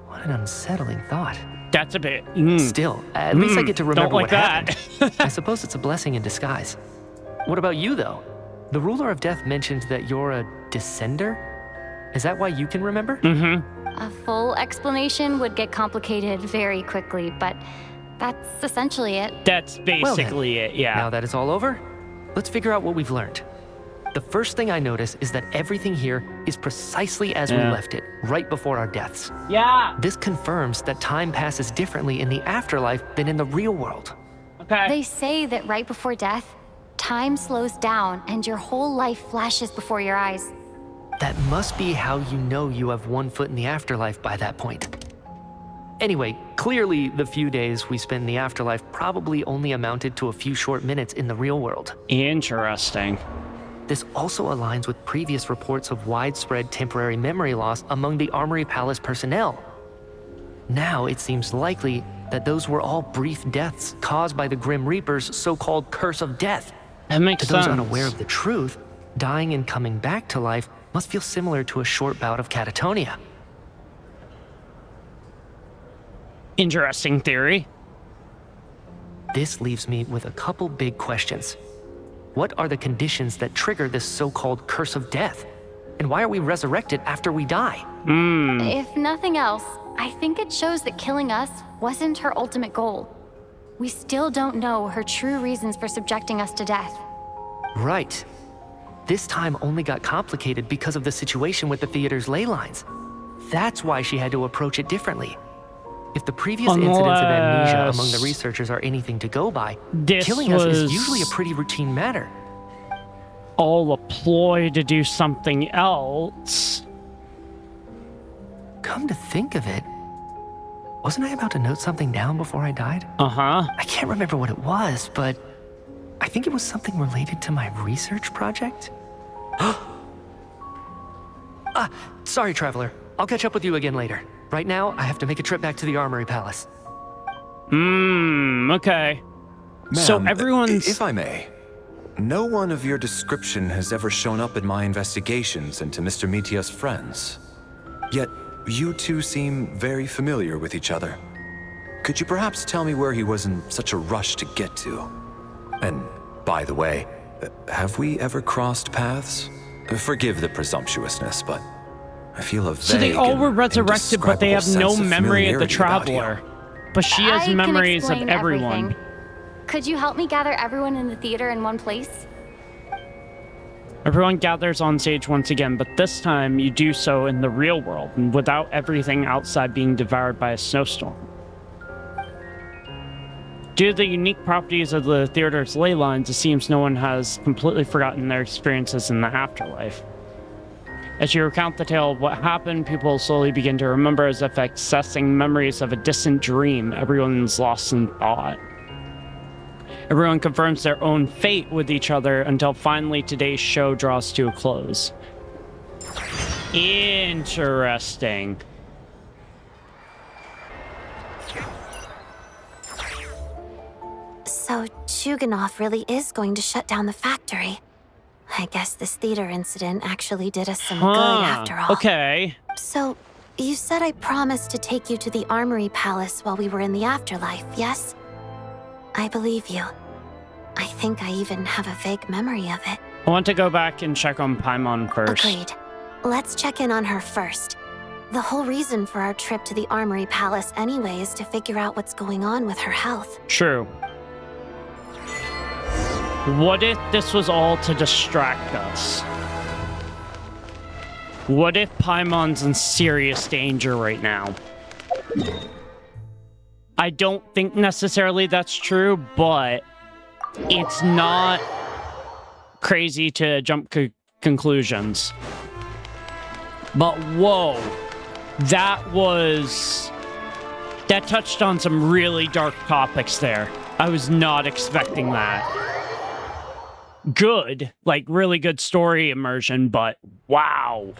What an unsettling thought. That's a bit... Still, at least I get to remember don't like what that. happened. I suppose it's a blessing in disguise. What about you, though? The Ruler of Death mentioned that you're a descender? Is that why you can remember? Mm-hmm. A full explanation would get complicated very quickly, but that's essentially it. That's basically it, yeah. Now that it's all over, let's figure out what we've learned. The first thing I notice is that everything here is precisely as we left it, right before our deaths. Yeah. This confirms that time passes differently in the afterlife than in the real world. Okay. They say that right before death, time slows down and your whole life flashes before your eyes. That must be how you know you have one foot in the afterlife by that point. Anyway, clearly the few days we spend in the afterlife probably only amounted to a few short minutes in the real world. Interesting. This also aligns with previous reports of widespread temporary memory loss among the Armory Palace personnel. Now it seems likely that those were all brief deaths caused by the Grim Reaper's so-called curse of death. That makes To those sense. unaware of the truth, dying and coming back to life must feel similar to a short bout of catatonia. Interesting theory. This leaves me with a couple big questions. What are the conditions that trigger this so-called curse of death? And why are we resurrected after we die? If nothing else, I think it shows that killing us wasn't her ultimate goal. We still don't know her true reasons for subjecting us to death. Right. This time only got complicated because of the situation with the theater's ley lines. That's why she had to approach it differently. If the previous incidents of amnesia among the researchers are anything to go by, killing us is usually a pretty routine matter. All a ploy to do something else. Come to think of it, wasn't I about to note something down before I died? Uh-huh. I can't remember what it was, but I think it was something related to my research project. Sorry, Traveler. I'll catch up with you again later. Right now, I have to make a trip back to the Armory Palace. Okay. So Ma'am, everyone's... If I may, no one of your description has ever shown up in my investigations into Mr. Mitya's friends. Yet, you two seem very familiar with each other. Could you perhaps tell me where he was in such a rush to get to? And, by the way, have we ever crossed paths? Forgive the presumptuousness, but I feel a vague So they all were and resurrected, but they have no indescribable sense of memory of the familiarity about you. Traveler. But she has I can memories of explain everyone. everything. Could you help me gather everyone in the theater in one place? Everyone gathers on stage once again, but this time you do so in the real world, and without everything outside being devoured by a snowstorm. Due to the unique properties of the theater's ley lines, it seems no one has completely forgotten their experiences in the afterlife. As you recount the tale of what happened, people slowly begin to remember as if accessing memories of a distant dream. Everyone's lost in thought. Everyone confirms their own fate with each other until finally today's show draws to a close. Interesting. So Chuganov really is going to shut down the factory. I guess this theater incident actually did us some good after all. Okay. So, you said I promised to take you to the Armory Palace while we were in the afterlife, yes? I believe you. I think I even have a vague memory of it. I want to go back and check on Paimon first. Agreed. Let's check in on her first. The whole reason for our trip to the Armory Palace anyway is to figure out what's going on with her health. True. What if this was all to distract us? What if Paimon's in serious danger right now? I don't think necessarily that's true, but it's not crazy to jump conclusions. But whoa, that touched on some really dark topics there. I was not expecting that. Good, like really good story immersion, but wow.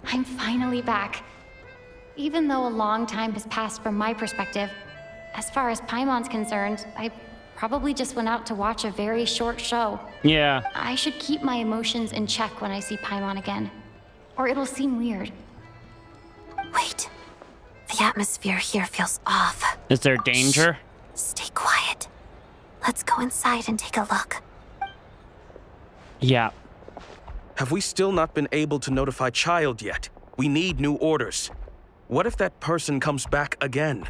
I'm finally back. Even though a long time has passed from my perspective, as far as Paimon's concerned, I probably just went out to watch a very short show. Yeah. I should keep my emotions in check when I see Paimon again, or it'll seem weird. Wait. The atmosphere here feels off. Is there danger? Shh. Stay quiet. Let's go inside and take a look. Yeah. Have we still not been able to notify Child yet? We need new orders. What if that person comes back again?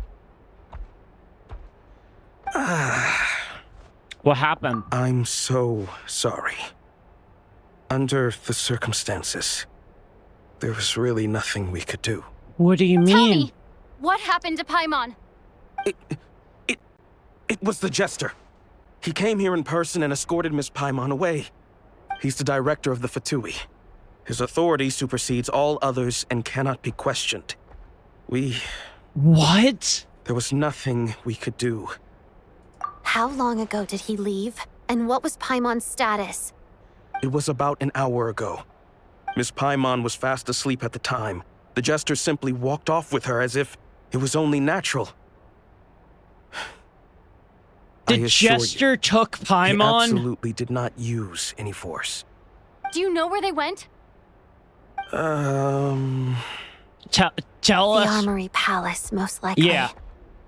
What happened? I'm so sorry. Under the circumstances, there was really nothing we could do. What do you mean? Tell me, what happened to Paimon? It was the Jester. He came here in person and escorted Miss Paimon away. He's the director of the Fatui. His authority supersedes all others and cannot be questioned. What? There was nothing we could do. How long ago did he leave? And what was Paimon's status? It was about an hour ago. Miss Paimon was fast asleep at the time. The Jester simply walked off with her as if it was only natural. The Jester took Paimon? He absolutely did not use any force. Do you know where they went? Tell us. The Armory Palace, most likely. Yeah.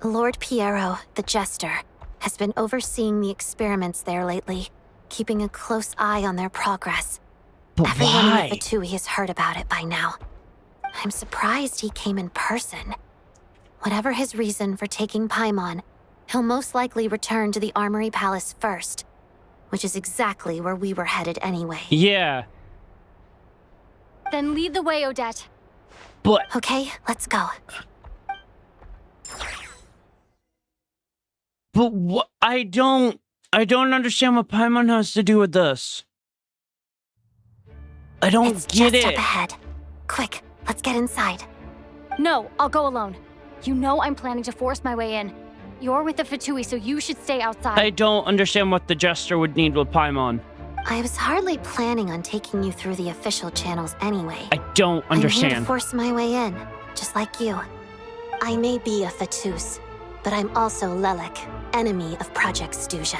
Lord Piero, the Jester, has been overseeing the experiments there lately, keeping a close eye on their progress. But Everyone why? in the Fatui has heard about it by now. I'm surprised he came in person. Whatever his reason for taking Paimon, he'll most likely return to the Armory Palace first, which is exactly where we were headed anyway. Yeah. Then lead the way, Odette. But... Okay, let's go. But what? I don't understand what Paimon has to do with this. I don't get Just it. up ahead. Quick, let's get inside. No, I'll go alone. You know I'm planning to force my way in. You're with the Fatui, so you should stay outside. I don't understand what the Jester would need with Paimon. I was hardly planning on taking you through the official channels anyway. I don't I'm here to understand. force my way in, just like you. I may be a Fatus, but I'm also Lelik, enemy of Project Stuzha.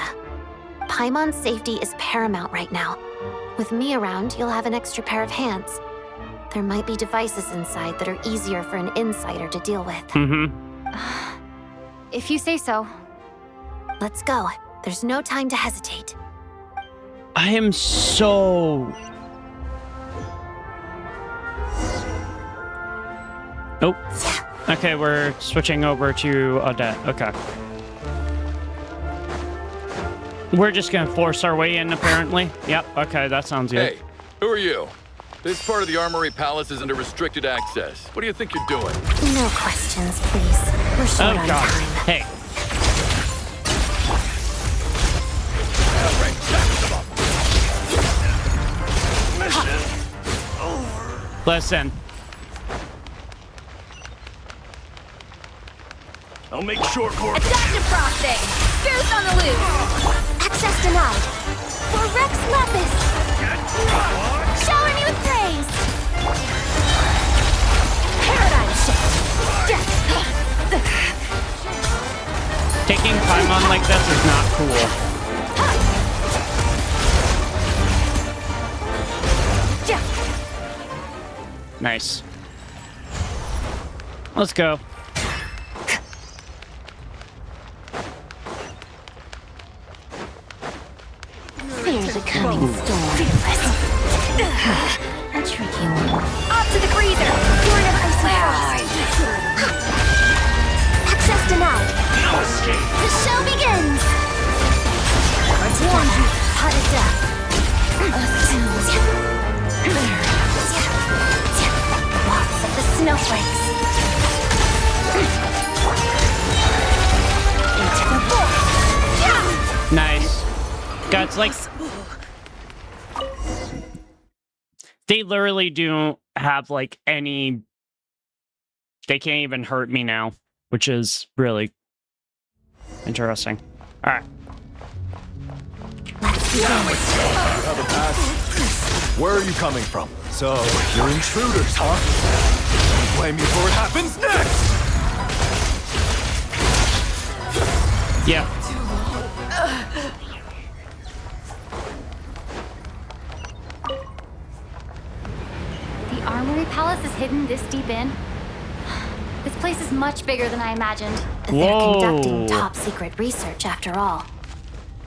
Paimon's safety is paramount right now. With me around, you'll have an extra pair of hands. There might be devices inside that are easier for an insider to deal with. Mm-hmm. If you say so. Let's go. There's no time to hesitate. I am so... Oh. Okay, we're switching over to Odette. Okay. We're just gonna force our way in, apparently. Yep, okay, that sounds good. Hey, who are you? This part of the Armory Palace is under restricted access. What do you think you're doing? No questions, please. We're short on God. time. Hey. Listen. I'll make short work. Adaptive frosting! Goose on the loose! Access denied. For Rex Lepis! Shower me with praise! Paradigm shift! like this is not cool. Nice. Let's go. Fear the coming storm. A tricky one. Up to the freezer! You're in ice. Where are you? Access denied. No escape. The show begins. I warned you. Hot as death. Walks of the snowflakes. Into the void. Nice. God, it's like they literally don't have like any. They can't even hurt me now, which is really interesting. All right. Where are you coming from? So, you're intruders, huh? Blame you for what happens next! Yeah. The Armory Palace is hidden this deep in? This place is much bigger than I imagined. They're conducting top secret research after all.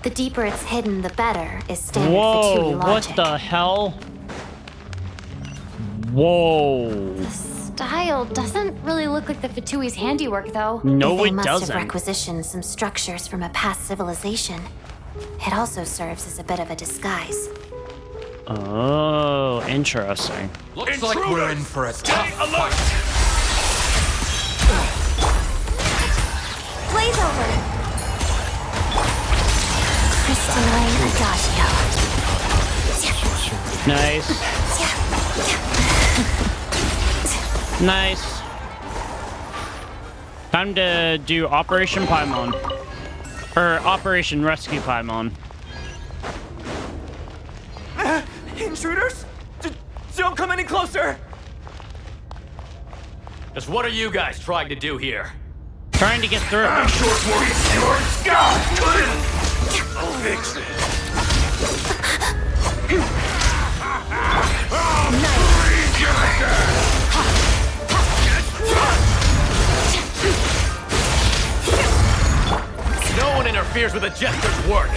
The deeper it's hidden, the better is standard Fatui Whoa, logic. what the hell? Whoa. Style doesn't really look like the Fatui's handiwork, though. No, They it must doesn't. have requisitioned some structures from a past civilization. It also serves as a bit of a disguise. Oh, interesting. Looks like we're in for a tough fight. Blaze over. Crystalline Adagio. Nice. Nice. Time to do Operation Paimon. Or Operation Rescue Paimon. Intruders? Don't come any closer! Just what are you guys trying to do here? Trying to get through. I'm short warrior, short sky! I'll fix it. No one interferes with a jester's work.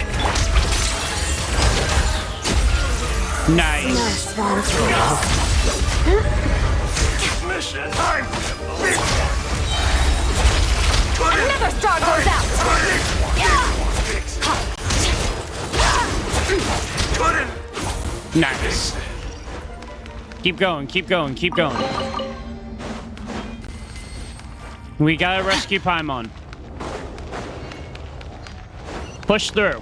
Nice. Mission time! Another star goes out! Nice. Keep going, keep going, keep going. We gotta rescue Paimon. Push through.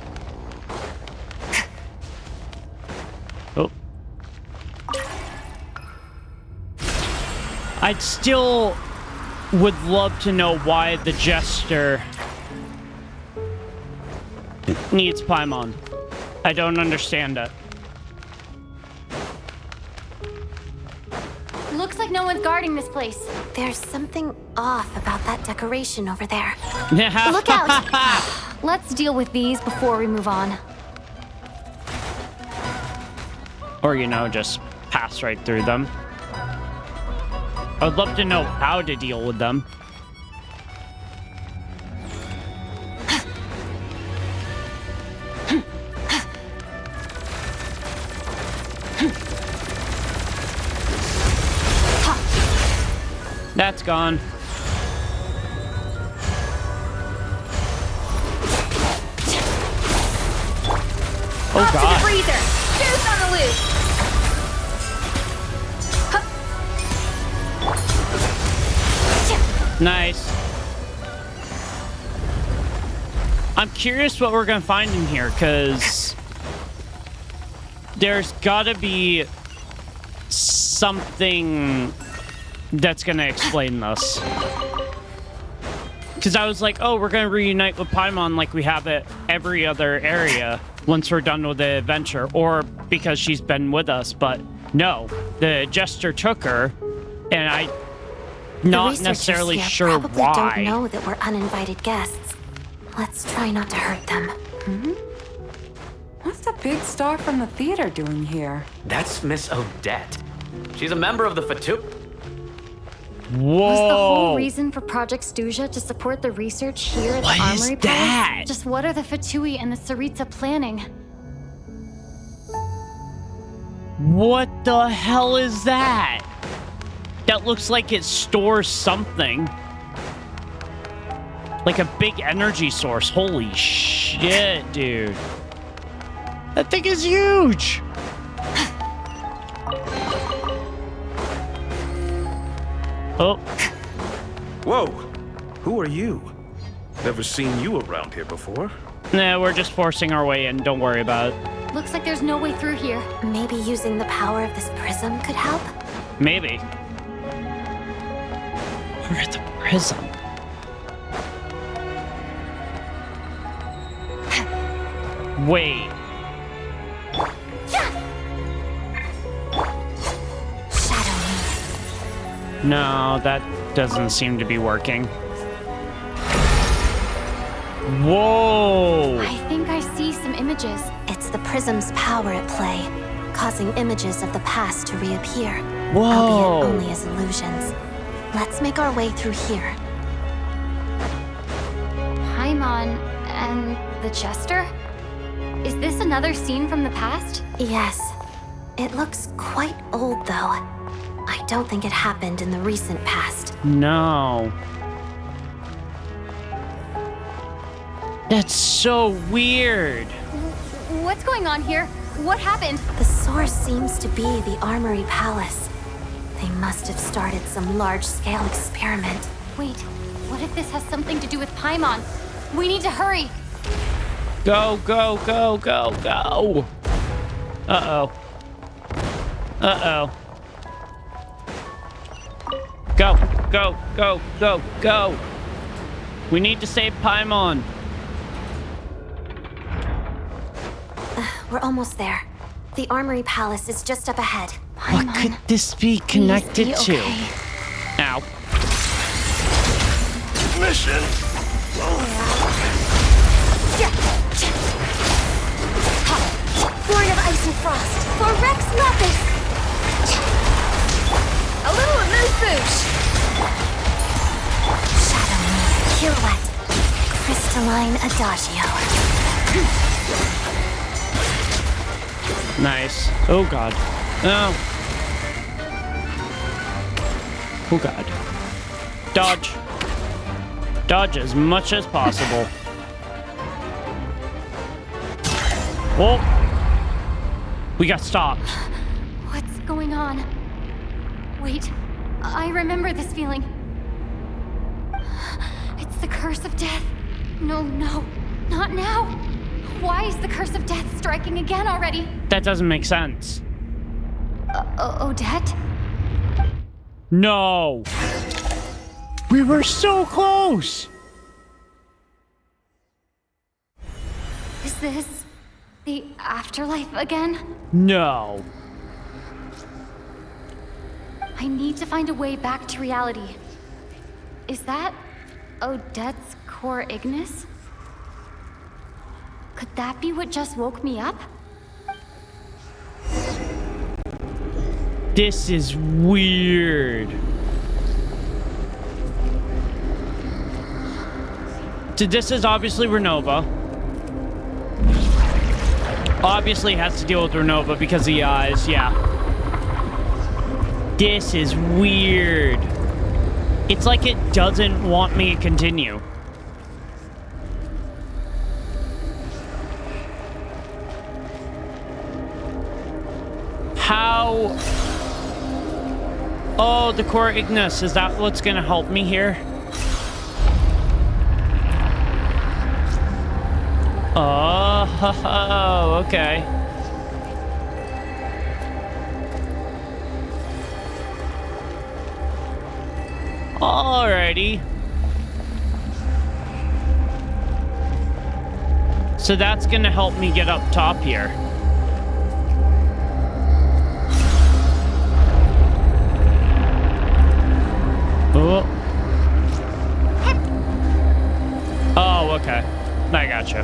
Oh. I'd still would love to know why the Jester needs Paimon. I don't understand it. Looks like no one's guarding this place. There's something off about that decoration over there. Look out! Let's deal with these before we move on. Or, you know, just pass right through them. I'd love to know how to deal with them. That's gone. Oh, Up God. to the freezer! Juice on the loose! Nice. I'm curious what we're gonna find in here, because there's gotta be something that's gonna explain this. Because I was like, oh, we're gonna reunite with Paimon like we have at every other area once we're done with the adventure, or because she's been with us, but no, the Jester took her, and not The necessarily researchers sure here probably why. don't know that we're uninvited guests. Let's try not to hurt them. What's the big star from the theater doing here? That's Miss Odette. She's a member of the Fatui. Whoa! Was the whole reason for Project Stuzha to support the research here at the Armory Palace? Just what are the Fatui and the Tsaritsa planning? What the hell is that? That looks like it stores something. Like a big energy source. Holy shit, dude. That thing is huge. Oh. Whoa. Who are you? Never seen you around here before. Nah, we're just forcing our way in. Don't worry about it. Looks like there's no way through here. Maybe using the power of this prism could help? Maybe. We're at the prism. Wait. No, that doesn't seem to be working. Whoa! I think I see some images. It's the prism's power at play, causing images of the past to reappear. Whoa! Albeit only as illusions. Let's make our way through here. Paimon and the Jester? Is this another scene from the past? Yes. It looks quite old, though. I don't think it happened in the recent past. No. That's so weird. What's going on here? What happened? The source seems to be the Armory Palace. They must have started some large-scale experiment. Wait, what if this has something to do with Paimon? We need to hurry. Go, go, go, go, go. Uh-oh. Uh-oh. Go, go, go, go, go. We need to save Paimon. We're almost there. The Armory Palace is just up ahead. What could this be connected to? Ow. Mission! Born of ice and frost, for Rex Lapis! A little amuse-bouche! Shadow Pirouette. Crystalline Adagio. Nice. Oh, God. No. Oh, God. Dodge. Dodge as much as possible. Whoa. We got stopped. What's going on? Wait, I remember this feeling. It's the curse of death. No, no, not now. Why is the curse of death striking again already? That doesn't make sense. Odette? No. We were so close. Is this the afterlife again? No. I need to find a way back to reality. Is that Odette's core Ignis? Could that be what just woke me up? This is weird. So this is obviously Ronova. Obviously has to deal with Ronova because of the eyes, yeah. This is weird. It's like it doesn't want me to continue. How? Oh, the core Ignis. Is that what's gonna help me here? Oh, okay. Alrighty. So that's gonna help me get up top here. Oh. Oh, okay. gotcha.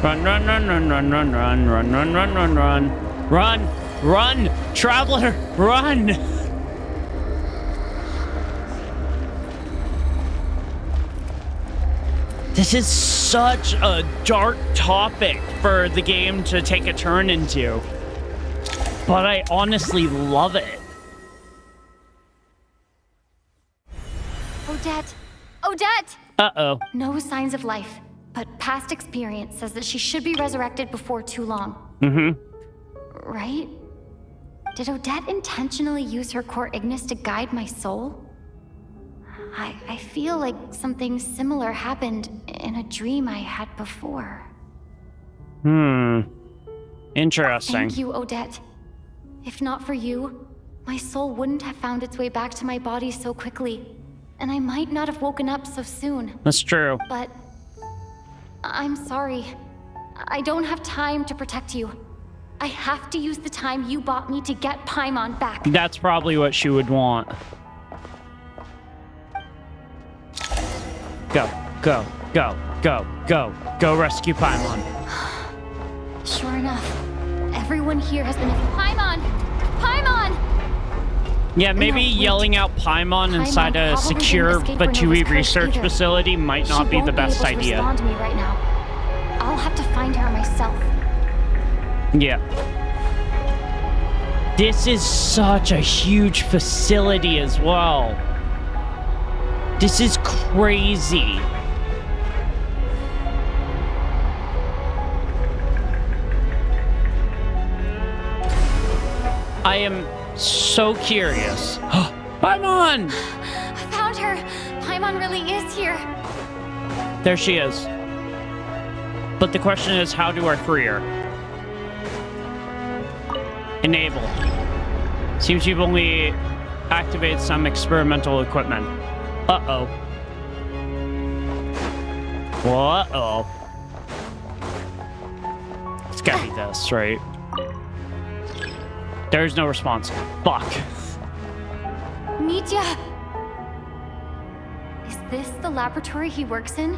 Run, run, run, run, run, run, run, run, run, run, run, run. Run! Run! Traveler! Run! This is such a dark topic for the game to take a turn into. But I honestly love it. Odette! Odette! Uh-oh. No signs of life, but past experience says that she should be resurrected before too long. Mm-hmm. Right? Did Odette intentionally use her core Ignis to guide my soul? I feel like something similar happened in a dream I had before. Interesting. Thank you, Odette. If not for you, my soul wouldn't have found its way back to my body so quickly, and I might not have woken up so soon. That's true. But I'm sorry. I don't have time to protect you. I have to use the time you bought me to get Paimon back. That's probably what she would want. Go, go, go, go, go. Go rescue Paimon. Sure enough, everyone here has been Paimon! Paimon! Yeah, maybe yelling out Paimon inside a secure Fatui research facility might not be the best idea. Respond to me right now. I'll have to find her myself. Yeah. This is such a huge facility as well. This is crazy. I am so curious. Paimon! I found her. Paimon really is here. There she is. But the question is, how do I free her? Enable. Seems you've only activated some experimental equipment. Uh-oh. Uh-oh. It's gotta be this, right? There's no response. Fuck. Mitya! Is this the laboratory he works in?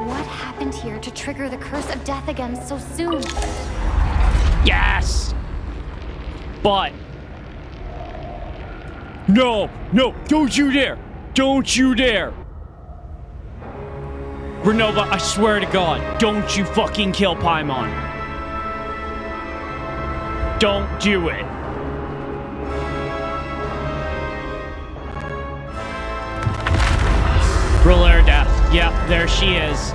What happened here to trigger the curse of death again so soon? Yes! But... No! No! Don't you dare! Don't you dare! Ronova, I swear to God, don't you fucking kill Paimon. Don't do it. Ruler death. Yep, there she is.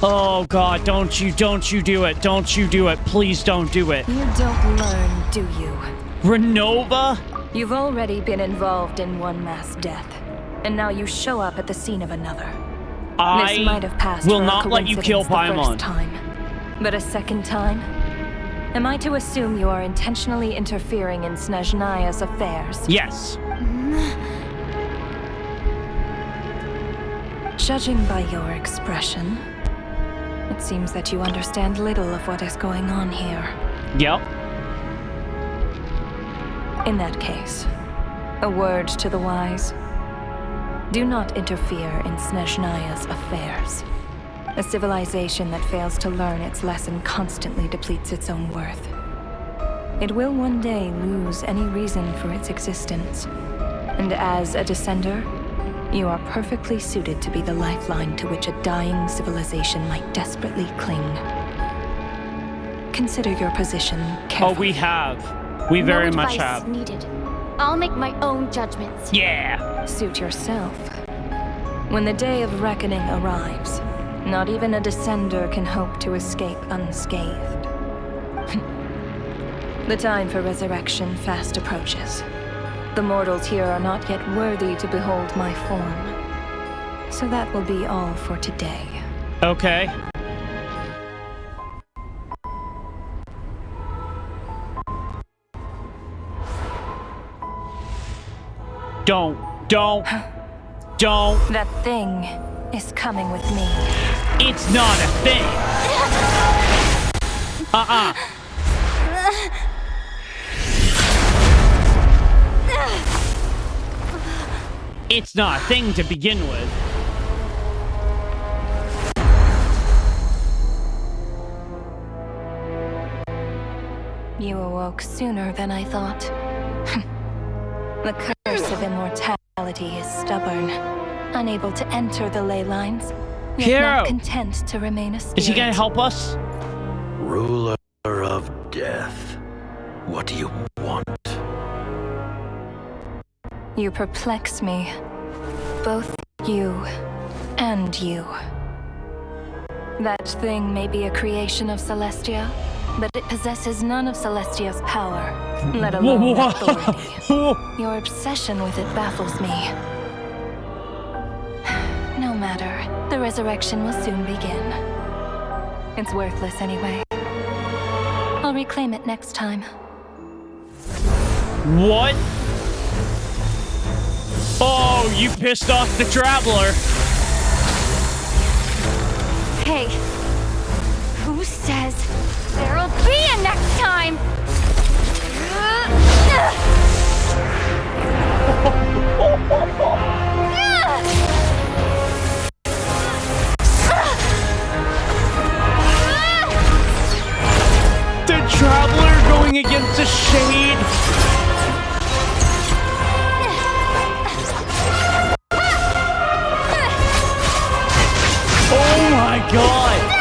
Oh God, don't you do it. Don't you do it. Please don't do it. You don't learn, do you? Ronova? You've already been involved in one mass death, and now you show up at the scene of another. This might have passed will for a not let you kill coincidence the Paimon. first time, but a second time? Am I to assume you are intentionally interfering in Snezhnaya's affairs? Yes. Judging by your expression, it seems that you understand little of what is going on here. Yep. In that case, a word to the wise. Do not interfere in Snezhnaya's affairs. A civilization that fails to learn its lesson constantly depletes its own worth. It will one day lose any reason for its existence. And as a descender, you are perfectly suited to be the lifeline to which a dying civilization might desperately cling. Consider your position carefully. Oh, we have. We very much have. Needed. I'll make my own judgments. Yeah. Suit yourself. When the day of reckoning arrives, not even a descender can hope to escape unscathed. The time for resurrection fast approaches. The mortals here are not yet worthy to behold my form. So that will be all for today. Okay. Don't. That thing is coming with me. It's not a thing. it's not a thing to begin with. You awoke sooner than I thought. The curse of immortality is stubborn, unable to enter the ley lines, yet not content to remain a spirit. Is he gonna help us? Ruler of death, what do you want? You perplex me. Both you and you. That thing may be a creation of Celestia, but it possesses none of Celestia's power, let alone authority. Your obsession with it baffles me. No matter, the resurrection will soon begin. It's worthless anyway. I'll reclaim it next time. What? Oh, you pissed off the Traveler. Hey, who says there'll be a next time? The Traveler going against the Shade. Oh my god!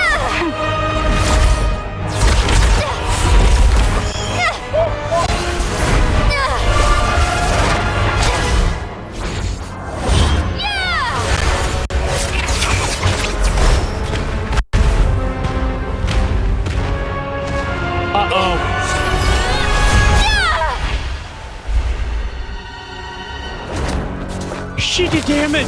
She did damage!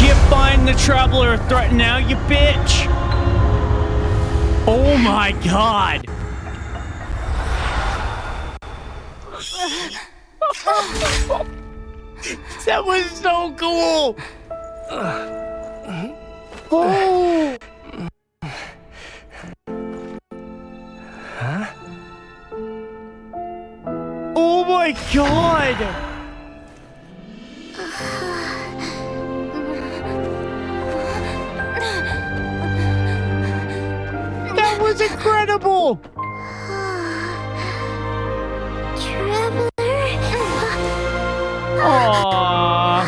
You find the Traveler a threat now, you bitch! Oh my god! That was so cool! Oh! Huh? Oh my god! That was incredible! Traveler? Aww.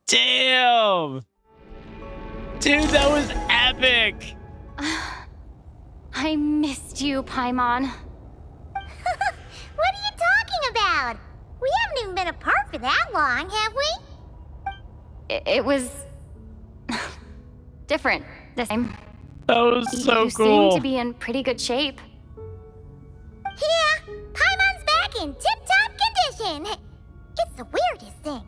Damn! Dude, that was epic! I missed you, Paimon. What are you talking about? We haven't even been apart for that long, have we? It was different this time. That was so you cool. seem to be in pretty good shape. Yeah, Paimon's back in tip-top condition. It's the weirdest thing.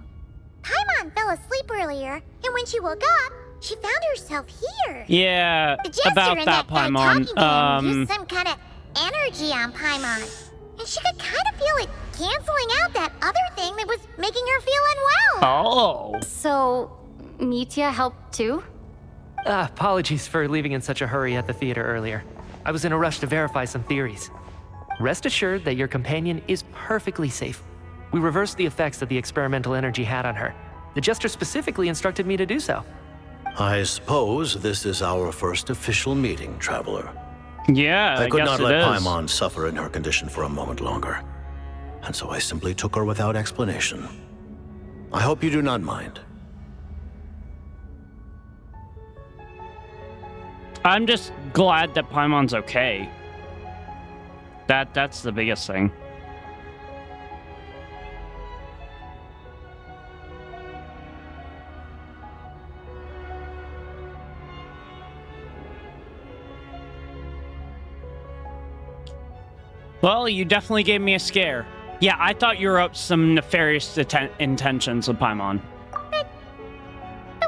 Paimon fell asleep earlier, and when she woke up, she found herself here. Yeah, The jester about and that, guy Paimon. talking to him used some kind of energy on Paimon. And she could kind of feel it canceling out that other thing that was making her feel unwell. Oh. So, Mitya helped too? Apologies for leaving in such a hurry at the theater earlier. I was in a rush to verify some theories. Rest assured that your companion is perfectly safe. We reversed the effects that the experimental energy had on her. The jester specifically instructed me to do so. I suppose this is our first official meeting, Traveler. Yeah, I could guess not it let is. Paimon suffer in her condition for a moment longer. And so I simply took her without explanation. I hope you do not mind. I'm just glad that Paimon's okay. That's the biggest thing. Well, you definitely gave me a scare. Yeah, I thought you were up to some nefarious intentions with Paimon. But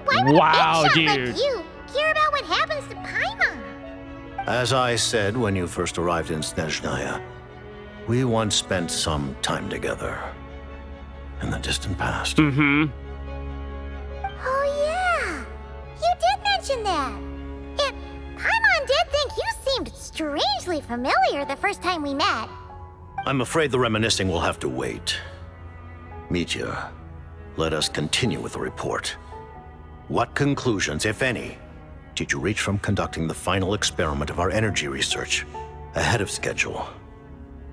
why would Wow, a big shot dude. like you care about what happens to Paimon? As I said when you first arrived in Snezhnaya, we once spent some time together. In the distant past. Mm-hmm. Oh yeah, you did mention that. strangely familiar the first time we met. I'm afraid the reminiscing will have to wait. Mitya, let us continue with the report. What conclusions, if any, did you reach from conducting the final experiment of our energy research ahead of schedule?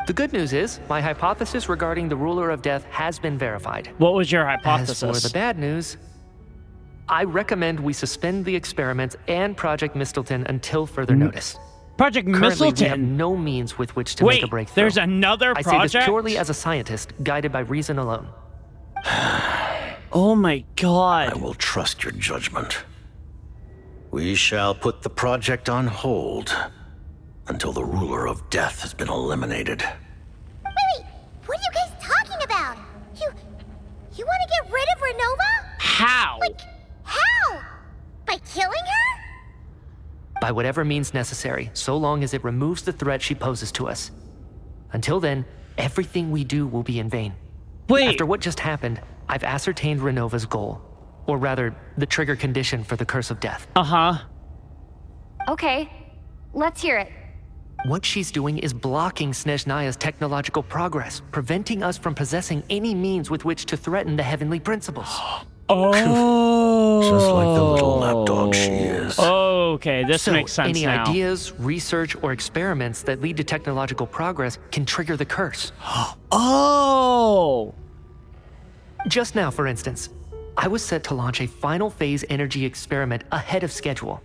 The good news is, my hypothesis regarding the Ruler of Death has been verified. What was your hypothesis? As for the bad news, I recommend we suspend the experiments and Project Mistleton until further notice. Project Currently, Mistleton? we have no means with which to make a breakthrough. There's another I project? say this purely as a scientist, guided by reason alone. Oh my god. I will trust your judgment. We shall put the project on hold until the Ruler of Death has been eliminated. Wait, what are you guys talking about? You want to get rid of Ronova? How? Like, how? By killing her? By whatever means necessary, so long as it removes the threat she poses to us. Until then, everything we do will be in vain. Wait. After what just happened, I've ascertained Renova's goal. Or rather, the trigger condition for the Curse of Death. Uh-huh. Okay, let's hear it. What she's doing is blocking Snezhnaya's technological progress, preventing us from possessing any means with which to threaten the heavenly principles. Oh. Just like the little lapdog she is. Okay, this makes sense any now. ideas, research, or experiments that lead to technological progress can trigger the curse. Oh! Just now, for instance, I was set to launch a final phase energy experiment ahead of schedule.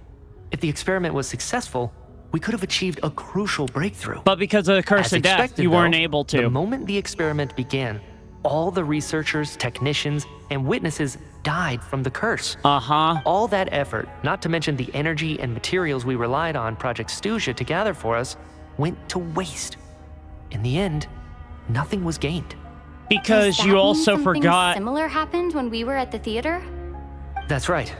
If the experiment was successful, we could have achieved a crucial breakthrough. But because of the Curse As of Death, expected, you weren't though, able to. The moment the experiment began, all the researchers, technicians, and witnesses died from the curse. Uh-huh. All that effort, not to mention the energy and materials we relied on Project Stuzha to gather for us, went to waste. In the end, nothing was gained. Because Does that you mean also something forgot... similar happened when we were at the theater? That's right.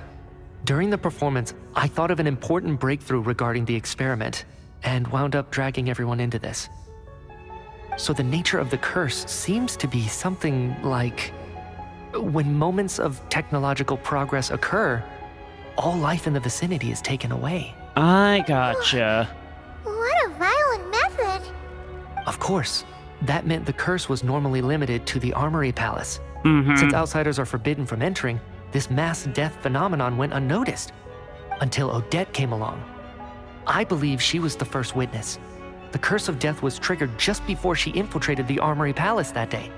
During the performance, I thought of an important breakthrough regarding the experiment, and wound up dragging everyone into this. So the nature of the curse seems to be something like... when moments of technological progress occur, all life in the vicinity is taken away. I gotcha. What a violent method. Of course, that meant the curse was normally limited to the Armory Palace. Mm-hmm. Since outsiders are forbidden from entering, this mass death phenomenon went unnoticed until Odette came along. I believe she was the first witness. The Curse of Death was triggered just before she infiltrated the Armory Palace that day.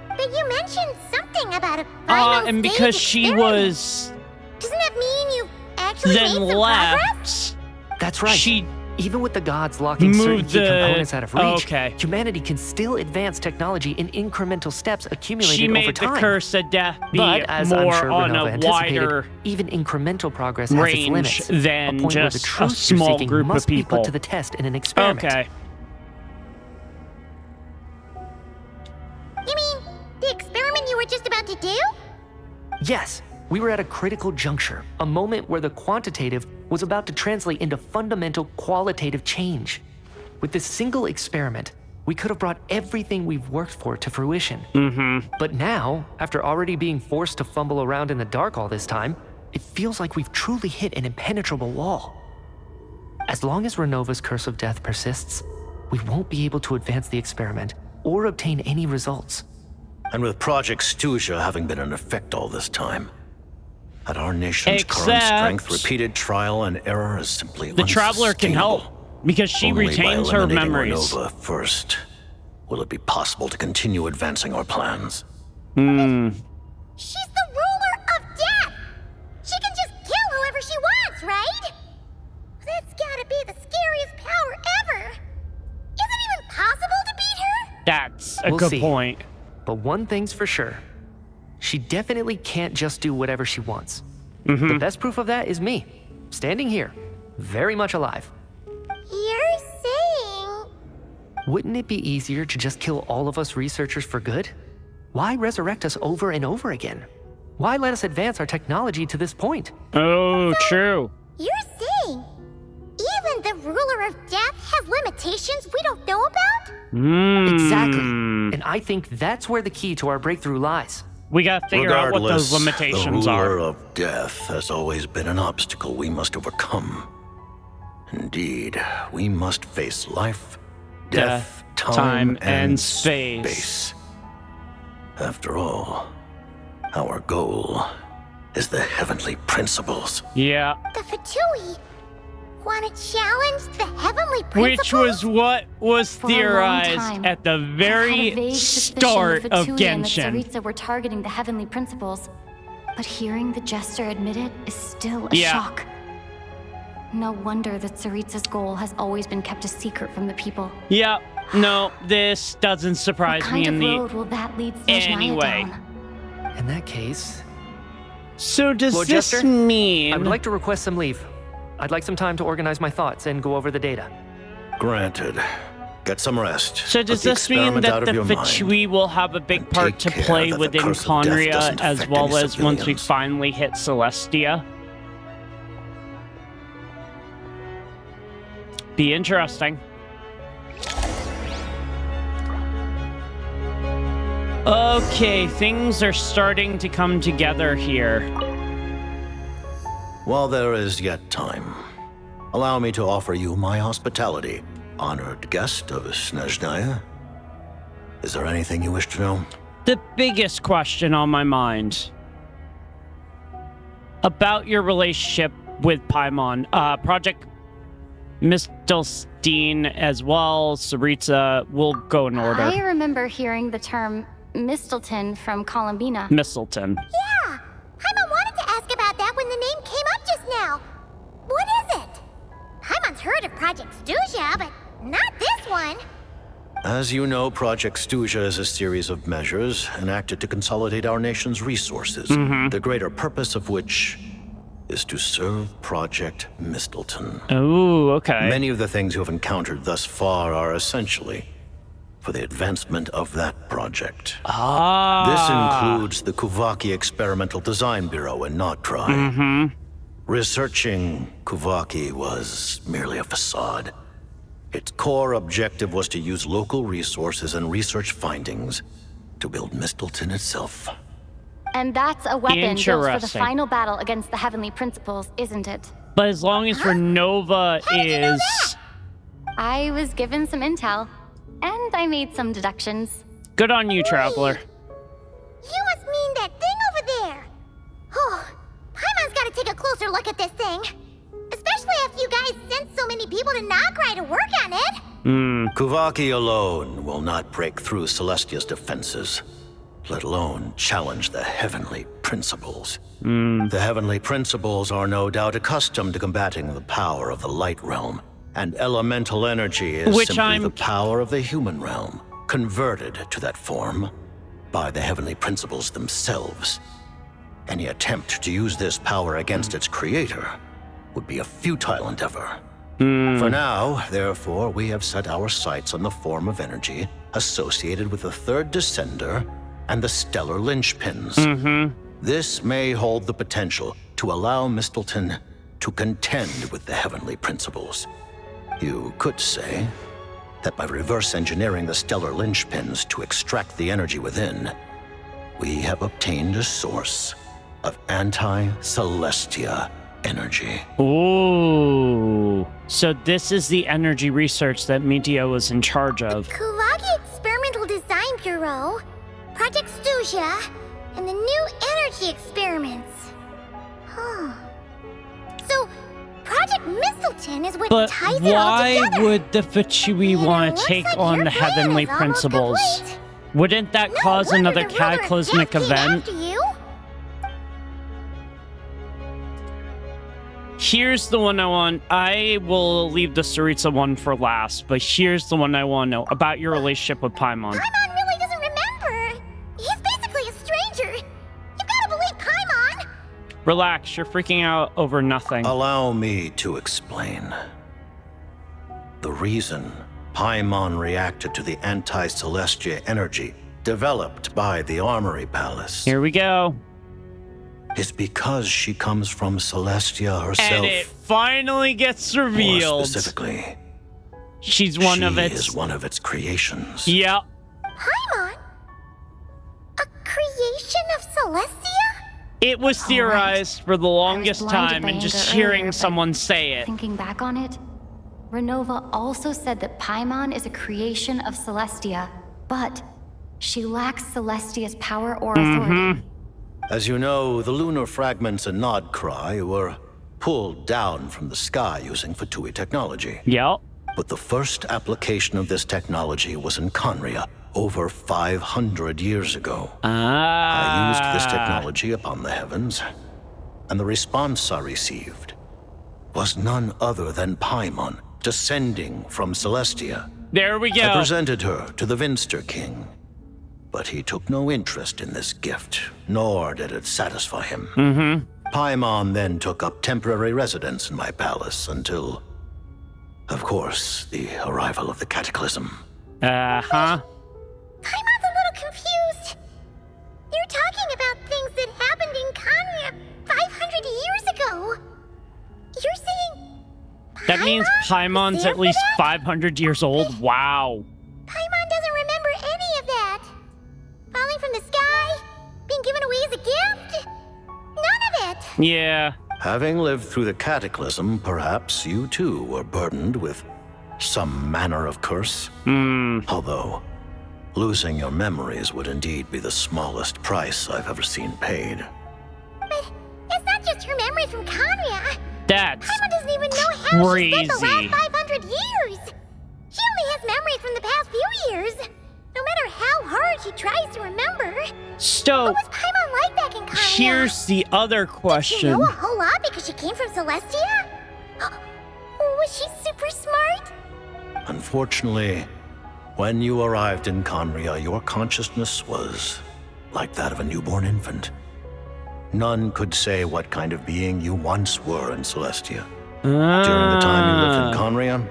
But you mentioned something about a final And stage because she experiment. was... Doesn't that mean you actually then made some progress? left... That's right. She Even with the gods locking certain moved key the... components out of reach, Okay. humanity can still advance technology in incremental steps accumulated She over made time. the Curse of Death be But as I'm more sure on Ronova a anticipated, wider even incremental progress has its range limits. than a point where the just a truth small you're seeking group of must be people. put to the test in an experiment. Okay. You mean the experiment you were just about to do? Yes, we were at a critical juncture, a moment where the quantitative was about to translate into fundamental qualitative change. With this single experiment, we could have brought everything we've worked for to fruition. Mm-hmm. But now, after already being forced to fumble around in the dark all this time, it feels like we've truly hit an impenetrable wall. As long as Renova's Curse of Death persists, we won't be able to advance the experiment or obtain any results. And with Project Stuzha having been in effect all this time, at our nation's current strength, repeated trial and error is simply the Traveler can help, because she Only retains by her eliminating memories. Ronova first will it be possible to continue advancing our plans. She's the ruler of death! She can just kill whoever she wants, right? That's gotta be the scariest power ever! Is it even possible to beat her? That's a We'll good see. point. But one thing's for sure. She definitely can't just do whatever she wants. Mm-hmm. The best proof of that is me, standing here, very much alive. You're saying... Wouldn't it be easier to just kill all of us researchers for good? Why resurrect us over and over again? Why let us advance our technology to this point? Oh, true. You're saying... even the ruler of death has limitations we don't know about? Exactly. And I think that's where the key to our breakthrough lies. We gotta figure out what those Regardless, limitations the are. ruler of death has always been an obstacle we must overcome. Indeed, we must face life, Death, death, time, and space. space. After all, our goal is the heavenly principles. Yeah. The Fatui want to challenge the heavenly principles? Which was what was For a long theorized time, at the I had a very vague suspicion start the of Fatui and the Genshin. Tsaritsa were targeting the heavenly principles, but hearing the jester admit it is still a Yeah. shock. No wonder that Tsaritsa's goal has always been kept a secret from the people. Yeah, no, this doesn't surprise What me kind in of the road will that lead Snezhnaya anyway. down? In that case... So does Lord this Jester, mean... I would like to request some leave. I'd like some time to organize my thoughts and go over the data. Granted. Get some rest. So does Put the this mean experiment that out the of your mind. Fatui will have a big part to take care play that the within curse of death Conria doesn't as affect well any as once we civilians? finally hit Celestia? Be interesting. Okay, things are starting to come together here. While there is yet time, allow me to offer you my hospitality, honored guest of Snezhnaya. Is there anything you wish to know? The biggest question on my mind about your relationship with Paimon, Project Mistelstein as well, Tsaritsa, will go in order. I remember hearing the term Mistelton from Columbina. Mistelton. Yeah, Paimon wanted to ask about that when the name came up just now. What is it? Paimon's heard of Project Stuzia, but not this one. As you know, Project Stuzia is a series of measures enacted to consolidate our nation's resources, the greater purpose of which is to serve Project Mistelton. Oh, okay. Many of the things you have encountered thus far are essentially for the advancement of that project. This includes the Kuvaki Experimental Design Bureau in Notrai. Researching Kuvaki was merely a facade. Its core objective was to use local resources and research findings to build Mistelton itself. And that's a weapon built for the Interesting. final battle against the heavenly principles, isn't it? But as long as Ronova is... I was given some intel, and I made some deductions. Good on you, Traveler. You must mean that thing over there. Oh, Paimon's gotta take a closer look at this thing. Especially after you guys sent so many people to Nograi to work on it. Kuvaki alone will not break through Celestia's defenses, let alone challenge the heavenly principles. The heavenly principles are no doubt accustomed to combating the power of the light realm, and elemental energy is simply the power of the human realm, converted to that form by the heavenly principles themselves. Any attempt to use this power against its creator would be a futile endeavor. For now, therefore, we have set our sights on the form of energy associated with the third descender and the stellar linchpins. This may hold the potential to allow Mistelton to contend with the heavenly principles. You could say that by reverse engineering the stellar linchpins to extract the energy within, we have obtained a source of anti-Celestia energy. Ooh. So this is the energy research that Meteor was in charge of. Kuvaki Experimental Design Bureau, Project Stuzia, and the new energy experiments. Huh. So, Project Mistelton is what But ties it all why together. would the Fatui want to take on the heavenly principles? Wouldn't that cause another cataclysmic event? After you? Here's the one I want. I will leave the Tsaritsa one for last, but here's the one I want to know about your relationship with Paimon. Paimon really doesn't remember. He's basically a stranger. You've got to believe Paimon. Relax, you're freaking out over nothing. Allow me to explain. The reason Paimon reacted to the anti-Celestia energy developed by the Armory Palace Here we go. is because she comes from Celestia herself. And it finally gets More revealed. specifically, She's one she of its... is one of its creations. Yep. Paimon? A creation of Celestia? It was theorized for the longest blinded time, by and just anger hearing earlier, but someone say it. Thinking back on it, Ronova also said that Paimon is a creation of Celestia, but she lacks Celestia's power or authority. As you know, the lunar fragments in Nodcry were pulled down from the sky using Fatui technology. Yep. But the first application of this technology was in Conria over 500 years ago. I used this technology upon the heavens, and the response I received was none other than Paimon descending from Celestia. There we go. I presented her to the Vinster King, but he took no interest in this gift, nor did it satisfy him. Paimon then took up temporary residence in my palace until, of course, the arrival of the Cataclysm. Paimon's a little confused. You're talking about things that happened in Conria 500 years ago. You're saying That means Paimon's at least 500 years old? Wow. Paimon doesn't remember any of that. Falling from the sky? Being given away as a gift? None of it. Yeah. Having lived through the Cataclysm, perhaps you too were burdened with some manner of curse. Although, losing your memories would indeed be the smallest price I've ever seen paid. But it's not just her memories from Conria. That's Paimon doesn't even know how she spent the crazy. last 500 years. She only has memories from the past few years. No matter how hard she tries to remember. So, What was Paimon like back in Conria? here's the other Did she question. know a whole lot because she came from Celestia? Was she super smart? Unfortunately, when you arrived in Conria, your consciousness was like that of a newborn infant. None could say what kind of being you once were in Celestia. During the time you lived in Conria,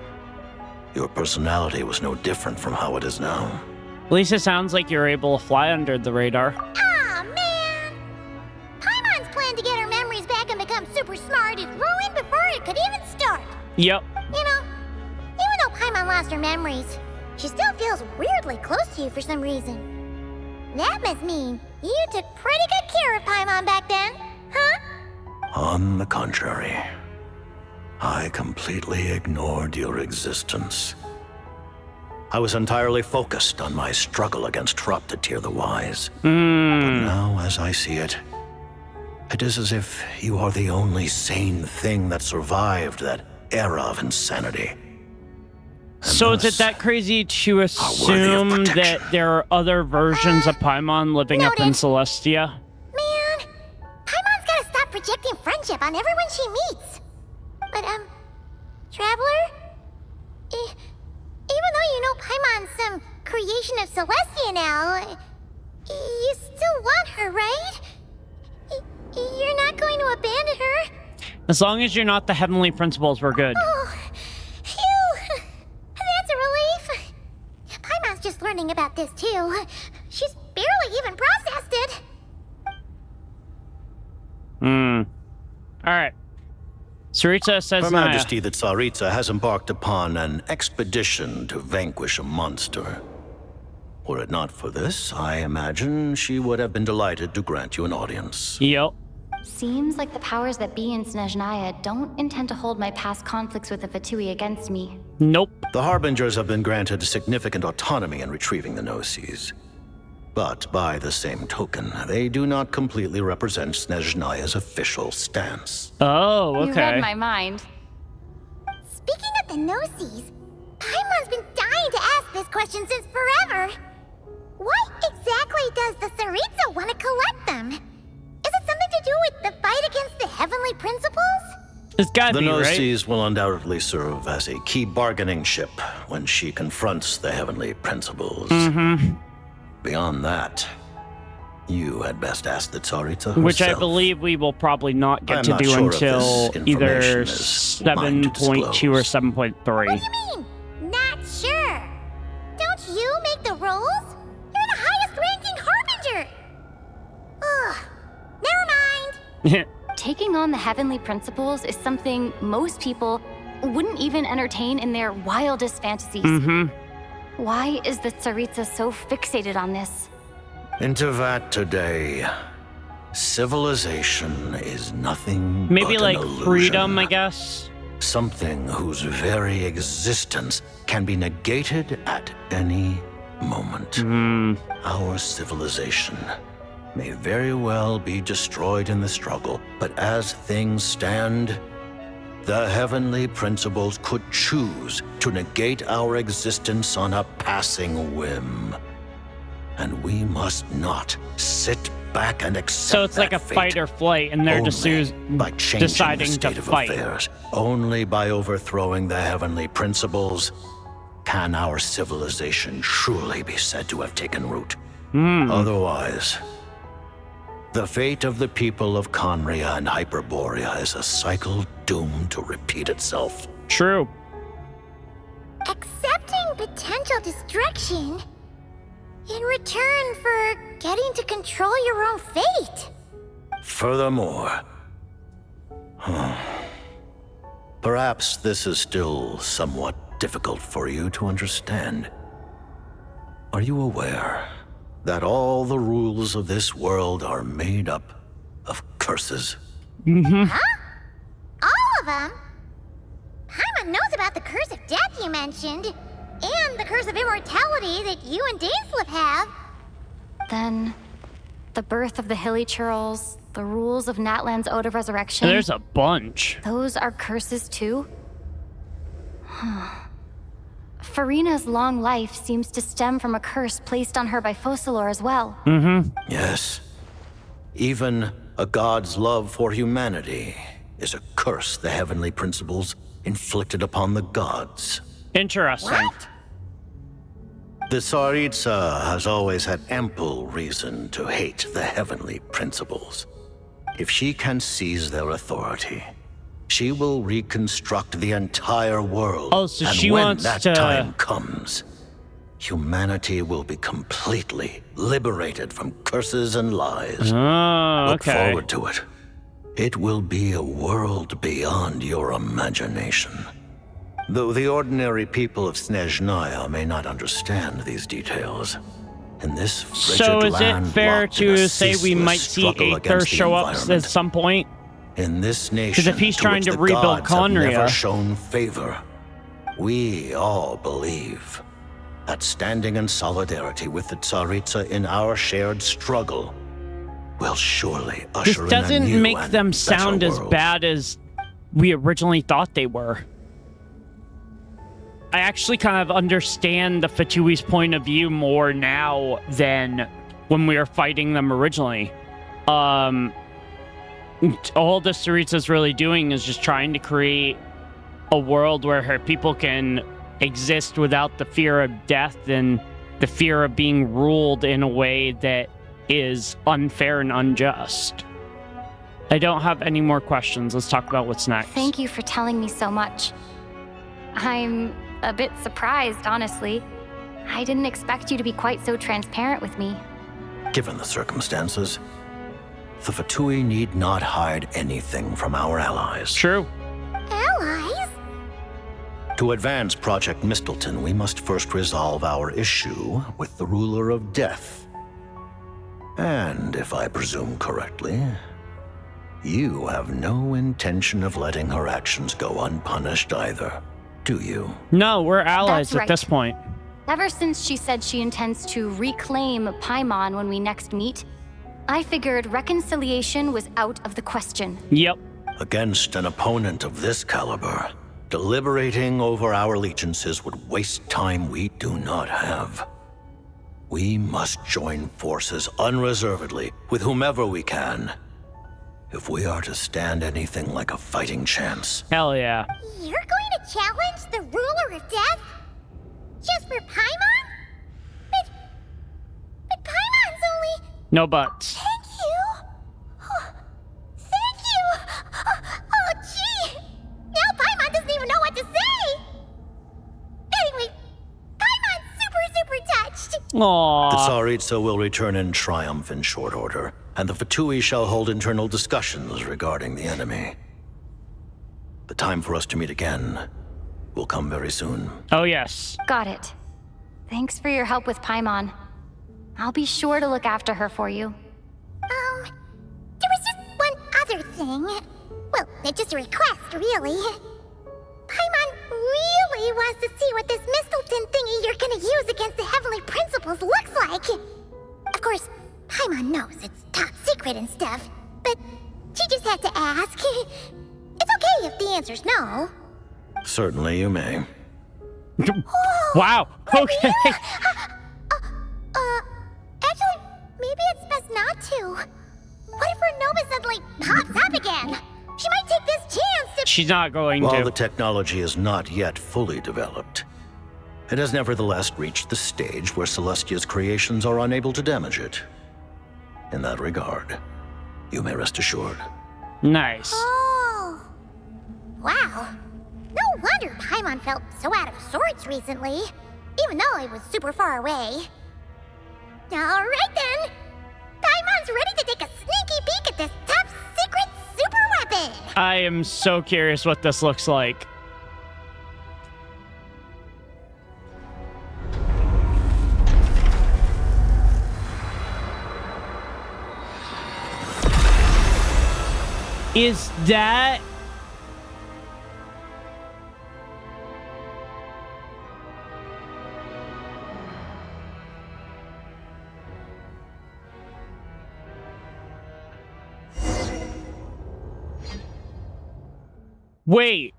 your personality was no different from how it is now. At least it sounds like you're able to fly under the radar. Aw, man! Paimon's plan to get her memories back and become super smart is ruined before it could even start. Yep. You know, even though Paimon lost her memories, she still feels weirdly close to you for some reason. That must mean you took pretty good care of Paimon back then, huh? On the contrary, I completely ignored your existence. I was entirely focused on my struggle against Troptatir the Wise. But now, as I see it, it is as if you are the only sane thing that survived that era of insanity. So is it that crazy to assume that there are other versions of Paimon living up in Celestia? Man, Paimon's gotta stop projecting friendship on everyone she meets. But, Traveler? Even though you know Paimon's some creation of Celestia now, you still want her, right? You're not going to abandon her? As long as you're not the heavenly principles, we're good. Oh, phew! That's a relief. Paimon's just learning about this, too. She's barely even processed it. Alright. Tsaritsa says Her Majesty the Tsaritsa has embarked upon an expedition to vanquish a monster. Were it not for this, I imagine she would have been delighted to grant you an audience. Yep. Seems like the powers that be in Snezhnaya don't intend to hold my past conflicts with the Fatui against me. Nope. The Harbingers have been granted significant autonomy in retrieving the Gnosis. But by the same token, they do not completely represent Snezhnaya's official stance. Oh, okay. You read my mind. Speaking of the Gnosis, Paimon's been dying to ask this question since forever. Why exactly does the Tsaritsa want to collect them? Is it something to do with the fight against the heavenly principles? It's gotta the be, right? Gnosis will undoubtedly serve as a key bargaining chip when she confronts the heavenly principles. Beyond that, you had best ask the Tsaritsa herself. Which I believe we will probably not get to do until either 7.2 or 7.3. What do you mean? Not sure. Don't you make the rules? You're the highest ranking Harbinger. Ugh. Never mind. Taking on the heavenly principles is something most people wouldn't even entertain in their wildest fantasies. Why is the Tsaritsa so fixated on this? In Tevat today, civilization is nothing Maybe but like an illusion. freedom, I guess. Something whose very existence can be negated at any moment. Our civilization may very well be destroyed in the struggle, but as things stand, the heavenly principles could choose to negate our existence on a passing whim. And we must not sit back and accept So it's like that a fate. fight or flight, and they're just By changing deciding the to state of fight. affairs, only by overthrowing the heavenly principles can our civilization truly be said to have taken root. Otherwise, the fate of the people of Conria and Hyperborea is a cycle doomed to repeat itself. True. Accepting potential destruction in return for getting to control your own fate. Furthermore, perhaps this is still somewhat difficult for you to understand. Are you aware that all the rules of this world are made up of curses? Huh? All of them? Paimon knows about the curse of death you mentioned, and the curse of immortality that you and Dainsleif have. Then, the birth of the Hilly Churls, the rules of Natlan's Ode of Resurrection. There's a bunch. Those are curses too? Farina's long life seems to stem from a curse placed on her by Focalor as well. Yes. Even a god's love for humanity is a curse the heavenly principles inflicted upon the gods. Interesting. The Tsaritsa has always had ample reason to hate the heavenly principles. If she can seize their authority, she will reconstruct the entire world. Oh, so and she when wants that to... time comes, humanity will be completely liberated from curses and lies. Oh, Look okay. forward to it. It will be a world beyond your imagination. Though the ordinary people of Snezhnaya may not understand these details, in this frigid So is it land fair locked in a to say we ceaseless might see struggle Aether against the show up at environment, some point? in this nation, Because if he's to trying which to the rebuild gods have never Conria... shown favor, we all believe that standing in solidarity with the Tsaritsa in our shared struggle will surely This usher in a doesn't new make and them better sound as world. bad as we originally thought they were. I actually kind of understand the Fatui's point of view more now than when we were fighting them originally. All the Tsaritsa's really doing is just trying to create a world where her people can exist without the fear of death and the fear of being ruled in a way that is unfair and unjust. I don't have any more questions. Let's talk about what's next. Thank you for telling me so much. I'm a bit surprised, honestly. I didn't expect you to be quite so transparent with me. Given the circumstances, the Fatui need not hide anything from our allies. True. Allies? To advance Project Mistleton, we must first resolve our issue with the Ruler of Death. And if I presume correctly, you have no intention of letting her actions go unpunished either, do you? No, we're allies That's right. at this point. Ever since she said she intends to reclaim Paimon when we next meet, I figured reconciliation was out of the question. Yep. Against an opponent of this caliber, deliberating over our allegiances would waste time we do not have. We must join forces unreservedly with whomever we can, if we are to stand anything like a fighting chance. Hell yeah. You're going to challenge the ruler of death? Just for Paimon? But Paimon's only... No buts. Thank you! Oh, thank you! Oh, gee! Now Paimon doesn't even know what to say! Anyway, Paimon's super touched! Aww. The Tsaritsa will return in triumph in short order, and the Fatui shall hold internal discussions regarding the enemy. The time for us to meet again will come very soon. Oh, yes. Got it. Thanks for your help with Paimon. I'll be sure to look after her for you. There was just one other thing. Well, it's just a request, really. really wants to see what this Mistleton thingy you're gonna use against the Heavenly Principles looks like. Of course, Paimon knows it's top secret and stuff, but she just had to ask. It's okay if the answer's no. Certainly you may. Wow, okay. Actually, maybe it's best not to. What if Ronova suddenly pops up again? She might take this chance to— She's not going While to. the technology is not yet fully developed, it has nevertheless reached the stage where Celestia's creations are unable to damage it. In that regard, you may rest assured. Nice. Oh. Wow. No wonder Paimon felt so out of sorts recently, even though it was super far away. Alright then. Paimon's ready to take a sneaky peek at this top secret super weapon. I am so curious what this looks like. Is that... Wait.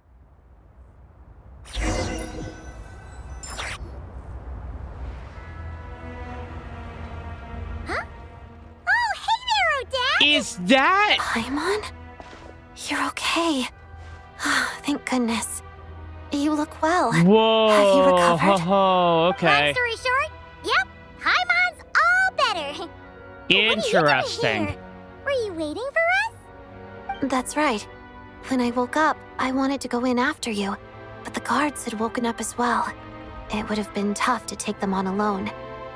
Huh? Oh, hey there, Odette! Is that... Paimon? You're okay. Thank goodness. You look well. Whoa. Have you recovered? Oh, okay. Long story short, yep, Paimon's all better. Interesting. Here? Were you waiting for us? That's right. When I woke up, I wanted to go in after you, but the guards had woken up as well. It would have been tough to take them on alone,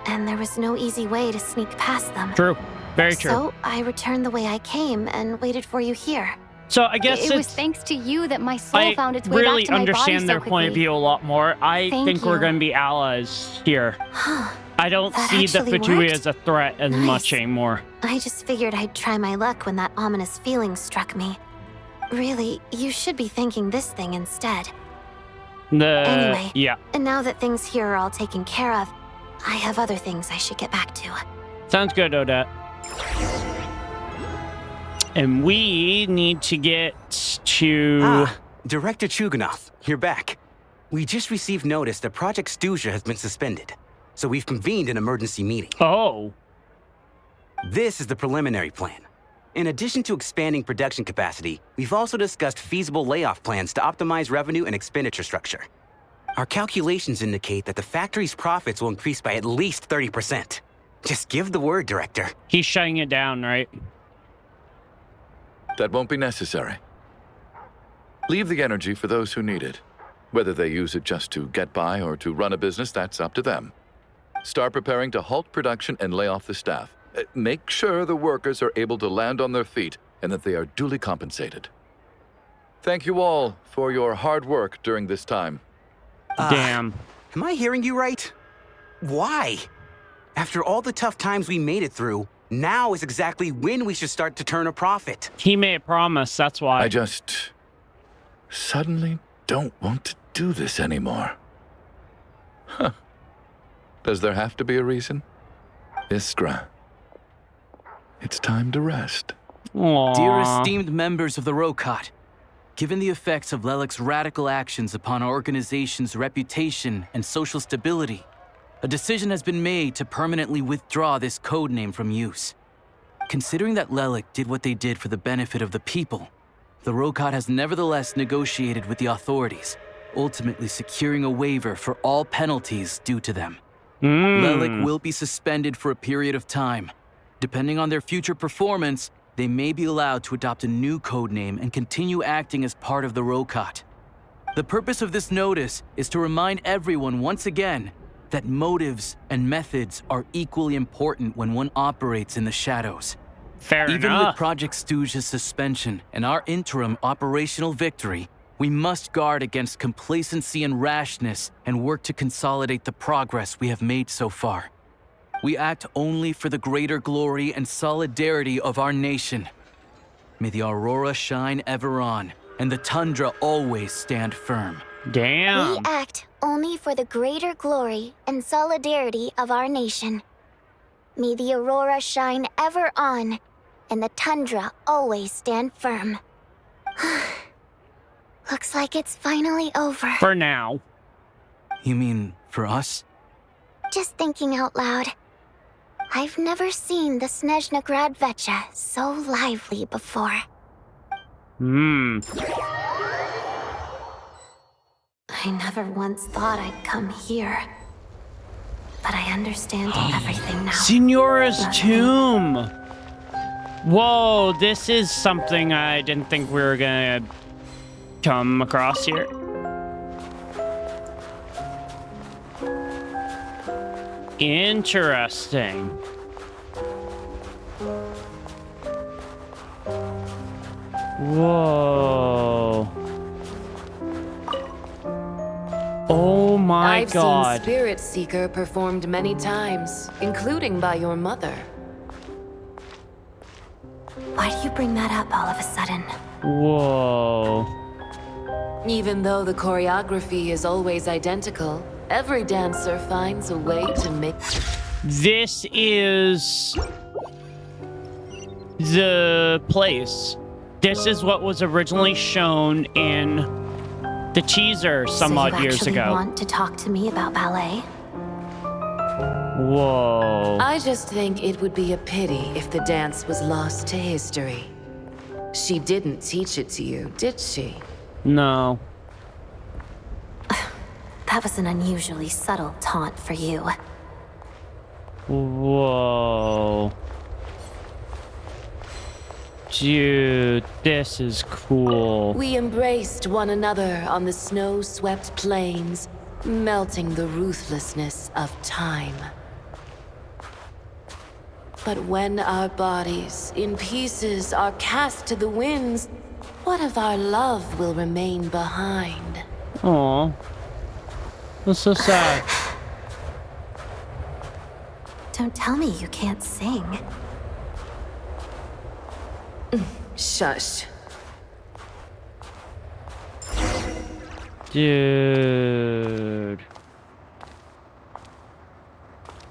and there was no easy way to sneak past them. True. Very true. So I returned the way I came and waited for you here. So I guess it was thanks to you that my soul I found its way really back to my body understand so their point of quickly. view a lot more. I Thank think we're you. going to be allies here. I don't That see the actually Fatui worked? as a threat as much anymore. I just figured I'd try my luck when that ominous feeling struck me. Really, you should be thanking this thing instead. Anyway, Yeah. and now that things here are all taken care of, I have other things I should get back to. Sounds good, Odette. And we need to get to... Director Chuganov, you're back. We just received notice that Project Stuzha has been suspended, so we've convened an emergency meeting. Oh. This is the preliminary plan. In addition to expanding production capacity, we've also discussed feasible layoff plans to optimize revenue and expenditure structure. Our calculations indicate that the factory's profits will increase by at least 30%. Just give the word, Director. He's shutting it down, right? That won't be necessary. Leave the energy for those who need it. Whether they use it just to get by or to run a business, that's up to them. Start preparing to halt production and lay off the staff. Make sure the workers are able to land on their feet and that they are duly compensated. Thank you all for your hard work during this time. Damn. Am I hearing you right? Why? After all the tough times we made it through, now is exactly when we should start to turn a profit. He made a promise, that's why. I just suddenly don't want to do this anymore. Huh. Does there have to be a reason? Iskra, it's time to rest. Dear esteemed members of the Rokot, given the effects of Lelek's radical actions upon our organization's reputation and social stability, a decision has been made to permanently withdraw this codename from use. Considering that Lelek did what they did for the benefit of the people, the Rokot has nevertheless negotiated with the authorities, ultimately securing a waiver for all penalties due to them. Lelek will be suspended for a period of time. Depending on their future performance, they may be allowed to adopt a new codename and continue acting as part of the Rokot. The purpose of this notice is to remind everyone once again that motives and methods are equally important when one operates in the shadows. Fair Even enough. with Project Stuzha's suspension and our interim operational victory, we must guard against complacency and rashness and work to consolidate the progress we have made so far. We act only for the greater glory and solidarity of our nation. May the aurora shine ever on, and the tundra always stand firm. Damn. We act only for the greater glory and solidarity of our nation. May the aurora shine ever on, and the tundra always stand firm. Looks like it's finally over. For now. You mean for us? Just thinking out loud. I've never seen the Snezhnaya Vecha so lively before. I never once thought I'd come here. But I understand everything now. Signora's tomb. Whoa, this is something I didn't think we were gonna come across here. Interesting. Whoa. Oh my God. I've seen Spirit Seeker performed many times, including by your mother. Why do you bring that up all of a sudden? Whoa. Even though the choreography is always identical, every dancer finds a way to make... This is the place. This is what was originally shown in the teaser some odd years ago. So you actually want to talk to me about ballet? Whoa. I just think it would be a pity if the dance was lost to history. She didn't teach it to you, did she? No. That was an unusually subtle taunt for you. Whoa. Dude, this is cool. We embraced one another on the snow-swept plains, melting the ruthlessness of time. But when our bodies, in pieces, are cast to the winds, what of our love will remain behind? Aw. That's so sad. Don't tell me you can't sing. Shush. Dude.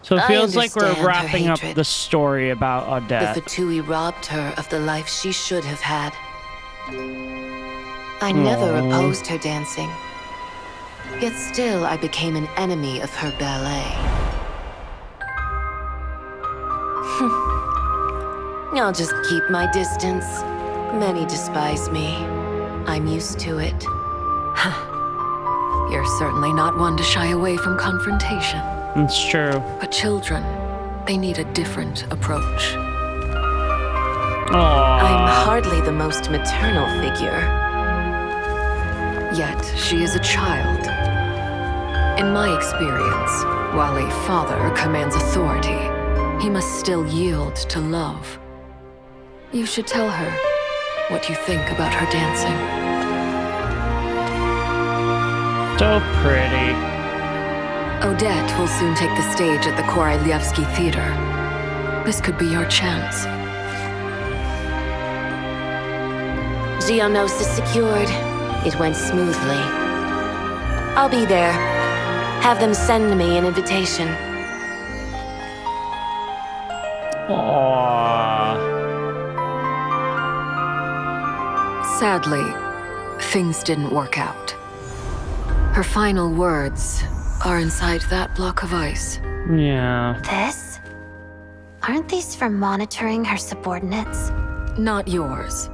So it feels like we're wrapping up the story about Odette. The Fatui robbed her of the life she should have had. I never opposed her dancing. Yet still I became an enemy of her ballet. I'll just keep my distance. Many despise me. I'm used to it. You're certainly not one to shy away from confrontation. It's true. But children, they need a different approach. I'm hardly the most maternal figure. Yet, she is a child. In my experience, while a father commands authority, he must still yield to love. You should tell her what you think about her dancing. So pretty. Odette will soon take the stage at the Korylievsky Theater. This could be your chance. Geonosis secured. It went smoothly. I'll be there. Have them send me an invitation. Sadly, things didn't work out. Her final words are inside that block of ice. Yeah. This? Aren't these for monitoring her subordinates? Not yours.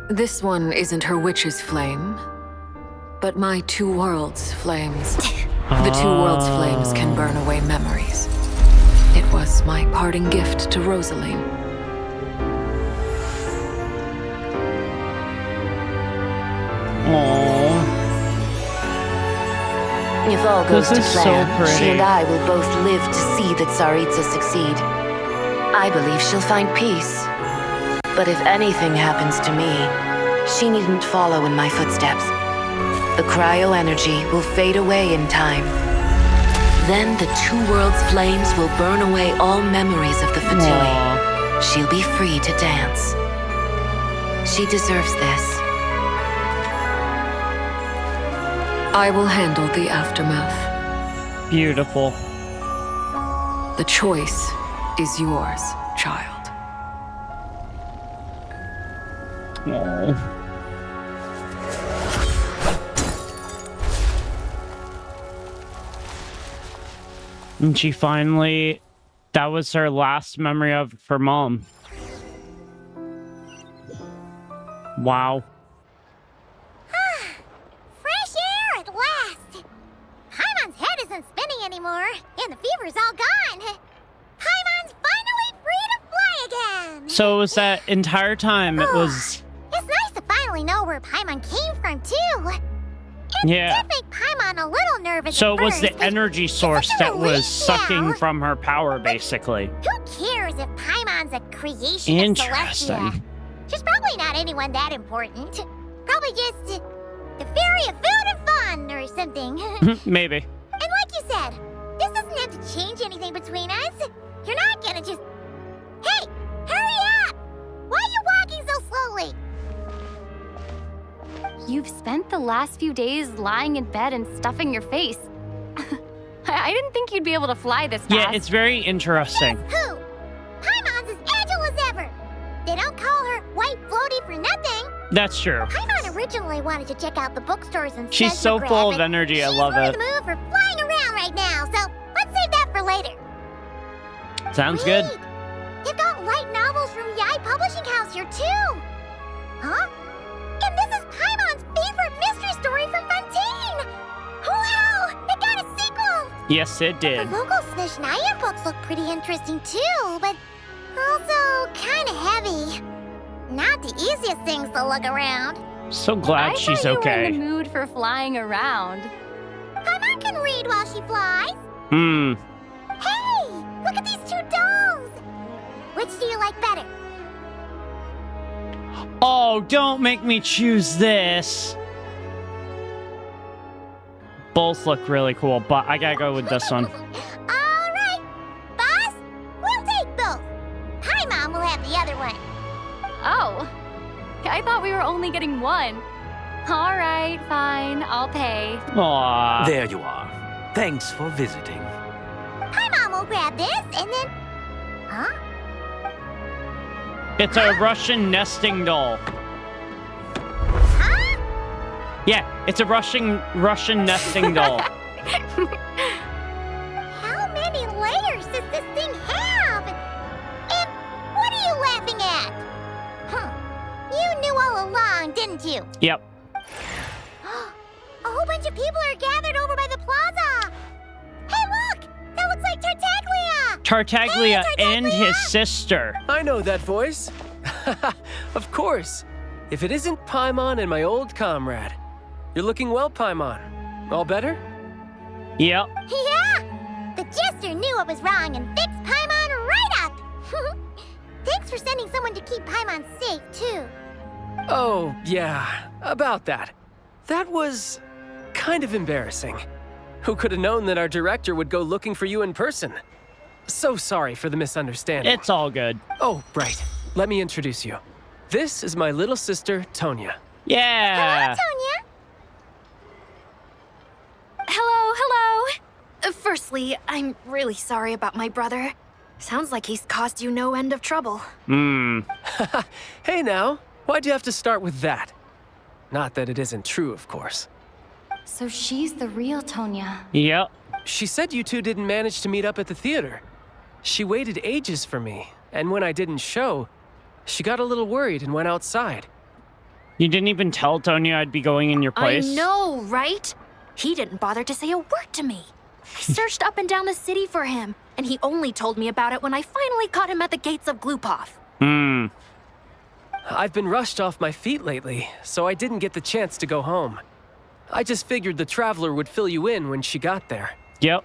This one isn't her witch's flame, but my two worlds' flames. The two worlds' flames can burn away memories. It was my parting gift to Rosaline. If all goes to This is so plan, pretty. she and I will both live to see that Tsaritsa succeed. I believe she'll find peace. But if anything happens to me, she needn't follow in my footsteps. The cryo energy will fade away in time. Then the two worlds' flames will burn away all memories of the Fatui. She'll be free to dance. She deserves this. I will handle the aftermath. Beautiful. The choice is yours, child. Oh. And she finally, that was her last memory of her mom. Wow. Fresh air at last! Paimon's head isn't spinning anymore, and the fever's all gone. Paimon's finally free to fly again! So it was that entire time, it was... It's nice to finally know where Paimon came from, too. It Yeah. did make Paimon a little nervous So at it was first, the but energy source that was sucking now. from her power, basically. Who cares if Paimon's a creation of Interesting. Celestia? She's probably not anyone that important. Probably just the fairy of food and fun or something. Maybe. And like you said, this doesn't have to change anything between us. You're not gonna just... Hey, hurry up! Why are you walking so slowly? You've spent the last few days lying in bed and stuffing your face. I didn't think you'd be able to fly this fast. Yeah, it's very interesting. Who? Paimon's as agile as ever. They don't call her White Floaty for nothing. That's true. Paimon originally wanted to check out the bookstores and She's so full of energy, I love She's it. in the mood for flying around right now, so let's save that for later. Sounds good. Wait, they've got light novels from Yai Publishing House here too. Huh? And this is Paimon's favorite mystery story from Fontaine. Wow, it got a sequel. Yes, it did. The local Snezhnaya books look pretty interesting too, but also kind of heavy. Not the easiest things to look around. So glad she's You were okay. in the mood for flying around. Paimon can read while she flies. Hmm. Hey, look at these two dolls. Which do you like better? Oh, don't make me choose this. Both look really cool, but I gotta go with this one. All right, boss, we'll take both. Paimon will have the other one. Oh, I thought we were only getting one. All right, fine, I'll pay. Aww. There you are. Thanks for visiting. Paimon will grab this and then... Huh? It's a Russian nesting doll. Huh? Yeah, it's a Russian nesting doll. How many layers does this thing have? And what are you laughing at? Huh. You knew all along, didn't you? Yep. A whole bunch of people are gathered over by the plaza. Hey, look! That looks like Tartaglia! Tartaglia and his sister. I know that voice. Of course. If it isn't Paimon and my old comrade. You're looking well, Paimon. All better? Yep. Yeah! The jester knew what was wrong and fixed Paimon right up! Thanks for sending someone to keep Paimon safe, too. Oh, yeah. About that. That was kind of embarrassing. Who could have known that our director would go looking for you in person? So sorry for the misunderstanding. It's all good. Oh, right. Let me introduce you. This is my little sister, Tonya. Yeah. Hello, Tonya. Hello. Firstly, I'm really sorry about my brother. Sounds like he's caused you no end of trouble. Hmm. Hey now, why'd you have to start with that? Not that it isn't true, of course. So she's the real Tonya. Yep. She said you two didn't manage to meet up at the theater. She waited ages for me, and when I didn't show, she got a little worried and went outside. You didn't even tell Tonya I'd be going in your place? I know, right? He didn't bother to say a word to me. I searched up and down the city for him, and he only told me about it when I finally caught him at the gates of Glupov. Hmm. I've been rushed off my feet lately, so I didn't get the chance to go home. I just figured the Traveler would fill you in when she got there. Yep.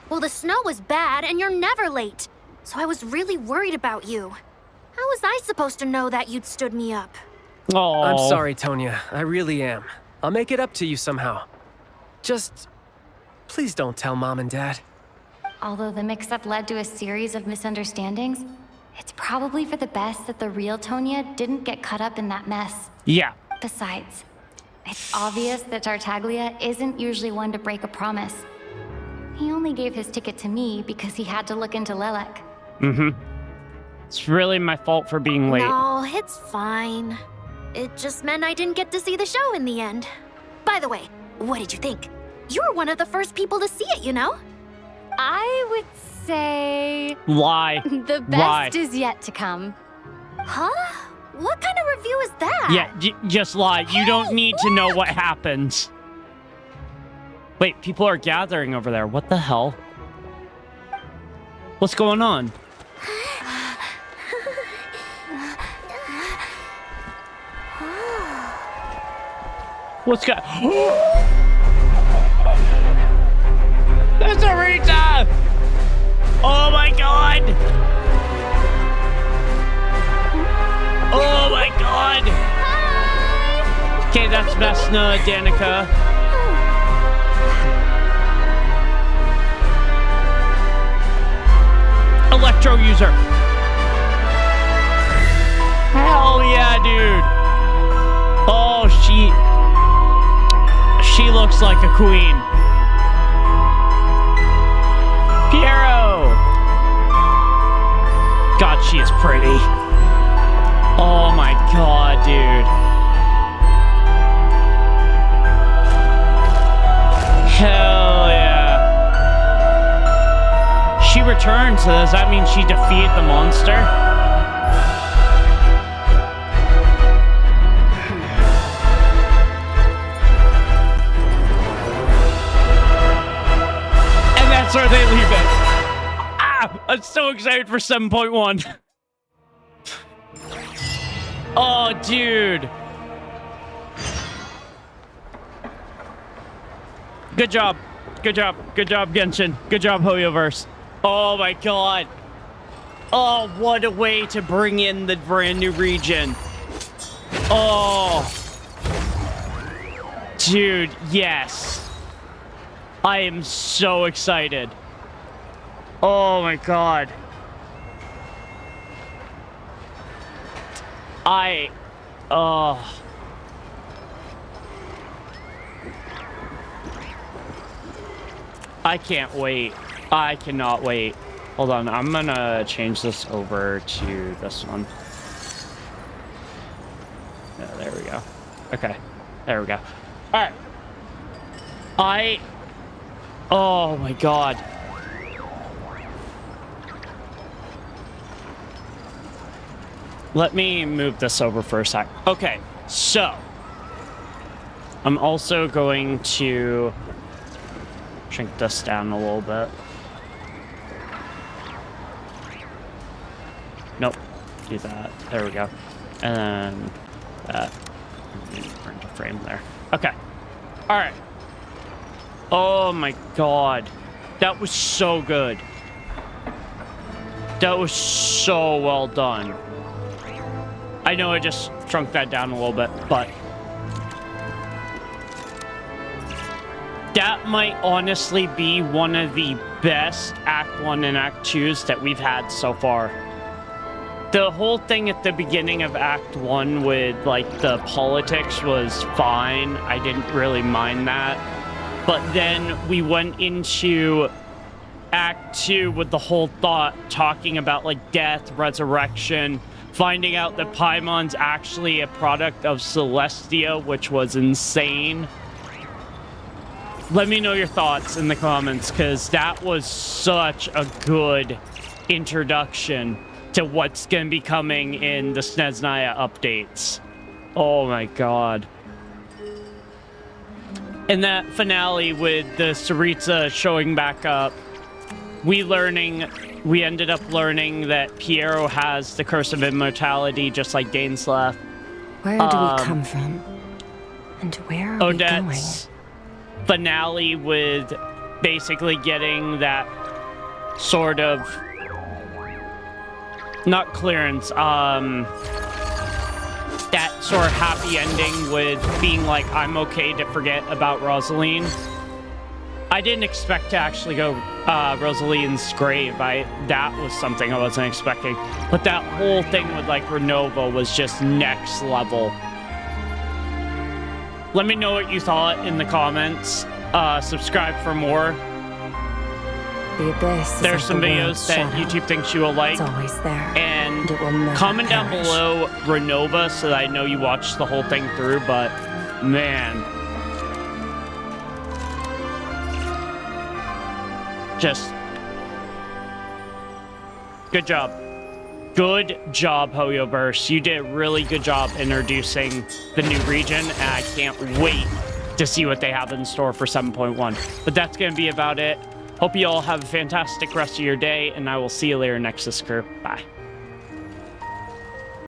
Well, the snow was bad, and you're never late. So I was really worried about you. How was I supposed to know that you'd stood me up? Oh. I'm sorry, Tonya. I really am. I'll make it up to you somehow. Just... please don't tell Mom and Dad. Although the mix-up led to a series of misunderstandings, it's probably for the best that the real Tonya didn't get caught up in that mess. Yeah. Besides, It's obvious that Tartaglia isn't usually one to break a promise. He only gave his ticket to me because he had to look into Lelek. Mm-hmm. It's really my fault for being late. No, it's fine. It just meant I didn't get to see the show in the end. By the way, what did you think? You were one of the first people to see it, you know? I would say... Lie. The best is yet to come. Huh? What kind of review is that? Yeah, just lie. You don't need to know what happens. Wait, people are gathering over there. What the hell? What's going on? What's going... There's a Rita! Oh my god! Oh my god! Okay, that's Vesna, Danica. Electro user. Hell yeah, dude. Oh, she looks like a queen. Piero. God, she is pretty. Oh my god, dude. Hell yeah. She returned, so does that mean she defeated the monster? And that's where they leave it. Ah, I'm so excited for 7.1. Oh, dude. Good job. Good job. Good job, Genshin. Good job, Hoyoverse. Oh, my God. Oh, what a way to bring in the brand new region. Oh. Dude, yes. I am so excited. Oh, my God. I can't wait. I cannot wait. Hold on, I'm gonna change this over to this one. Yeah, there we go. Okay, there we go. All right. Oh my God. Let me move this over for a sec. Okay, so I'm also going to shrink this down a little bit. Nope, do that. There we go. And then that. Bring the frame there. Okay. All right. Oh my God. That was so good. That was so well done. I know I just shrunk that down a little bit, but that might honestly be one of the best Act 1 and Act 2s that we've had so far. The whole thing at the beginning of Act 1 with, like, the politics was fine. I didn't really mind that. But then we went into Act 2 with the whole talking about, like, death, resurrection, finding out that Paimon's actually a product of Celestia, which was insane. Let me know your thoughts in the comments, because that was such a good introduction to what's going to be coming in the Snezhnaya updates. Oh my God. And that finale with the Saritsa showing back up, we ended up learning that Piero has the Curse of Immortality, just like Dainsleif. Where do we come from? And where are Odette's finale with basically getting that sort of, not clearance, that sort of happy ending with being like, I'm okay to forget about Rosaline. I didn't expect to actually go Rosaline's grave. That was something I wasn't expecting. But that whole thing with, like, Ronova was just next level. Let me know what you thought in the comments. Subscribe for more. The abyss. There's some videos that YouTube thinks you will like. It's always there. And it will never comment down perish. below Ronova so that I know you watched the whole thing through, but man. Just good job. Good job, HoYoverse. You did a really good job introducing the new region, and I can't wait to see what they have in store for 7.1. But that's going to be about it. Hope you all have a fantastic rest of your day, and I will see you later next this crew. Bye.